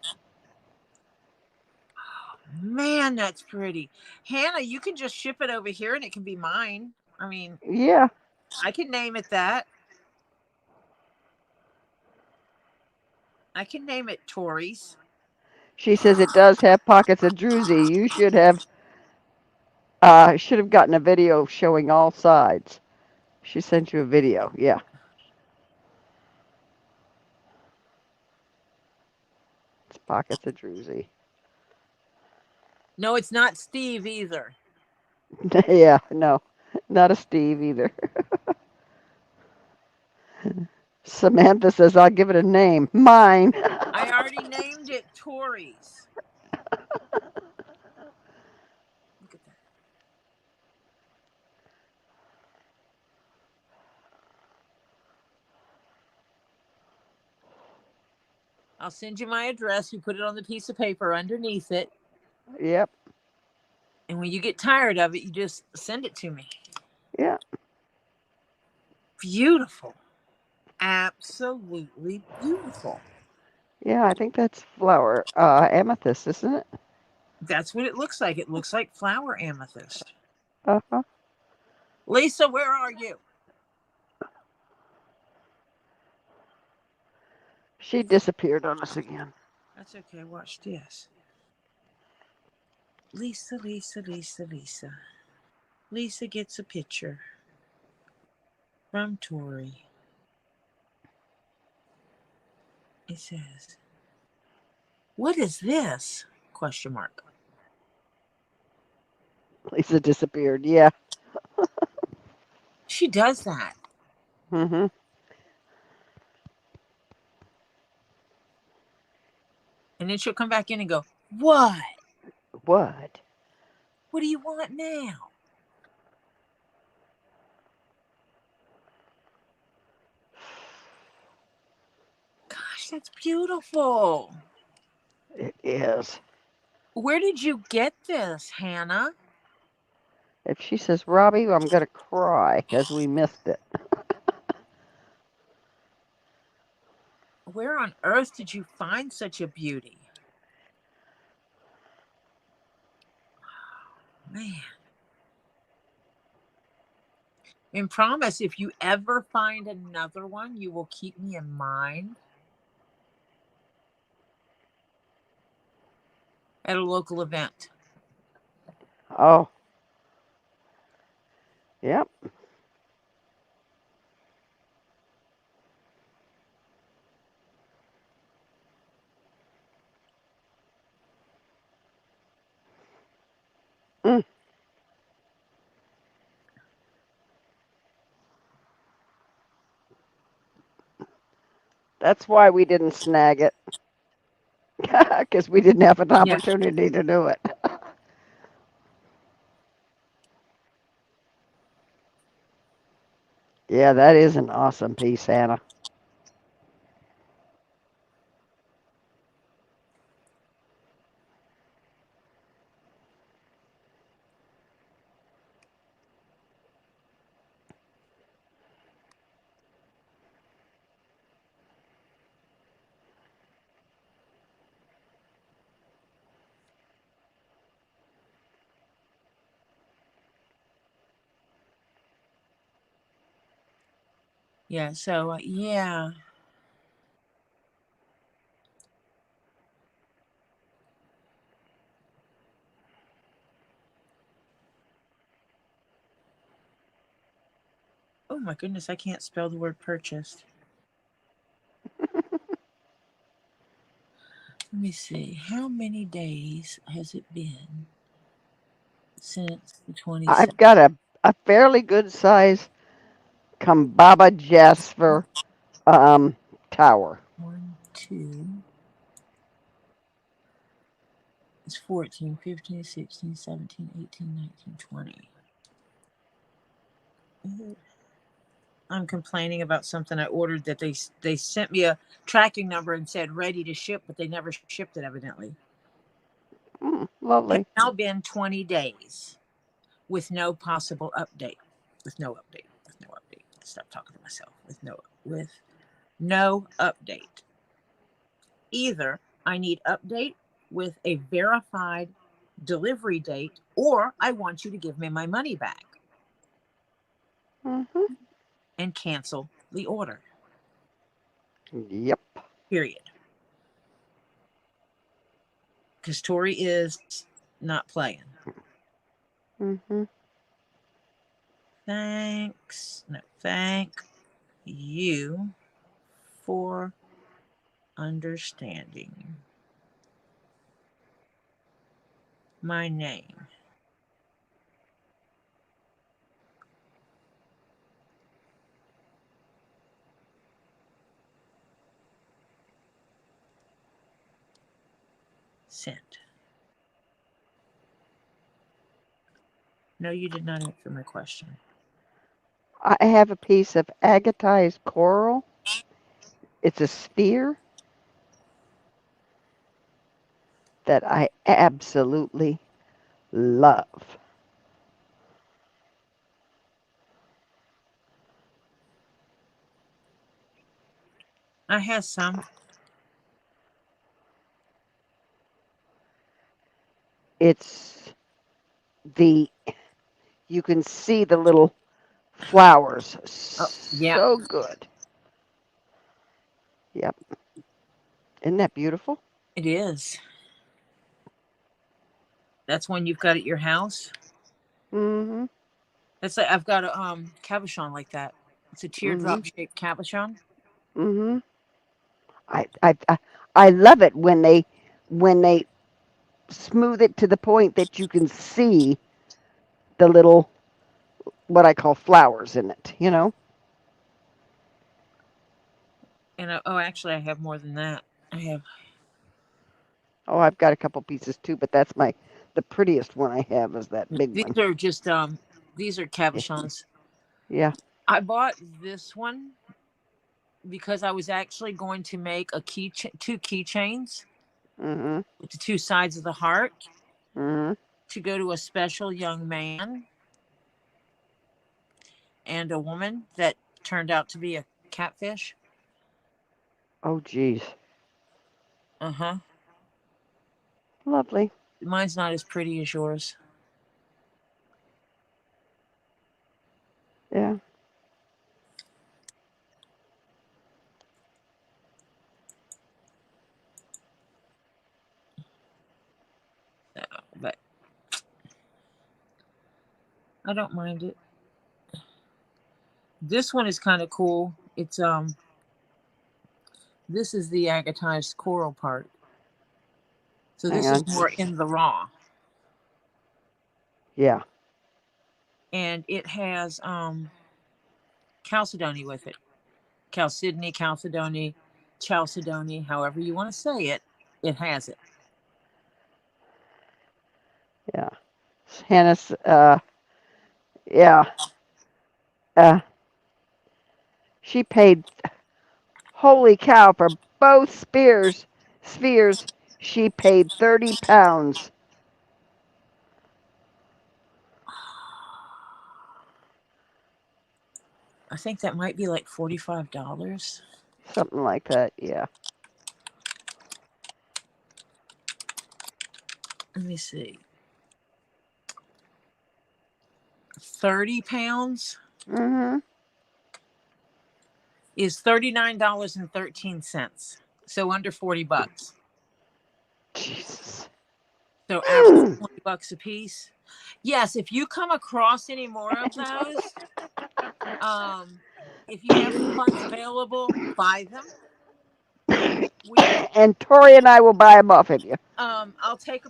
Man, that's pretty. Hannah, you can just ship it over here and it can be mine. I mean, Yeah. I can name it that. I can name it Tori's. She says it does have pockets of druzy. You should have gotten a video showing all sides. She sent you a video. Yeah. It's pockets of druzy. No, it's not Steve either. Yeah, no. Not a Steve either. Samantha says, I'll give it a name. Mine. I already named it Tori's. Look at that. I'll send you my address. You put it on the piece of paper underneath it. Yep. And when you get tired of it, you just send it to me. Yeah. Beautiful. Absolutely beautiful. Yeah, I think that's flower amethyst, isn't it? That's what it looks like. It looks like flower amethyst. Uh-huh. Lisa, where are you? She disappeared on us again. That's okay. Watch this. Lisa, Lisa, Lisa, Lisa. Lisa gets a picture from Tori. It says, "What is this?" Question mark. Lisa disappeared. Yeah. She does that. Mm-hmm. And then she'll come back in and go, "What? What? What do you want now?" Gosh, that's beautiful. It is. Where did you get this, Hannah? If she says Robbie, I'm going to cry because we missed it. Where on earth did you find such a beauty? Man. And promise, if you ever find another one, you will keep me in mind at a local event. Oh. Yep. Mm. That's why we didn't snag it. Because we didn't have an Yeah. opportunity to do it. Yeah, that is an awesome piece, Hannah. Yeah. So, yeah. Oh my goodness, I can't spell the word purchased. Let me see. How many days has it been since the 27th? I've got a fairly good size Kambaba Jasper tower. 1, 2. It's 14, 15, 16, 17, 18, 19, 20. I'm complaining about something I ordered that they sent me a tracking number and said ready to ship, but they never shipped it evidently. Lovely. It's now been 20 days with no possible update. With no update. With no update. Stop talking to myself. With no update. Either I need update with a verified delivery date, or I want you to give me my money back Mm-hmm. and cancel the order. Yep. Period. Because Tori is not playing. Mm-hmm. Thank you for understanding my name. Send. No, you did not answer my question. I have a piece of agatized coral. It's a sphere that I absolutely love. I have some. It's the, you can see the little flowers. Oh, yeah, So good. Yep. Isn't that beautiful? it is. That's one you've got at your house. Mm-hmm. That's like I've got a cabochon like that. It's a Mm-hmm. teardrop shaped cabochon. Mm-hmm. I, I I I love it when they smooth it to the point that you can see the little what I call flowers in it, you know? And oh, actually, I have more than that. I have. Oh, I've got a couple pieces too, but that's the prettiest one I have is that big These one. are just these are cabochons. Yeah. I bought this one because I was actually going to make a two keychains Mm-hmm. with the two sides of the heart Mm-hmm. to go to a special young man and a woman that turned out to be a catfish. Oh, geez. Uh-huh. Lovely. Mine's not as pretty as yours. Yeah. So, but I don't mind it. This one is kind of cool. It's this is the agatized coral part. So Hang this is on. more in the raw. Yeah. And it has chalcedony with it. Chalcedony, however you want to say it, it has it. Yeah. Hannah's yeah. Uh she paid, holy cow, for both spheres she paid £30. I think that might be like $45. Something like that, yeah. Let me see. 30 pounds Mm-hmm. is $39.13. So under $40. Jesus. So average $20 a piece. Yes, if you come across any more of those, um, if you have the funds available, buy them. We And Tori and I will buy them off of you. I'll take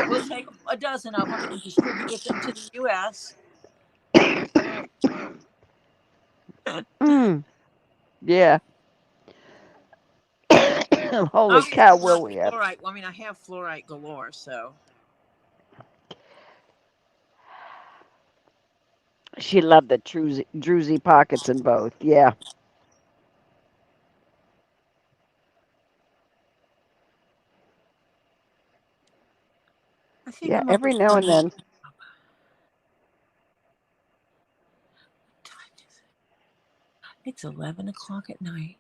we'll take a dozen of them and distribute them to the U.S. Mm, yeah. Holy Obviously cow, not will we the have? fluorite. Well, I mean, I have fluorite galore, so She loved the druzy pockets in both. Yeah. I think Yeah, I'm every almost now done. and then. It's 11 o'clock at night.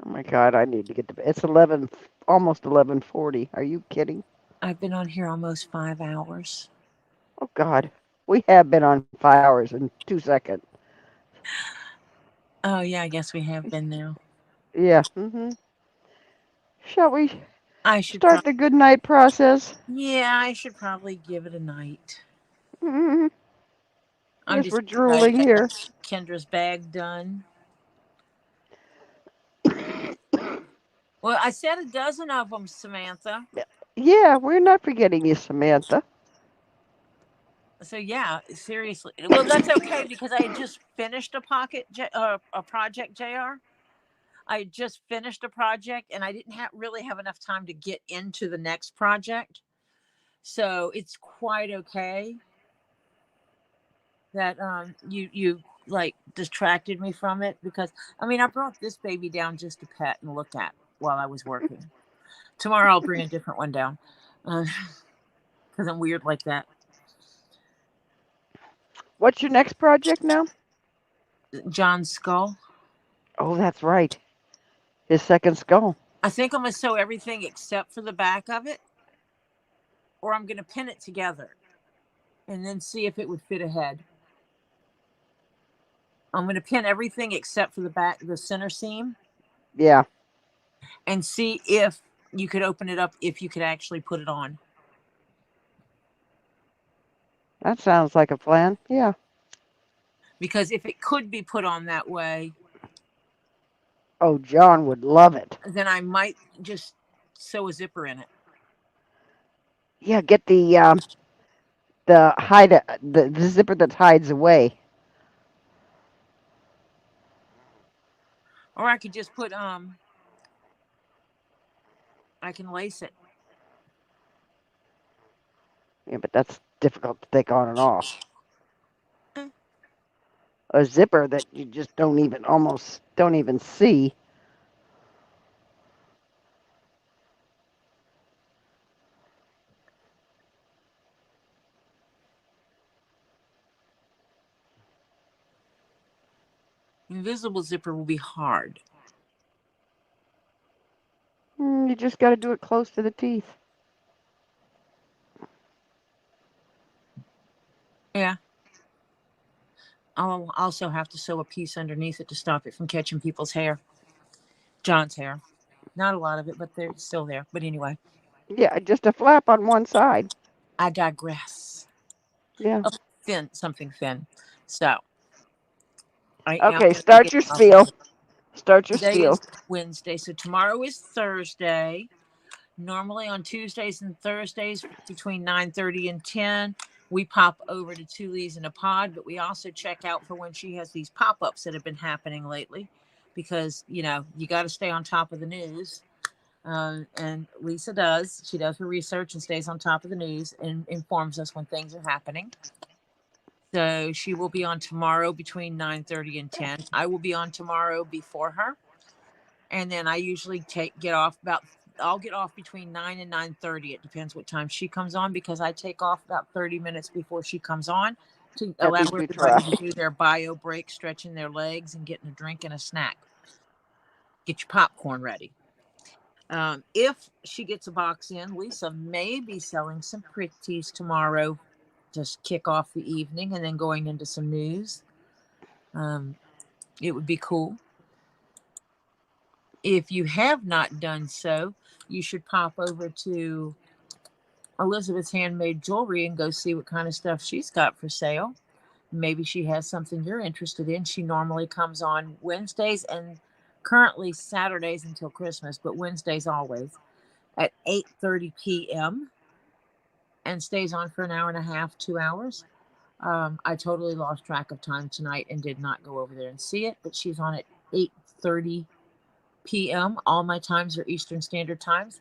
Oh my God, I need to get to bed. It's 11, almost 11:40. Are you kidding? I've been on here almost 5 hours. Oh God. We have been on 5 hours in 2 seconds. Oh yeah, I guess we have been now. Yeah. Mm-hmm. Shall we I should start probably. the good night process? Yeah, I should probably give it a night. Mm-hmm. I'm Yes, just we're excited. drooling I got here. Kendra's bag done. Well, I said a dozen of them, Samantha. Yeah, we're not forgetting you, Samantha. So yeah, seriously. Well, that's okay because I had just finished a project, Jr. I just finished a project and I didn't really have enough time to get into the next project. So it's quite okay that you like distracted me from it, because I mean I brought this baby down just to pet and look at while I was working. Tomorrow I'll bring a different one down because I'm weird like that. What's your next project now? John's skull. Oh, that's right. His second skull. I think I'm gonna sew everything except for the back of it, or I'm gonna pin it together and then see if it would fit a head. I'm gonna pin everything except for the back, the center seam, Yeah. and see if you could open it up, if you could actually put it on. That sounds like a plan. Yeah. Because if it could be put on that way, Oh, John would love it. then I might just sew a zipper in it. Yeah, get the zipper that hides away. Or I could just put I can lace it. Yeah, but that's difficult to take on and off. Eh. A zipper that you just don't even see. Invisible zipper will be hard. You just got to do it close to the teeth. Yeah. I'll also have to sew a piece underneath it to stop it from catching people's hair. John's hair. Not a lot of it, but they're still there. But anyway. Yeah, just a flap on one side. I digress. Yeah. Oh, something thin. So. Okay, start your spiel. Start your Today spiel. is Wednesday, so tomorrow is Thursday. Normally on Tuesdays and Thursdays between 9:30 and 10, we pop over to Two Leaves in a Pod, but we also check out for when she has these pop-ups that have been happening lately, because, you got to stay on top of the news. And Lisa does. She does her research and stays on top of the news and informs us when things are happening. So she will be on tomorrow between 9:30 and 10. I will be on tomorrow before her. And then I usually I'll get off between 9 and 9:30. It depends what time she comes on, because I take off about 30 minutes before she comes on to allow everybody to do their bio break, stretching their legs and getting a drink and a snack. Get your popcorn ready. If she gets a box in, Lisa may be selling some pretties tomorrow, just kick off the evening, and then going into some news. It would be cool. If you have not done so, you should pop over to Elizabeth's Handmade Jewelry and go see what kind of stuff she's got for sale. Maybe she has something you're interested in. She normally comes on Wednesdays and currently Saturdays until Christmas, but Wednesdays always at 8:30 p.m. and stays on for an hour and a half, 2 hours. I totally lost track of time tonight and did not go over there and see it, but she's on at 8:30 p.m. All my times are Eastern Standard Times.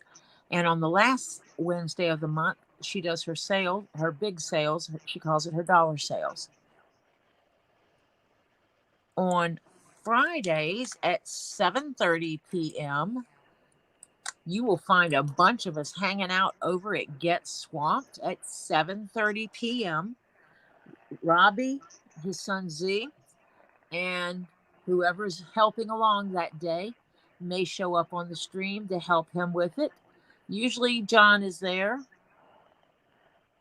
And on the last Wednesday of the month, she does her sale, her big sales. She calls it her dollar sales. On Fridays at 7:30 p.m., you will find a bunch of us hanging out over at Get Swamped at 7:30 p.m. Robbie, his son Z, and whoever's helping along that day may show up on the stream to help him with it. Usually John is there.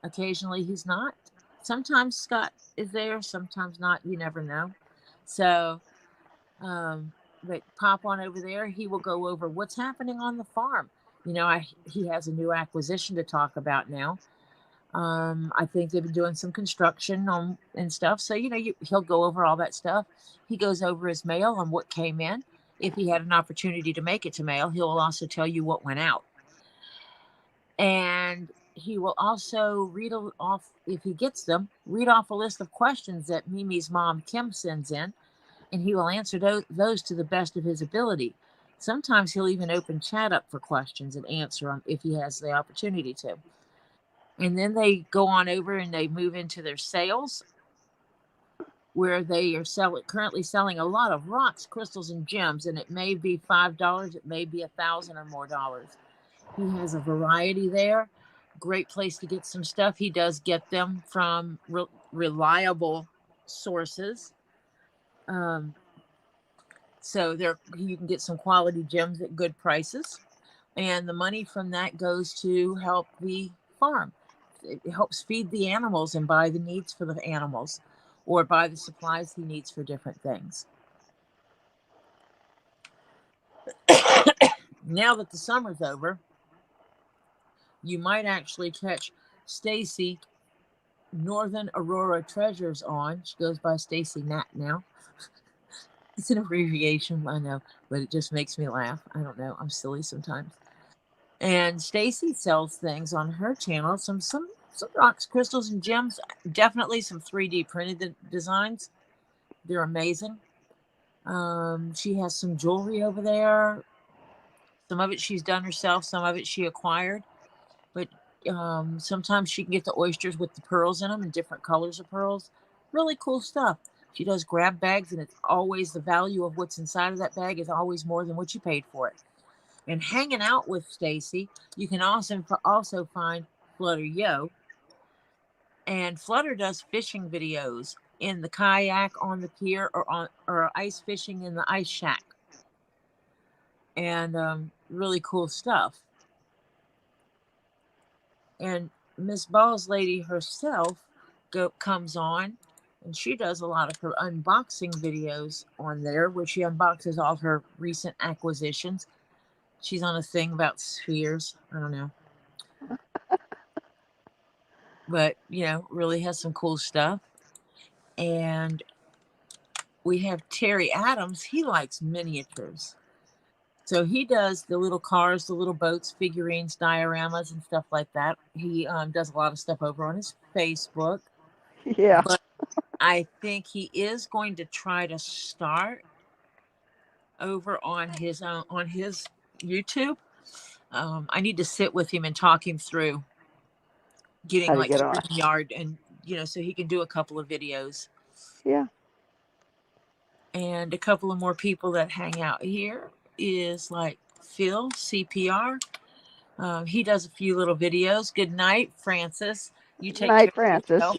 Occasionally he's not. Sometimes Scott is there, sometimes not. You never know. So, but pop on over there. He will go over what's happening on the farm. He has a new acquisition to talk about now. I think they've been doing some construction and stuff. So, he'll go over all that stuff. He goes over his mail and what came in. If he had an opportunity to make it to mail, he will also tell you what went out. And he will also read off, if he gets them, read off a list of questions that Mimi's mom, Kim, sends in. And he will answer those to the best of his ability. Sometimes he'll even open chat up for questions and answer them if he has the opportunity to. And then they go on over and they move into their sales, where they are currently selling a lot of rocks, crystals, and gems. And it may be $5, it may be $1,000 or more dollars. He has a variety there. Great place to get some stuff. He does get them from reliable sources. So you can get some quality gems at good prices. And the money from that goes to help the farm. It helps feed the animals and buy the needs for the animals, or buy the supplies he needs for different things. Now that the summer's over, you might actually catch Stacy Northern Aurora Treasures on. She goes by Stacy Nat now. It's an abbreviation, I know, but it just makes me laugh. I don't know. I'm silly sometimes. And Stacy sells things on her channel. Some rocks, crystals, and gems. Definitely some 3D printed designs. They're amazing. She has some jewelry over there. Some of it she's done herself. Some of it she acquired. But sometimes she can get the oysters with the pearls in them and different colors of pearls. Really cool stuff. She does grab bags, and it's always the value of what's inside of that bag is always more than what you paid for it. And hanging out with Stacy, you can also find Flutter Yo. And Flutter does fishing videos in the kayak on the pier, or ice fishing in the ice shack. And really cool stuff. And Miss Balls Lady herself comes on, and she does a lot of her unboxing videos on there, where she unboxes all her recent acquisitions. She's on a thing about spheres. I don't know. But, really has some cool stuff. And we have Terry Adams. He likes miniatures. So he does the little cars, the little boats, figurines, dioramas, and stuff like that. He does a lot of stuff over on his Facebook. Yeah. But I think he is going to try to start over on his YouTube. I need to sit with him and talk him through getting like StreamYard, and so he can do a couple of videos. Yeah. And a couple of more people that hang out here is like Phil CPR. He does a few little videos. Good night, Francis. You take Night, care Francis. of yourself.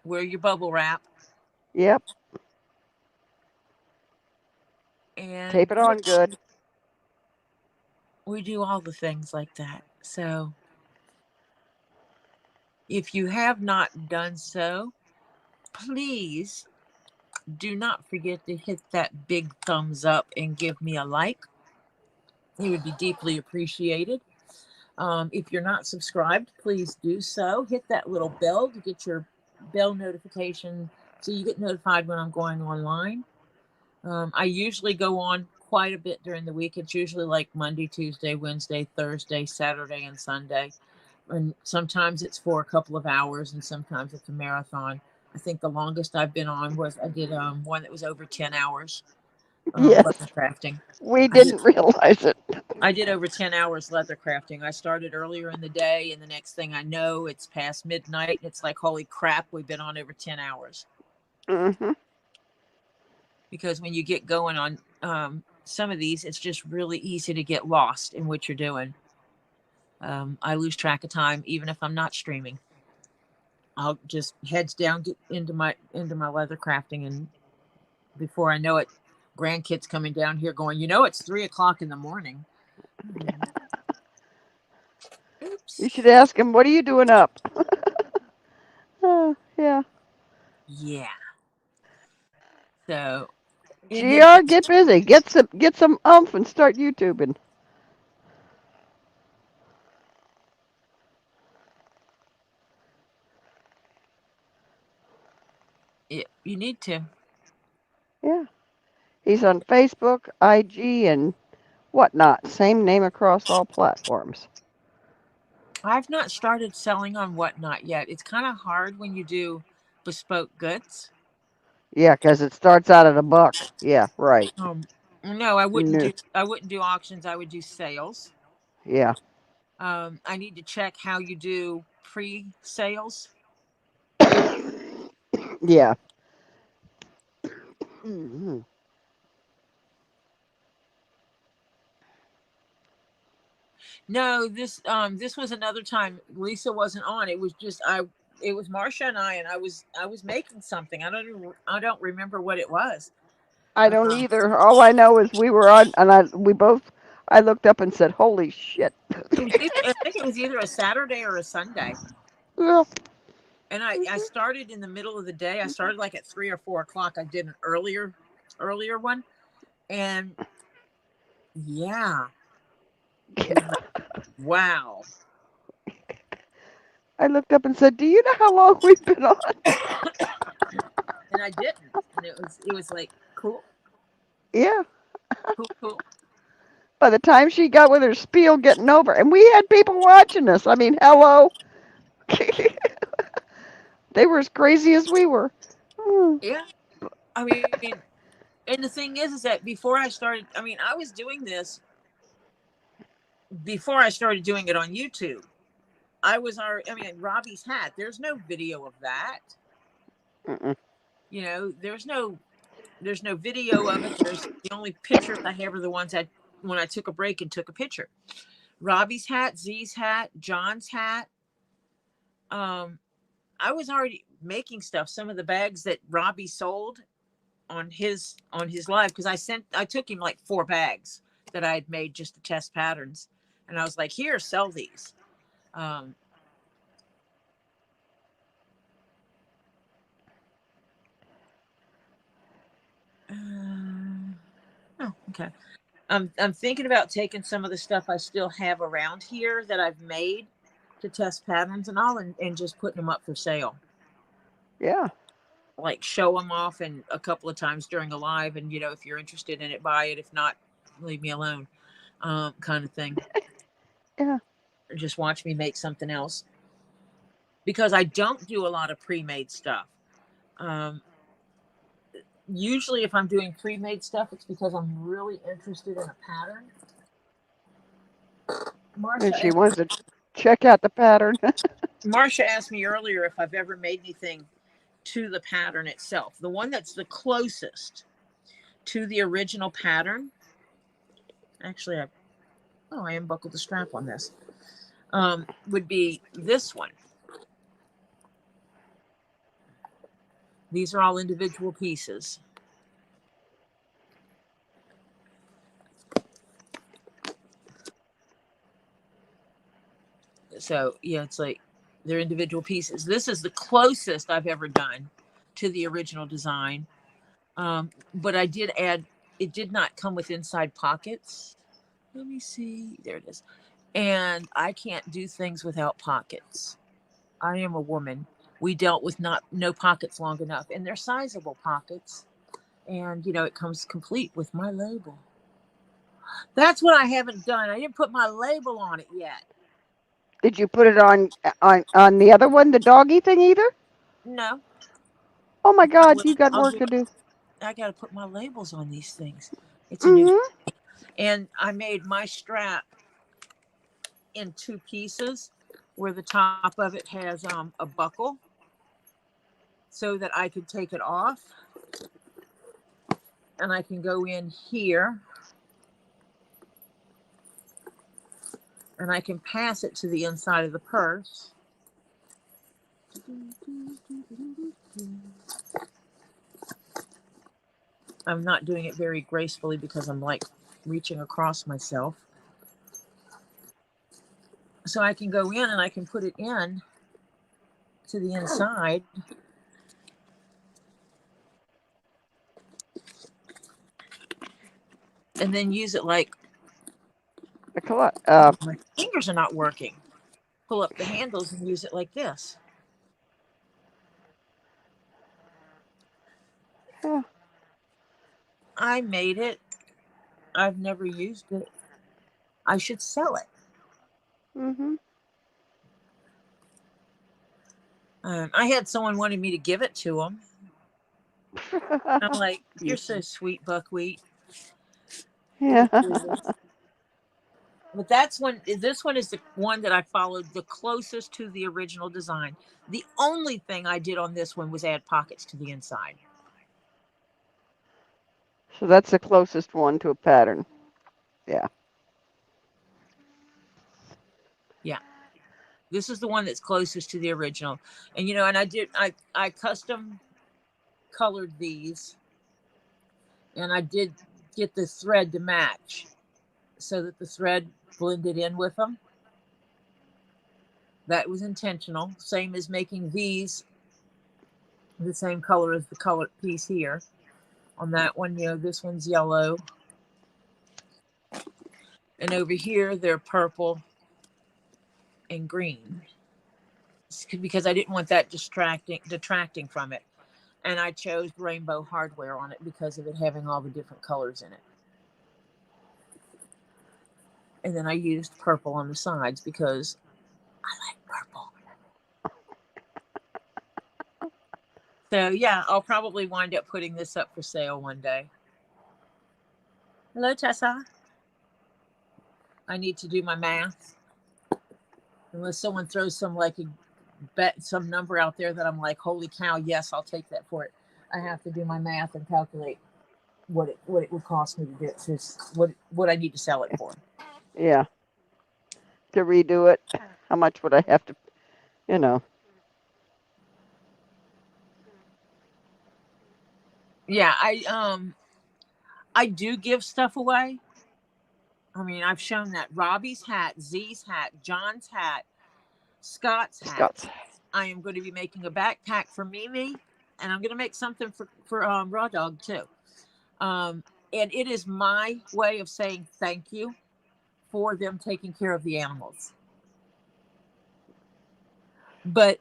Wear your bubble wrap. Yep. And tape it on good. We do all the things like that. So if you have not done so, please do not forget to hit that big thumbs up and give me a like. It would be deeply appreciated. If you're not subscribed, please do so. Hit that little bell to get your bell notification so you get notified when I'm going online. I usually go on quite a bit during the week. It's usually like Monday, Tuesday, Wednesday, Thursday, Saturday, and Sunday. And sometimes it's for a couple of hours, and sometimes it's a marathon. I think the longest I've been on was I did one that was over 10 hours. Yes. Leather crafting. We didn't realize it. I did over 10 hours leather crafting. I started earlier in the day, and the next thing I know, it's past midnight. It's like, holy crap, we've been on over 10 hours. Mm-hmm. Because when you get going on some of these, it's just really easy to get lost in what you're doing. I lose track of time, even if I'm not streaming. I'll just heads down, get into my leather crafting, and before I know it, grandkids coming down here going, it's 3:00 in the morning. Oops. You should ask him, what are you doing up? Yeah. Yeah. So GR, get busy. Get some oomph and start YouTubing. You need to. Yeah. He's on Facebook, IG, and whatnot. Same name across all platforms. I've not started selling on Whatnot yet. It's kind of hard when you do bespoke goods. Yeah, because it starts out at $1. Yeah, right. No, I wouldn't No. do auctions. I would do sales. Yeah. I need to check how you do pre-sales. Yeah. Mhm. No, this was another time Lisa wasn't on. It was just it was Marcia and I was making something. I don't remember what it was. I don't Um, either. All I know is we were on, and I looked up and said, "Holy shit!" I think it was either a Saturday or a Sunday. Yeah. And I started in the middle of the day. I started like at 3 or 4 o'clock. I did an earlier one. And yeah, it was like, wow. I looked up and said, "Do you know how long we've been on?" And I didn't. And it was like cool, Yeah. cool. By the time she got with her spiel getting over, and we had people watching us. I mean, hello. They were as crazy as we were. Hmm. Yeah. I mean, and the thing is that before I started, I mean, I was doing this before I started doing it on YouTube. I mean, Robbie's hat, there's no video of that. Mm-mm. You know, there's no video of it. There's the only pictures I have are the ones when I took a break and took a picture. Robbie's hat, Z's hat, John's hat. I was already making stuff. Some of the bags that Robbie sold on his live, because I took him like 4 bags that I had made just to test patterns, and I was like, here, sell these. Um, oh, okay. I'm thinking about taking some of the stuff I still have around here that I've made to test patterns and all, and just putting them up for sale. Yeah. Like show them off and a couple of times during a live, and if you're interested in it, buy it. If not, leave me alone, kind of thing. Yeah. Or just watch me make something else, because I don't do a lot of pre-made stuff. Um, Usually if I'm doing pre-made stuff, it's because I'm really interested in a pattern. And she Marcia wants to check out the pattern. asked me earlier if I've ever made anything to the pattern itself. The one that's the closest to the original pattern. Actually, I unbuckled the strap on this. Would be this one. These are all individual pieces. So yeah, it's like they're individual pieces. This is the closest I've ever done to the original design. But I did add, it did not come with inside pockets. Let me see. There it is. And I can't do things without pockets. I am a woman. We dealt with no pockets long enough, and they're sizable pockets. And it comes complete with my label. That's what I haven't done. I didn't put my label on it yet. Did you put it on the other one, the doggy thing either? No. Oh my God, you got I'll work do to it. do. I got to put my labels on these things. It's a new, Mm-hmm. and I made my strap in 2 pieces, where the top of it has a buckle, so that I could take it off, and I can go in here, and I can pass it to the inside of the purse. I'm not doing it very gracefully because I'm like reaching across myself. So I can go in and I can put it in to the inside. And then use it like, my fingers are not working. Pull up the handles and use it like this. Yeah. I made it. I've never used it. I should sell it. Mm-hmm. I had someone wanted me to give it to them. I'm like, you're so sweet, Buckwheat. Yeah. But this one is the one that I followed the closest to the original design. The only thing I did on this one was add pockets to the inside. So that's the closest one to a pattern. Yeah. Yeah. This is the one that's closest to the original. And and I custom colored these, and I did get the thread to match so that the thread blended in with them. That was intentional. Same as making these the same color as the colored piece here. On that one, this one's yellow. And over here, they're purple and green. Because I didn't want that detracting from it. And I chose rainbow hardware on it because of it having all the different colors in it. And then I used purple on the sides because I like purple. So yeah, I'll probably wind up putting this up for sale one day. Hello, Tessa. I need to do my math. Unless someone throws some some number out there that I'm like, holy cow, yes, I'll take that for it. I have to do my math and calculate what it would cost me to do it. What I need to sell it for. Yeah. To redo it, how much would I have to, Yeah, I do give stuff away. I mean, I've shown that Robbie's hat, Z's hat, John's hat, Scott's hat. Scott's. I am going to be making a backpack for Mimi, and I'm going to make something for Raw Dog too. And it is my way of saying thank you for them taking care of the animals. But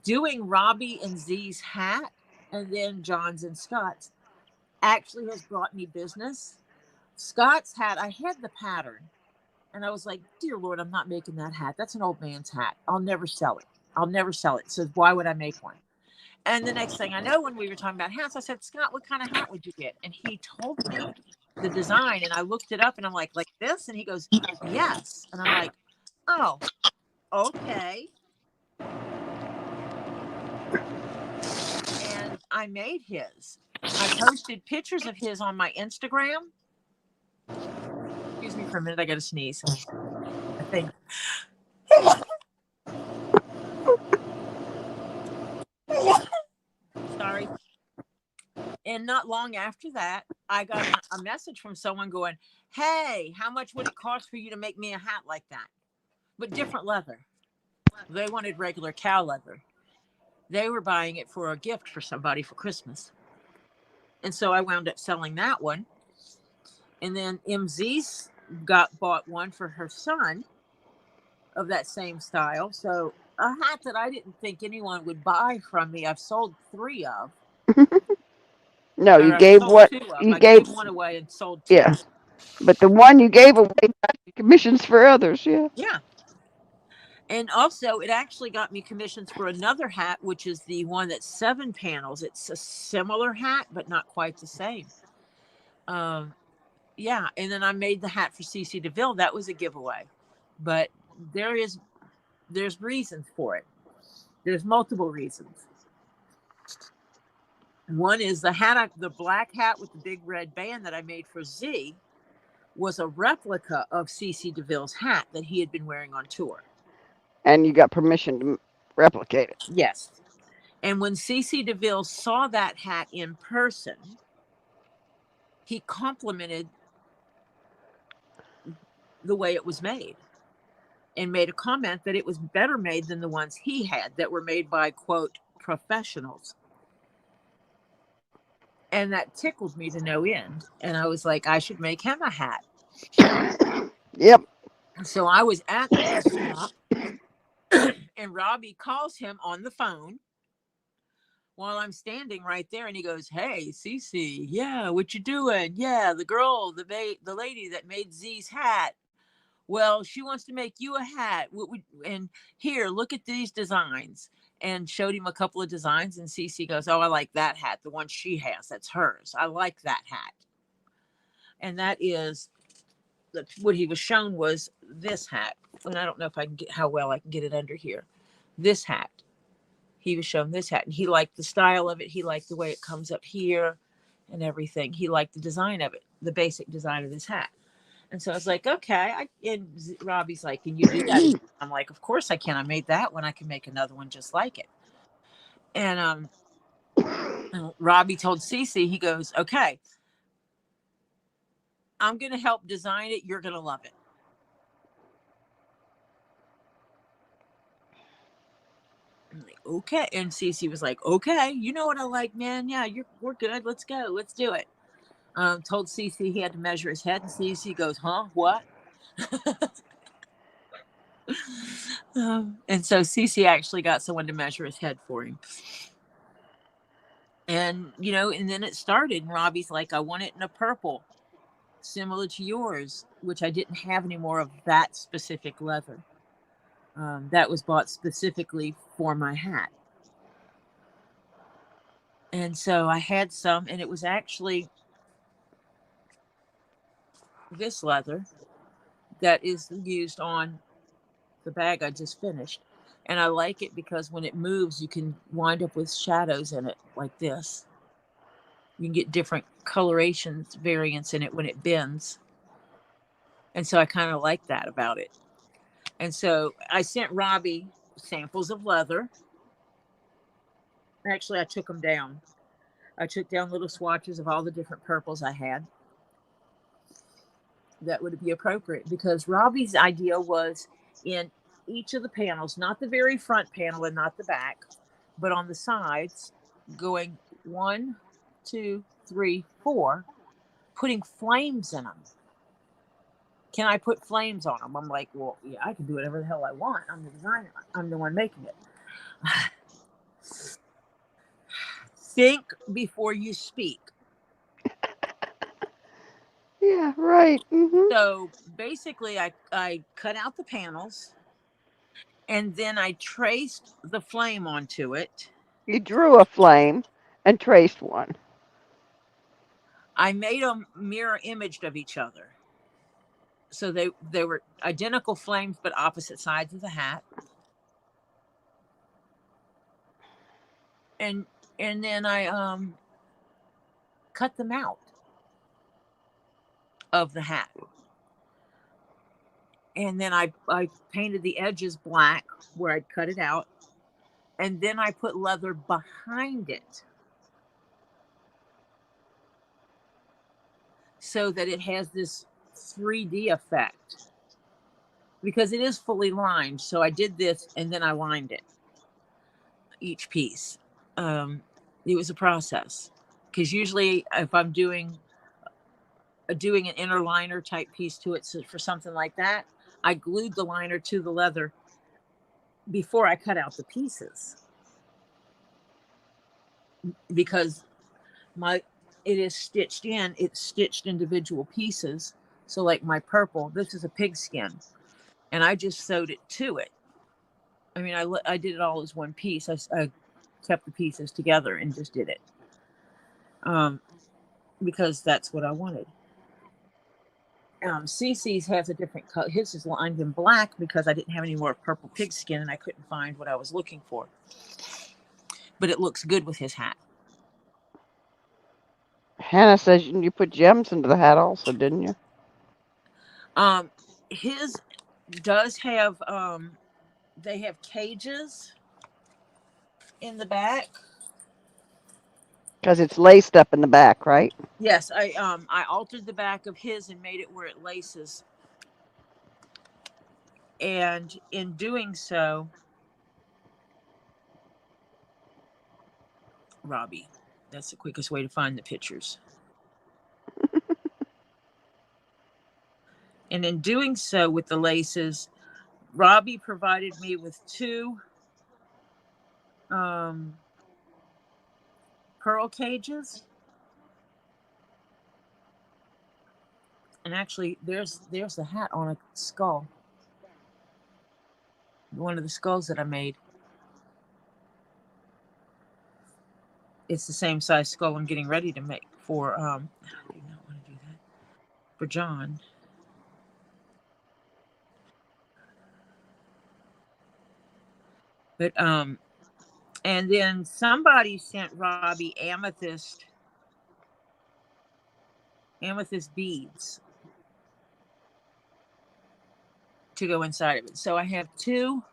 doing Robbie and Z's hat and then John's and Scott's actually has brought me business. Scott's hat, I had the pattern and I was like, dear Lord, I'm not making that hat. That's an old man's hat. I'll never sell it. So why would I make one? And the next thing I know, when we were talking about hats, I said, Scott, what kind of hat would you get? And he told me the design, and I looked it up and I'm like this? And he goes, yes. And I'm like, oh, okay. And I made his. I posted pictures of his on my Instagram. Excuse me for a minute. I got to sneeze. I think. Sorry. And not long after that, I got a message from someone going, hey, how much would it cost for you to make me a hat like that? But different leather. They wanted regular cow leather. They were buying it for a gift for somebody for Christmas. And so I wound up selling that one. And then MZ's bought one for her son of that same style. So a hat that I didn't think anyone would buy from me, I've sold 3 of. No, you gave what you I gave. gave one away and sold 2. Yeah, but the one you gave away got commissions for others. Yeah. Yeah. And also, it actually got me commissions for another hat, which is the one that's 7 panels. It's a similar hat, but not quite the same. Yeah. And then I made the hat for CC DeVille. That was a giveaway. But there's reasons for it. There's multiple reasons. One is the black hat with the big red band that I made for Z was a replica of CC DeVille's hat that he had been wearing on tour. And you got permission to replicate it. Yes. And when CC DeVille saw that hat in person, he complimented the way it was made and made a comment that it was better made than the ones he had that were made by, quote, professionals. And that tickled me to no end. And I was like, I should make him a hat. Yep. So I was at the shop and Robbie calls him on the phone while I'm standing right there. And he goes, hey, Cece, yeah, what you doing? Yeah, the girl, the lady that made Z's hat. Well, she wants to make you a hat. And here, look at these designs. And showed him a couple of designs. And Cece goes, oh, I like that hat. The one she has, that's hers. I like that hat. And that is what he was shown was this hat. And I don't know if I can get how well I can get it under here. This hat. He was shown this hat, and he liked the style of it. He liked the way it comes up here and everything. He liked the design of it, the basic design of this hat. And so I was like, okay. And Robbie's like, can you do that? I'm like, of course I can. I made that one. I can make another one just like it. And Robbie told Cece, he goes, okay, I'm going to help design it. You're going to love it. I'm like, okay. And Cece was like, okay, you know what I like, man. Yeah, we're good. Let's go. Let's do it. Told Cece he had to measure his head, and Cece goes, huh? What? And so Cece actually got someone to measure his head for him. And, and then it started. And Robbie's like, I want it in a purple, similar to yours, which I didn't have any more of that specific leather. That was bought specifically for my hat. And so I had some, and it was actually this leather that is used on the bag I just finished. And I like it because when it moves, you can wind up with shadows in it like this. You can get different colorations, variants in it when it bends. And so I kind of like that about it. And so I sent Robbie samples of leather. Actually, I took them down. I took down little swatches of all the different purples I had that would be appropriate, because Robbie's idea was in each of the panels, not the very front panel and not the back, but on the sides, going 1, 2, 3, 4, putting flames in them. Can I put flames on them? I'm like, well, yeah, I can do whatever the hell I want. I'm the designer. I'm the one making it. Think before you speak. Yeah, right. Mm-hmm. So basically, I cut out the panels, and then I traced the flame onto it. You drew a flame and traced one. I made them mirror imaged of each other. So they were identical flames, but opposite sides of the hat. And then I cut them out of the hat. And then I painted the edges black where I'd cut it out. And then I put leather behind it so that it has this 3D effect, because it is fully lined. So I did this and then I lined it, each piece. It was a process, because usually if I'm doing an inner liner type piece to it, so for something like that, I glued the liner to the leather before I cut out the pieces, because it is stitched in. It's stitched individual pieces. So like my purple, this is a pigskin, and I just sewed it to it. I mean, I did it all as one piece. I kept the pieces together and just did it, because that's what I wanted. Cece's has a different color. His is lined in black because I didn't have any more purple pigskin and I couldn't find what I was looking for. But it looks good with his hat. Hannah says you put gems into the hat also, didn't you? His does have, they have cages in the back. Because it's laced up in the back, right? Yes, I altered the back of his and made it where it laces. And in doing so, Robbie, that's the quickest way to find the pictures. And in doing so with the laces, Robbie provided me with 2 pearl cages. And actually, there's the hat on a skull. One of the skulls that I made. It's the same size skull I'm getting ready to make for, I do not want to do that. for John. But and then somebody sent Robbie amethyst beads to go inside of it. So I have 2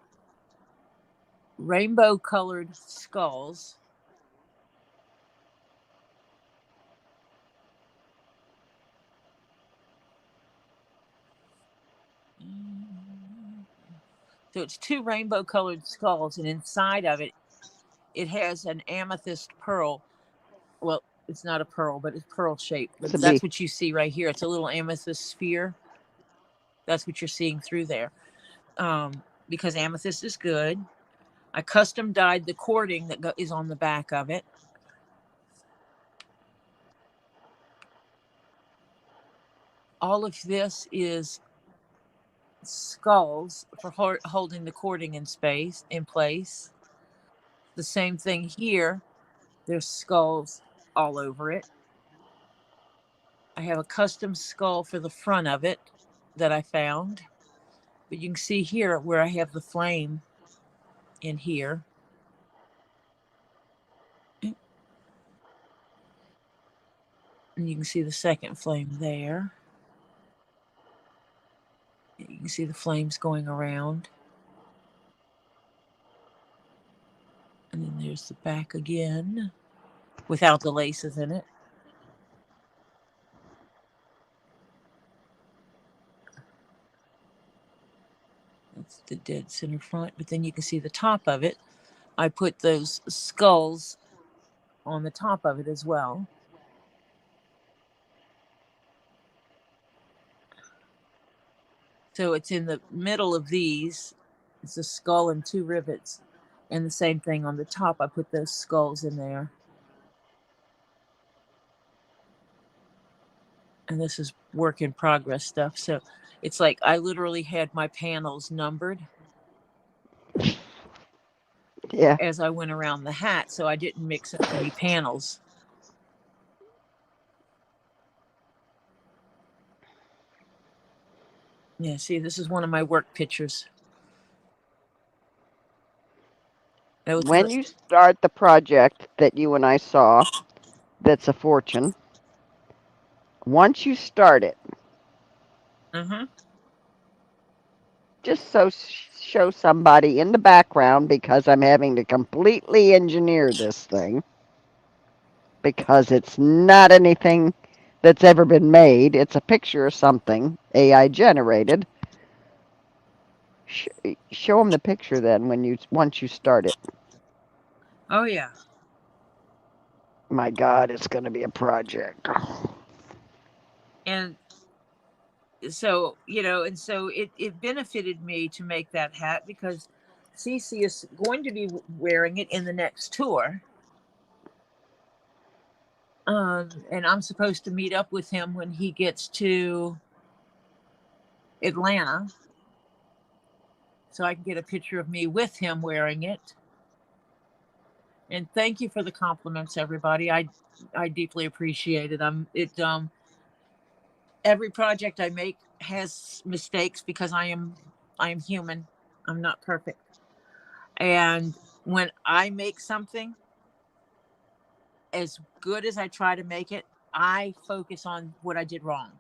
rainbow colored skulls. So it's 2 rainbow colored skulls, and inside of it, it has an amethyst pearl. Well, it's not a pearl, but it's pearl shaped. But that's what you see right here. It's a little amethyst sphere. That's what you're seeing through there. Because amethyst is good. I custom dyed the cording that is on the back of it. All of this is skulls for holding the cording in place. The same thing here. There's skulls all over it. I have a custom skull for the front of it that I found. But you can see here where I have the flame in here. And you can see the second flame there. You can see the flames going around. And then there's the back again, without the laces in it. That's the dead center front. But then you can see the top of it. I put those skulls on the top of it as well. So it's in the middle of these. It's a skull and 2 rivets. And the same thing on the top. I put those skulls in there. And this is work in progress stuff. So it's like I literally had my panels numbered. Yeah. As I went around the hat, so I didn't mix up any panels. Yeah, see, this is one of my work pictures. When you start the project that you and I saw, that's a fortune, once you start it, just show somebody in the background, because I'm having to completely engineer this thing, because it's not anything that's ever been made. It's a picture of something AI generated. Show them the picture then once you start it. Oh yeah. My God, it's going to be a project. And so, and so it benefited me to make that hat because Cece is going to be wearing it in the next tour. And I'm supposed to meet up with him when he gets to Atlanta, so I can get a picture of me with him wearing it. And thank you for the compliments, everybody. I deeply appreciate it. Every project I make has mistakes because I am human. I'm not perfect. And when I make something, as good as I try to make it, I focus on what I did wrong.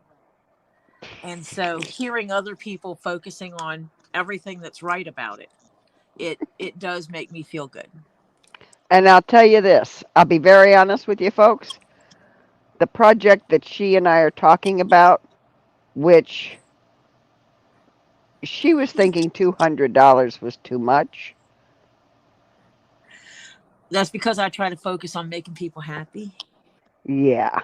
And so hearing other people focusing on everything that's right about it does make me feel good. And I'll tell you this, I'll be very honest with you folks. The project that she and I are talking about, which she was thinking $200 was too much. That's because I try to focus on making people happy. Yeah.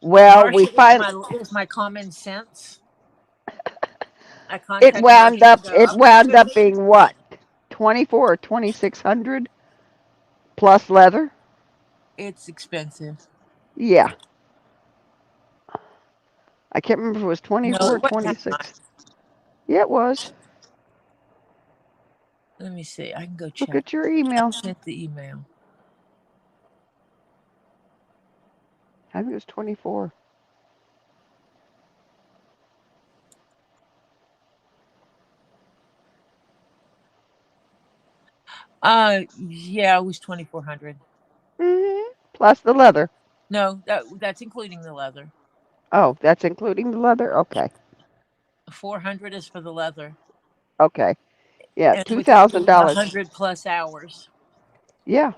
Well, Marsha is my common sense. It wound up being what? 24 or 2600 plus leather? It's expensive. Yeah. I can't remember if it was 24 or 26. Yeah, it was. Let me see. I can go check. Look at your email. I sent the email. I think it was 24. Yeah, it was 2,400. Plus the leather. No, that's including the leather. Oh, that's including the leather? Okay. 400 is for the leather, Okay. Yeah, and with it being a $2,000. 100+ hours. Yeah.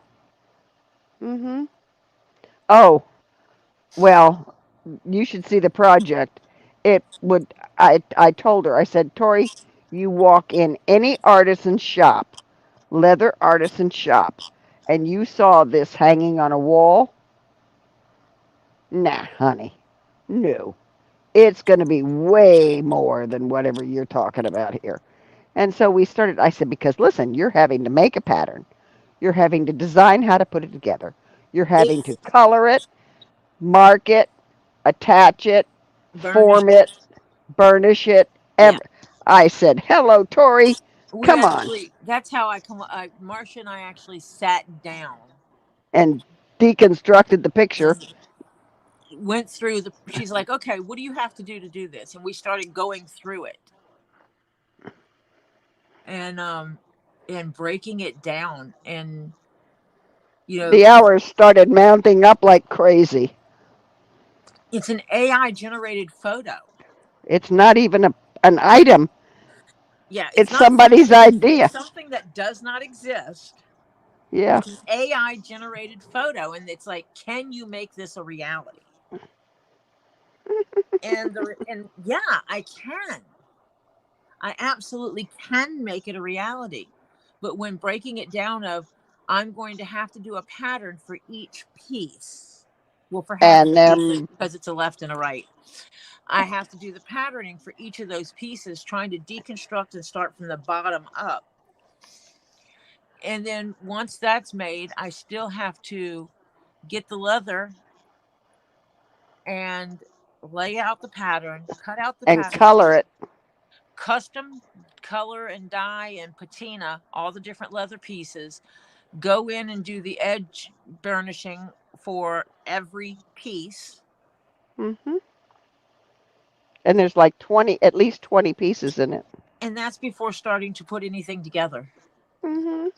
Mhm. Oh, well, you should see the project. It would I told her. I said, "Tori, you walk in any artisan shop, leather artisan shop, and you saw this hanging on a wall? Nah, honey. No. It's going to be way more than whatever you're talking about here." And so we started. I said, because listen, you're having to make a pattern. You're having to design how to put it together. You're having to It's color it, mark it, attach it, burnished. form it, burnish it. Yeah. I said, "Hello, Tori. We Come on." actually, that's how I come. Marcia and I actually sat down And deconstructed the picture. and went through the. She's like, "Okay, what do you have to do this?" And we started going through it and breaking it down, and you know, The hours started mounting up like crazy. it's an AI generated photo. It's not even an item. Yeah, it's It's not something somebody's that it's idea. something that does not exist. Yeah. It's an AI generated photo, and it's like, can you make this a reality? And yeah, I can. I absolutely can make it a reality. But when breaking it down of I'm going to have to do a pattern for each piece. Well, for half And the pieces then because it's a left and a right. I have to do the patterning for each of those pieces, trying to deconstruct and start from the bottom up. And then once that's made, I still have to get the leather and lay out the pattern, cut out the and pattern, color it. custom color and dye and patina all the different leather pieces, go in and do the edge burnishing for every piece. Hmm. And there's like 20, at least 20 pieces in it. And that's before starting to put anything together. Hmm.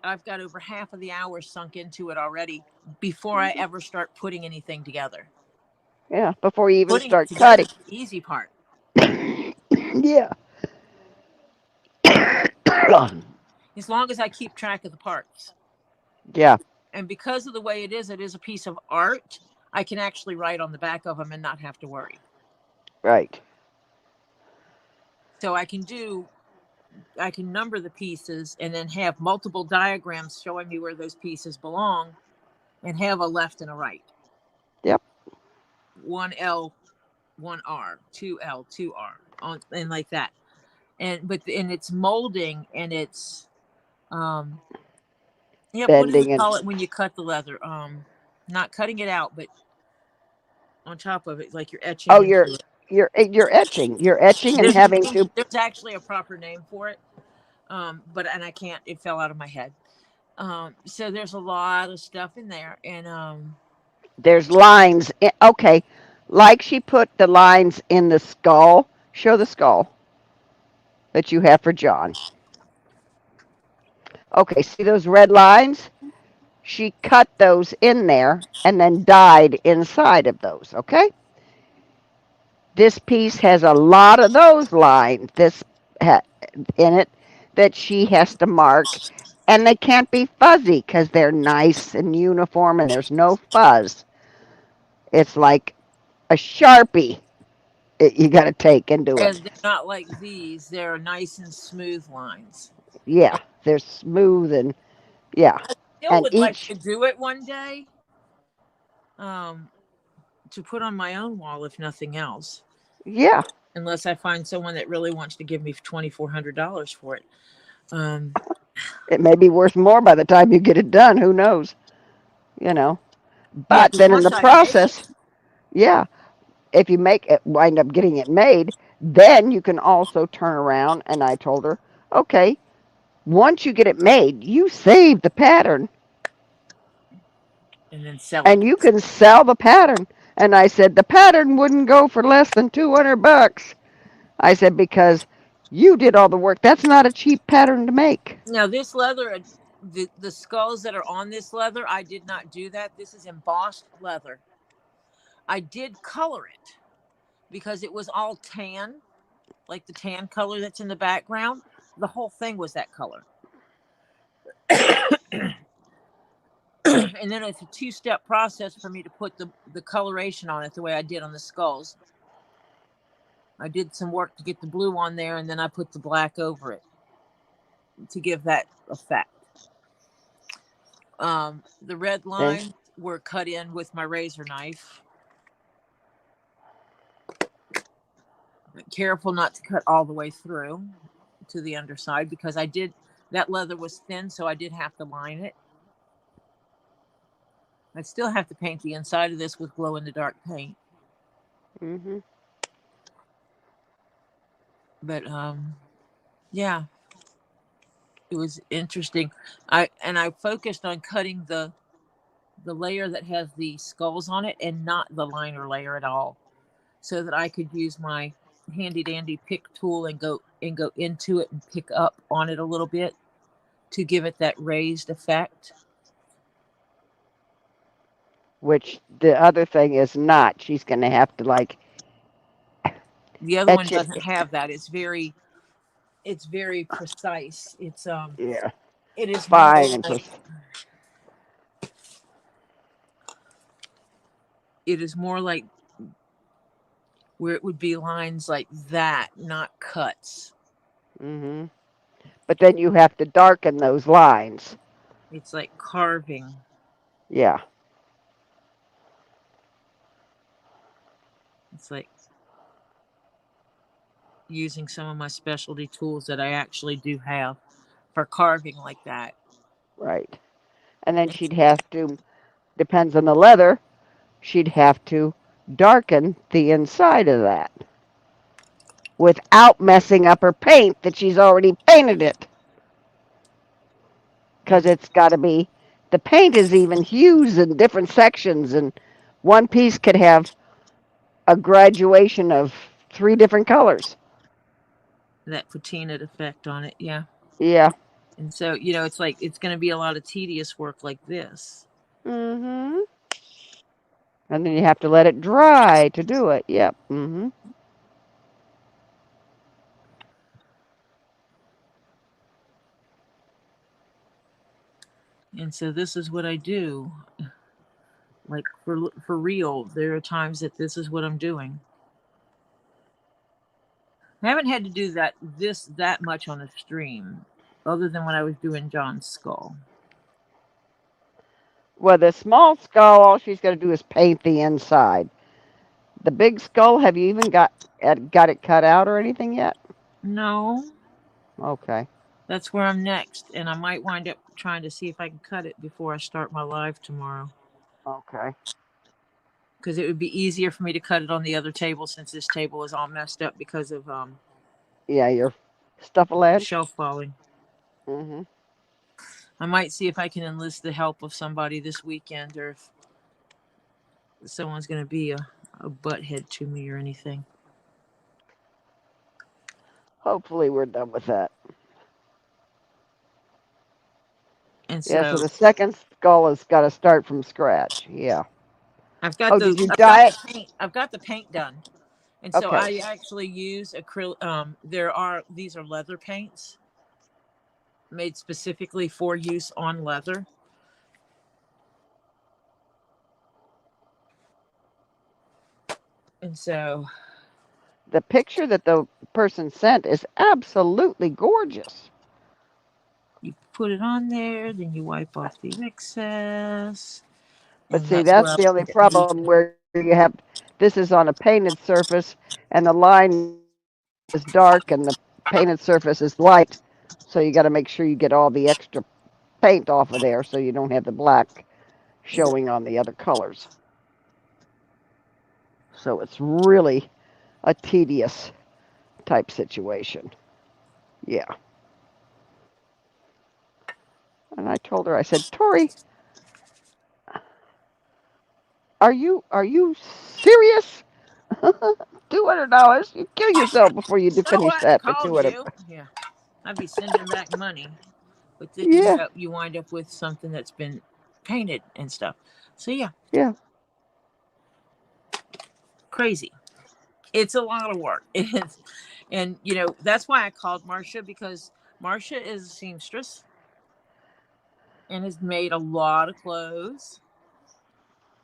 I've got over half of the hours sunk into it already before I ever start putting anything together. Yeah, before you even Putting it start together cutting. is the easy part. Yeah. As long as I keep track of the parts. Yeah, And because of the way it is a piece of art, I can actually write on the back of them and not have to worry. right. So I can number the pieces and then have multiple diagrams showing me where those pieces belong and have a left and a right. Yep. One L, one R, two L, two R, on and like that. And it's molding and it's um yep, what do they Bending and call it when you cut the leather? Not cutting it out, but on top of it, like you're etching oh, into it. you're etching. You're etching and having to. There's actually a proper name for it. But and I can't, it fell out of my head. So there's a lot of stuff in there, and There's lines. Okay, like she put the lines in the skull. Show the skull that you have for John. Okay, see those red lines? She cut those in there and then dyed inside of those. Okay, this piece has a lot of those lines. In it that she has to mark, and they can't be fuzzy because they're nice and uniform and there's no fuzz. It's like a Sharpie you got to take and do it. they're not like these. They're nice and smooth lines. Yeah, And they're smooth and yeah. I still And would like each, to do it one day, um, to put on my own wall, if nothing else. yeah, Unless I find someone that really wants to give me $2,400 for it. Um, it may be worth more by the time you get it done. Who knows? You know. yeah, But because then in the once I make it, process, yeah, if you make it, wind up getting it made, then you can also turn around. And I told her, okay, once you get it made, you save the pattern and then sell it. and you can sell the pattern. And I said, the pattern wouldn't go for less than $200. I said, because You did all the work. That's not a cheap pattern to make. Now this leather, the skulls that are on this leather, I did not do that. This is embossed leather. I did color it because it was all tan, like the tan color that's in the background. The whole thing was that color. And then it's a two-step process for me to put the coloration on it the way I did on the skulls. I did some work to get the blue on there, and then I put the black over it to give that effect. The red lines were cut in with my razor knife. But careful not to cut all the way through to the underside, because that leather was thin, so I did have to line it. I still have to paint the inside of this with glow-in-the-dark paint. Mm-hmm. But yeah, it was interesting. I focused on cutting the layer that has the skulls on it and not the liner layer at all, so that I could use my handy dandy pick tool and go into it and pick up on it a little bit to give it that raised effect. Which the other thing is not. She's going to have to like The other one etch it. doesn't have that. It's very precise. Yeah, It is more fine and like where it would be lines like that, not cuts. Mm-hmm. But then you have to darken those lines. It's like carving. Yeah. It's like using some of my specialty tools that I actually do have for carving like that. Right. And then she'd have to, depends on the leather, she'd have to darken the inside of that without messing up her paint that she's already painted it. Because And it's got to be, the paint is even hues in different sections, and one piece could have a graduation of 3 different colors. that patina effect on it, yeah. Yeah. And so, it's like it's going to be a lot of tedious work like this. Mm-hmm. And then you have to let it dry to do it. Yep. Mm-hmm. And so this is what I do. Like for real, there are times that this is what I'm doing. I haven't had to do that much on a stream, other than when I was doing John's skull. Well, the small skull, all she's got to do is paint the inside. The big skull, have you even got it cut out or anything yet? No, Okay. that's where I'm next, and I might wind up trying to see if I can cut it before I start my live tomorrow. Okay. Because it would be easier for me to cut it on the other table, since this table is all messed up because of Yeah, your stuff land. shelf falling. Mm-hmm. I might see if I can enlist the help of somebody this weekend, or if someone's going to be a butthead to me or anything. Hopefully we're done with that. And Yeah, so so the second skull has got to start from scratch. Yeah. I've got Oh, the did you I've dye got it? the paint. I've got the paint done, and so Okay. I actually use acrylic. These are leather paints made specifically for use on leather. And so The picture that the person sent is absolutely gorgeous. you put it on there, then you wipe off the excess, But and see, that's where that's I the only put it. problem where you have this is on a painted surface and the line is dark and the painted surface is light. So you got to make sure you get all the extra paint off of there so you don't have the black showing on the other colors. So it's really a tedious type situation. Yeah. And I told her, I said, Tori, are you serious? $200. You kill yourself before you So finish what? I that for called 200. you. Yeah, I'd be sending back money, but then Yeah, you wind up with something that's been painted and stuff. So yeah, yeah. crazy. It's a lot of work. And that's why I called Marcia, because Marcia is a seamstress and has made a lot of clothes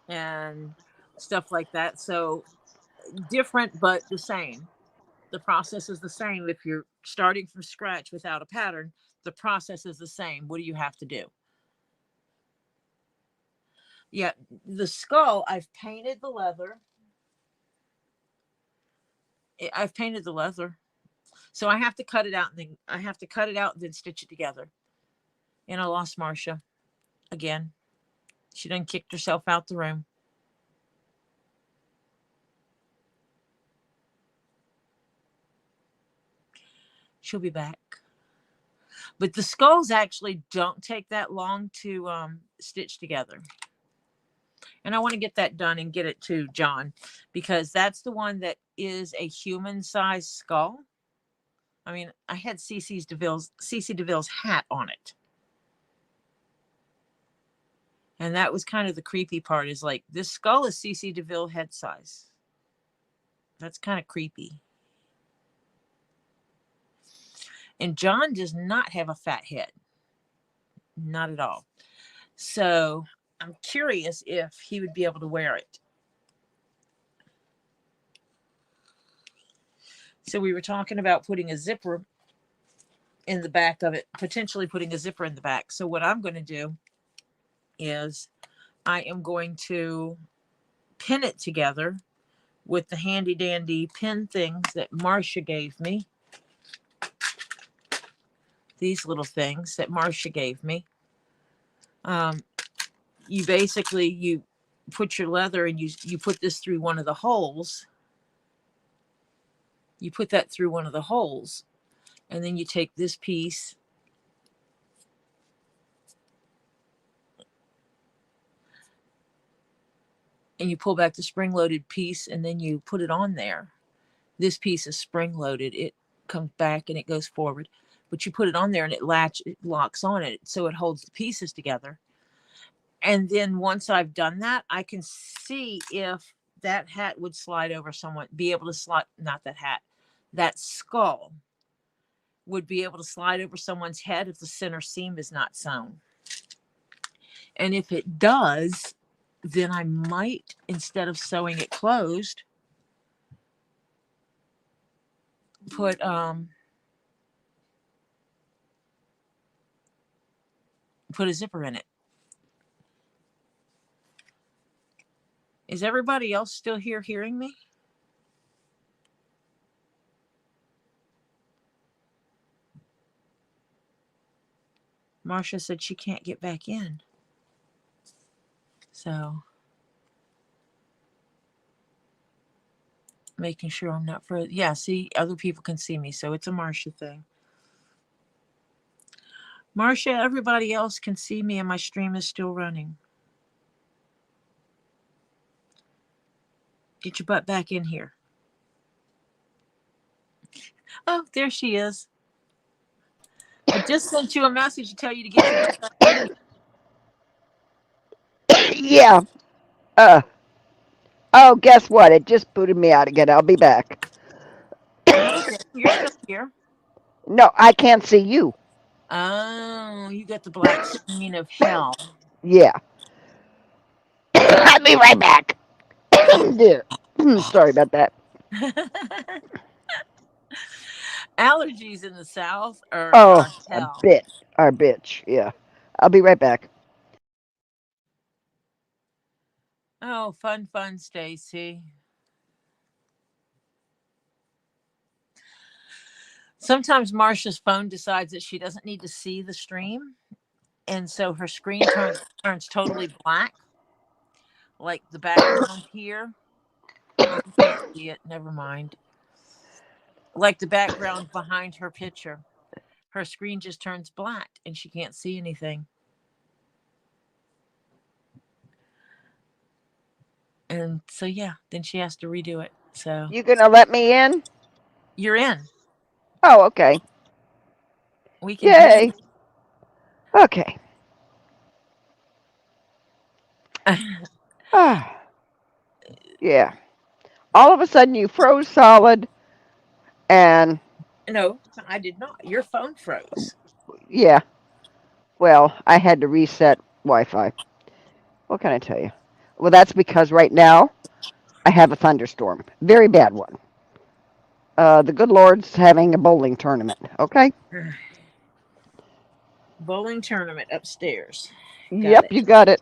and stuff like that. So different, but the same. The process is the same. If you're starting from scratch without a pattern, the process is the same. What do you have to do? Yeah, the skull, I've painted the leather. I've painted the leather. So I have to cut it out and then stitch it together. And I lost Marcia again. She done kicked herself out the room. She'll be back. But the skulls actually don't take that long to stitch together. And I want to get that done and get it to John, because that's the one that is a human-sized skull. I mean, I had CC DeVille's hat on it. And that was kind of the creepy part, is like, this skull is CC DeVille head size. That's kind of creepy. And John does not have a fat head. Not at all. So I'm curious if he would be able to wear it. So we were talking about putting a zipper in the back of it, potentially putting a zipper in the back. So what I'm going to do is I am going to pin it together with the handy dandy pin things that Marcia gave me. These little things that Marcia gave me. You basically, you put your leather and you put this through one of the holes. You put that through one of the holes, and then you take this piece and you pull back the spring-loaded piece, and then you put it on there. This piece is spring-loaded. It comes back and it goes forward. But you put it on there and it locks on it, so it holds the pieces together. And then once I've done that, I can see if that hat would slide over someone, be able to slide, not that hat, that skull would be able to slide over someone's head if the center seam is not sewn. And if it does, then I might, instead of sewing it closed, put a zipper in it. Is everybody else still here hearing me? Marcia said she can't get back in. So making sure I'm not further. Yeah, see, other people can see me, so it's a Marcia thing. Marcia, everybody else can see me and my stream is still running. Get your butt back in here. Oh, there she is. I just sent you a message to tell you to get your butt back in here. Yeah. Uh. Oh, guess what? It just booted me out again. I'll be back. No, you're still here. No, I can't see you. Oh, you got the black screen of hell. Yeah. I'll be right back. Dear. Sorry about that. Allergies in the South are Oh, a hell. bit. Our bitch. Yeah. I'll be right back. Oh, fun, Stacy. Sometimes Marcia's phone decides that she doesn't need to see the stream, and so her screen turns totally black, like the background here. Oh, you can't see it. Never mind. Like the background behind her picture. Her screen just turns black and she can't see anything. And so, yeah, then she has to redo it. So You gonna let me in? you're in. Oh, okay. We can hear Yay. Okay. you. Ah, yeah. All of a sudden you froze solid and No, I did not. Your phone froze. yeah. Well, I had to reset Wi-Fi. What can I tell you? Well, that's because right now I have a thunderstorm. Very bad one. The good Lord's having a bowling tournament. Okay. Bowling tournament upstairs. Got Yep, it. you got it.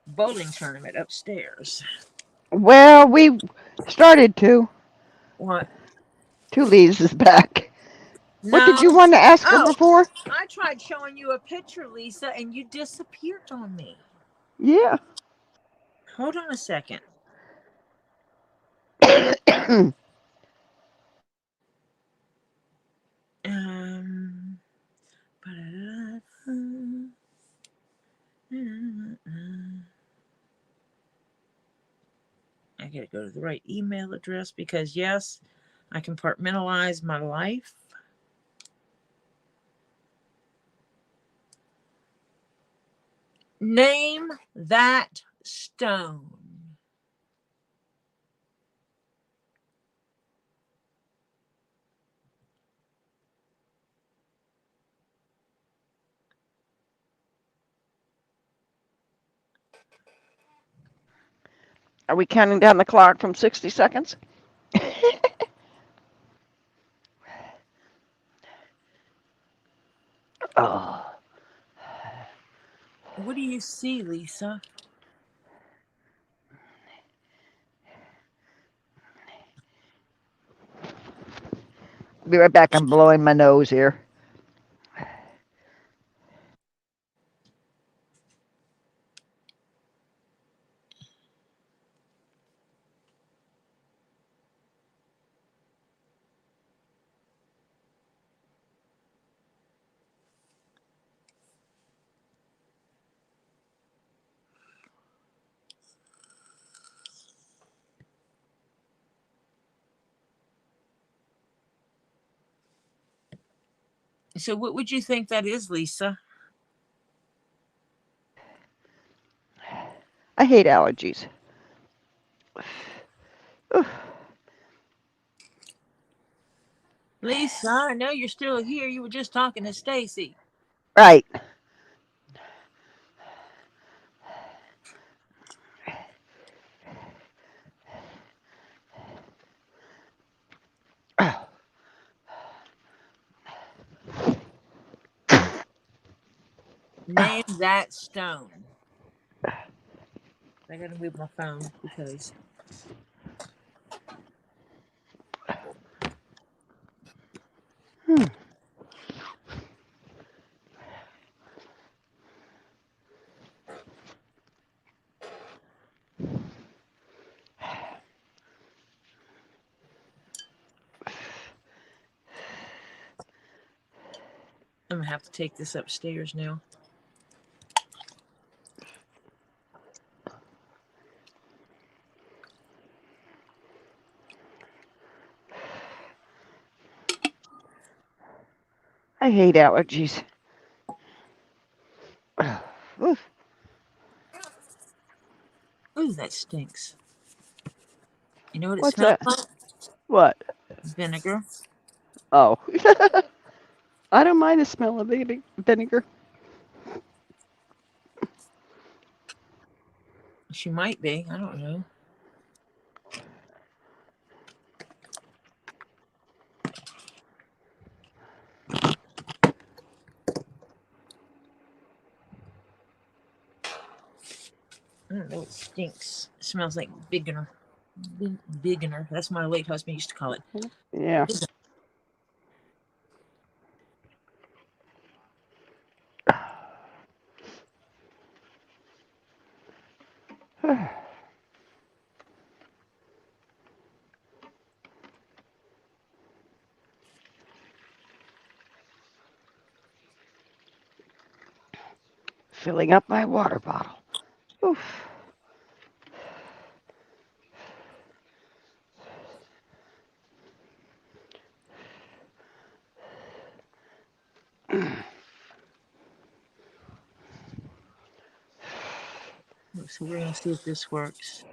Bowling tournament upstairs. Well, we started to. What? Tulise is back. What did No. you want to ask her Oh, before? I tried showing you a picture, Lisa, and you disappeared on me. Yeah. Hold on a second. Um. I gotta go to the right email address because yes, I compartmentalize my life. Name that stone. Are we counting down the clock from 60 seconds? Oh. What do you see, Lisa? Be right back. I'm blowing my nose here. So, what would you think that is, Lisa? I hate allergies. Lisa, I know you're still here. You were just talking to Stacy. Right. Name that stone. I gotta move my phone because Hmm. I'm gonna have to take this upstairs now. I hate allergies. Oof. Ooh, that stinks. You know what it What's smells that? like? What? Vinegar. Oh. I don't mind the smell of vinegar. She might be. I don't know. I don't know. It stinks. It smells like biggener. Biggener. That's what my late husband used to call it. Yeah. Filling up my water bottle. Oof. So we're gonna see if this works.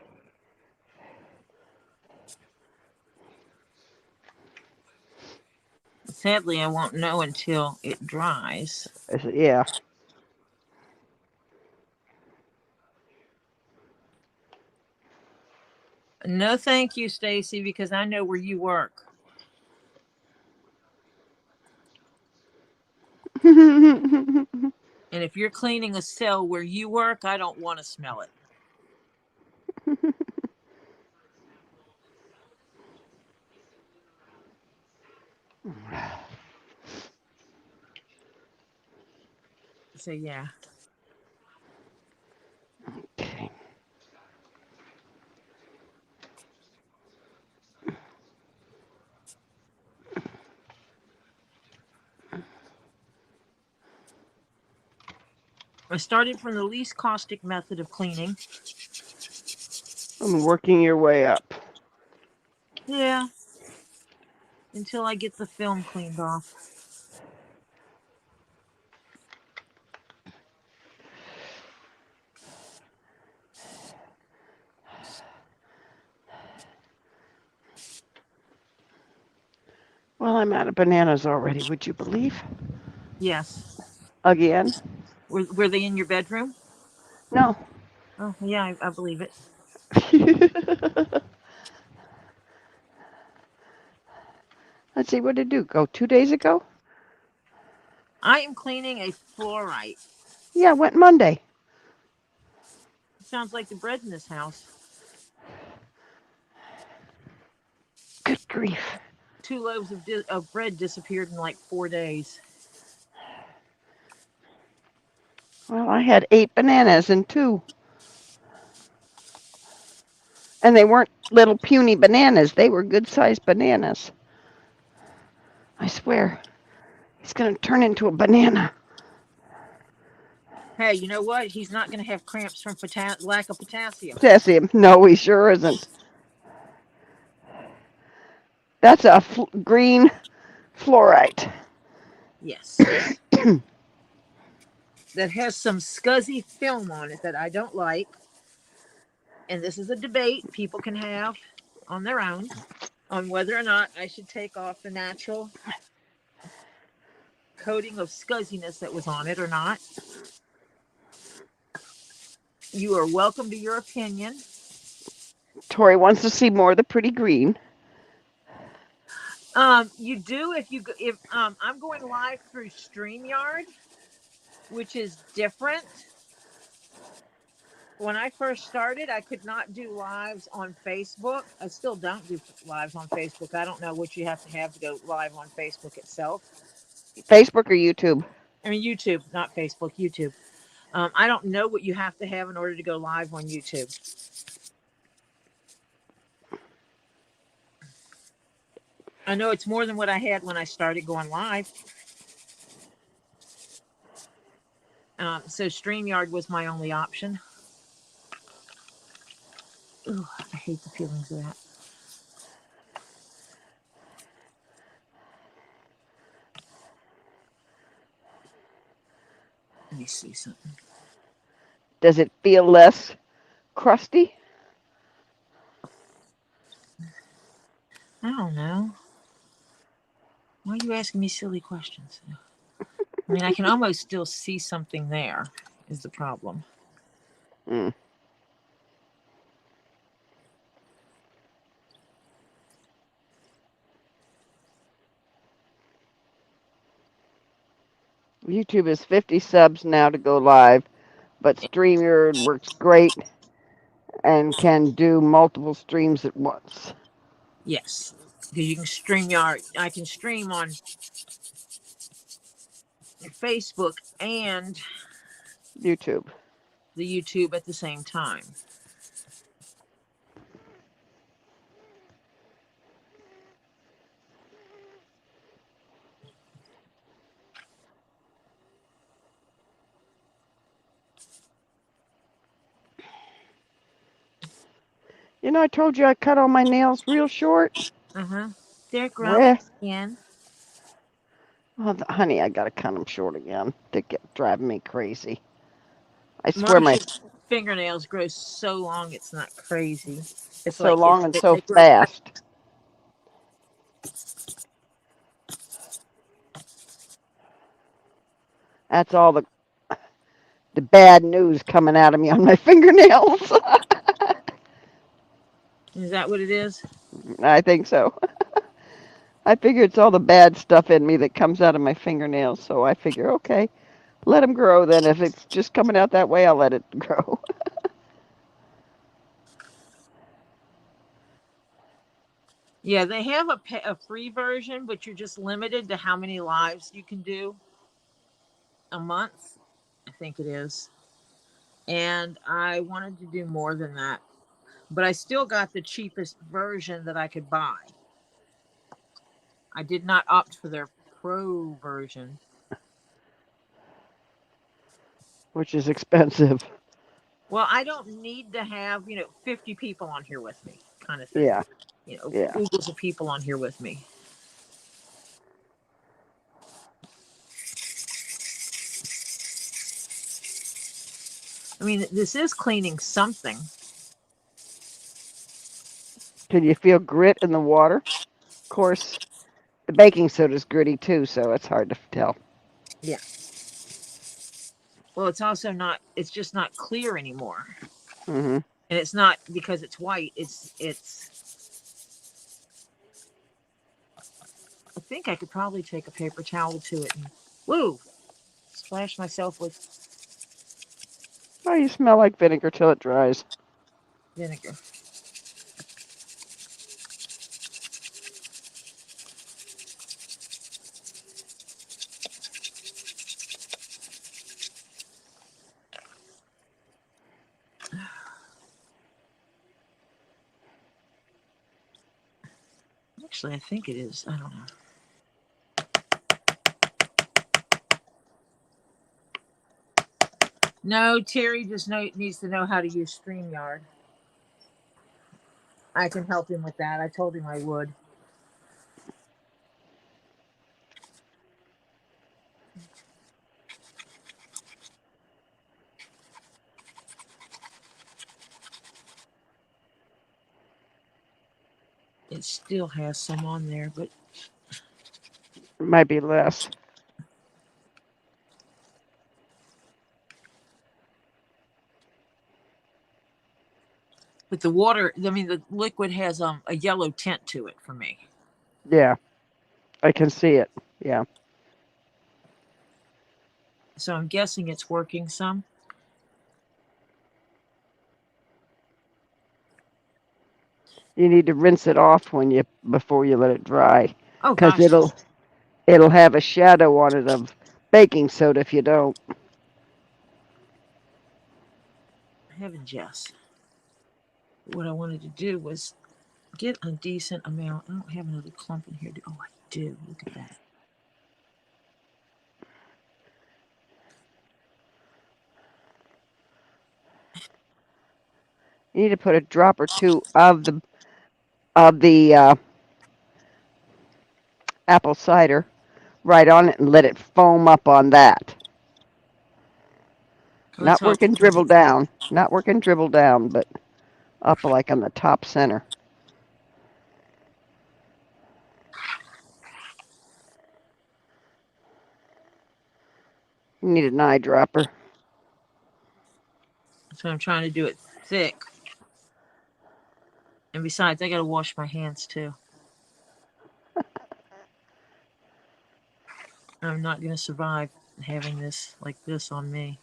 Sadly, I won't know until it dries. Yeah. No, thank you, Stacy, because I know where you work. And if you're cleaning a cell where you work, I don't want to smell it. So yeah. Okay. I started from the least caustic method of cleaning. I'm working your way up. Yeah. Until I get the film cleaned off. Well, I'm out of bananas already, would you believe? Yes. Again? Were they in your bedroom? No. Oh, yeah, I believe it. Let's see, what did it do? Go 2 days ago? I am cleaning a fluorite. Yeah, went Monday. It sounds like the bread in this house. Good grief. 2 loaves of bread disappeared in like 4 days. Well, I had 8 bananas and 2. And they weren't little puny bananas. They were good-sized bananas. I swear, he's going to turn into a banana. Hey, you know what? He's not going to have cramps from lack of potassium. Potassium. No, he sure isn't. That's a green fluorite. Yes. That has some scuzzy film on it that I don't like. And this is a debate people can have on their own on whether or not I should take off the natural coating of scuzziness that was on it or not. You are welcome to your opinion. Tori wants to see more of the pretty green. You do if I'm going live through StreamYard, which is different. When I first started, I could not do lives on Facebook. I still don't do lives on Facebook. I don't know what you have to go live on Facebook itself. Facebook or YouTube? I mean, YouTube, not Facebook, YouTube. I don't know what you have to have in order to go live on YouTube. I know it's more than what I had when I started going live. So StreamYard was my only option. Ooh, I hate the feelings of that. Let me see something. Does it feel less crusty? I don't know. Why are you asking me silly questions? I mean, I can almost still see something there, is the problem. Mm. YouTube is 50 subs now to go live, but StreamYard works great and can do multiple streams at once. Yes, because you can StreamYard. I can stream on Facebook and YouTube. the YouTube at the same time. You know, I told you I cut all my nails real short. They're growing Well, again. honey, I gotta cut them short again. They get driving me crazy. I swear Marcia, fingernails grow so long, it's not crazy. It's So like long and so they grow. fast. That's all the bad news coming out of me on my fingernails. Is that what it is? I think so. I figure it's all the bad stuff in me that comes out of my fingernails. So I figure, okay, let them grow then. If it's just coming out that way, I'll let it grow. Yeah, they have a free version, but you're just limited to how many lives you can do a month. I think it is. And I wanted to do more than that, but I still got the cheapest version that I could buy. I did not opt for their pro version. Which is expensive. Well, I don't need to have, 50 people on here with me, kind of thing. Yeah, yeah. Oodles of people on here with me. I mean, this is cleaning something. Can you feel grit in the water? Of course, the baking soda's gritty too, so it's hard to tell. Yeah. Well, it's just not clear anymore. Hmm. And it's not because it's white. I think I could probably take a paper towel to it and, splash myself with Oh, you smell like vinegar till it dries. vinegar. Actually, I think it is. I don't know. No, Terry just needs to know how to use StreamYard. I can help him with that. I told him I would. It still has some on there, but It might be less. the water, I mean, the liquid has a yellow tint to it for me. Yeah, I can see it. Yeah. So I'm guessing it's working some. You need to rinse it off before you let it dry, Oh because gosh, it'll have a shadow on it of baking soda if you don't. heavens yes. What I wanted to do was get a decent amount. I don't have another clump in here. Oh, I do. Look at that. You need to put a drop or two of the apple cider right on it and let it foam up on that. Let's Not hope. working dribble down. Not working dribble down, but up like on the top center. You need an eyedropper. So I'm trying to do it thick. And besides, I got to wash my hands too. I'm not going to survive having this like this on me.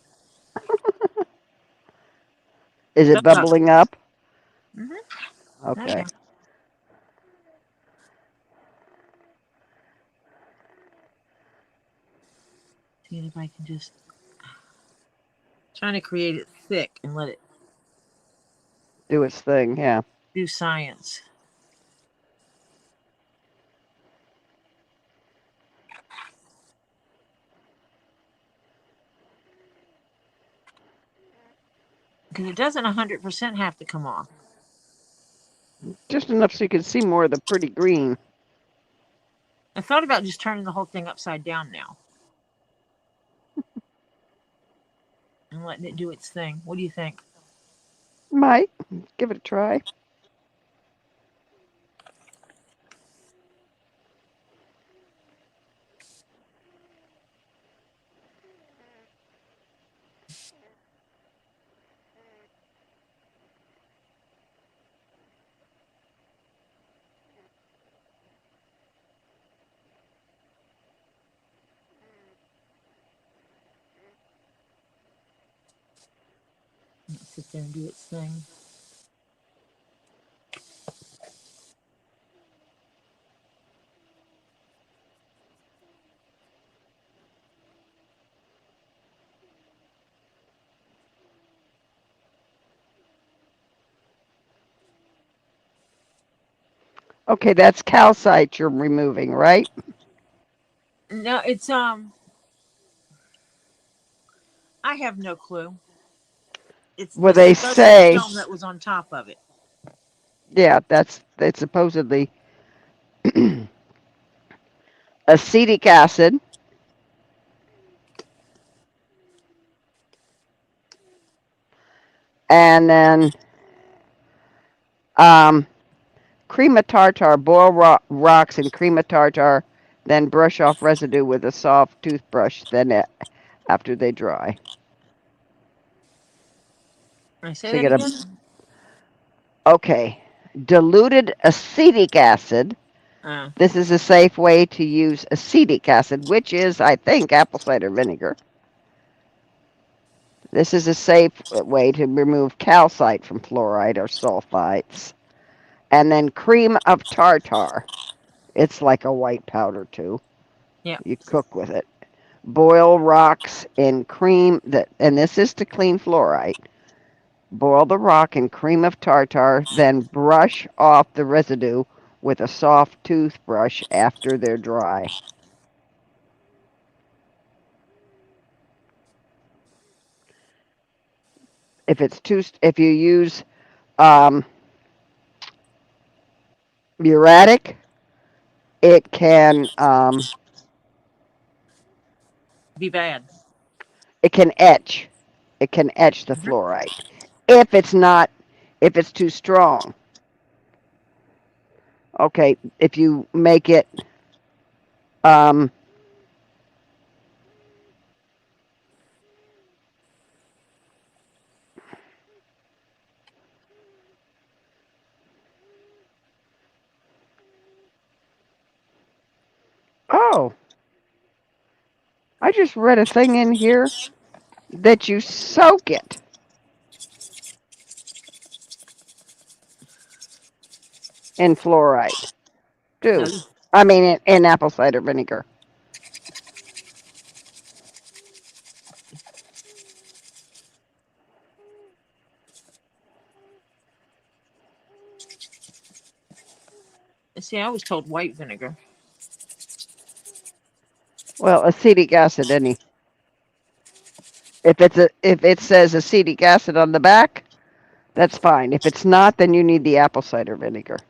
Is it bubbling up? Mm-hmm. Okay. See if I can just trying to create it thick and let it Do its thing, yeah. do science. Because it doesn't 100% have to come off. Just enough so you can see more of the pretty green. I thought about just turning the whole thing upside down now and letting it do its thing. What do you think? Might. Give it a try. Sit there and do its thing. Okay, that's calcite you're removing, right? No, it's I have no clue. It's Well, the they disposable say, film that was on top of it. yeah, that's supposedly acetic acid, and then um, cream of tartar. Boil rocks in cream of tartar, then brush off residue with a soft toothbrush. Then after they dry, I say so you that get a again. okay. Diluted acetic acid. Uh, This is a safe way to use acetic acid, which is, I think, apple cider vinegar. This is a safe way to remove calcite from fluoride or sulfites. And then cream of tartar. It's like a white powder too. yeah. You cook with it. Boil rocks in cream and this is to clean fluorite. Boil the rock in cream of tartar, then brush off the residue with a soft toothbrush after they're dry. If you use um, muriatic, it can Be bad. it can etch. It can etch the Mhm. fluoride. If it's not, if it's too strong. Okay, if you make it, um, oh, I just read a thing in here that you soak it in fluoride. No, Do I mean in apple cider vinegar? see, I was told white vinegar. Well, acetic acid. If it says acetic acid on the back, that's fine. If it's not, then you need the apple cider vinegar.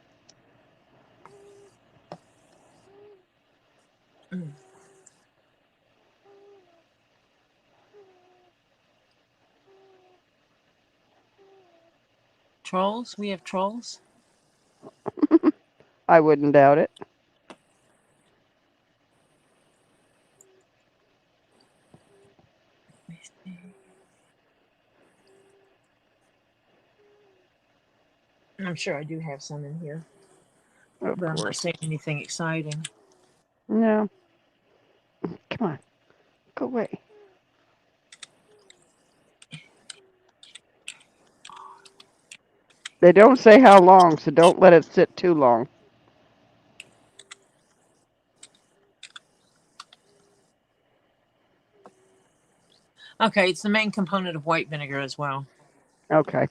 Mm. Trolls? We have trolls? I wouldn't doubt it. Let me see. I'm sure I do have some in here, Of but I'm not course. saying anything exciting. No. Come on. Go away. They don't say how long, so don't let it sit too long. Okay, it's the main component of white vinegar as well. Okay.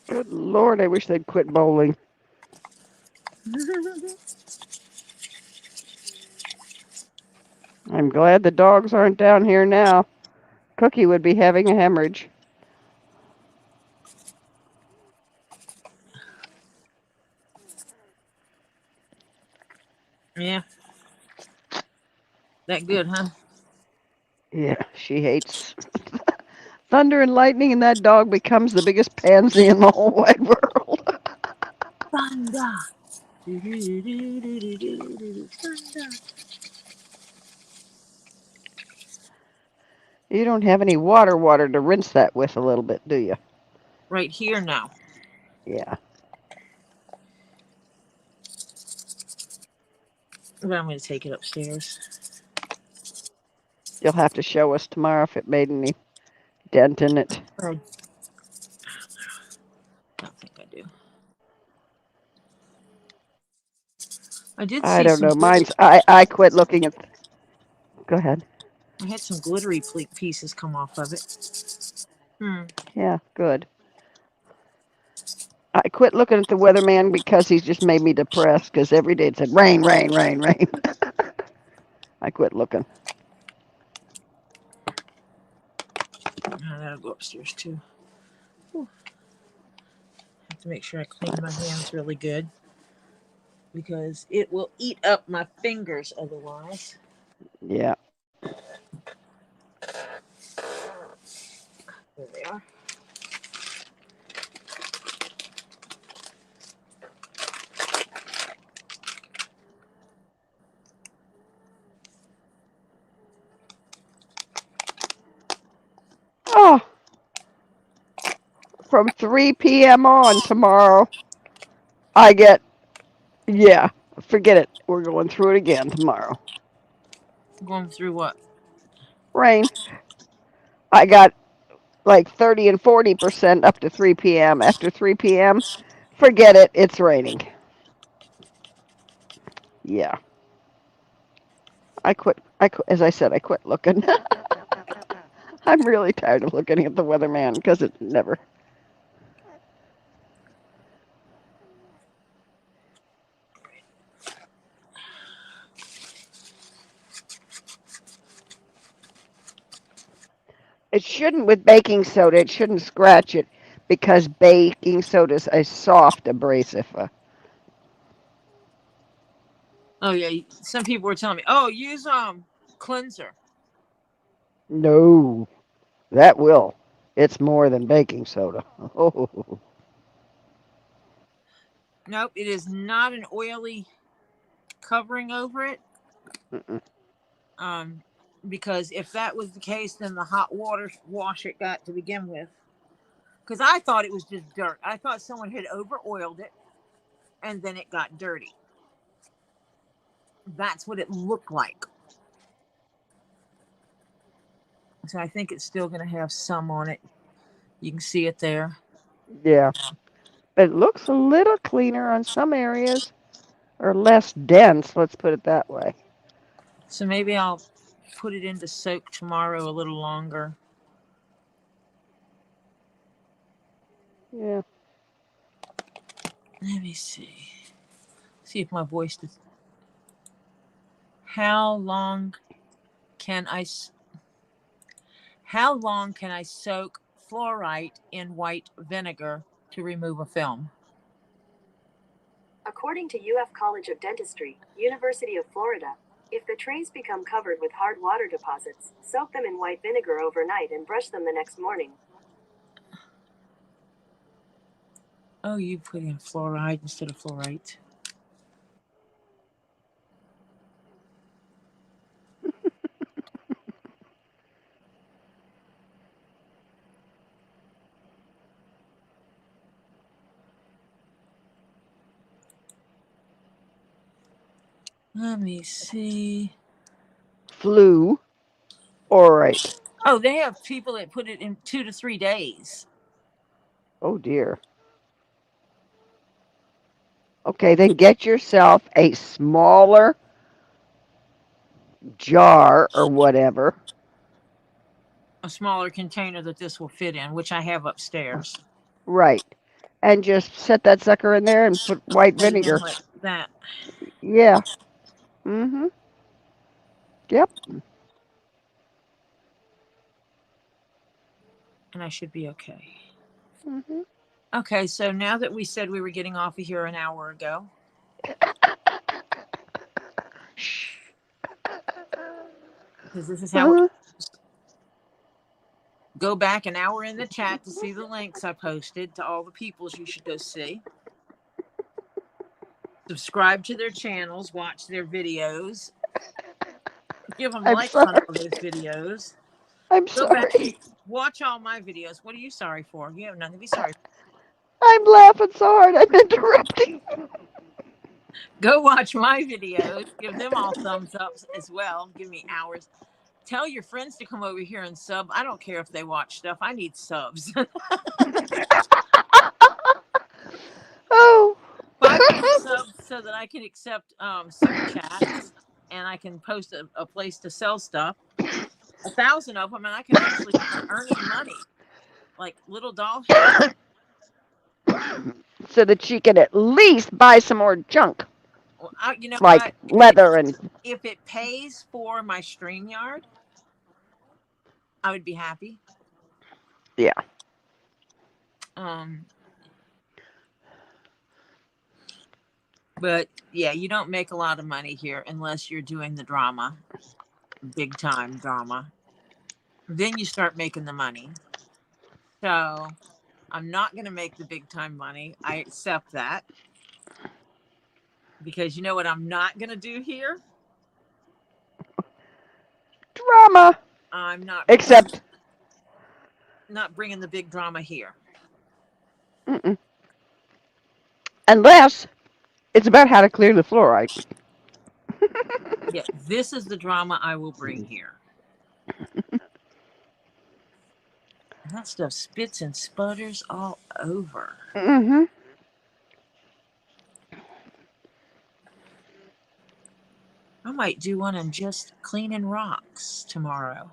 Good Lord, I wish they'd quit bowling. I'm glad the dogs aren't down here now. Cookie would be having a hemorrhage. Yeah. That good, huh? Yeah, she hates thunder and lightning, and that dog becomes the biggest pansy in the whole wide world. Thunder. Thunder. You don't have any water to rinse that with a little bit, do you? Right here now. Yeah. But I'm going to take it upstairs. You'll have to show us tomorrow if it made any dent in it. I don't think I do. I did I see don't some know. glittery. I quit looking at. Go ahead. I had some glittery pieces come off of it. Yeah, good. I quit looking at the weatherman because he's just made me depressed because every day it said rain, rain, rain, rain. I quit looking. Oh, that'll go upstairs too. Whew. Have to make sure I clean my hands really good because it will eat up my fingers otherwise. Yeah. There they are. Oh, from 3 p.m. on tomorrow, I get, yeah, forget it. We're going through it again tomorrow. Going through what? Rain. I got like 30 and 40% up to 3 p.m. After 3 p.m., forget it. It's raining. Yeah. As I said, I quit looking. I'm really tired of looking at the weatherman because it never. It shouldn't with baking soda. It shouldn't scratch it because baking soda is a soft abrasive. Oh yeah, some people were telling me, "Oh, use cleanser." No, that will. It's more than baking soda. Oh, Nope, it is not an oily covering over it. mm-mm. Um, because if that was the case, then the hot water wash it got to begin with. Because I thought it was just dirt. I thought someone had over oiled it and then it got dirty. That's what it looked like. So I think it's still going to have some on it. You can see it there. Yeah. It looks a little cleaner on some areas, or less dense, let's put it that way. So maybe I'll put it into soak tomorrow a little longer. Yeah. Let me see. See if my voice does. How long can I how long can I soak fluorite in white vinegar to remove a film? According to UF College of Dentistry, University of Florida, if the trays become covered with hard water deposits, soak them in white vinegar overnight and brush them the next morning. Oh, you put in fluoride instead of fluorite. Let me see. Flu. All right. Oh, they have people that put it in 2 to 3 days. Oh dear. Okay, then get yourself a smaller jar or whatever. A smaller container that this will fit in, which I have upstairs. Right. and just set that sucker in there and put white And then vinegar. like that. Yeah. Mm-hmm. Yep. And I should be okay. Mm-hmm. Okay, so now that we said we were getting off of here an hour ago, Shh. because this is how it, Uh, go back an hour in the chat to see the links I posted to all the peoples you should go see. Subscribe to their channels, watch their videos, give them I'm likes on sorry. all those videos. I'm Go back, sorry. watch all my videos. What are you sorry for? You have nothing to be sorry for. I'm laughing so hard I'm interrupting. Go watch my videos. Give them all thumbs ups as well. Give me hours. Tell your friends to come over here and sub. I don't care if they watch stuff. I need subs. Oh. 500 subs so that I can accept super chats and I can post a place to sell stuff. 1,000 of them, and I can actually start earning money, like little doll hair. So that she can at least buy some more junk, Well, you know like what? leather and. If it pays for my StreamYard, I would be happy. Yeah. But yeah, you don't make a lot of money here unless you're doing the drama, big time drama. Then you start making the money. So I'm not going to make the big time money. I accept that. Because you know what I'm not going to do here? Drama. I'm Except. not bringing the big drama here. Mm-mm. Unless it's about how to clear the fluoride. Yeah, this is the drama I will bring here. And that stuff spits and sputters all over. Mm-hmm. I might do one on just cleaning rocks tomorrow.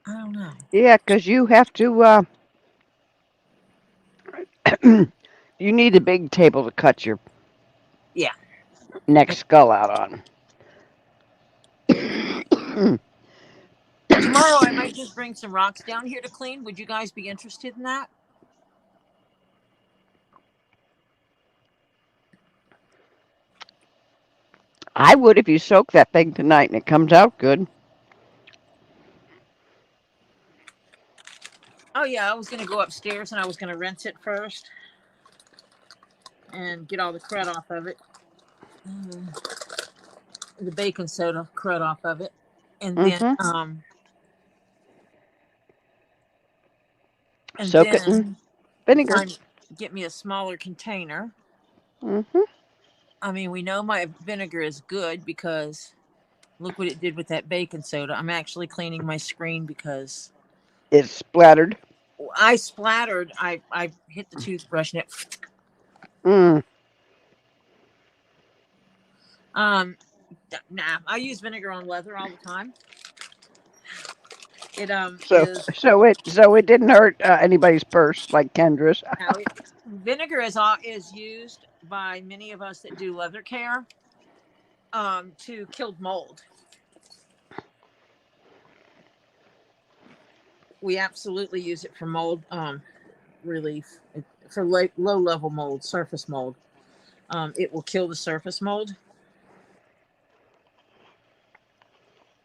I don't know. Yeah, because you have to. You need a big table to cut your Yeah. next skull out on. Tomorrow I might just bring some rocks down here to clean. Would you guys be interested in that? I would if you soak that thing tonight and it comes out good. Oh yeah, I was going to go upstairs and I was going to rinse it first and get all the crud off of it. The baking soda crud off of it. And then Mm-hmm. and Soak it then in vinegar. get me a smaller container. Mm-hmm. I mean, we know my vinegar is good because look what it did with that baking soda. I'm actually cleaning my screen because It's splattered. I splattered. I hit the toothbrush and it. Mm. Nah, I use vinegar on leather all the time. It So is it didn't hurt anybody's purse like Kendra's. now vinegar is used by many of us that do leather care to kill mold. We absolutely use it for mold relief, for low level mold, surface mold. It will kill the surface mold.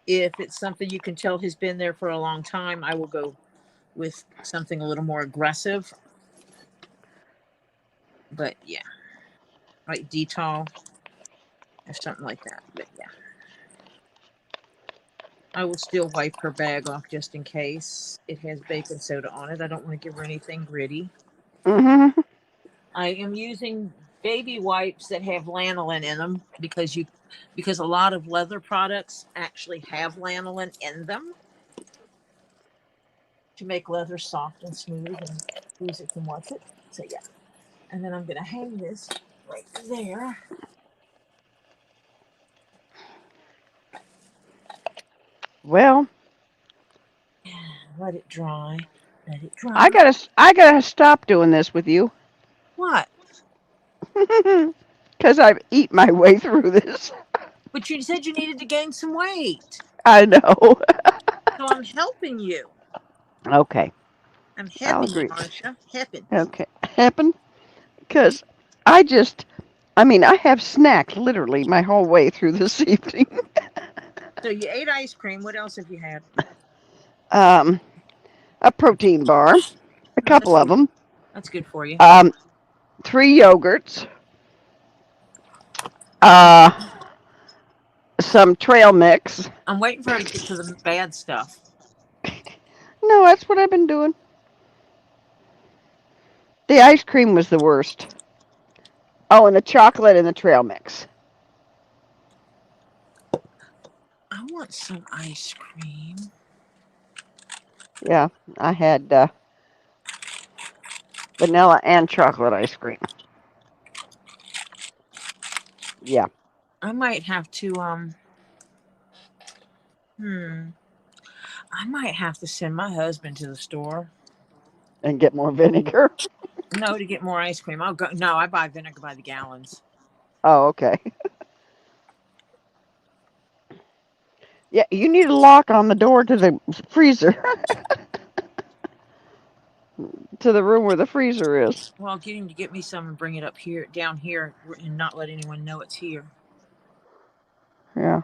If it's something you can tell has been there for a long time, I will go with something a little more aggressive. But yeah, like Detol or something like that. But yeah, I will still wipe her bag off just in case it has baking soda on it. I don't want to give her anything gritty. Mm-hmm. I am using baby wipes that have lanolin in them because a lot of leather products actually have lanolin in them to make leather soft and smooth and use it and what's it. So yeah. And then I'm gonna hang this right there. Well, Let it dry. Let it dry. I gotta stop doing this with you. What? Because I've eat my way through this. But you said you needed to gain some weight. I know. So I'm helping you. Okay, I'm I'll helping you, agree. Marcia. Helping. Okay, happen because I mean, I have snacked literally my whole way through this evening. So you ate ice cream. What else have you had? Um, a protein bar, a Oh, couple of them, that's good for you. um, 3 yogurts, uh, some trail mix. I'm waiting for her to get to the bad stuff. No, that's what I've been doing. The ice cream was the worst. Oh, and the chocolate and the trail mix. I want some ice cream. Yeah, I had vanilla and chocolate ice cream. Yeah. I might have to I might have to send my husband to the store. And get more vinegar. No, to get more ice cream. I'll go. No, I buy vinegar by the gallons. Oh, okay. Yeah, you need a lock on the door to the freezer, to the room where the freezer is. Well, I'll get him to get me some and bring it up here, down here, and not let anyone know it's here. Yeah.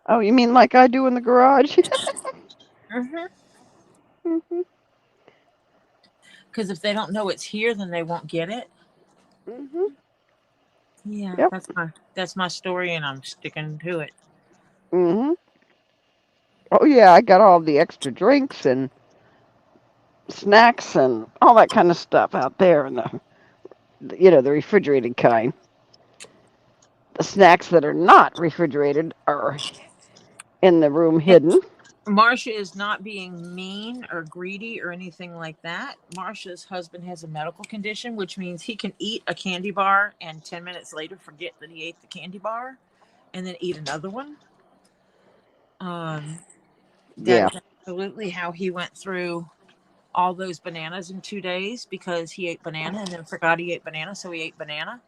Oh, you mean like I do in the garage? Mhm. Because if they don't know it's here, then they won't get it. Mhm. Yeah, Yep. that's my story, and I'm sticking to it. Mhm. Oh yeah, I got all the extra drinks and snacks and all that kind of stuff out there in the refrigerated kind. The snacks that are not refrigerated are in the room And hidden. Marcia is not being mean or greedy or anything like that. Marcia's husband has a medical condition, which means he can eat a candy bar and 10 minutes later forget that he ate the candy bar and then eat another one. That Yeah. is absolutely how he went through all those bananas in 2 days because he ate banana and then forgot he ate banana, so he ate banana.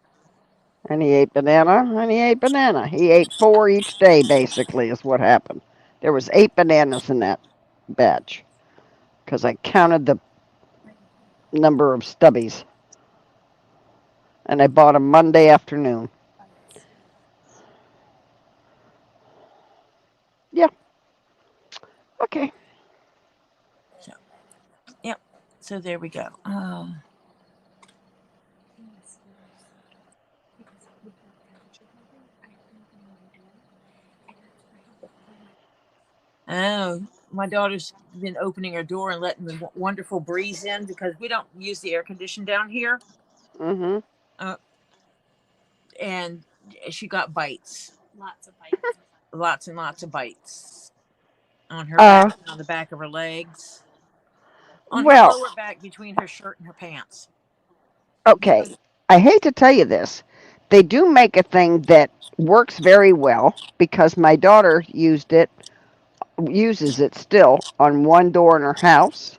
And he ate banana, and he ate banana. He ate 4 each day, basically, is what happened. There was 8 bananas in that batch, because I counted the number of stubbies, and I bought them Monday afternoon. Yeah. Okay. So, yep. So there we go. Oh, my daughter's been opening her door and letting the wonderful breeze in because we don't use the air condition down here. Mhm. Uh, and she got bites, Lots of bites. lots and lots of bites on her back, Uh. on the back of her legs, on her Well. lower back between her shirt and her pants. Okay. I hate to tell you this. They do make a thing that works very well because my daughter uses it still on one door in her house.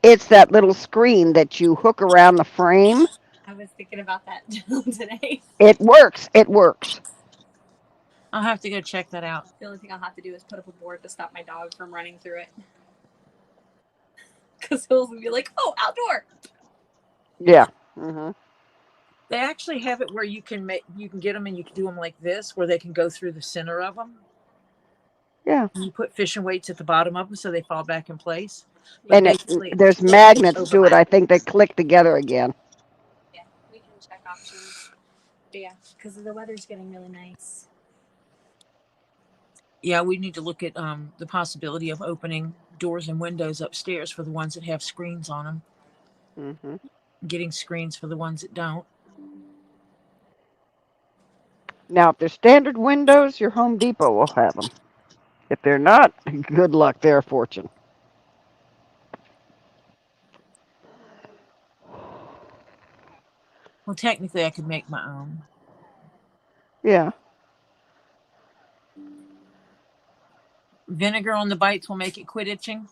It's that little screen that you hook around the frame. I was thinking about that today. It works. It works. I'll have to go check that out. The only thing I'll have to do is put up a board to stop my dog from running through it. Because he'll be like, oh, outdoor. Yeah. Mhm. They actually have it where you can get them and you can do them like this, where they can go through the center of them. Yeah. And you put fishing weights at the bottom of them so they fall back in place. But And basically, there's they magnets to it. overlap. I think they click together again. Yeah, we can check options. But yeah, because the weather's getting really nice. Yeah, we need to look at the possibility of opening doors and windows upstairs for the ones that have screens on them. Mhm. Getting screens for the ones that don't. Now, if they're standard windows, your Home Depot will have them. If they're not, good luck. They're a fortune. Well, technically, I could make my own. Yeah. Vinegar on the bites will make it quit itching.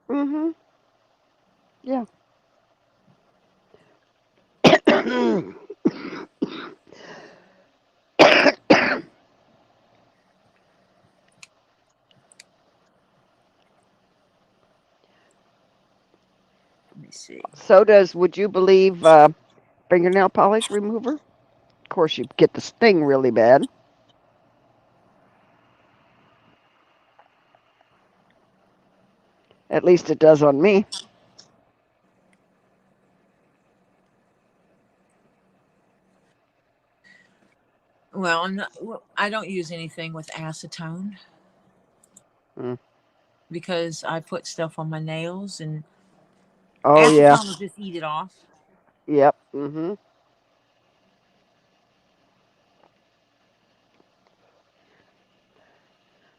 Mm-hmm. Yeah. Let me see. So does, would you believe, fingernail polish remover? Of course, you get the sting really bad. At least it does on me. Well, I don't use anything with acetone Mm. because I put stuff on my nails and Oh, yeah. acetone will just eat it off. Yep. Mm-hmm.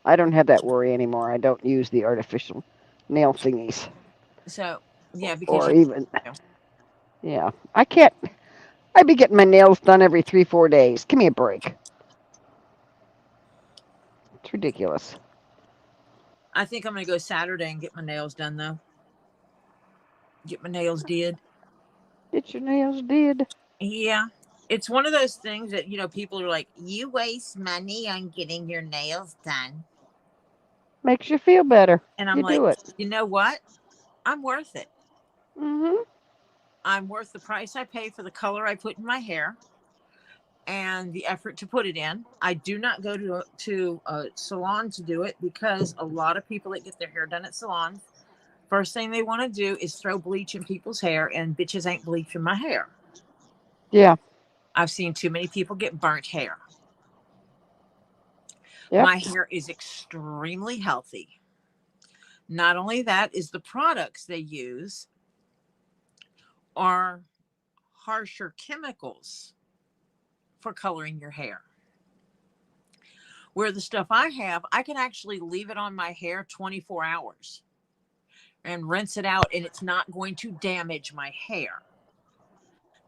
I don't have that worry anymore. I don't use the artificial nail thingies. So yeah, because Or you even, know, yeah. I can't, I'd be getting my nails done every 3-4 days. Give me a break. It's ridiculous. I think I'm gonna go Saturday and get my nails done though. Get my nails did. Get your nails did. Yeah. It's one of those things that, people are like, you waste money on getting your nails done. Makes you feel better. And I'm You like, do it. you know what? I'm worth it. Mm-hmm. I'm worth the price I pay for the color I put in my hair and the effort to put it in. I do not go to a salon to do it because a lot of people that get their hair done at salons, first thing they want to do is throw bleach in people's hair, and bitches ain't bleaching my hair. Yeah. I've seen too many people get burnt hair. Yep. My hair is extremely healthy. Not only that, is the products they use are harsher chemicals for coloring your hair. Where the stuff I have, I can actually leave it on my hair 24 hours and rinse it out, and it's not going to damage my hair.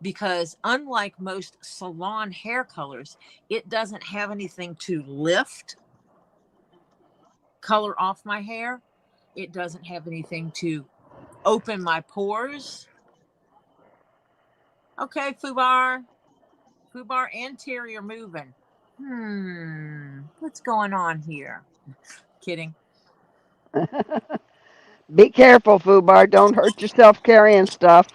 Because unlike most salon hair colors, it doesn't have anything to lift color off my hair. It doesn't have anything to open my pores. Okay, Fubar anterior moving. What's going on here? Kidding. Be careful, Fubar. Don't hurt yourself carrying stuff.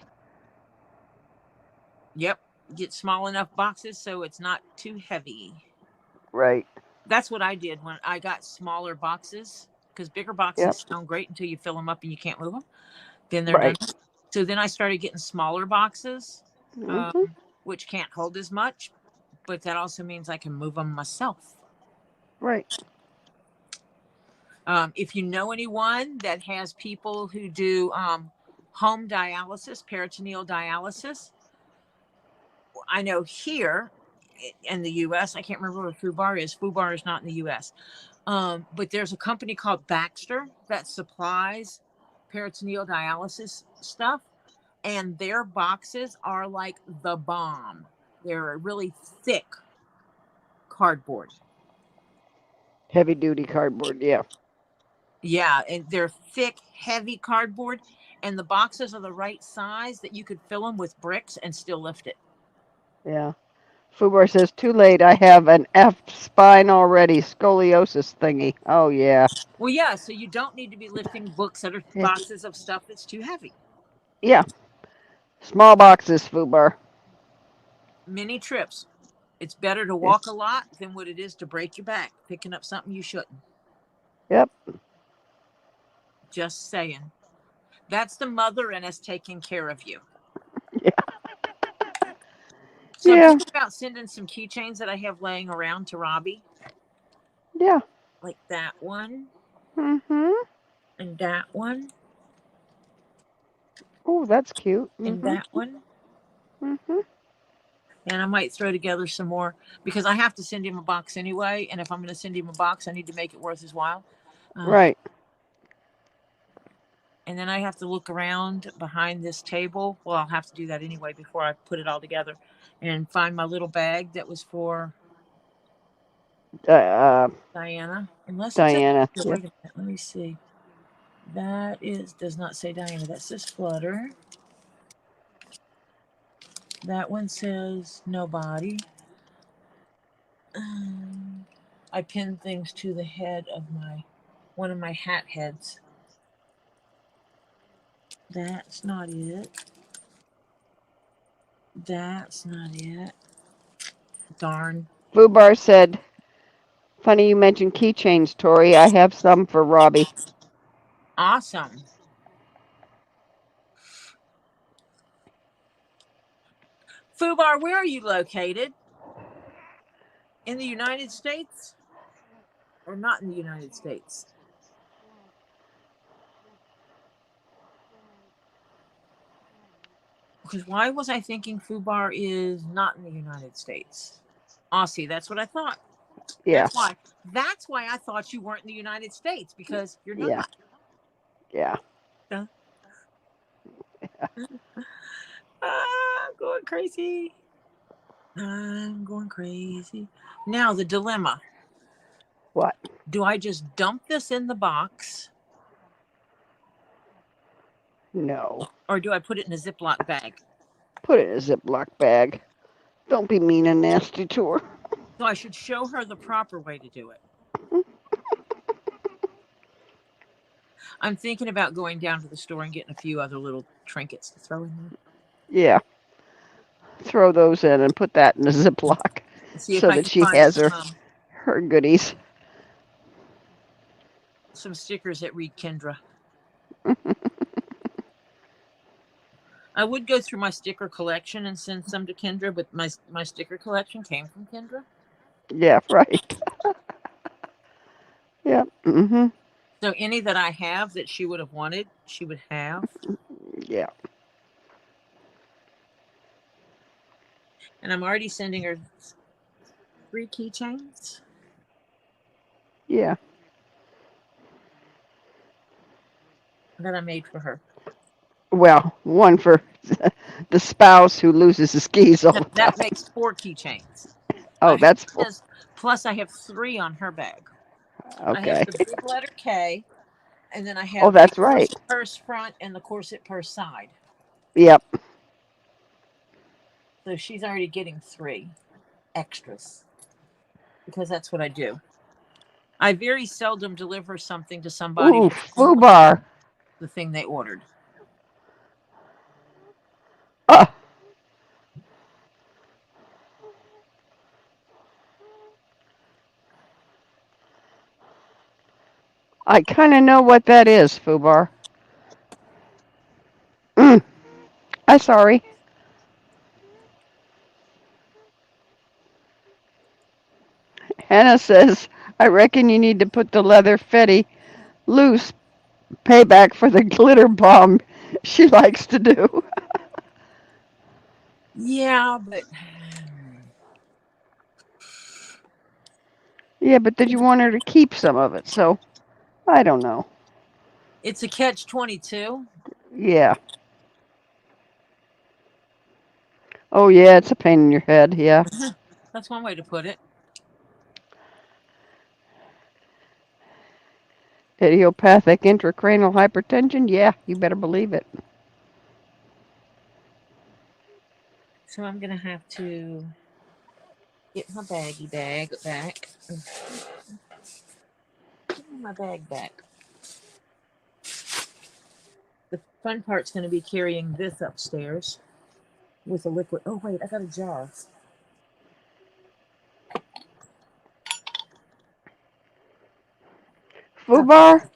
Yep. Get small enough boxes so it's not too heavy. Right. That's what I did when I got smaller boxes, because bigger boxes Yep. sound great until you fill them up and you can't move them. Then they're Right. done. So then I started getting smaller boxes, Mm-hmm. which can't hold as much, but that also means I can move them myself. Right. If you know anyone that has people who do home dialysis, peritoneal dialysis, I know here in the U.S., I can't remember what Fubar is. Fubar is not in the U.S. But there's a company called Baxter that supplies peritoneal dialysis stuff, and their boxes are like the bomb. They're really thick cardboard. Heavy duty cardboard. Yeah. Yeah, and they're thick, heavy cardboard, and the boxes are the right size that you could fill them with bricks and still lift it. Yeah. Fubar says, too late. I have an F spine already. Scoliosis thingy. Oh, yeah. Well, yeah, so you don't need to be lifting books that are Yeah. boxes of stuff that's too heavy. Yeah. Small boxes, Fubar. Mini trips. It's better to Yeah. walk a lot than what it is to break your back picking up something you shouldn't. Yep. Just saying. That's the mother in us taking care of you. Yeah. So I'm Yeah. thinking about sending some keychains that I have laying around to Robbie. Yeah. Like that one Mm-hmm. and that one Oh, that's cute. and Mm-hmm. that one. Mm-hmm. And I might throw together some more because I have to send him a box anyway. And if I'm going to send him a box, I need to make it worth his while. Right. And then I have to look around behind this table. Well, I'll have to do that anyway before I put it all together and find my little bag that was for Diana. Unless it's a Diana. wait a Yeah. minute. Let me see. That does not say Diana. That says Flutter. That one says nobody. I pinned things to the head of one of my hat heads. That's not it. That's not it. Darn. Fubar said, funny you mentioned keychains, Tori. I have some for Robbie. Awesome. Fubar, where are you located? In the United States? Or not in the United States? Because why was I thinking Fubar is not in the United States? Aussie, that's what I thought. Yeah. That's why I thought you weren't in the United States, because you're Yeah. not. Yeah. I'm going crazy. I'm going crazy. Now the dilemma. What? Do I just dump this in the box? No. Or do I put it in a Ziploc bag? Put it in a Ziploc bag. Don't be mean and nasty to her. So I should show her the proper way to do it. I'm thinking about going down to the store and getting a few other little trinkets to throw in there. Yeah. Throw those in and put that in a Ziploc See if so I that can she find has her goodies. some stickers that read Kendra. I would go through my sticker collection and send some to Kendra, but my sticker collection came from Kendra. Yeah, right. Yep. Mm-hmm. So any that I have that she would have wanted, she would have. Yeah. And I'm already sending her 3 keychains. Yeah. That I made for her. Well, one for the spouse who loses his keys all the time. That makes 4 keychains. Oh, that's full. Plus I have 3 on her bag. I Okay. have the big letter K, and then I have Oh, that's right. the purse front and the corset purse side. Yep. So she's already getting 3 extras because that's what I do. I very seldom deliver something to somebody Ooh, that's FUBAR. the thing they ordered. I kind of know what that is, FUBAR. I'm sorry. Hannah says, I reckon you need to put the leather fetty loose. Payback for the glitter bomb she likes to do. Yeah, but Yeah, but did you want her to keep some of it? So, I don't know. it's a catch-22. Yeah. Oh, yeah, it's a pain in your head. Yeah. That's one way to put it. Idiopathic intracranial hypertension? Yeah, you better believe it. So I'm going to have to get my baggie bag back. Give me my bag back. The fun part's going to be carrying this upstairs with a liquid. Oh, wait, I got a jar. FUBAR,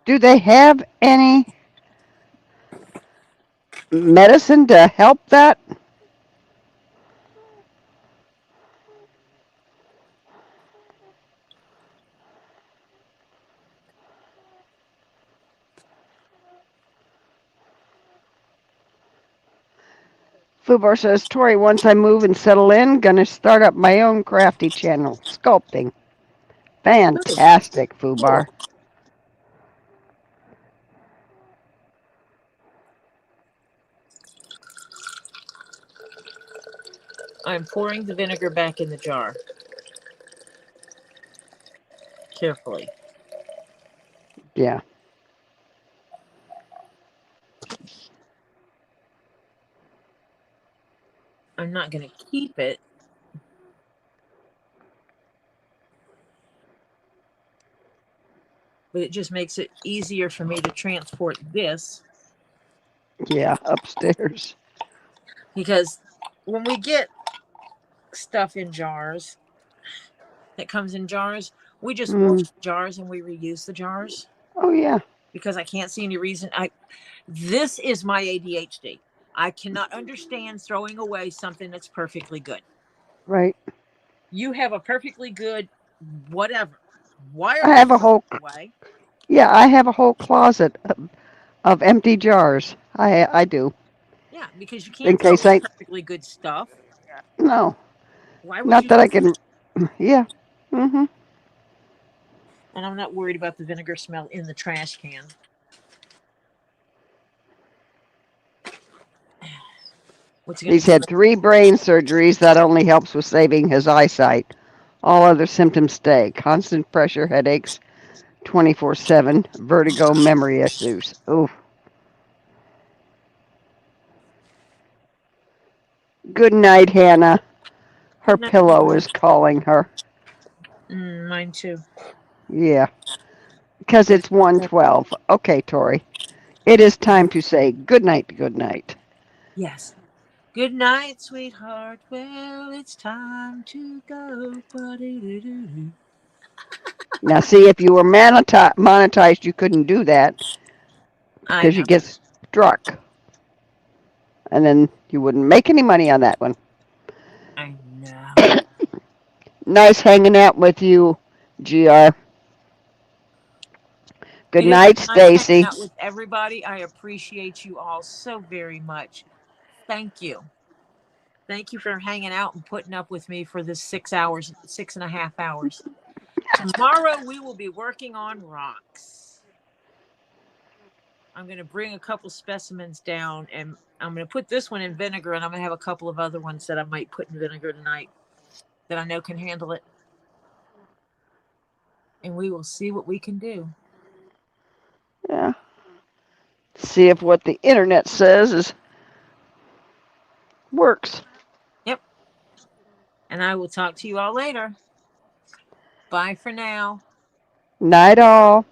do they have any medicine to help that? FUBAR says, Tori, once I move and settle in, gonna start up my own crafty channel, sculpting. Fantastic, FUBAR. I'm pouring the vinegar back in the jar. carefully. Yeah. I'm not going to keep it. But it just makes it easier for me to transport this. Yeah, upstairs. Because when we get stuff in jars, that comes in jars, we just wash the jars and we reuse the jars. Oh, yeah. Because I can't see any reason. This is my ADHD. I cannot understand throwing away something that's perfectly good. Right. You have a perfectly good whatever. Why I are have you a whole, throwing it away? yeah, I have a whole closet of empty jars. I do. Yeah, because you In can't throw case away I, perfectly good stuff. no, Why would not you? that I can, yeah. Mm-hmm. And I'm not worried about the vinegar smell in the trash can. What's going He's to do? had 3 brain surgeries. That only helps with saving his eyesight. All other symptoms stay. Constant pressure, headaches, 24/7, vertigo, memory issues. Ooh. Good night, Hannah. Her Good night. pillow is calling her. Mine too. Yeah, because it's 1:12. Okay, Tori. It is time to say good night, good night. Yes. Good night, sweetheart. Well, it's time to go. Ba-doo-doo-doo-doo. Now, see, if you were monetized, you couldn't do that I because you know. get struck. And then you wouldn't make any money on that one. I know. Nice hanging out with you, GR. Good It is night, nice hanging Stacy. out with everybody. I appreciate you all so very much. Thank you. Thank you for hanging out and putting up with me for this 6 hours, 6.5 hours. Tomorrow we will be working on rocks. I'm going to bring a couple specimens down and I'm going to put this one in vinegar and I'm going to have a couple of other ones that I might put in vinegar tonight that I know can handle it. And we will see what we can do. Yeah. See if what the internet says is works. Yep. And I will talk to you all later. Bye for now. Night all.